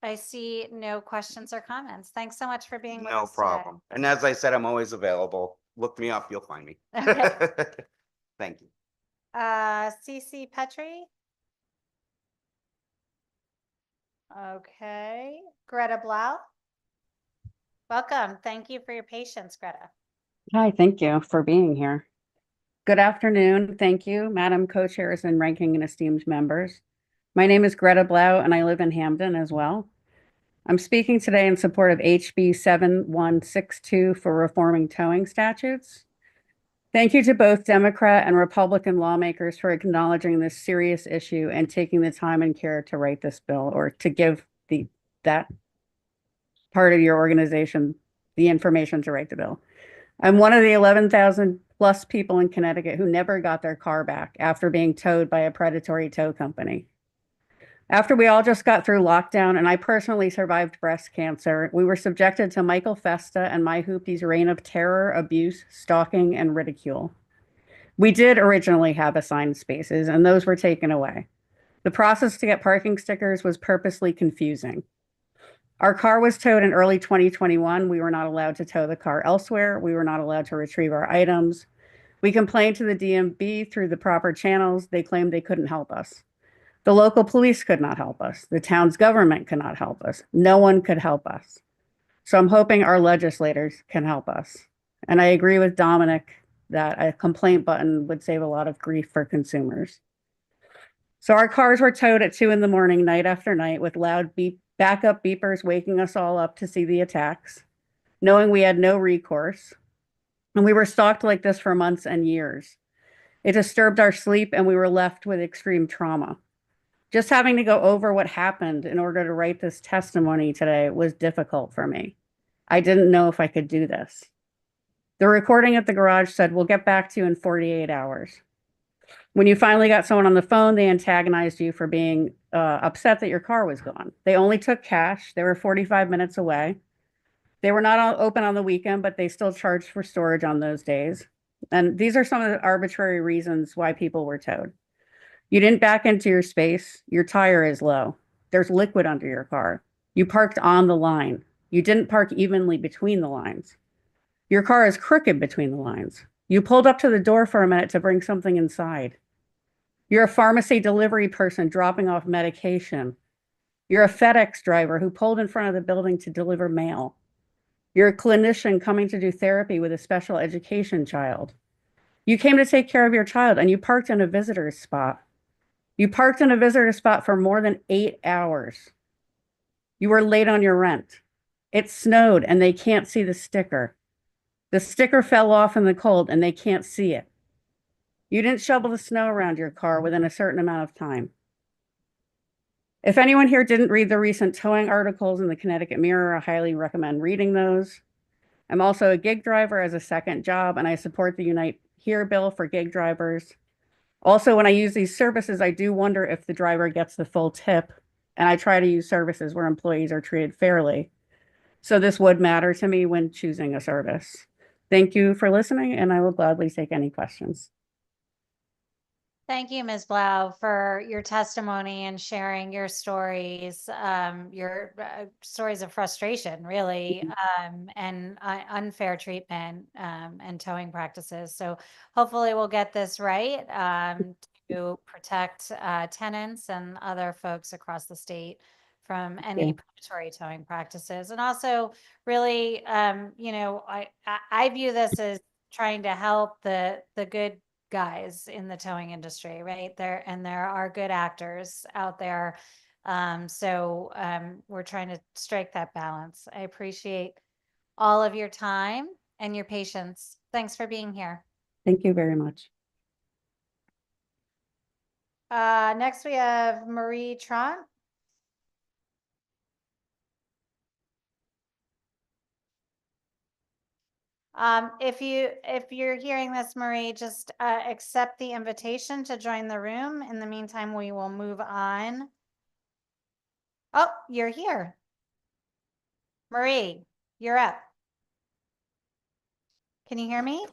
I see no questions or comments. Thanks so much for being with No us problem. And as I said, I'm always available. Look me up, you'll find me. today. Okay. Thank you. CC Petrie. Okay, Greta Blau. Welcome. Thank you for your patience, Greta. Hi, thank you for being here. Good afternoon. Thank you, Madam Co-Chairs and ranking and esteemed members. My name is Greta Blau and I live in Hamden as well. I'm speaking today in support of HB 7162 for reforming towing statutes. Thank you to both Democrat and Republican lawmakers for acknowledging this serious issue and taking the time and care to write this bill, or to give that part of your organization the information to write the bill. I'm one of the 11,000 plus people in Connecticut who never got their car back after being towed by a predatory tow company. After we all just got through lockdown and I personally survived breast cancer, we were subjected to Michael Festa and my hoopty's reign of terror, abuse, stalking, and ridicule. We did originally have assigned spaces and those were taken away. The process to get parking stickers was purposely confusing. Our car was towed in early 2021. We were not allowed to tow the car elsewhere. We were not allowed to retrieve our items. We complained to the DMV through the proper channels. They claimed they couldn't help us. The local police could not help us. The town's government could not help us. No one could help us. So I'm hoping our legislators can help us. And I agree with Dominic that a complaint button would save a lot of grief for consumers. So our cars were towed at 2 a.m, night after night, with loud backup beepers waking us all up to see the attacks, knowing we had no recourse. And we were stalked like this for months and years. It disturbed our sleep and we were left with extreme trauma. Just having to go over what happened in order to write this testimony today was difficult for me. I didn't know if I could do this. The recording at the garage said, "We'll get back to you in 48 hours. When you finally got someone on the phone, they antagonized you for being upset that your car was gone. They only took cash. They were 45 minutes away. They were not open on the weekend, but they still charged for storage on those days. And these are some of the arbitrary reasons why people were towed. You didn't back into your space. Your tire is low. There's liquid under your car. You parked on the line. You didn't park evenly between the lines. Your car is crooked between the lines. You pulled up to the door for a minute to bring something inside. You're a pharmacy delivery person dropping off medication. You're a FedEx driver who pulled in front of the building to deliver mail. You're a clinician coming to do therapy with a special education child. You came to take care of your child and you parked in a visitor's spot. You parked in a visitor spot for more than 8 hours. You were late on your rent. It snowed and they can't see the sticker. The sticker fell off in the cold and they can't see it. You didn't shovel the snow around your car within a certain amount of time. If anyone here didn't read the recent towing articles in the Connecticut Mirror, I highly recommend reading those. I'm also a gig driver as a second job, and I support the Unite Here bill for gig drivers. Also, when I use these services, I do wonder if the driver gets the full tip, and I try to use services where employees are treated fairly. So this would matter to me when choosing a service. Thank you for listening, and I will gladly take any questions. Thank you, Ms. Blau, for your testimony and sharing your stories of frustration, really, and unfair treatment and towing practices. So hopefully we'll get this right to protect tenants and other folks across the state from any you. predatory towing practices. And also really, I view this as trying to help the good guys in the towing industry, right? There are good actors out there. We're trying to strike that balance. I appreciate all of your time and your patience. Thanks for being here. Thank you very much. Next we have Marie Trant. If you're hearing this, Marie, just accept the invitation to join the room. In the meantime, we will move on. Oh, you're here. Marie, you're up. Can you hear me?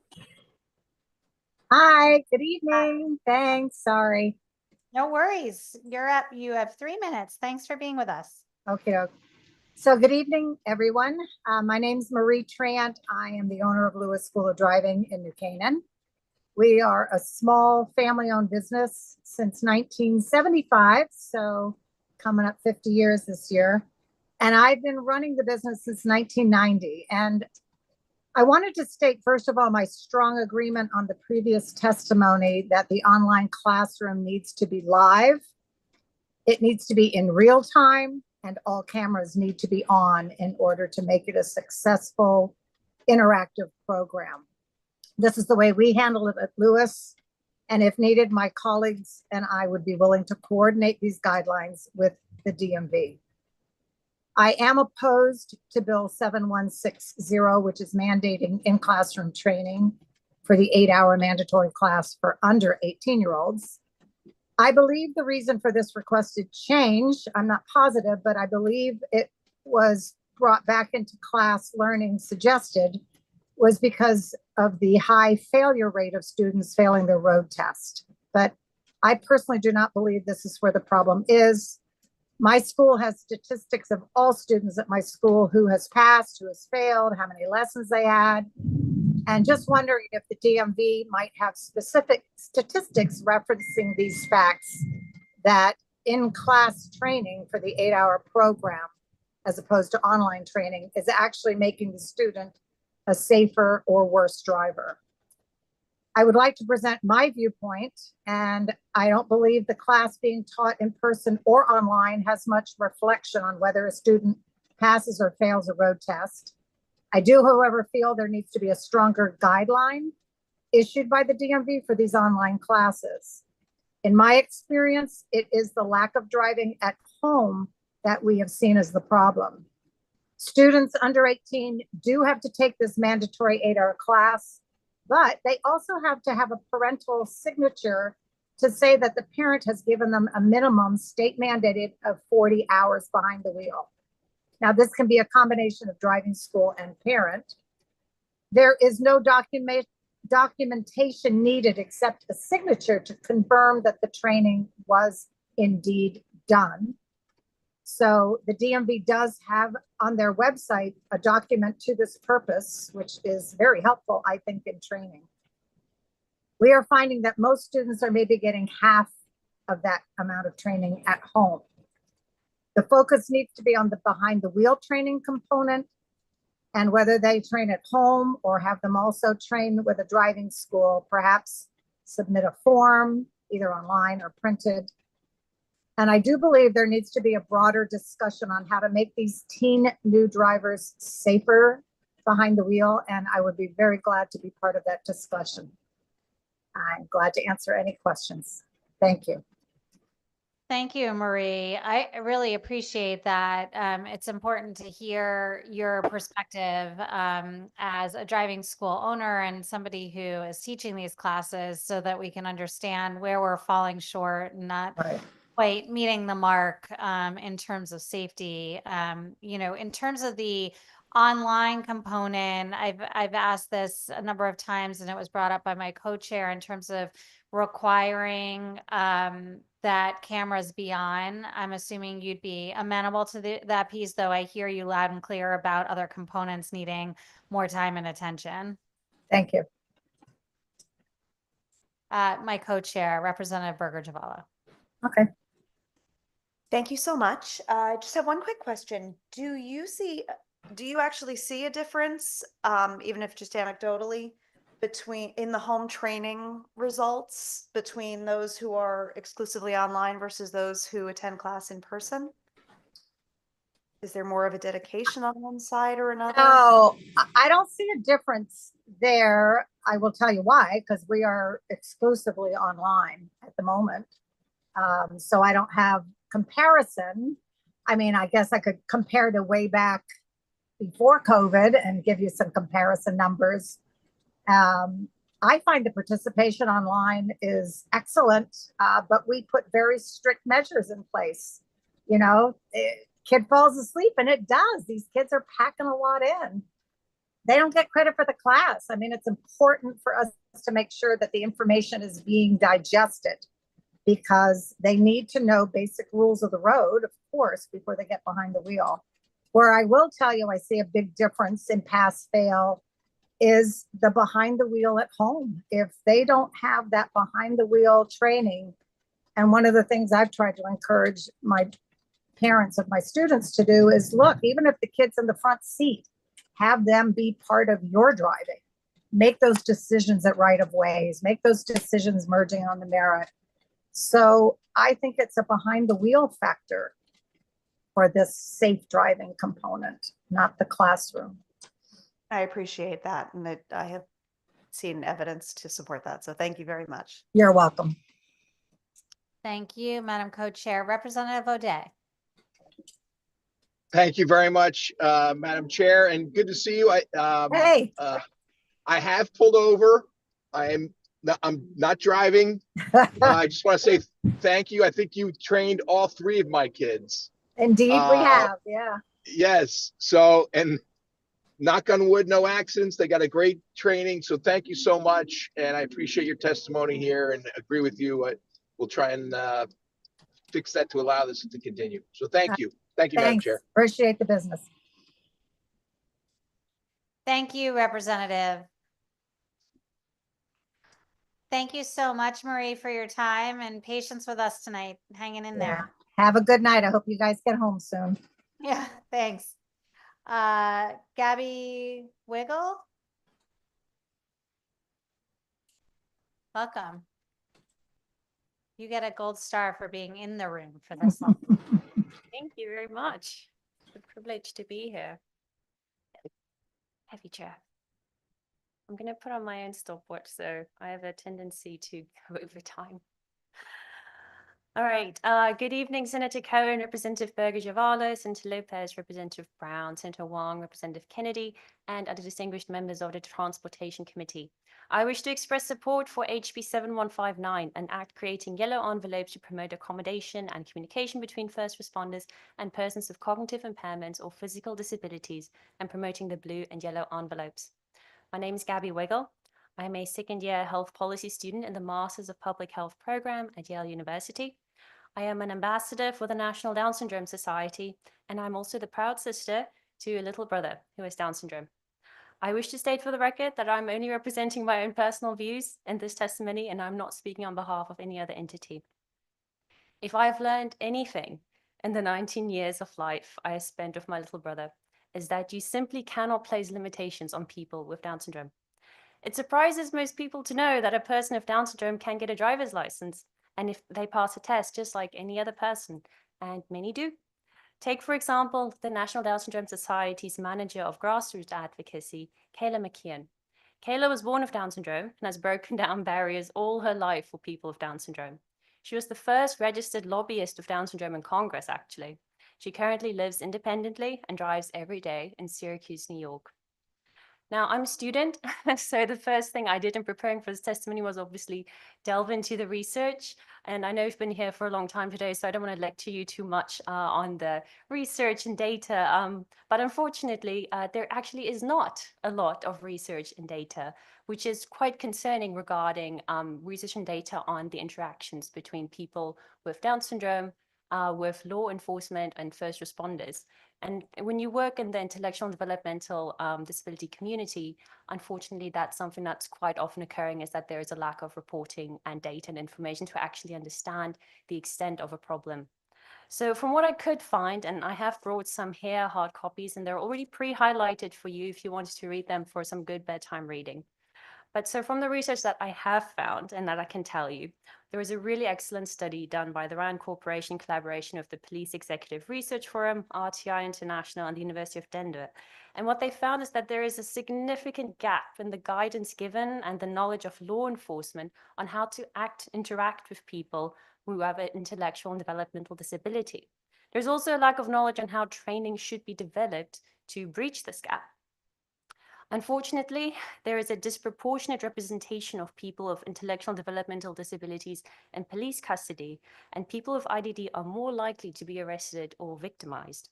Hi, good evening. Thanks. Sorry. No worries. You're up. You have 3 minutes. Thanks for being with us. Okay. So good evening, everyone. My name's Marie Trant. I am the owner of Lewis School of Driving in New Canaan. We are a small family-owned business since 1975, so coming up 50 years this year. And I've been running the business since 1990. And I wanted to state, first of all, my strong agreement on the previous testimony that the online classroom needs to be live. It needs to be in real time, and all cameras need to be on in order to make it a successful, interactive program. This is the way we handle it at Lewis. And if needed, my colleagues and I would be willing to coordinate these guidelines with the DMV. I am opposed to Bill 7160, which is mandating in-classroom training for the 8-hour mandatory class for under 18-year-olds. I believe the reason for this requested change, I'm not positive, but I believe it was brought back into class learning suggested, was because of the high failure rate of students failing their road test. But I personally do not believe this is where the problem is. My school has statistics of all students at my school, who has passed, who has failed, how many lessons they had. And just wondering if the DMV might have specific statistics referencing these facts, that in-class training for the 8-hour program, as opposed to online training, is actually making the student a safer or worse driver. I would like to present my viewpoint, and I don't believe the class being taught in person or online has much reflection on whether a student passes or fails a road test. I do, however, feel there needs to be a stronger guideline issued by the DMV for these online classes. In my experience, it is the lack of driving at home that we have seen as the problem. Students under 18 do have to take this mandatory 8-hour class, but they also have to have a parental signature to say that the parent has given them a minimum state mandated of 40 hours behind the wheel. Now, this can be a combination of driving school and parent. There is no documentation needed except a signature to confirm that the training was indeed done. So the DMV does have on their website a document to this purpose, which is very helpful, I think, in training. We are finding that most students are maybe getting half of that amount of training at home. The focus needs to be on the behind the wheel training component, and whether they train at home or have them also train with a driving school, perhaps submit a form, either online or printed. And I do believe there needs to be a broader discussion on how to make these teen new drivers safer behind the wheel. And I would be very glad to be part of that discussion. I'm glad to answer any questions. Thank you. Thank you, Marie. I really appreciate that. It's important to hear your perspective as a driving school owner and somebody who is teaching these classes, so that we can understand where we're falling short and not quite meeting the mark in terms of safety. In terms of the online component, I've asked this a number of times, and it was brought up by my co-chair in terms of requiring that cameras be on. I'm assuming you'd be amenable to that piece, though I hear you loud and clear about other components needing more time and attention. Thank you. My co-chair, Representative Berger-Javala. Okay. Thank you so much. I just have one quick question. Do you actually see a difference, even if just anecdotally, in the home training results between those who are exclusively online versus those who attend class in person? Is there more of a dedication on one side or another? No, I don't see a difference there. I will tell you why, because we are exclusively online at the moment. So I don't have comparison. I mean, I guess I could compare to way back before COVID and give you some comparison numbers. I find the participation online is excellent, but we put very strict measures in place. You know, kid falls asleep, and it does. These kids are packing a lot in. They don't get credit for the class. I mean, it's important for us to make sure that the information is being digested, because they need to know basic rules of the road, of course, before they get behind the wheel. Where I will tell you, I see a big difference in pass fail is the behind the wheel at home. If they don't have that behind the wheel training, and one of the things I've tried to encourage my parents of my students to do is, look, even if the kid's in the front seat, have them be part of your driving. Make those decisions at right of ways, make those decisions merging on the merit. So I think it's a behind the wheel factor for this safe driving component, not the classroom. I appreciate that, and that I have seen evidence to support that. So thank you very much. You're welcome. Thank you, Madam Co-Chair. Representative O'Day. Thank you very much, Madam Chair, and good to see you. Hey. I have pulled over. I'm not driving. I just want to say thank you. I think you trained all three of my kids. Indeed, we have. Yeah. Yes. So, and knock on wood, no accidents. They got a great training. So thank you so much. And I appreciate your testimony here and agree with you. We'll try and fix that to allow this to continue. So thank you. Thank you, Madam Chair. Appreciate the business. Thank you, Representative. Thank you so much, Marie, for your time and patience with us tonight, hanging in there. Have a good night. I hope you guys get home soon. Yeah, thanks. Gabby Wiggle? Welcome. You get a gold star for being in the room for this long. Thank you very much. It's a privilege to be here. Heavy chair. I'm going to put on my own stopwatch, so I have a tendency to go over time. All right. Good evening, Senator Cohen, Representative Berger-Javala, Senator Lopez, Representative Brown, Senator Wong, Representative Kennedy, and other distinguished members of the Transportation Committee. I wish to express support for HB 7159, an act creating yellow envelopes to promote accommodation and communication between first responders and persons with cognitive impairments or physical disabilities, and promoting the blue and yellow envelopes. My name is Gabby Wiggle. I am a second-year health policy student in the Masters of Public Health program at Yale University. I am an ambassador for the National Down Syndrome Society, and I'm also the proud sister to a little brother who has Down syndrome. I wish to state for the record that I'm only representing my own personal views in this testimony, and I'm not speaking on behalf of any other entity. If I've learned anything in the 19 years of life I have spent with my little brother, is that you simply cannot place limitations on people with Down syndrome. It surprises most people to know that a person with Down syndrome can get a driver's license, and if they pass a test just like any other person, and many do. Take, for example, the National Down Syndrome Society's manager of grassroots advocacy, Kayla McKeon. Kayla was born with Down syndrome and has broken down barriers all her life for people with Down syndrome. She was the first registered lobbyist of Down syndrome in Congress, actually. She currently lives independently and drives every day in Syracuse, New York. Now, I'm a student, so the first thing I did in preparing for this testimony was obviously delve into the research. And I know you've been here for a long time today, so I don't want to lecture you too much on the research and data. But unfortunately, there actually is not a lot of research and data, which is quite concerning regarding research and data on the interactions between people with Down syndrome, with law enforcement and first responders. And when you work in the intellectual and developmental disability community, unfortunately, that's something that's quite often occurring, is that there is a lack of reporting and data and information to actually understand the extent of a problem. So from what I could find, and I have brought some here, hard copies, and they're already pre-highlighted for you if you wanted to read them for some good bedtime reading. But so from the research that I have found and that I can tell you, there was a really excellent study done by the RAND Corporation collaboration of the Police Executive Research Forum, RTI International, and the University of Denver. And what they found is that there is a significant gap in the guidance given and the knowledge of law enforcement on how to interact with people who have an intellectual and developmental disability. There's also a lack of knowledge on how training should be developed to breach this gap. Unfortunately, there is a disproportionate representation of people of intellectual and developmental disabilities in police custody, and people of IDD are more likely to be arrested or victimized.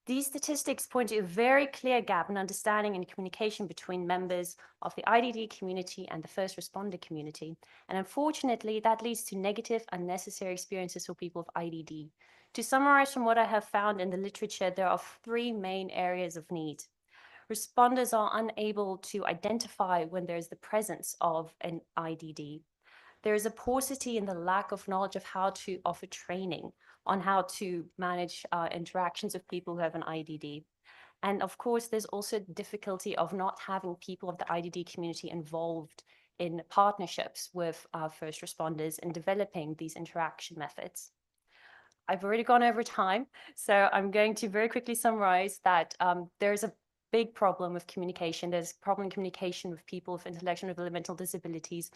These statistics point to a very clear gap in understanding and communication between members of the IDD community and the first responder community. And unfortunately, that leads to negative, unnecessary experiences for people of IDD. To summarize from what I have found in the literature, there are 3 main areas of need. Responders are unable to identify when there's the presence of an IDD. There is a paucity in the lack of knowledge of how to offer training on how to manage interactions with people who have an IDD. And of course, there's also difficulty of not having people of the IDD community involved in partnerships with first responders in developing these interaction methods. I've already gone over time, so I'm going to very quickly summarize that there's a big problem with communication. There's problem in communication with people with intellectual and developmental disabilities,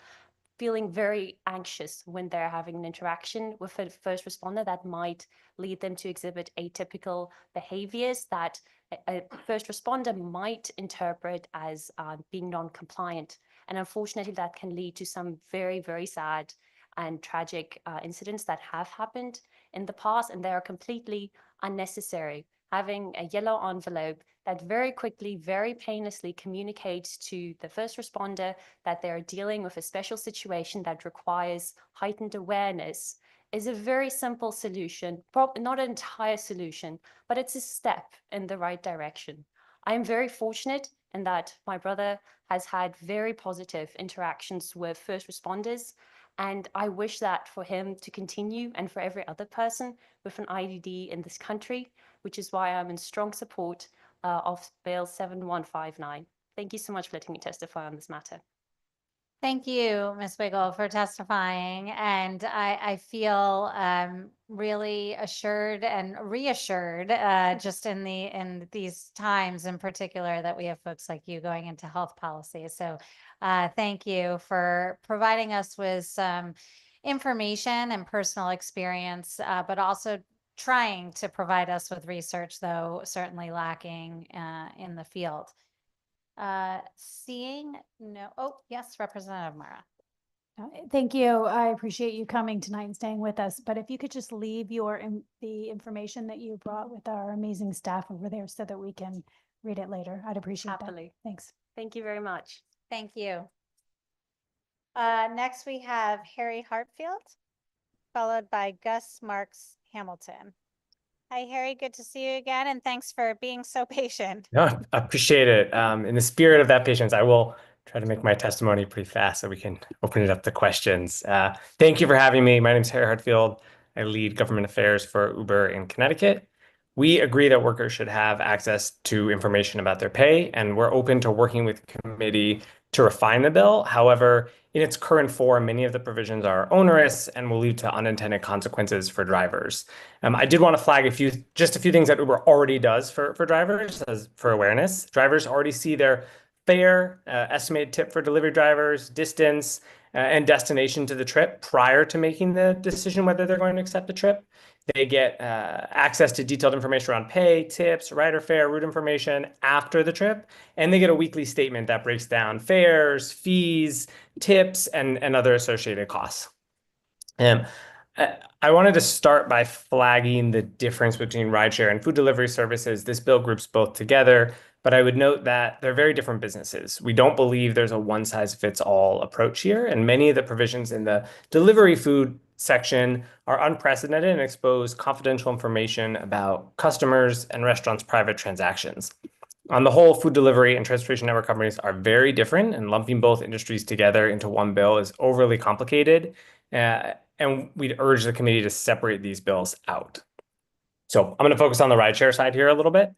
feeling very anxious when they're having an interaction with a first responder that might lead them to exhibit atypical behaviors that a first responder might interpret as being non-compliant. And unfortunately, that can lead to some very, very sad and tragic incidents that have happened in the past, and they are completely unnecessary. Having a yellow envelope that very quickly, very painlessly communicates to the first responder that they're dealing with a special situation that requires heightened awareness is a very simple solution, not an entire solution, but it's a step in the right direction. I am very fortunate in that my brother has had very positive interactions with first responders, and I wish that for him to continue and for every other person with an IDD in this country, which is why I'm in strong support of Bill 7159. Thank you so much for letting me testify on this matter. Thank you, Ms. Wiggle, for testifying. And I feel really assured and reassured just in these times in particular that we have folks like you going into health policy. So thank you for providing us with some information and personal experience, but also trying to provide us with research, though certainly lacking in the field. Seeing no, oh, yes, Representative Mara. Thank you. I appreciate you coming tonight and staying with us. But if you could just leave the information that you brought with our amazing staff over there so that we can read it later, I'd appreciate Happily. that. Thanks. Thank you very much. Thank you. Next, we have Harry Hartfield, followed by Gus Marks Hamilton. Hi, Harry. Good to see you again, and thanks for being so patient. No, I appreciate it. In the spirit of that patience, I will try to make my testimony pretty fast so we can open it up to questions. Thank you for having me. My name is Harry Hartfield. I lead government affairs for Uber in Connecticut. We agree that workers should have access to information about their pay, and we're open to working with committee to refine the bill. However, in its current form, many of the provisions are onerous and will lead to unintended consequences for drivers. I did want to flag just a few things that Uber already does for drivers for awareness. Drivers already see their fare, estimated tip for delivery drivers, distance, and destination to the trip prior to making the decision whether they're going to accept the trip. They get access to detailed information around pay, tips, rider fare, route information after the trip, and they get a weekly statement that breaks down fares, fees, tips, and other associated costs. I wanted to start by flagging the difference between rideshare and food delivery services. This bill groups both together, but I would note that they're very different businesses. We don't believe there's a one-size-fits-all approach here, and many of the provisions in the delivery food section are unprecedented and expose confidential information about customers and restaurants' private transactions. On the whole, food delivery and transportation network companies are very different, and lumping both industries together into one bill is overly complicated. and we'd urge the committee to separate these bills out. So I'm going to focus on the rideshare side here a little bit.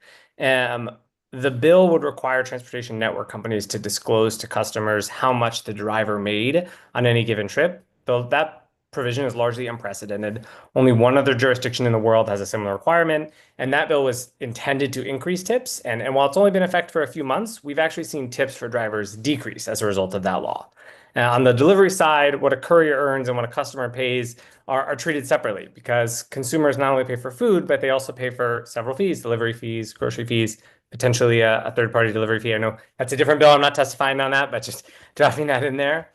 The bill would require transportation network companies to disclose to customers how much the driver made on any given trip. Though that provision is largely unprecedented. Only one other jurisdiction in the world has a similar requirement, and that bill was intended to increase tips. And while it's only been in effect for a few months, we've actually seen tips for drivers decrease as a result of that law. On the delivery side, what a courier earns and what a customer pays are treated separately, because consumers not only pay for food, but they also pay for several fees: delivery fees, grocery fees, potentially a third-party delivery fee. I know that's a different bill. I'm not testifying on that, but just dropping that in there.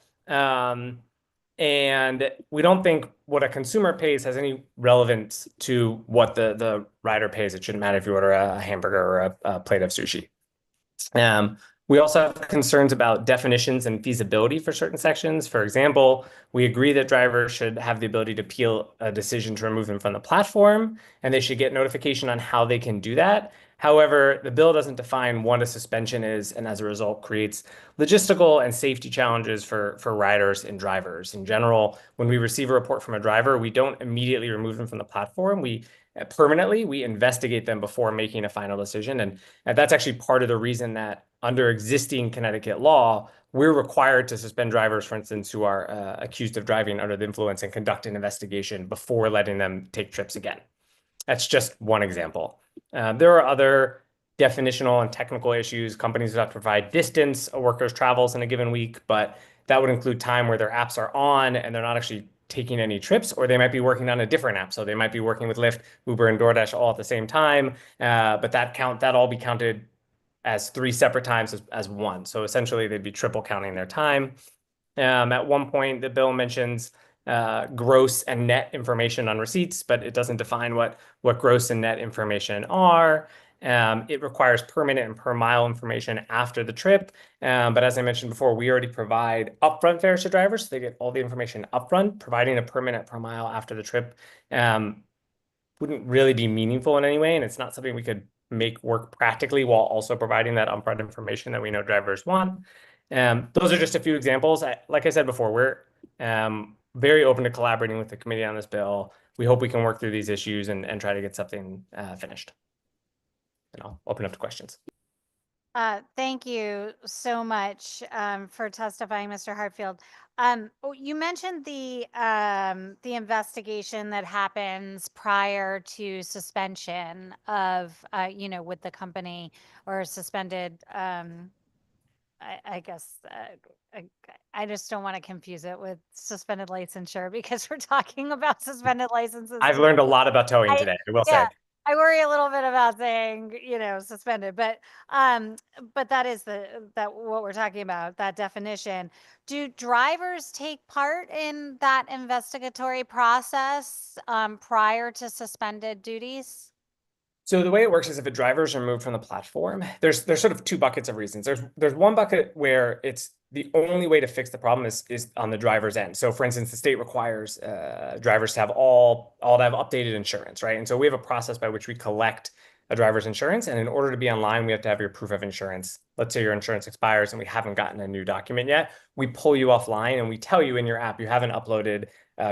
And we don't think what a consumer pays has any relevance to what the rider pays. It shouldn't matter if you order a hamburger or a plate of sushi. We also have concerns about definitions and feasibility for certain sections. For example, we agree that drivers should have the ability to appeal a decision to remove them from the platform, and they should get notification on how they can do that. However, the bill doesn't define what a suspension is, and as a result creates logistical and safety challenges for riders and drivers. In general, when we receive a report from a driver, we don't immediately remove them from the platform. We investigate them before making a final decision. And that's actually part of the reason that under existing Connecticut law, we're required to suspend drivers, for instance, who are accused of driving under the influence and conduct an investigation before letting them take trips again. That's just one example. There are other definitional and technical issues. Companies would have to provide distance a worker's travels in a given week, but that would include time where their apps are on and they're not actually taking any trips, or they might be working on a different app. So they might be working with Lyft, Uber, and DoorDash all at the same time, but that all be counted as 3 separate times as one. So essentially, they'd be triple counting their time. At one point, the bill mentions gross and net information on receipts, but it doesn't define what gross and net information are. It requires per minute and per mile information after the trip. But as I mentioned before, we already provide upfront fares to drivers, so they get all the information upfront. Providing a per minute, per mile after the trip wouldn't really be meaningful in any way, and it's not something we could make work practically while also providing that upfront information that we know drivers want. Those are just a few examples. Like I said before, we're very open to collaborating with the committee on this bill. We hope we can work through these issues and try to get something finished. And I'll open up to questions. Thank you so much for testifying, Mr. Hartfield. You mentioned the investigation that happens prior to suspension of, with the company or suspended. I guess I just don't want to confuse it with suspended licensure because we're talking about suspended licenses. I've learned a lot about towing today, I will say. I worry a little bit about saying, suspended, but that is what we're talking about, that definition. Do drivers take part in that investigatory process prior to suspended duties? So the way it works is if a driver's removed from the platform, there's sort of 2 buckets of reasons. There's one bucket where it's the only way to fix the problem is on the driver's end. So for instance, the state requires drivers to have all to have updated insurance, right? And so we have a process by which we collect a driver's insurance. And in order to be online, we have to have your proof of insurance. Let's say your insurance expires and we haven't gotten a new document yet. We pull you offline and we tell you in your app you haven't uploaded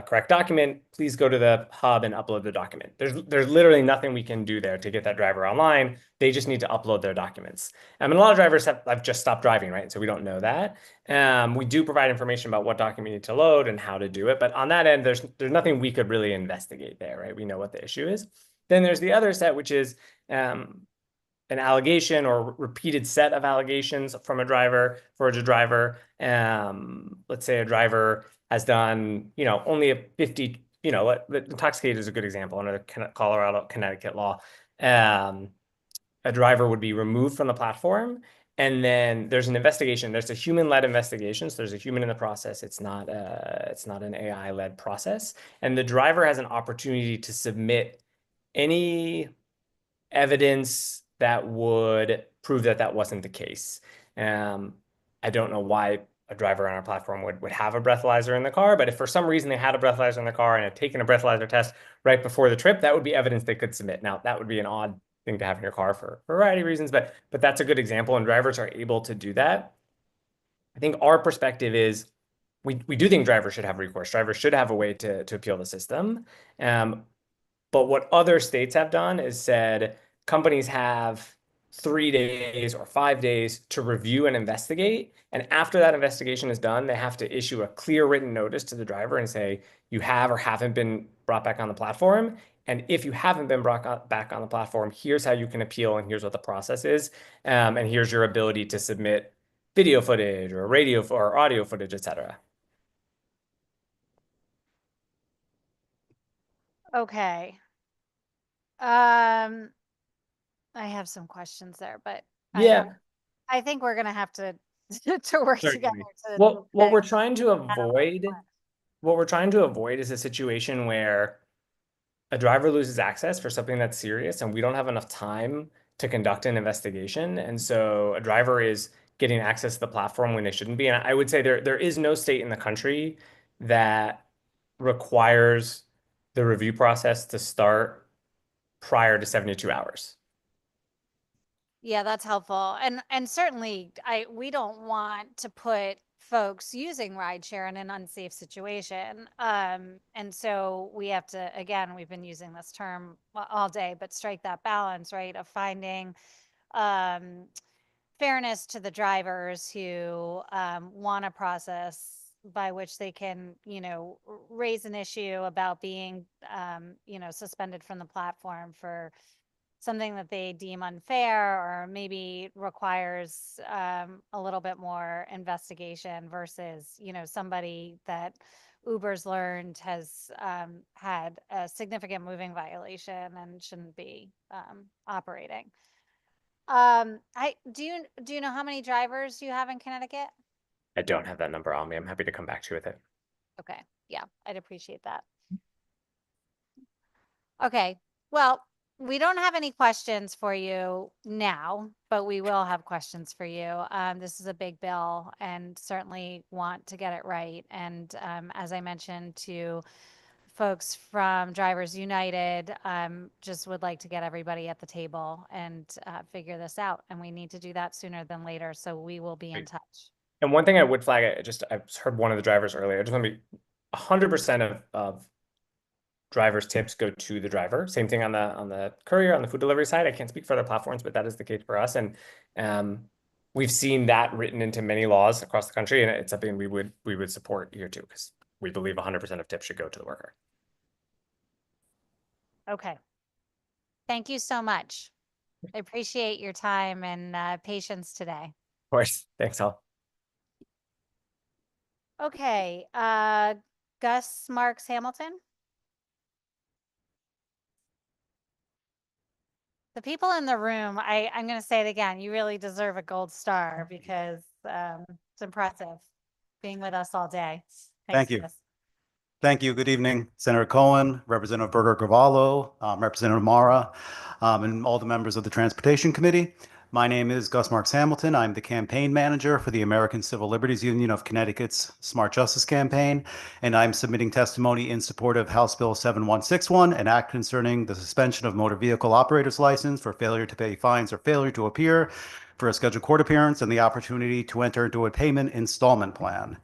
correct document. Please go to the hub and upload the document. There's literally nothing we can do there to get that driver online. They just need to upload their documents. And a lot of drivers have just stopped driving, right? So we don't know that. We do provide information about what document you need to load and how to do it. But on that end, there's nothing we could really investigate there, right? We know what the issue is. Then there's the other set, which is an allegation or repeated set of allegations from a driver for a driver. Let's say a driver has done, only a 50, intoxicated is a good example under the Colorado, Connecticut law. A driver would be removed from the platform. And then there's an investigation. There's a human-led investigation. So there's a human in the process. It's not an AI-led process. And the driver has an opportunity to submit any evidence that would prove that wasn't the case. I don't know why a driver on our platform would have a breathalyzer in the car, but if for some reason they had a breathalyzer in the car and had taken a breathalyzer test right before the trip, that would be evidence they could submit. Now, that would be an odd thing to have in your car for a variety of reasons, but that's a good example, and drivers are able to do that. I think our perspective is we do think drivers should have recourse. Drivers should have a way to appeal the system. But what other states have done is said companies have 3 days or 5 days to review and investigate. And after that investigation is done, they have to issue a clear written notice to the driver and say, you have or haven't been brought back on the platform. And if you haven't been brought back on the platform, here's how you can appeal and here's what the process is. And here's your ability to submit video footage or radio or audio footage, et cetera. Okay. I have some questions there, but Yeah. I think we're gonna have to to work Certainly. together. What we're trying to avoid is a situation where a driver loses access for something that's serious and we don't have enough time to conduct an investigation. And so a driver is getting access to the platform when they shouldn't be. And I would say there is no state in the country that requires the review process to start prior to 72 hours. Yeah, that's helpful. And certainly we don't want to put folks using rideshare in an unsafe situation. And so we have to, again, we've been using this term all day, but strike that balance, right, of finding fairness to the drivers who want a process by which they can, raise an issue about being, suspended from the platform for something that they deem unfair or maybe requires a little bit more investigation versus, somebody that Uber's learned has had a significant moving violation and shouldn't be operating. Do you know how many drivers you have in Connecticut? I don't have that number on me. I'm happy to come back to you with it. Okay, yeah, I'd appreciate that. Okay, well, we don't have any questions for you now, but we will have questions for you. This is a big bill and certainly want to get it right. And as I mentioned to folks from Drivers United, just would like to get everybody at the table and figure this out. And we need to do that sooner than later. So we will be in touch. And one thing I would flag, I heard one of the drivers earlier. I just want to be 100% of drivers' tips go to the driver. Same thing on the courier, on the food delivery side. I can't speak for other platforms, but that is the case for us. And we've seen that written into many laws across the country, and it's something we would support here too, because we believe 100% of tips should go to the worker. Okay. Thank you so much. I appreciate your time and patience today. Of course. Thanks, all. Okay, Gus Marks Hamilton. The people in the room, I'm going to say it again, you really deserve a gold star because it's impressive being with us all day. Thank you. Gus. Thank you. Good evening, Senator Cohen, Representative Berger Gravallo, Representative Mara, and all the members of the Transportation Committee. My name is Gus Marks Hamilton. I'm the campaign manager for the American Civil Liberties Union of Connecticut's Smart Justice Campaign, and I'm submitting testimony in support of House Bill 7161, an act concerning the suspension of motor vehicle operator's license for failure to pay fines or failure to appear for a scheduled court appearance and the opportunity to enter into a payment installment plan.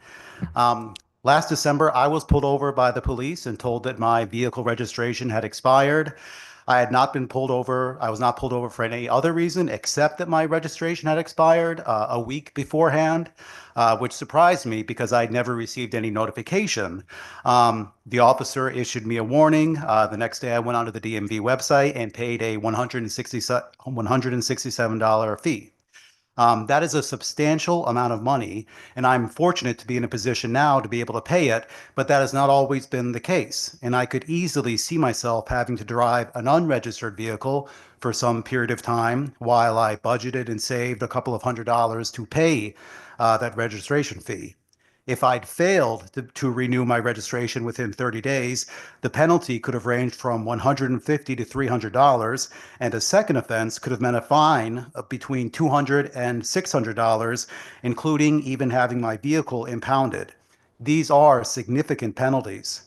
Last December, I was pulled over by the police and told that my vehicle registration had expired. I had not been pulled over. I was not pulled over for any other reason except that my registration had expired a week beforehand, which surprised me because I'd never received any notification. The officer issued me a warning. The next day, I went onto the DMV website and paid a $167 fee. That is a substantial amount of money, and I'm fortunate to be in a position now to be able to pay it, but that has not always been the case. And I could easily see myself having to drive an unregistered vehicle for some period of time while I budgeted and saved a couple of $100s to pay that registration fee. If I'd failed to renew my registration within 30 days, the penalty could have ranged from $150 to $300, and a second offense could have meant a fine of between $200 and $600, including even having my vehicle impounded. These are significant penalties.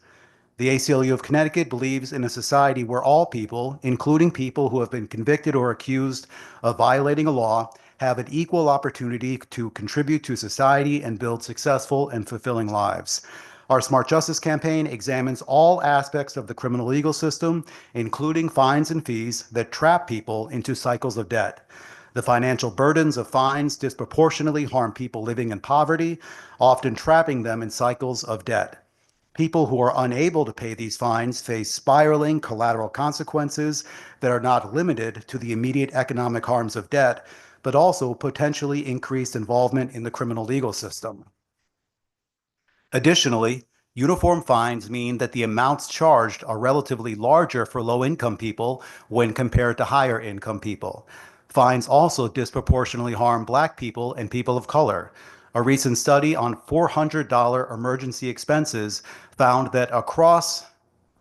The ACLU of Connecticut believes in a society where all people, including people who have been convicted or accused of violating a law, have an equal opportunity to contribute to society and build successful and fulfilling lives. Our Smart Justice campaign examines all aspects of the criminal legal system, including fines and fees that trap people into cycles of debt. The financial burdens of fines disproportionately harm people living in poverty, often trapping them in cycles of debt. People who are unable to pay these fines face spiraling collateral consequences that are not limited to the immediate economic harms of debt, but also potentially increased involvement in the criminal legal system. Additionally, uniform fines mean that the amounts charged are relatively larger for low-income people when compared to higher-income people. Fines also disproportionately harm Black people and people of color. A recent study on $400 emergency expenses found that across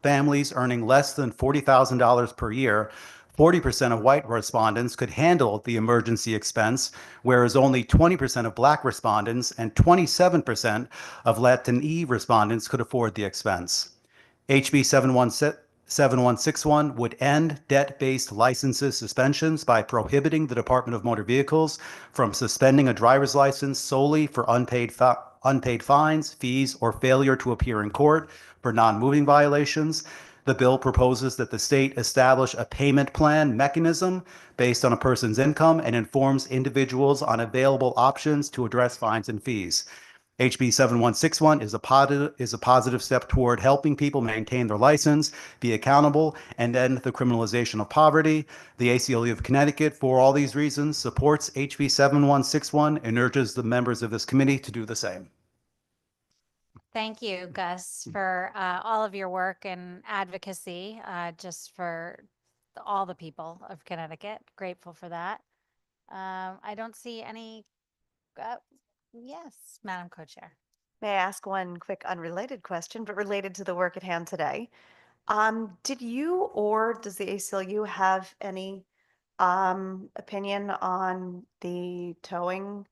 families earning less than $40,000 per year, 40% of white respondents could handle the emergency expense, whereas only 20% of Black respondents and 27% of Latine respondents could afford the expense. HB 7161 would end debt-based licenses suspensions by prohibiting the Department of Motor Vehicles from suspending a driver's license solely for unpaid fines, fees, or failure to appear in court for non-moving violations. The bill proposes that the state establish a payment plan mechanism based on a person's income and informs individuals on available options to address fines and fees. HB 7161 is a positive step toward helping people maintain their license, be accountable, and end the criminalization of poverty. The ACLU of Connecticut, for all these reasons, supports HB 7161 and urges the members of this committee to do the same. Thank you, Gus, for all of your work and advocacy, just for all the people of Connecticut. Grateful for that. I don't see any. Yes, Madam Co-Chair. May I ask one quick unrelated question, but related to the work at hand today? Did you or does the ACLU have any opinion on the towing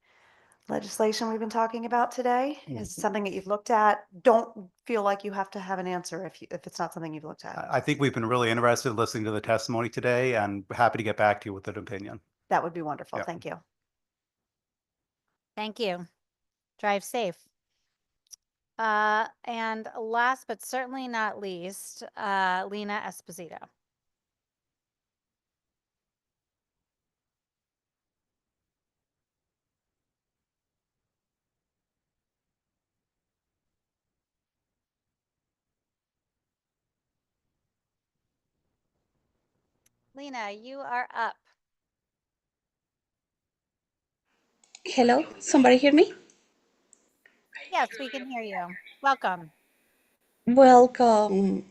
legislation we've been talking about today? Is it something that you've looked at? Don't feel like you have to have an answer if it's not something you've looked at. I think we've been really interested in listening to the testimony today and happy to get back to you with an opinion. That would be wonderful. Yeah. Thank you. Thank you. Drive safe. And last but certainly not least, Lena Esposito. Lena, you are up. Hello, somebody hear me? Yes, we can hear you. Welcome. Welcome.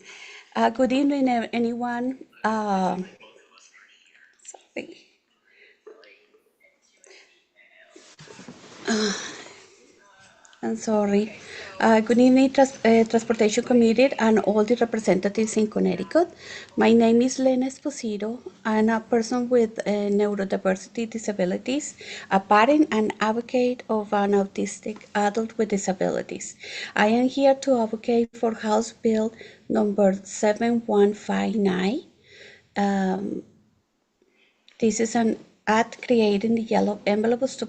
Good evening, anyone. Sorry. I'm sorry. Good evening, Transportation Committee and all the representatives in Connecticut. My name is Lena Esposito. I'm a person with neurodiversity disabilities, a parent and advocate of an autistic adult with disabilities. I am here to advocate for House Bill number 7159. This is an act creating the yellow envelopes to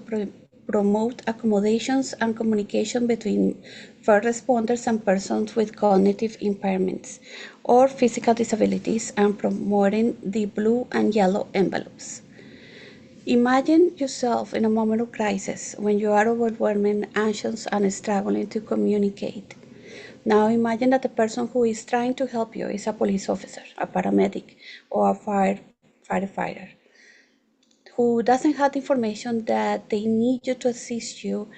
promote accommodations and communication between first responders and persons with cognitive impairments or physical disabilities and promoting the blue and yellow envelopes. Imagine yourself in a moment of crisis when you are overwhelmed, anxious, and struggling to communicate. Now imagine that the person who is trying to help you is a police officer, a paramedic, or a firefighter who doesn't have the information that they need you to assist you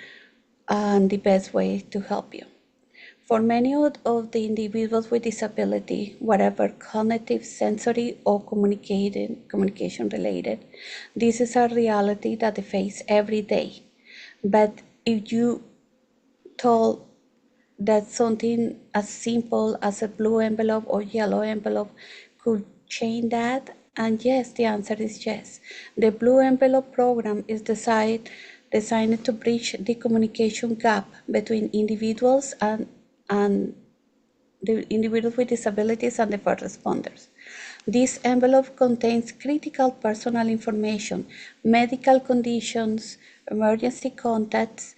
and the best way to help you. For many of the individuals with disability, whatever cognitive, sensory, or communication related, this is a reality that they face every day. But if you told that something as simple as a blue envelope or yellow envelope could change that, and yes, the answer is yes. The Blue Envelope program is designed to bridge the communication gap between individuals and the individuals with disabilities and the first responders. This envelope contains critical personal information, medical conditions, emergency contacts,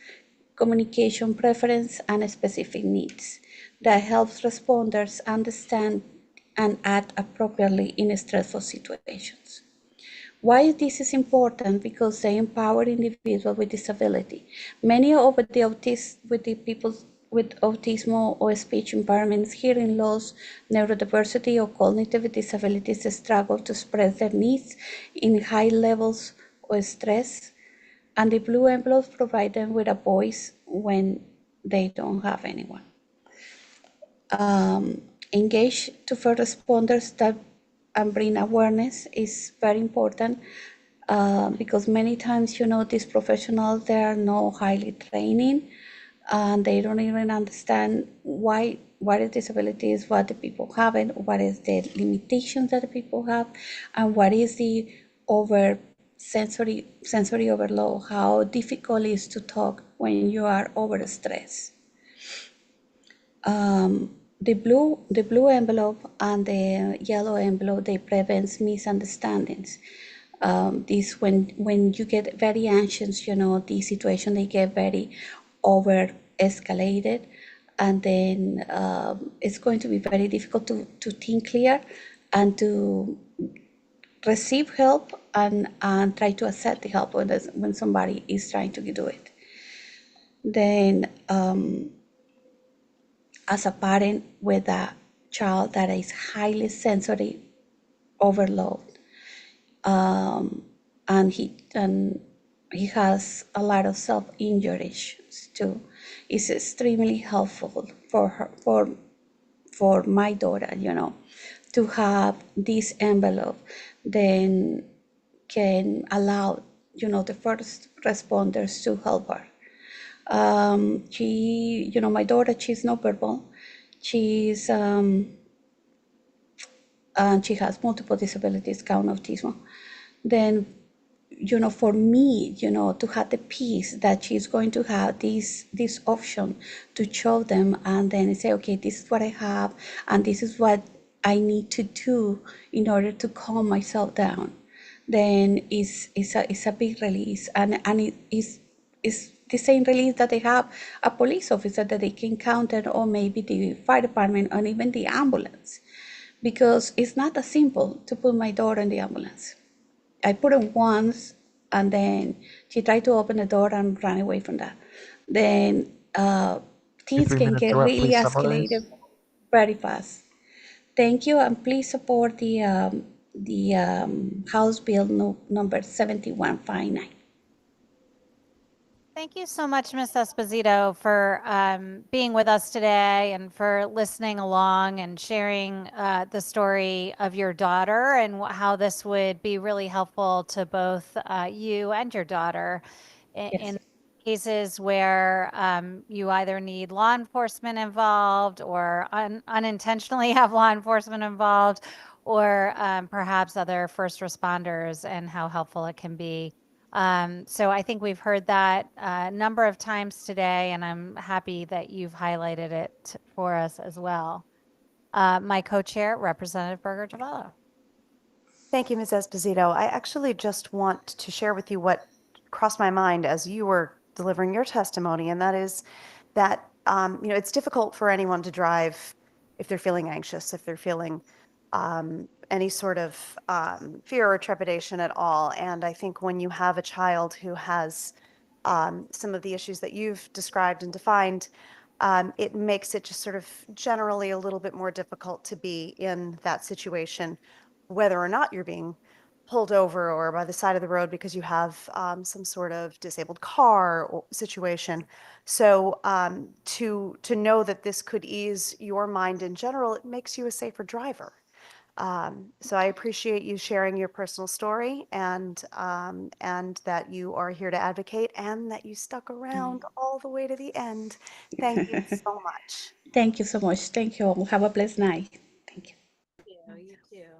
communication preference, and specific needs that helps responders understand and act appropriately in stressful situations. Why this is important? Because they empower individuals with disability. Many of the people with autism or speech impairments, hearing loss, neurodiversity, or cognitive disabilities struggle to express their needs in high levels of stress, and the blue envelopes provide them with a voice when they don't have anyone. Engage to first responders that and bring awareness is very important because many times, these professionals, they are not highly training and they don't even understand what is disabilities, what the people have, and what is the limitations that the people have, and what is the sensory overload, how difficult it is to talk when you are overstressed. The blue envelope and the yellow envelope, they prevent misunderstandings. This when you get very anxious, the situation, they get very over escalated, and then it's going to be very difficult to think clear and to receive help and try to accept the help when somebody is trying to do it. Then as a parent with a child that is highly sensory overload, and he has a lot of self-injury issues too, it's extremely helpful for my daughter, to have this envelope. Then can allow, the first responders to help her. My daughter, she's not verbal. She's and she has multiple disabilities, count autism. Then, for me, to have the peace that she's going to have this option to show them, and then say, okay, this is what I have, and this is what I need to do in order to calm myself down. Then it's a big release, and it is the same release that they have a police officer that they can count on, or maybe the fire department, or even the ambulance, because it's not that simple to put my daughter in the ambulance. I put her once, and then she tried to open the door and ran away from that. Then things 3 can minutes get are up. really Please summarize. escalated very fast. Thank you, and please support the House Bill number 7159. Thank you so much, Ms. Esposito, for being with us today and for listening along and sharing the story of your daughter and how this would be really helpful to both you and your daughter in cases where you either need law enforcement involved or unintentionally have law enforcement involved, or perhaps other first responders, and how helpful it can be. So I think we've heard that a number of times today, and I'm happy that you've highlighted it for us as well. My co-chair, Representative Berger Javallo. Thank you, Ms. Esposito. I actually just want to share with you what crossed my mind as you were delivering your testimony, and that is that it's difficult for anyone to drive if they're feeling anxious, if they're feeling any sort of fear or trepidation at all. And I think when you have a child who has some of the issues that you've described and defined, it makes it just sort of generally a little bit more difficult to be in that situation, whether or not you're being pulled over or by the side of the road because you have some sort of disabled car or situation. So to know that this could ease your mind in general, it makes you a safer driver. So I appreciate you sharing your personal story, and that you are here to advocate, and that you stuck around all the way to the end. Thank you so much. Thank you so much. Thank you all. Have a blessed night. Thank you. You too.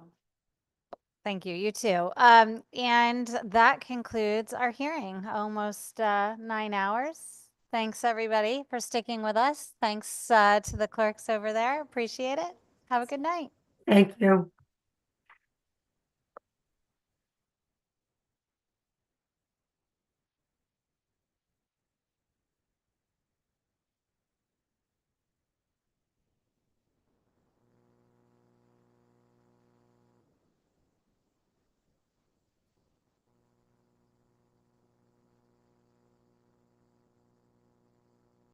Thank you. You too. And that concludes our hearing. Almost 9 hours. Thanks everybody for sticking with us. Thanks to the clerks over there. Appreciate it. Have a good night. Thank you.